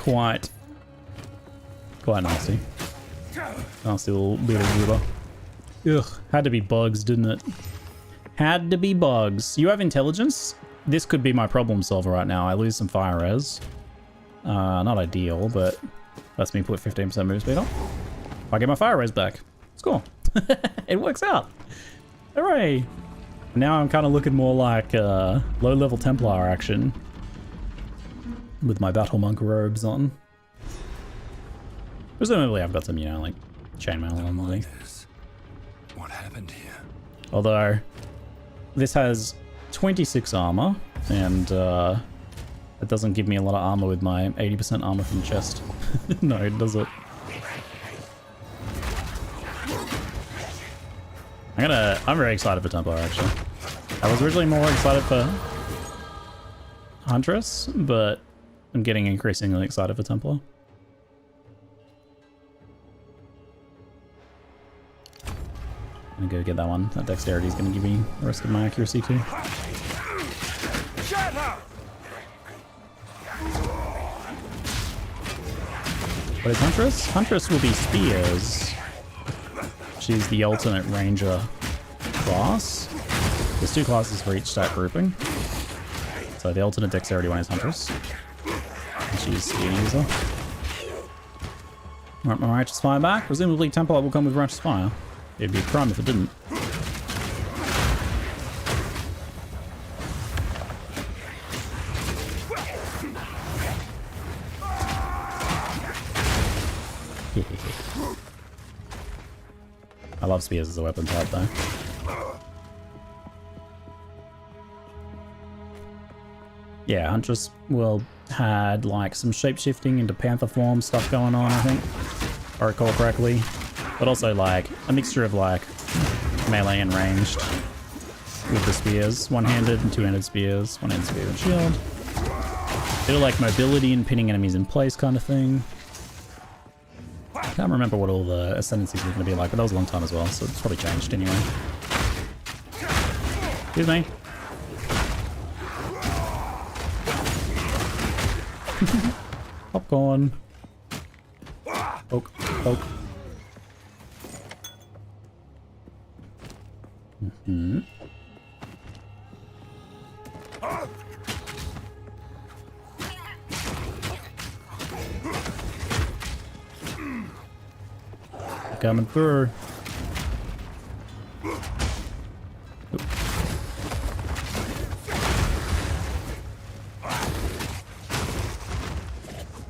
Quite nasty. Nasty little bit of goober. Ugh, had to be bugs, didn't it? Had to be bugs. You have intelligence? This could be my problem solver right now. I lose some fire res. Not ideal, but lets me put 15% move speed on. I get my fire res back. It's cool. It works out. Hooray! Now I'm kind of looking more like low-level Templar action with my Battle Monk robes on. Presumably I've got some, you know, like chainmail on the thing. What happened here? Although this has 26 armor, and it doesn't give me a lot of armor with my 80% armor from chest. No, it does it. I'm very excited for Templar, actually. I was originally more excited for Huntress, but I'm getting increasingly excited for Templar. I'm gonna go get that one. That dexterity is gonna give me the rest of my accuracy too. What is Huntress? Huntress will be Spears. She's the alternate Ranger class. There's two classes for each stat grouping. So the alternate dexterity one is Huntress. And she's Spear user. Alright, my Righteous Fire back. Presumably Templar will come with Righteous Fire. It'd be a crime if it didn't. I love spears as a weapon type though. Yeah, Huntress will had like some shape-shifting into panther form stuff going on, I think, if I recall correctly. But also like a mixture of like melee and ranged with the spears. One-handed and two-handed spears. One-handed spear and shield. Bit of like mobility and pinning enemies in place kind of thing. I can't remember what all the ascendancies were going to be like, but that was a long time as well, so it's probably changed anyway. Excuse me. Popcorn. Poke, poke. Mm-hmm. Coming through.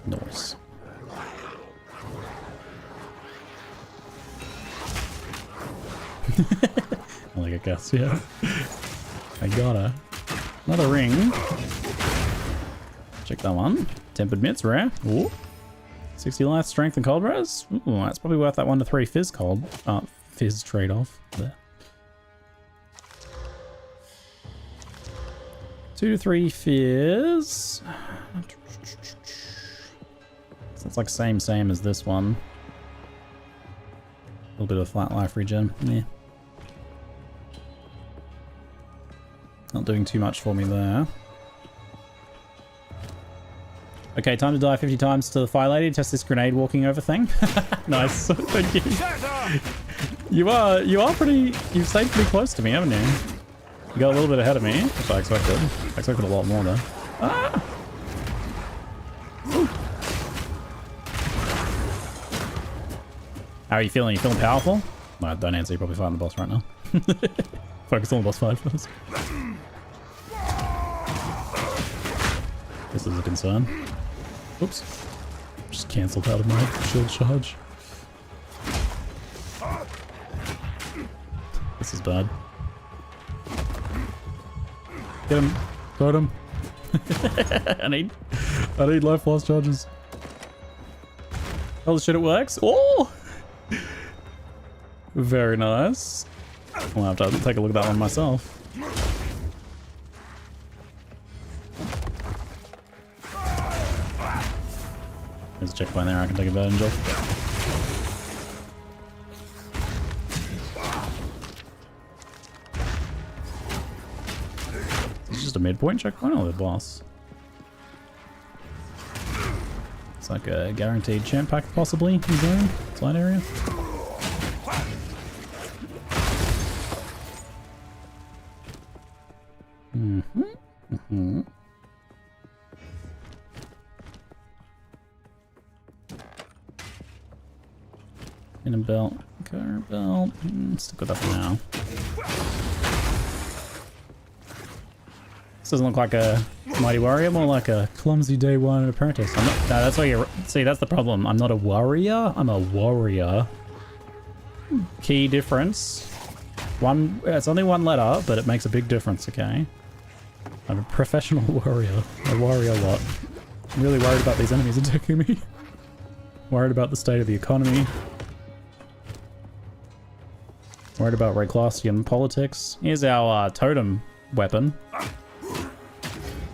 Nice. Like I guess, yeah. I gotta. Another ring. Check that one. Tempered Mitts, rare. Ooh. 60 life, strength, and cold res. Ooh, that's probably worth that 1 to 3 fizz cold. Fizz trade-off. There. 2 to 3 fizz. So it's like same as this one. A little bit of flat life regen. Yeah. Not doing too much for me there. Okay, time to die 50 times to the fire lady. Test this grenade walking over thing. Nice. Thank you. You are pretty... You've stayed pretty close to me, haven't you? You got a little bit ahead of me, which I expected. I expected a lot more though. Ah! How are you feeling? You feeling powerful? Well, don't answer. You're probably fighting the boss right now. Focus on the boss fight first. This is a concern. Oops. Just cancelled out of my shield charge. This is bad. Get him. Got him. I need life loss charges. Holy shit, it works. Oh! Very nice. I'll have to take a look at that one myself. There's a checkpoint there I can take advantage of. It's just a midpoint checkpoint or the boss? It's like a guaranteed champ pack possibly in zone, slide area. In a belt. Car belt. Stick with that for now. This doesn't look like a mighty warrior, more like a clumsy day one apprentice. I'm not, no, that's why you're... See, that's the problem. I'm not a warrior. I'm a warrior. Key difference. It's only one letter, but it makes a big difference, okay? I'm a professional warrior. I worry a lot. I'm really worried about these enemies attacking me. Worried about the state of the economy. Worried about Reclassian politics. Here's our totem weapon.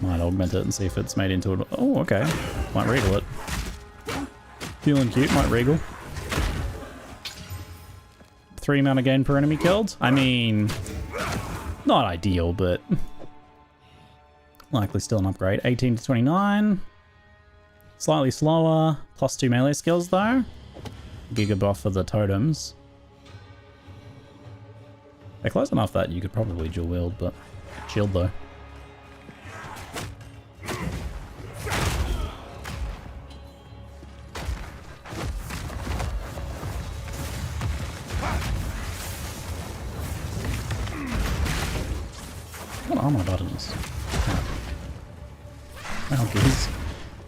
Might augment it and see if it's made into it. Oh, okay. Might regal it. Feeling cute, might regal. 3 mana gain per enemy killed. I mean, not ideal, but likely still an upgrade. 18 to 29. Slightly slower. +2 melee skills though. Giga buff for the totems. They're close enough that you could probably dual wield, but shield though. What armor buttons? Oh, geez.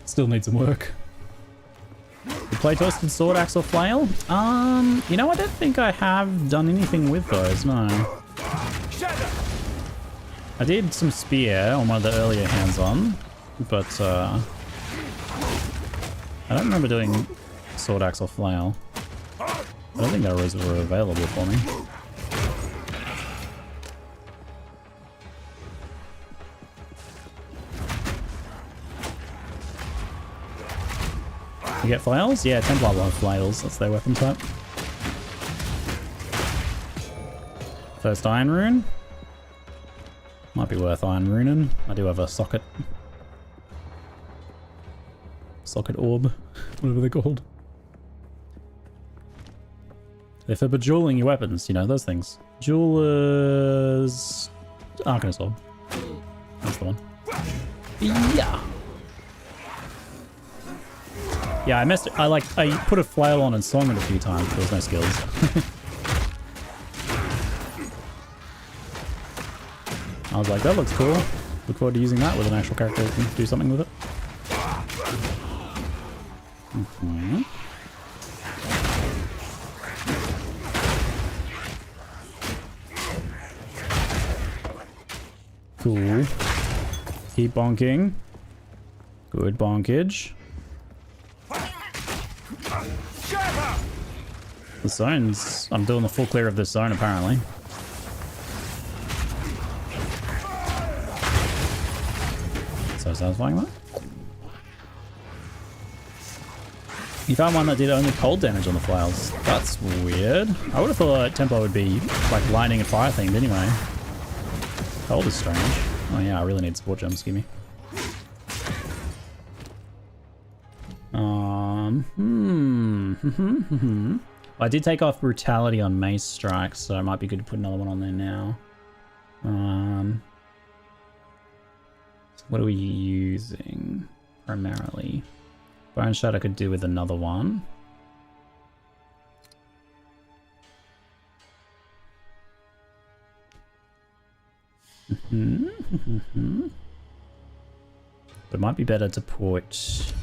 Still need some work. The play tested sword axe or flail? You know, I don't think I have done anything with those, no. I did some spear on one of the earlier hands-on, but I don't remember doing sword axe or flail. I don't think those were available for me. You get flails? Yeah, Templar love flails. That's their weapon type. First Iron Rune. Might be worth Iron Runing. I do have a socket. Socket orb. Whatever they're called. They're for bejeweling your weapons, you know, those things. Jeweler's Arcanist Orb. That's the one. Yeah. Yeah, I put a flail on and swung it a few times, but there was no skills. I was like, that looks cool. Look forward to using that with an actual character who can do something with it. Mm-hmm. Cool. Keep bonking. Good bonkage. The zones, I'm doing the full clear of this zone apparently. So satisfying that. You found one that did only cold damage on the flails. That's weird. I would have thought tempo would be like lightning and fire themed anyway. Cold is strange. Oh yeah, I really need support gems, gimme. I did take off brutality on mace strikes, so it might be good to put another one on there now. What are we using primarily? Bone shot I could do with another one. But it might be better to put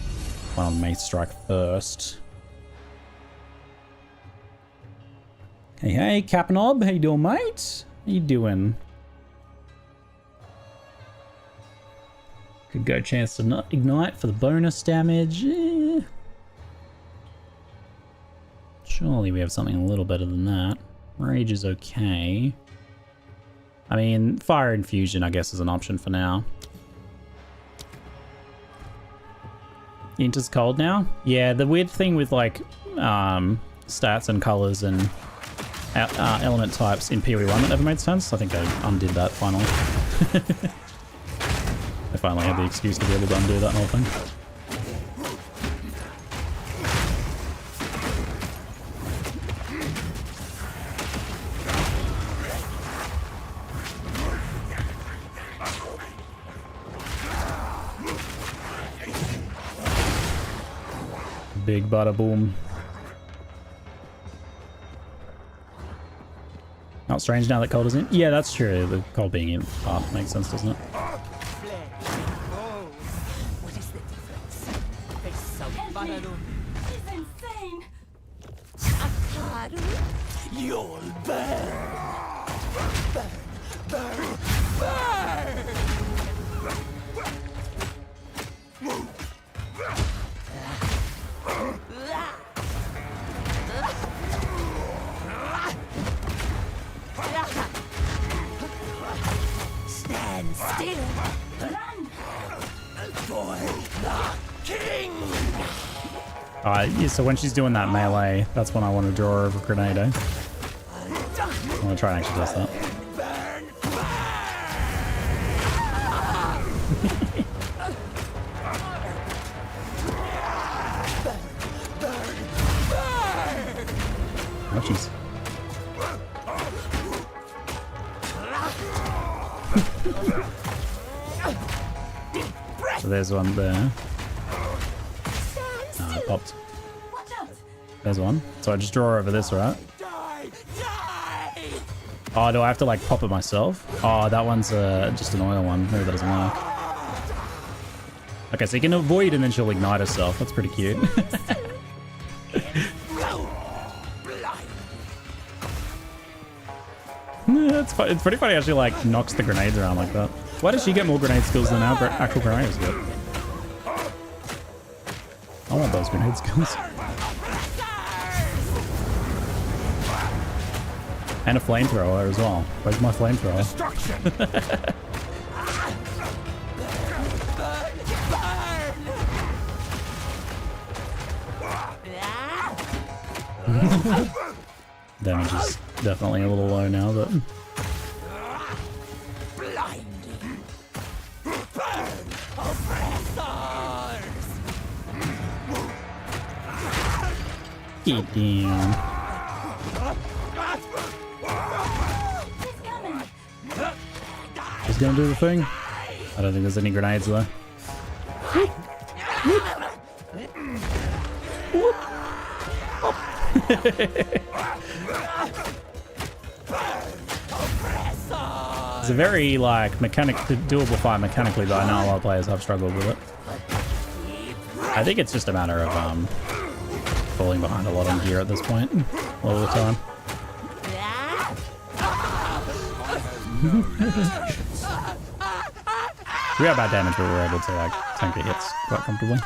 one on mace strike first. Hey, hey, Capnob, how you doing, mate? How you doing? Could go chance to not ignite for the bonus damage. Surely we have something a little better than that. Rage is okay. I mean, fire infusion, I guess, is an option for now. Inter's cold now? Yeah, the weird thing with like stats and colors and element types in PoE1 that never made sense. I think they undid that finally. I finally had the excuse to be able to undo that whole thing. Big bada boom. Not strange now that cold is in? Yeah, that's true. The cold being in part makes sense, doesn't it? You'll burn! Burn! Burn! Stand still! Run! For the king! Yeah, so when she's doing that melee, that's when I want to draw over grenade, eh? I'm gonna try and actually test that. Oh, jeez. So there's one there. Ah, it popped. There's one. So I just draw over this, right? Oh, do I have to like pop it myself? Oh, that one's just an oil one. Maybe that doesn't work. Okay, so you can avoid and then she'll ignite herself. That's pretty cute. It's pretty funny how she like knocks the grenades around like that. Why does she get more grenade skills than our actual grenades get? I want those grenade skills. And a flamethrower as well. Where's my flamethrower? Damage is definitely a little low now, but... Get down. He's gonna do the thing. I don't think there's any grenades though. It's a very like doable fight mechanically, but I know a lot of players have struggled with it. I think it's just a matter of falling behind a lot on gear at this point all the time. We got bad damage, but we were able to like tank the hits quite comfortably.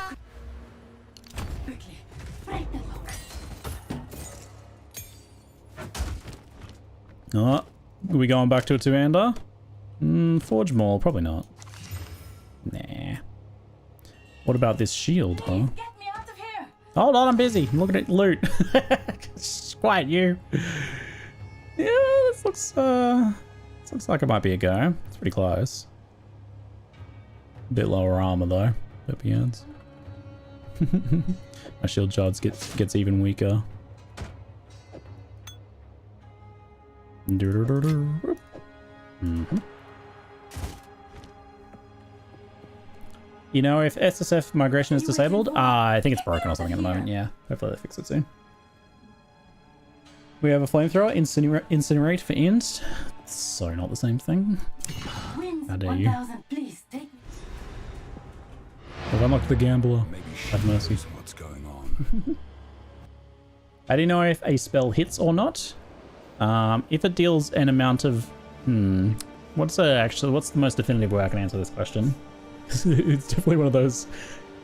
Oh, are we going back to a two-hander? Forge Maul, probably not. Nah. What about this shield, huh? Get me out of here! Hold on, I'm busy. I'm looking at loot. Quiet, you. Yeah, this looks like it might be a go. It's pretty close. A bit lower armor though. Happy hands. My shield charge gets even weaker. You know if SSF migration is disabled? I think it's broken or something at the moment, yeah. Hopefully they fix it soon. We have a flamethrower, incinerate for int. So not the same thing. How dare you? I've unlocked the gambler. Have mercy. What's going on? How do you know if a spell hits or not? If it deals an amount of... what's the most definitive way I can answer this question? It's definitely one of those...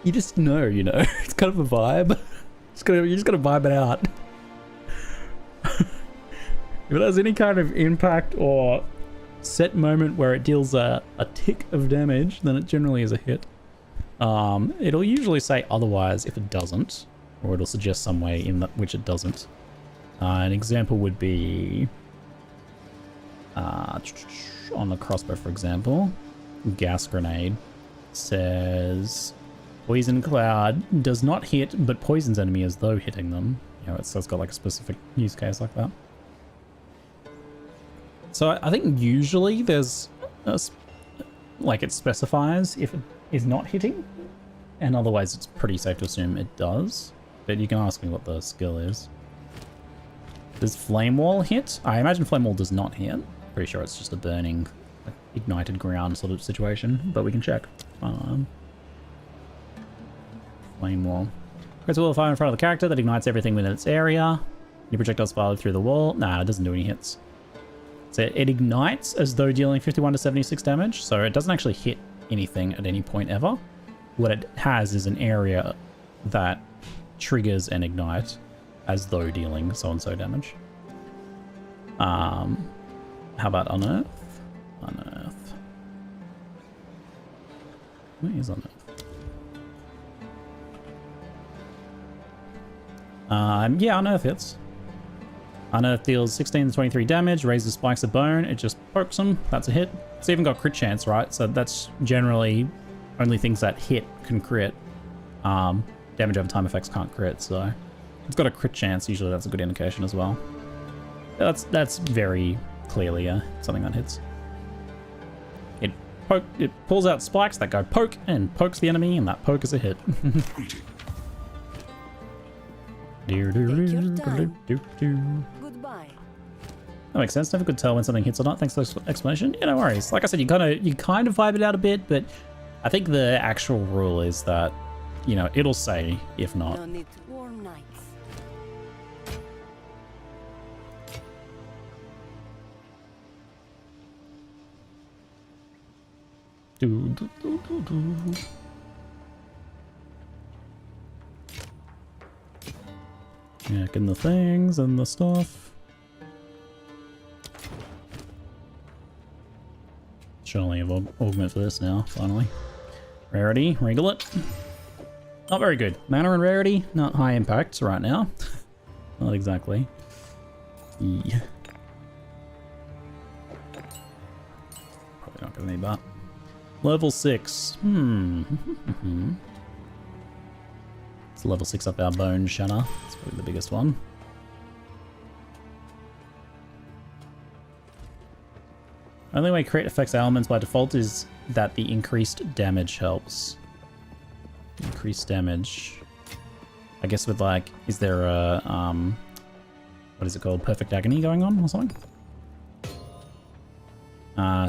You just know, you know? It's kind of a vibe. You just gotta vibe it out. If it has any kind of impact or set moment where it deals a tick of damage, then it generally is a hit. It'll usually say otherwise if it doesn't, or it'll suggest some way in which it doesn't. An example would be on the crossbow, for example, gas grenade says poison cloud does not hit but poisons enemy as though hitting them. You know, it's got like a specific use case like that. So I think usually there's like it specifies if it is not hitting, and otherwise it's pretty safe to assume it does. But you can ask me what the skill is. Does Flame Wall hit? I imagine Flame Wall does not hit. Pretty sure it's just a burning, ignited ground sort of situation, but we can check. Flame Wall. Creates a wall of fire in front of the character that ignites everything within its area. Any projectiles fired through the wall. Nah, it doesn't do any hits. So it ignites as though dealing 51 to 76 damage, so it doesn't actually hit anything at any point ever. What it has is an area that triggers and ignite as though dealing so-and-so damage. How about Unearth? Unearth. Where is Unearth? Yeah, Unearth hits. Unearth deals 16 to 23 damage, raises spikes of bone, it just pokes them, that's a hit. It's even got crit chance, right? So that's generally only things that hit can crit. Damage over time effects can't crit, so it's got a crit chance, usually that's a good indication as well. That's very clearly something that hits. It pulls out spikes that go poke and pokes the enemy, and that poke is a hit. Goodbye. That makes sense. Never could tell when something hits or not. Thanks for the explanation. Yeah, no worries. Like I said, you kind of vibe it out a bit, but I think the actual rule is that, you know, it'll say if not. No need to warm nights. Yeah, getting the things and the stuff. Surely have augment for this now, finally. Rarity, regal it. Not very good. Mana and rarity, not high impacts right now. Not exactly. Yeah. Probably not gonna need that. Level 6. Let's level 6 up our bone shatter. That's probably the biggest one. Only way crit affects elements by default is that the increased damage helps. Increased damage. I guess with like, is there a, what is it called? Perfect Agony going on or something?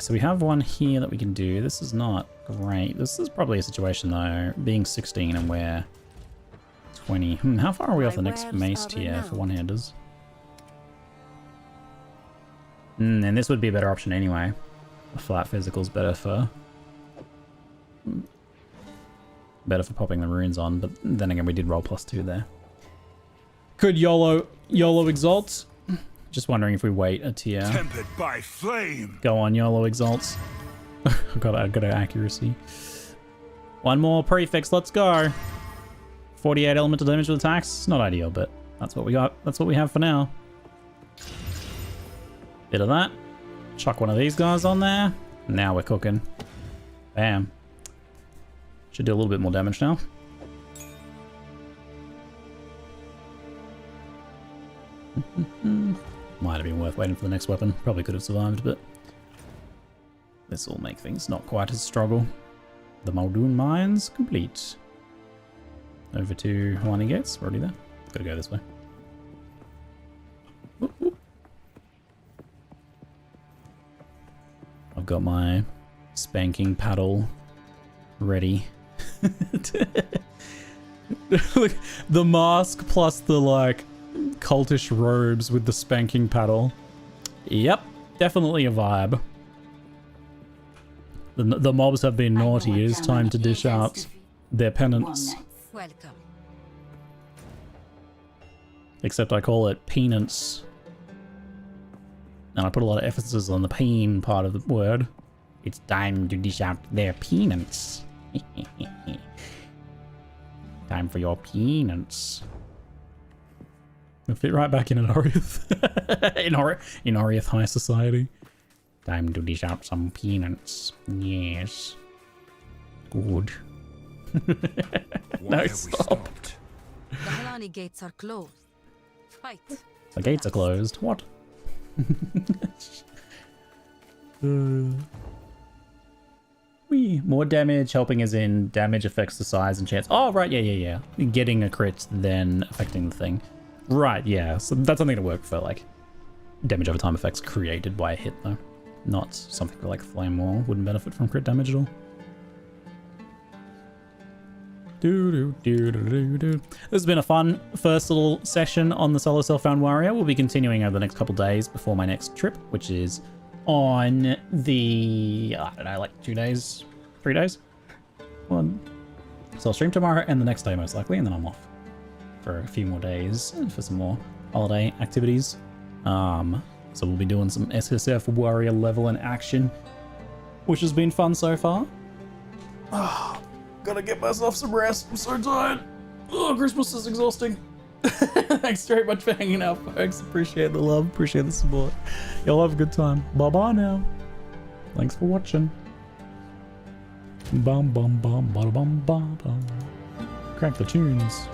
So we have one here that we can do. This is not great. This is probably a situation though, being 16 and we're 20. How far are we off the next mace tier for one-handers? And this would be a better option anyway. A flat physical's better for popping the runes on, but then again we did roll +2 there. Could YOLO exalt? Just wondering if we wait a tier. Tempered by flame. Go on, YOLO exalts. I got an accuracy. One more prefix, let's go. 48 elemental damage with attacks. Not ideal, but that's what we got. That's what we have for now. Bit of that. Chuck one of these guys on there. Now we're cooking. Bam. Should do a little bit more damage now. Might have been worth waiting for the next weapon. Probably could have survived, but this will make things not quite as struggle. The Muldoon Mines complete. Over to Winding Gates. We're already there. Gotta go this way. Whoop, whoop. I've got my spanking paddle ready. Look, the mask plus the like cultish robes with the spanking paddle. Yep, definitely a vibe. The mobs have been naughty. It is time to dish out their penance. Welcome. Except I call it penance. And I put a lot of emphasis on the pain part of the word. It's time to dish out their penance. Time for your penance. It'll fit right back in an Oriath. in Oriath High Society. Time to dish out some penance. Yes. Good. No, stop. The Halani gates are closed. Fight. The gates are closed. What? More damage, helping as in damage affects the size and chance. Oh, right, yeah. Getting a crit, then affecting the thing. Right, yeah. So that's something to work for, like, damage over time effects created by a hit, though. Not something like Flame Wall. Wouldn't benefit from crit damage at all. This has been a fun first little session on the Solo Self-Found Warrior. We'll be continuing over the next couple days before my next trip, which is on the, I don't know, like 2 days, 3 days. So I'll stream tomorrow and the next day most likely, and then I'm off for a few more days for some more holiday activities. So we'll be doing some SSF Warrior level in action, which has been fun so far. Gotta get myself some rest. I'm so tired. Oh, Christmas is exhausting. Thanks very much for hanging out, folks. Appreciate the love. Appreciate the support. Y'all have a good time. Bye-bye now. Thanks for watching. Bum bum bum bum bum bum bum. Crank the tunes.